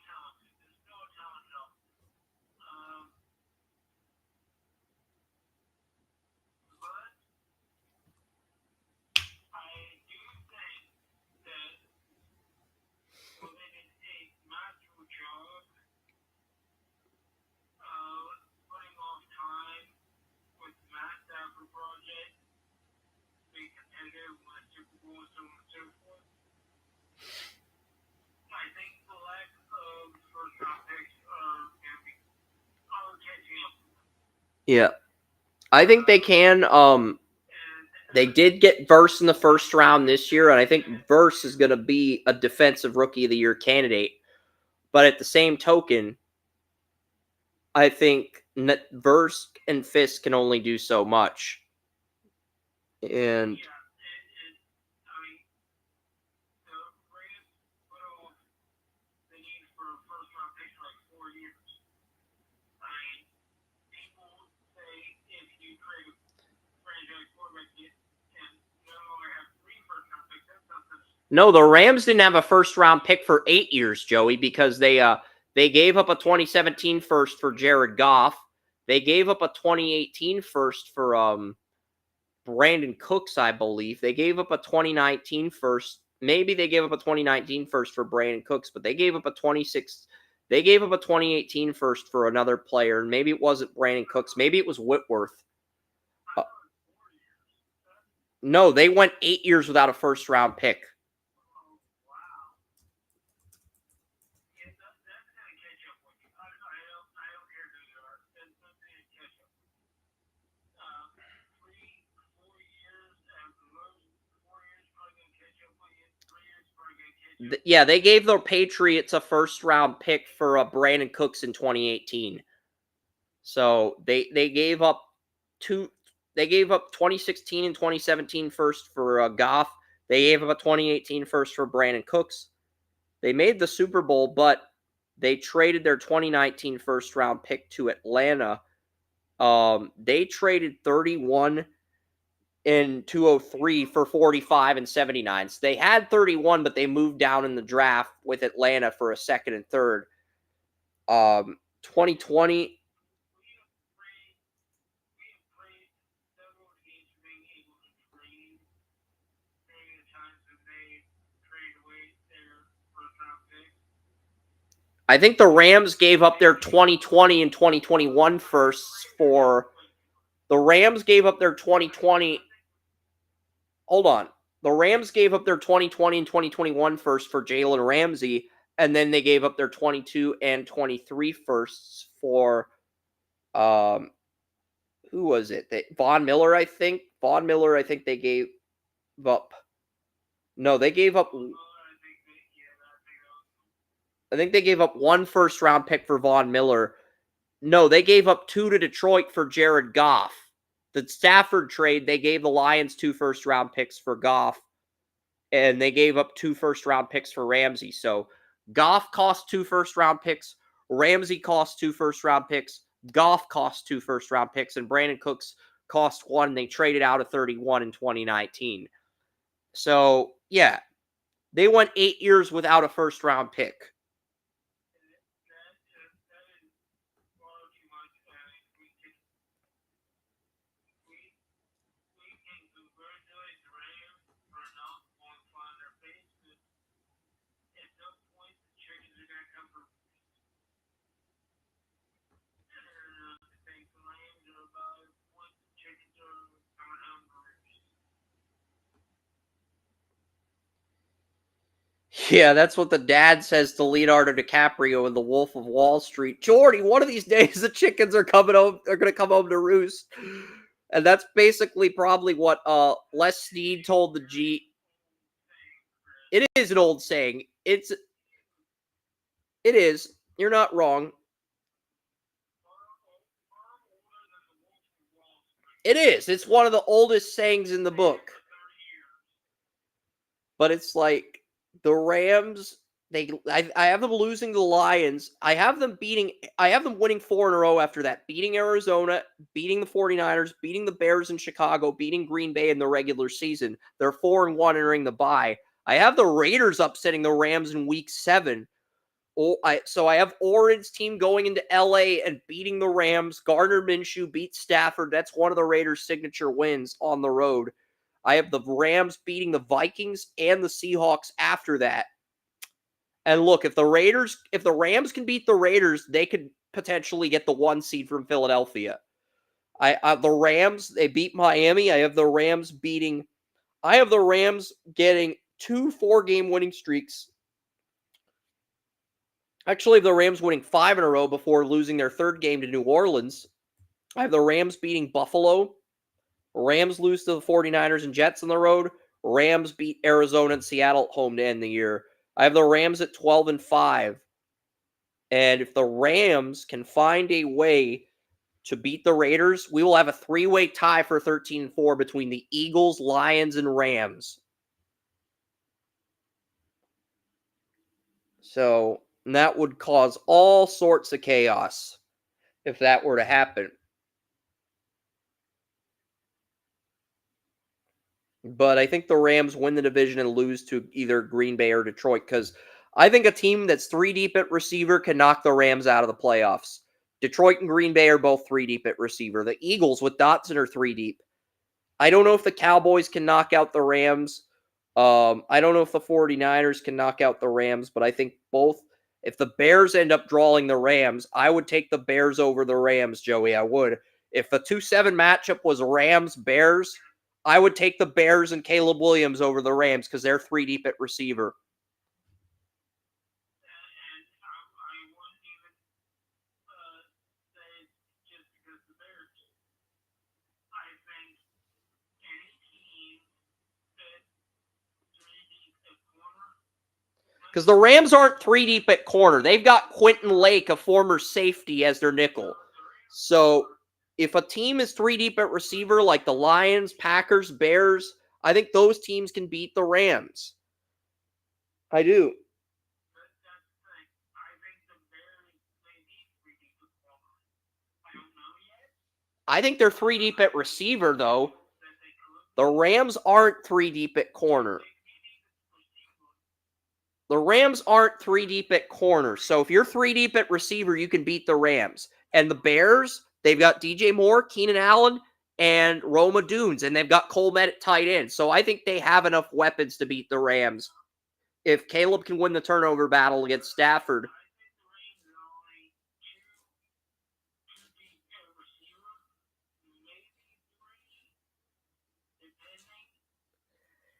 Yeah. I think they can. They did get Verse in the first round this year, and I think Verse is going to be a defensive rookie of the year candidate. But at the same token, I think Verse and Fisk can only do so much. And no, the Rams didn't have a first-round pick for 8 years, Joey, because they gave up a 2017 first for Jared Goff. They gave up a 2018 first for Brandon Cooks, I believe. They gave up a 2019 first. Maybe they gave up a 2019 first for Brandon Cooks, but they gave up a 2018 first for another player. And maybe it wasn't Brandon Cooks. Maybe it was Whitworth. No, they went 8 years without a first-round pick. Yeah, they gave the Patriots a first-round pick for Brandon Cooks in 2018. So they gave up 2016 and 2017 first for Goff. They gave up a 2018 first for Brandon Cooks. They made the Super Bowl, but they traded their 2019 first-round pick to Atlanta. They traded 31 in 203 for 45 and 79. So they had 31, but they moved down in the draft with Atlanta for a second and third. 2020. I think the Rams gave up their 2020 and 2021 firsts for the Rams gave up their 2020. Hold on. The Rams gave up their 2020 and 2021 first for Jalen Ramsey, and then they gave up their 22 and 23 firsts for who was it? Von Miller, I think. Von Miller, I think they gave up. No, they gave up. I think they gave up one first-round pick for Von Miller. No, they gave up 2 to Detroit for Jared Goff. The Stafford trade, they gave the Lions 2 first-round picks for Goff, and they gave up 2 first-round picks for Ramsey. So Goff cost 2 first-round picks, Ramsey cost 2 first-round picks, Goff cost 2 first-round picks, and Brandon Cooks cost 1. And they traded out of 31 in 2019. So, yeah, they went 8 years without a first-round pick. Yeah, that's what the dad says to Leonardo DiCaprio in The Wolf of Wall Street. Jordy, one of these days the chickens are coming home. They're going to come home to roost. And that's basically probably what Les Snead told the G. It is an old saying. It is. You're not wrong. It is. It's one of the oldest sayings in the book. But it's like the Rams, I have them losing to the Lions. I have them winning 4 in a row after that. Beating Arizona, beating the 49ers, beating the Bears in Chicago, beating Green Bay in the regular season. They're 4-1 entering the bye. I have the Raiders upsetting the Rams in week 7. So I have Oren's team going into LA and beating the Rams. Gardner Minshew beats Stafford. That's one of the Raiders' signature wins on the road. I have the Rams beating the Vikings and the Seahawks after that. And look, if the Rams can beat the Raiders, they could potentially get the 1 seed from Philadelphia. The Rams, they beat Miami. I have the Rams getting 2 4-game winning streaks. Actually, the Rams winning 5 in a row before losing their 3rd game to New Orleans. I have the Rams beating Buffalo. Rams lose to the 49ers and Jets on the road. Rams beat Arizona and Seattle at home to end the year. I have the Rams at 12-5. And if the Rams can find a way to beat the Raiders, we will have a three-way tie for 13-4 between the Eagles, Lions, and Rams. So that would cause all sorts of chaos if that were to happen. But I think the Rams win the division and lose to either Green Bay or Detroit, because I think a team that's 3 deep at receiver can knock the Rams out of the playoffs. Detroit and Green Bay are both 3 deep at receiver. The Eagles with Dotson are 3 deep. I don't know if the Cowboys can knock out the Rams. I don't know if the 49ers can knock out the Rams, but I think both. If the Bears end up drawing the Rams, I would take the Bears over the Rams, Joey. I would. If the 2-7 matchup was Rams-Bears, I would take the Bears and Caleb Williams over the Rams because they're 3 deep at receiver. And I wouldn't even say just because the Bears. I think any team that's 3 deep at corner. Because the Rams aren't 3 deep at corner. They've got Quentin Lake, a former safety, as their nickel. So if a team is 3 deep at receiver, like the Lions, Packers, Bears, I think those teams can beat the Rams. I do. That's the thing. I think the Bears may be 3 deep at corner. I don't know yet. I think they're 3 deep at receiver, though. That they could. The Rams aren't 3 deep at corner. The Rams aren't 3 deep at corner. So if you're 3 deep at receiver, you can beat the Rams. And the Bears, they've got DJ Moore, Keenan Allen, and Roma Dunes, and they've got Coleman at tight end. So I think they have enough weapons to beat the Rams. If Caleb can win the turnover battle against Stafford. I think the Rams are only 2 deep at receiver, maybe 3, depending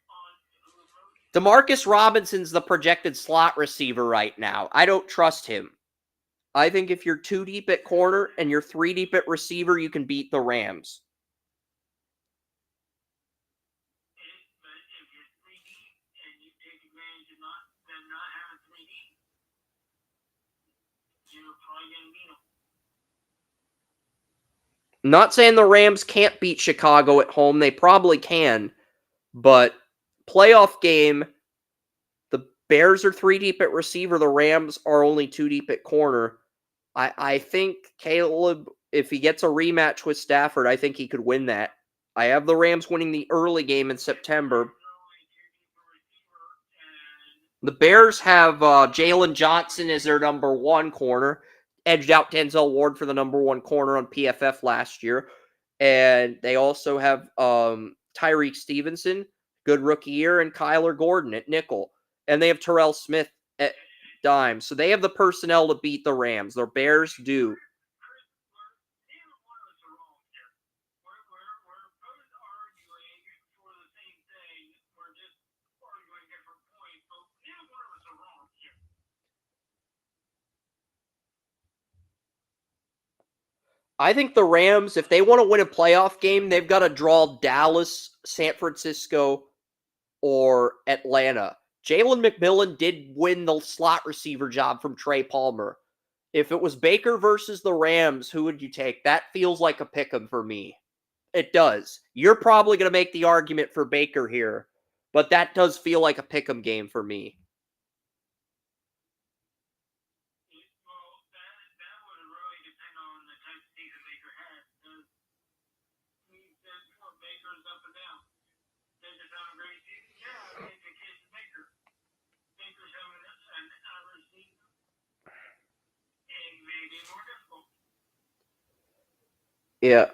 on who. Demarcus Robinson's the projected slot receiver right now. I don't trust him. I think if you're 2 deep at corner and you're 3 deep at receiver, you can beat the Rams. But if you're 3 deep and you take advantage of them not having 3 deep, you're probably going to beat them. Not saying the Rams can't beat Chicago at home. They probably can. But playoff game, the Bears are 3 deep at receiver. The Rams are only 2 deep at corner. I think Caleb, if he gets a rematch with Stafford, I think he could win that. I have the Rams winning the early game in September. The Bears have Jalen Johnson as their number 1 corner. Edged out Denzel Ward for the number 1 corner on PFF last year. And they also have Tyreek Stevenson, good rookie year, and Kyler Gordon at nickel. And they have Terrell Smith at dime. So they have the personnel to beat the Rams. The Bears do. Neither one of us are wrong here. We're both arguing for the same thing. We're just arguing different points, but neither one of us are wrong here. I think the Rams, if they want to win a playoff game, they've got to draw Dallas, San Francisco, or Atlanta. Jalen McMillan did win the slot receiver job from Trey Palmer. If it was Baker versus the Rams, who would you take? That feels like a pick'em for me. It does. You're probably going to make the argument for Baker here, but that does feel like a pick'em game for me. Well, that would really depend on the type of season Baker had. Baker's up and down. They're just having a great season. Yeah, I think the kid's Baker. Baker's having an average season. It may be more difficult. Yeah.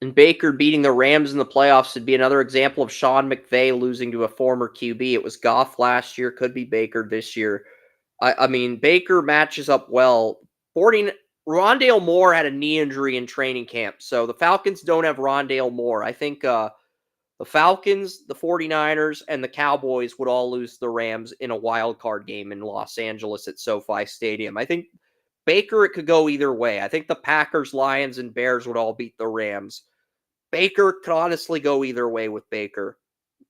And Baker beating the Rams in the playoffs would be another example of Sean McVay losing to a former QB. It was Goff last year, could be Baker this year. I mean, Baker matches up well. Rondale Moore had a knee injury in training camp, so the Falcons don't have Rondale Moore. I think the Falcons, the 49ers, and the Cowboys would all lose to the Rams in a wild card game in Los Angeles at SoFi Stadium. I think Baker, it could go either way. I think the Packers, Lions, and Bears would all beat the Rams. Baker could honestly go either way with Baker.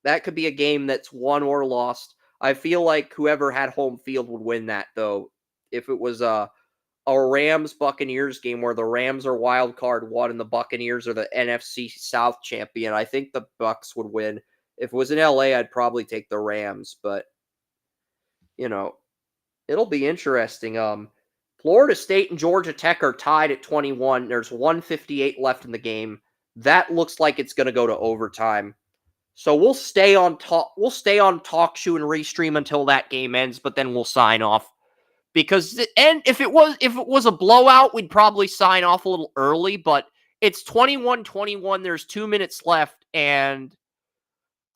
That could be a game that's won or lost. I feel like whoever had home field would win that, though. If it was a Rams-Buccaneers game where the Rams are wild card one and the Buccaneers are the NFC South champion, I think the Bucs would win. If it was in LA, I'd probably take the Rams, but, it'll be interesting. Florida State and Georgia Tech are tied at 21. There's 1:58 left in the game. That looks like it's going to go to overtime. So we'll stay on talk. We'll stay on TalkShoe and Restream until that game ends, but then we'll sign off. And if it was a blowout, we'd probably sign off a little early, but it's 21-21. There's 2 minutes left, and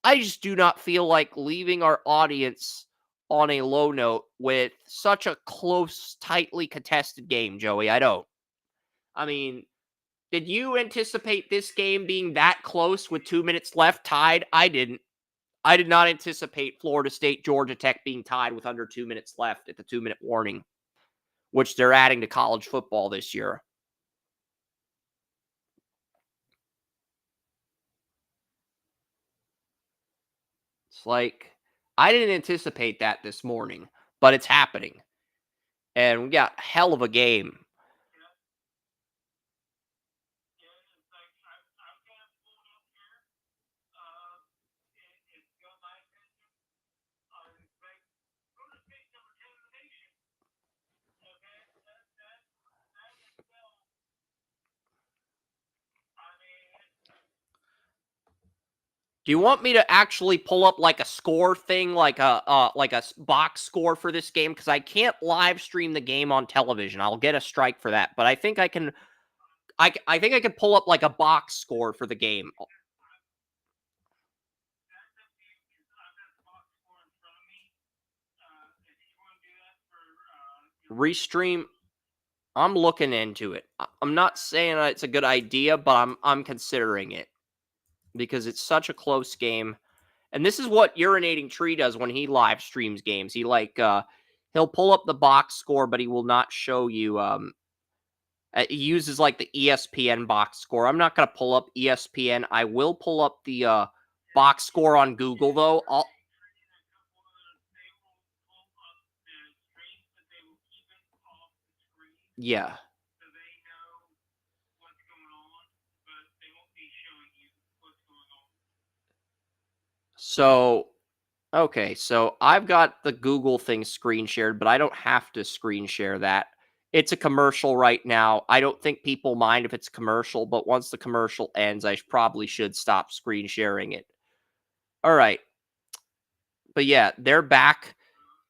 I just do not feel like leaving our audience on a low note with such a close, tightly contested game, Joey. I don't. I mean, did you anticipate this game being that close with 2 minutes left, tied? I didn't. I did not anticipate Florida State, Georgia Tech being tied with under 2 minutes left at the 2-minute warning, which they're adding to college football this year. It's like, I didn't anticipate that this morning, but it's happening. And we got a hell of a game. Do you want me to actually pull up like a score thing, like a box score for this game? Because I can't live stream the game on television. I'll get a strike for that. But I think I can. I think I can pull up like a box score for the game. Restream. I'm looking into it. I'm not saying it's a good idea, but I'm considering it because it's such a close game. And this is what Urinating Tree does when he live streams games. He he'll pull up the box score, but he will not show you. He uses like the ESPN box score. I'm not going to pull up ESPN. I will pull up the box score on Google though. Yeah. So, okay, so I've got the Google thing screen shared, but I don't have to screen share that. It's a commercial right now. I don't think people mind if it's commercial, but once the commercial ends, I probably should stop screen sharing it. All right. But yeah, they're back.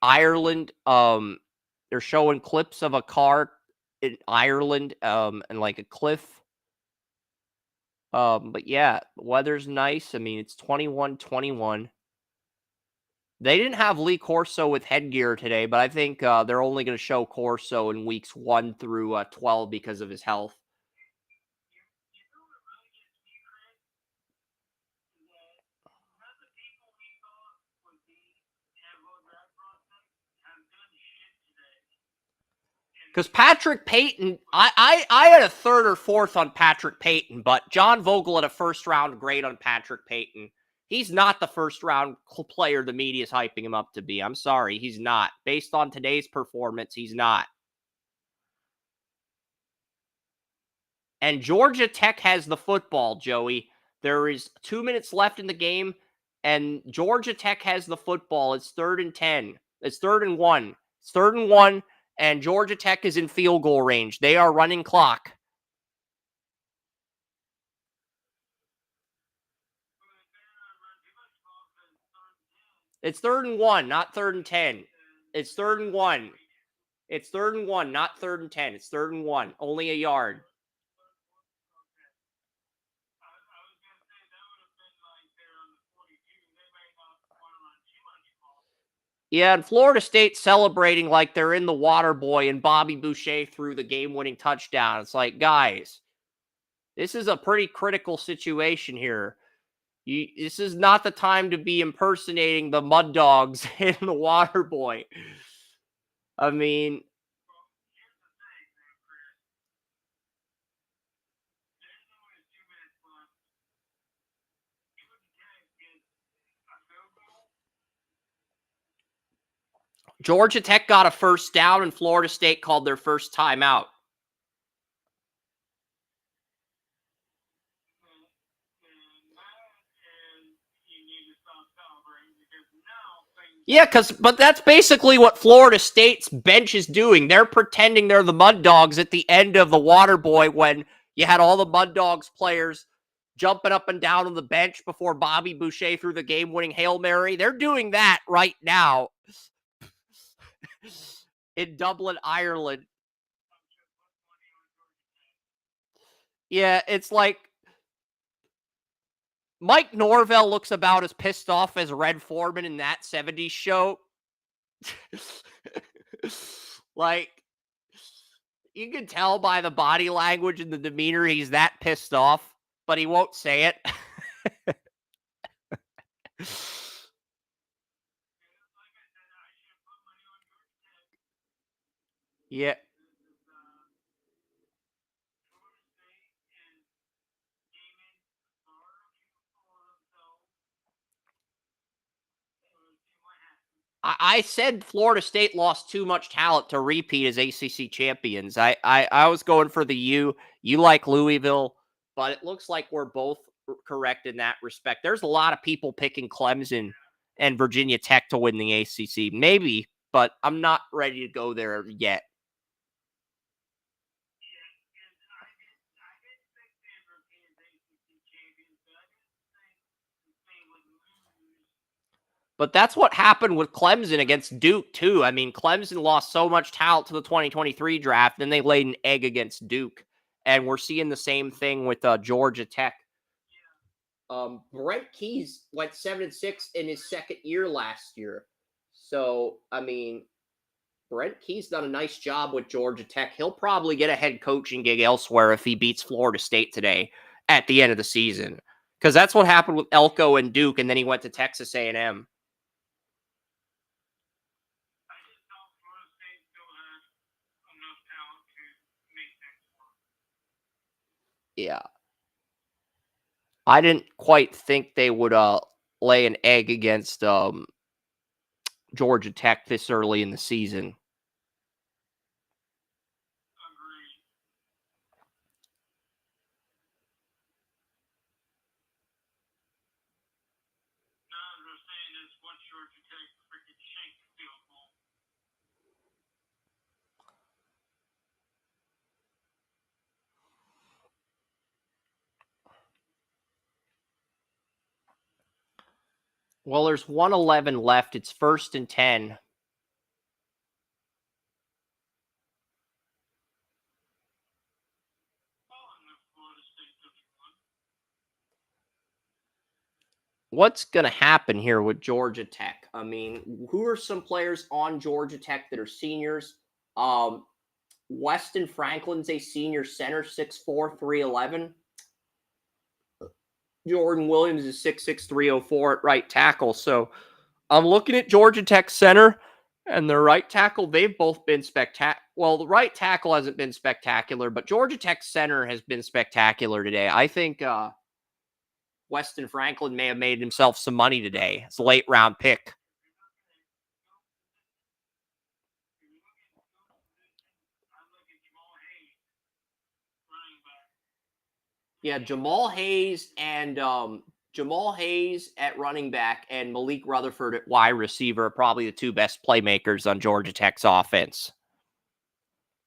Ireland, they're showing clips of a car in Ireland, and like a cliff. But yeah, the weather's nice. I mean, it's 21-21. They didn't have Lee Corso with headgear today, but I think they're only going to show Corso in weeks 1 through 12 because of his health. Because Patrick Payton, I had a third or fourth on Patrick Payton, but John Vogel had a first-round grade on Patrick Payton. He's not the first-round player the media is hyping him up to be. I'm sorry, he's not. Based on today's performance, he's not. And Georgia Tech has the football, Joey. There is 2 minutes left in the game, and Georgia Tech has the football. It's 3rd and 10. It's 3rd and 1. It's 3rd and 1. And Georgia Tech is in field goal range. They are running clock. It's 3rd and 1, not 3rd and 10. It's 3rd and 1. It's 3rd and 1, not 3rd and 10. It's 3rd and 1. Only a yard. Yeah, and Florida State celebrating like they're in the water boy and Bobby Boucher threw the game-winning touchdown. It's like, guys, this is a pretty critical situation here. This is not the time to be impersonating the Mud Dogs in the water boy. I mean, Georgia Tech got a first down, and Florida State called their first timeout. Yeah, but that's basically what Florida State's bench is doing. They're pretending they're the Mud Dogs at the end of the Water Boy when you had all the Mud Dogs players jumping up and down on the bench before Bobby Boucher threw the game-winning Hail Mary. They're doing that right now in Dublin, Ireland. Yeah, it's like Mike Norvell looks about as pissed off as Red Foreman in that 70s show. Like, you can tell by the body language and the demeanor he's that pissed off, but he won't say it. Yeah. I said Florida State lost too much talent to repeat as ACC champions. I was going for the U. You like Louisville, but it looks like we're both correct in that respect. There's a lot of people picking Clemson and Virginia Tech to win the ACC. Maybe, but I'm not ready to go there yet. But that's what happened with Clemson against Duke, too. I mean, Clemson lost so much talent to the 2023 draft, then they laid an egg against Duke. And we're seeing the same thing with Georgia Tech. Brent Keys went 7-6 in his second year last year. So, I mean, Brent Keys done a nice job with Georgia Tech. He'll probably get a head coaching gig elsewhere if he beats Florida State today at the end of the season. Because that's what happened with Elko and Duke, and then he went to Texas A&M. Yeah. I didn't quite think they would lay an egg against Georgia Tech this early in the season. Well, there's 1:11 left. It's 1st and 10. What's going to happen here with Georgia Tech? I mean, who are some players on Georgia Tech that are seniors? Weston Franklin's a senior center, 6'4", 311. Jordan Williams is 6'6", 304 at right tackle. So I'm looking at Georgia Tech center and their right tackle. They've both been spectacular. Well, the right tackle hasn't been spectacular, but Georgia Tech center has been spectacular today. I think Weston Franklin may have made himself some money today. It's a late round pick. Yeah, Jamal Hayes at running back and Malik Rutherford at wide receiver are probably the two best playmakers on Georgia Tech's offense.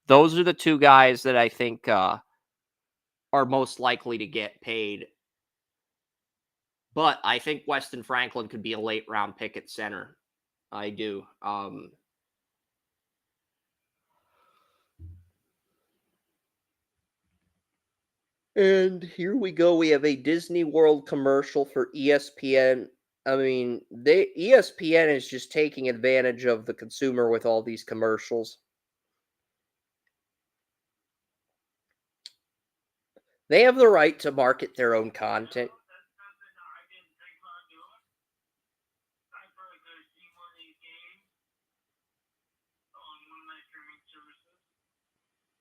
Those are the two guys that I think are most likely to get paid. But I think Weston Franklin could be a late round pick at center. I do. And here we go. We have a Disney World commercial for ESPN. I mean, ESPN is just taking advantage of the consumer with all these commercials. They have the right to market their own content.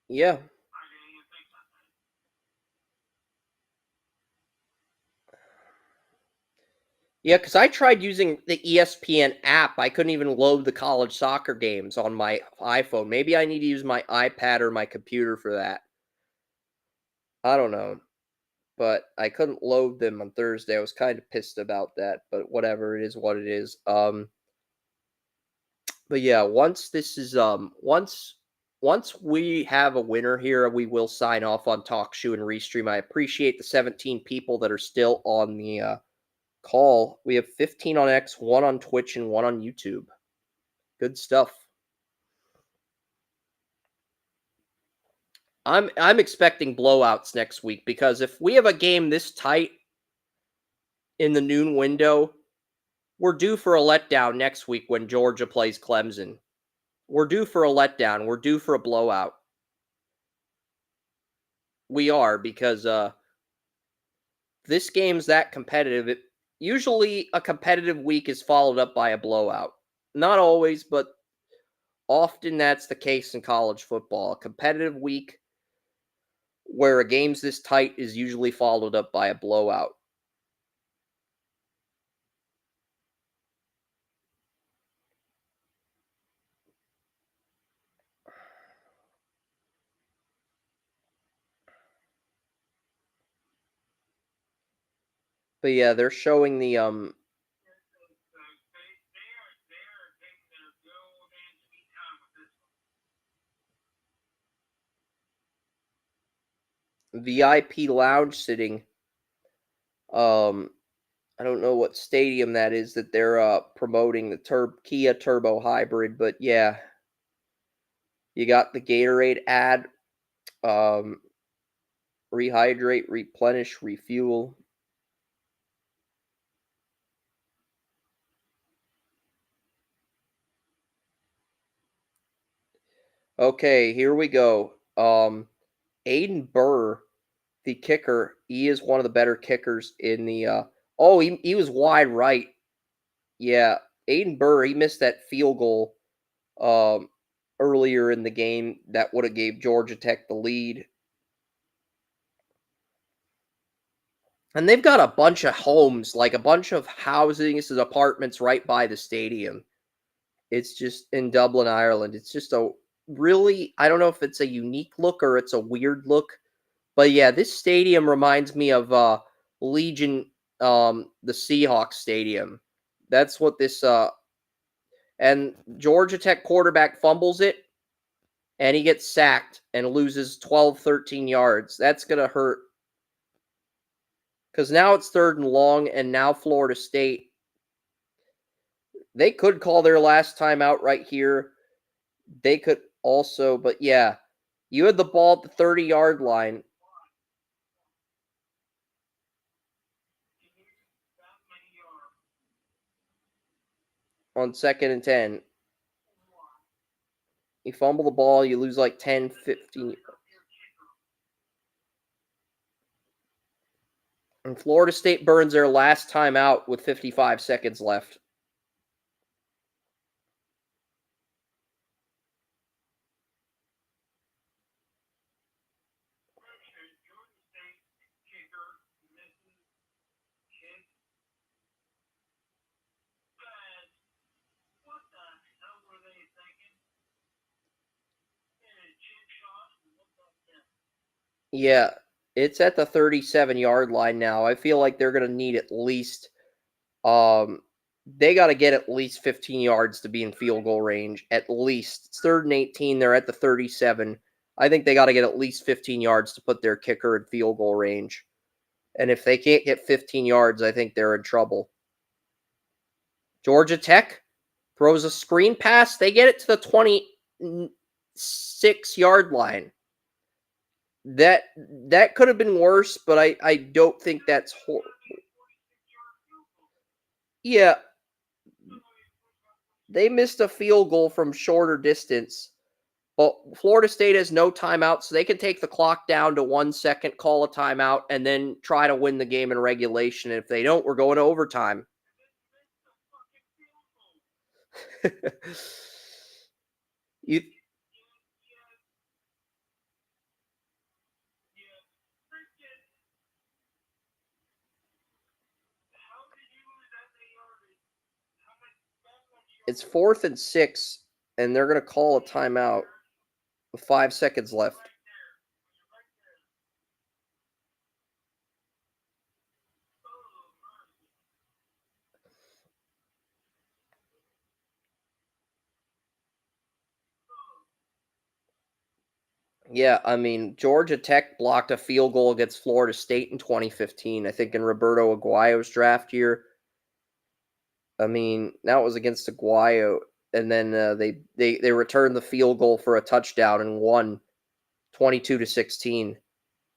Yeah. Yeah, because I tried using the ESPN app. I couldn't even load the college soccer games on my iPhone. Maybe I need to use my iPad or my computer for that. I don't know. But I couldn't load them on Thursday. I was kind of pissed about that, but whatever, it is what it is. But yeah, once we have a winner here, we will sign off on Talk Shoe and Restream. I appreciate the 17 people that are still on the call. We have 15 on X, 1 on Twitch, and 1 on YouTube. Good stuff. I'm expecting blowouts next week because if we have a game this tight in the noon window, we're due for a letdown next week when Georgia plays Clemson. We're due for a letdown. We're due for a blowout. We are because this game's that competitive. Usually a competitive week is followed up by a blowout. Not always, but often that's the case in college football. A competitive week where a game's this tight is usually followed up by a blowout. But yeah, they're showing the VIP lounge sitting. I don't know what stadium that is that they're promoting the Kia Turbo Hybrid, but yeah, you got the Gatorade ad. Rehydrate, replenish, refuel. Okay, here we go. Aiden Burr, the kicker, he is one of the better kickers in the he was wide right. Yeah, Aiden Burr, he missed that field goal earlier in the game that would have gave Georgia Tech the lead. And they've got a bunch of homes, like a bunch of housings and apartments right by the stadium. It's just in Dublin, Ireland. It's just a really, I don't know if it's a unique look or it's a weird look. But yeah, this stadium reminds me of Legion, the Seahawks stadium. That's what this and Georgia Tech quarterback fumbles it and he gets sacked and loses 12, 13 yards. That's going to hurt. Because now it's 3rd and long, and now Florida State, they could call their last time out right here. They could also, but yeah, you had the ball at the 30-yard line. On 2nd and 10. You fumble the ball, you lose like 10, 15. And Florida State burns their last time out with 55 seconds left. Yeah, it's at the 37-yard line now. I feel like they're going to need at least they got to get at least 15 yards to be in field goal range. At least. It's 3rd and 18. They're at the 37. I think they got to get at least 15 yards to put their kicker in field goal range. And if they can't get 15 yards, I think they're in trouble. Georgia Tech throws a screen pass. They get it to the 26-yard line. That could have been worse, but I don't think that's horrible. Yeah. They missed a field goal from shorter distance. But Florida State has no timeout, so they can take the clock down to 1 second, call a timeout, and then try to win the game in regulation. And if they don't, we're going to overtime. you It's 4th and 6, and they're going to call a timeout with 5 seconds left. Yeah, I mean, Georgia Tech blocked a field goal against Florida State in 2015, I think in Roberto Aguayo's draft year. I mean, that was against Aguayo, and then they returned the field goal for a touchdown and won 22-16.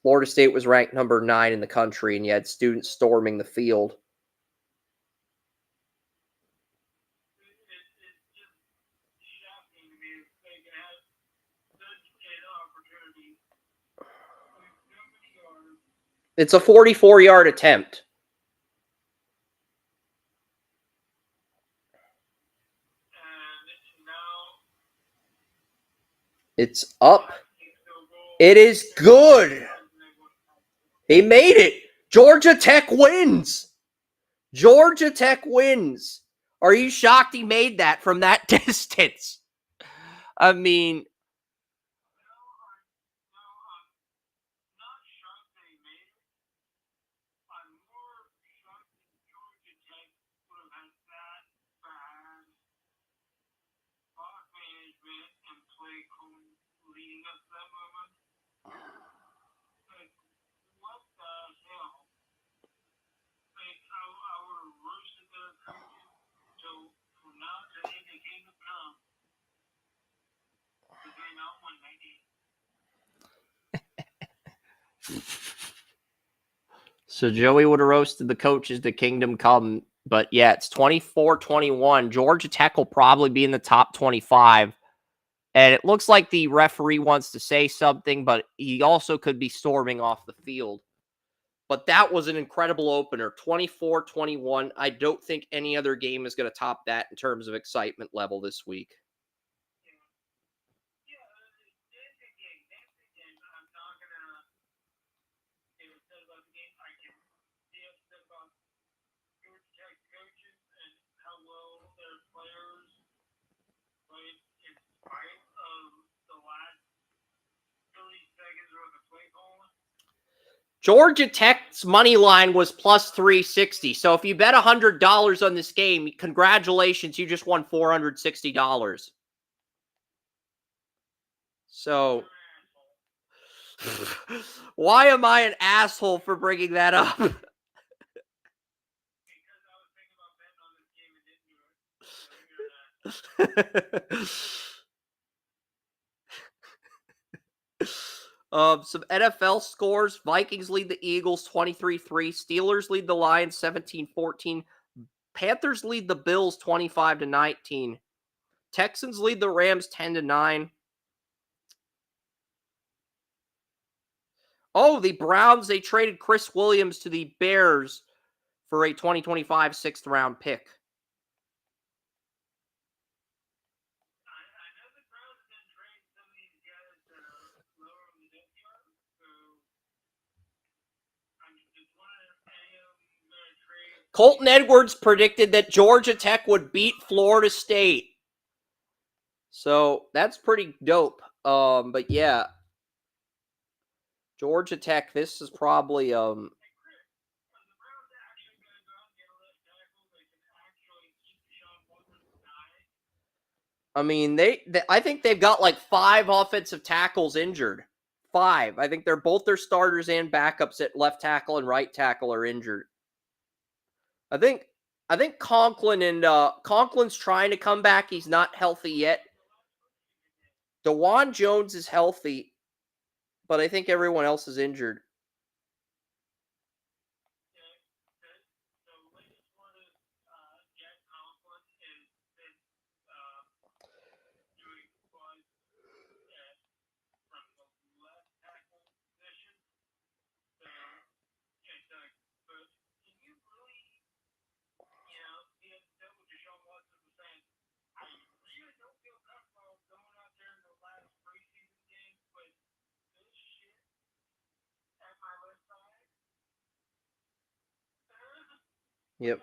Florida State was ranked number 9 in the country, and you had students storming the field. It's a 44-yard attempt. It's up. It is good. He made it. Georgia Tech wins. Georgia Tech wins. Are you shocked he made that from that distance? I mean, so Joey would have roasted the coaches to kingdom come. But yeah, it's 24-21. Georgia Tech will probably be in the top 25. And it looks like the referee wants to say something, but he also could be storming off the field. But that was an incredible opener, 24-21. I don't think any other game is going to top that in terms of excitement level this week. Georgia Tech's money line was plus 360. So if you bet $100 on this game, congratulations, you just won $460. So why am I an asshole for bringing that up? Some NFL scores. Vikings lead the Eagles 23-3. Steelers lead the Lions 17-14. Panthers lead the Bills 25-19. Texans lead the Rams 10-9. Oh, the Browns, they traded Chris Williams to the Bears for a 2025 6th-round pick. Colton Edwards predicted that Georgia Tech would beat Florida State. So that's pretty dope. But yeah, Georgia Tech, this is probably I mean, I think they've got like 5 offensive tackles injured. 5. I think they're both their starters and backups at left tackle and right tackle are injured. I think Conklin and Conklin's trying to come back. He's not healthy yet. DeJuan Jones is healthy, but I think everyone else is injured. Yep.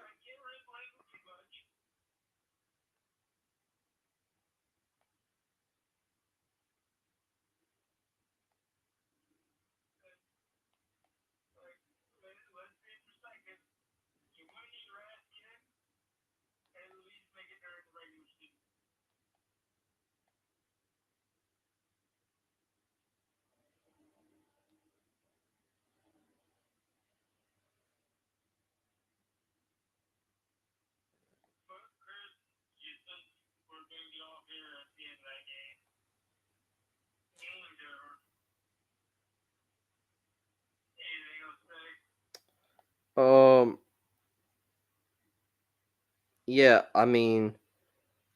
Yeah, I mean,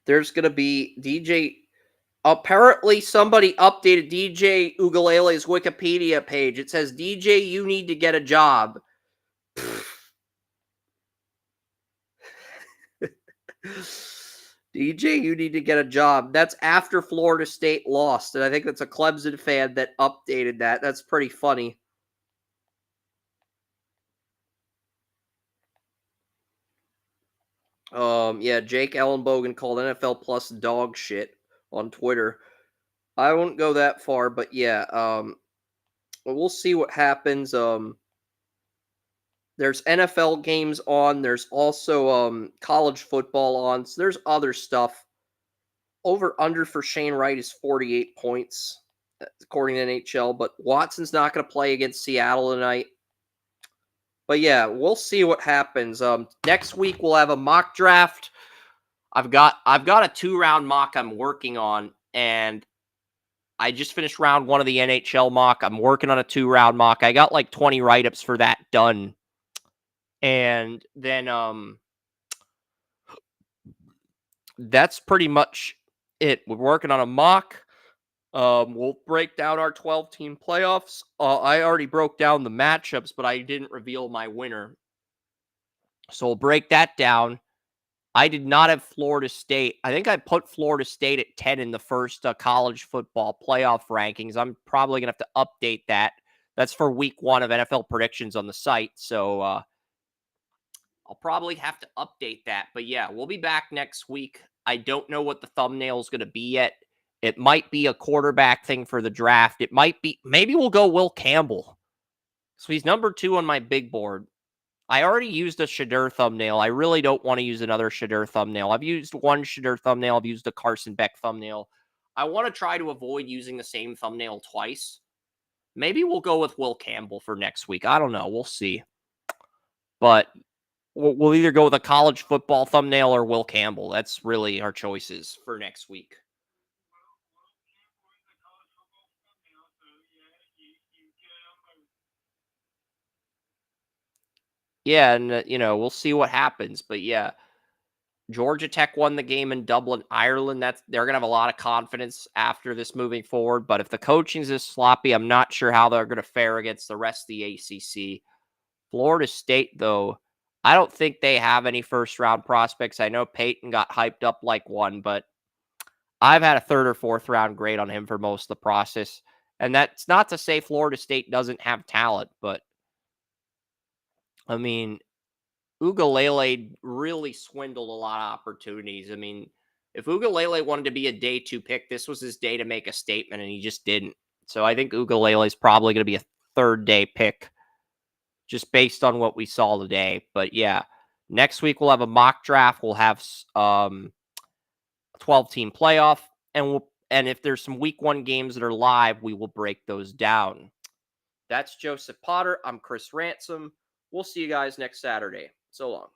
there's going to be DJ. Apparently, somebody updated DJ Ugalele's Wikipedia page. It says, DJ, you need to get a job. DJ, you need to get a job. That's after Florida State lost. And I think that's a Clemson fan that updated that. That's pretty funny. Yeah, Jake Ellenbogen called NFL Plus dog shit on Twitter. I wouldn't go that far, but yeah, we'll see what happens. There's NFL games on. There's also college football on. So there's other stuff. Over under for Shane Wright is 48 points, according to NHL. But Watson's not going to play against Seattle tonight. But yeah, we'll see what happens. Next week we'll have a mock draft. I've got a 2-round mock I'm working on, and I just finished round 1 of the NHL mock. I'm working on a 2-round mock. I got like 20 write-ups for that done. And then that's pretty much it. We're working on a mock. We'll break down our 12-team playoffs. I already broke down the matchups, but I didn't reveal my winner. So we'll break that down. I did not have Florida State. I think I put Florida State at 10 in the first college football playoff rankings. I'm probably going to have to update that. That's for week 1 of NFL predictions on the site. So I'll probably have to update that. But yeah, we'll be back next week. I don't know what the thumbnail is going to be yet. It might be a quarterback thing for the draft. It might be, maybe we'll go Will Campbell. So he's number 2 on my big board. I already used a Shadur thumbnail. I really don't want to use another Shadur thumbnail. I've used one Shadur thumbnail. I've used a Carson Beck thumbnail. I want to try to avoid using the same thumbnail twice. Maybe we'll go with Will Campbell for next week. I don't know. We'll see. But we'll either go with a college football thumbnail or Will Campbell. That's really our choices for next week. Yeah, and, we'll see what happens. But, yeah, Georgia Tech won the game in Dublin, Ireland. They're going to have a lot of confidence after this moving forward. But if the coaching's is sloppy, I'm not sure how they're going to fare against the rest of the ACC. Florida State, though, I don't think they have any first-round prospects. I know Peyton got hyped up like one, but I've had a 3rd or 4th round grade on him for most of the process. And that's not to say Florida State doesn't have talent, but I mean, Ugalele really swindled a lot of opportunities. I mean, if Ugalele wanted to be a day 2 pick, this was his day to make a statement, and he just didn't. So I think Ugalele is probably going to be a 3rd day pick just based on what we saw today. But yeah, next week we'll have a mock draft. We'll have 12-team playoff, and if there's some week 1 games that are live, we will break those down. That's Joseph Potter. I'm Chris Ransom. We'll see you guys next Saturday. So long.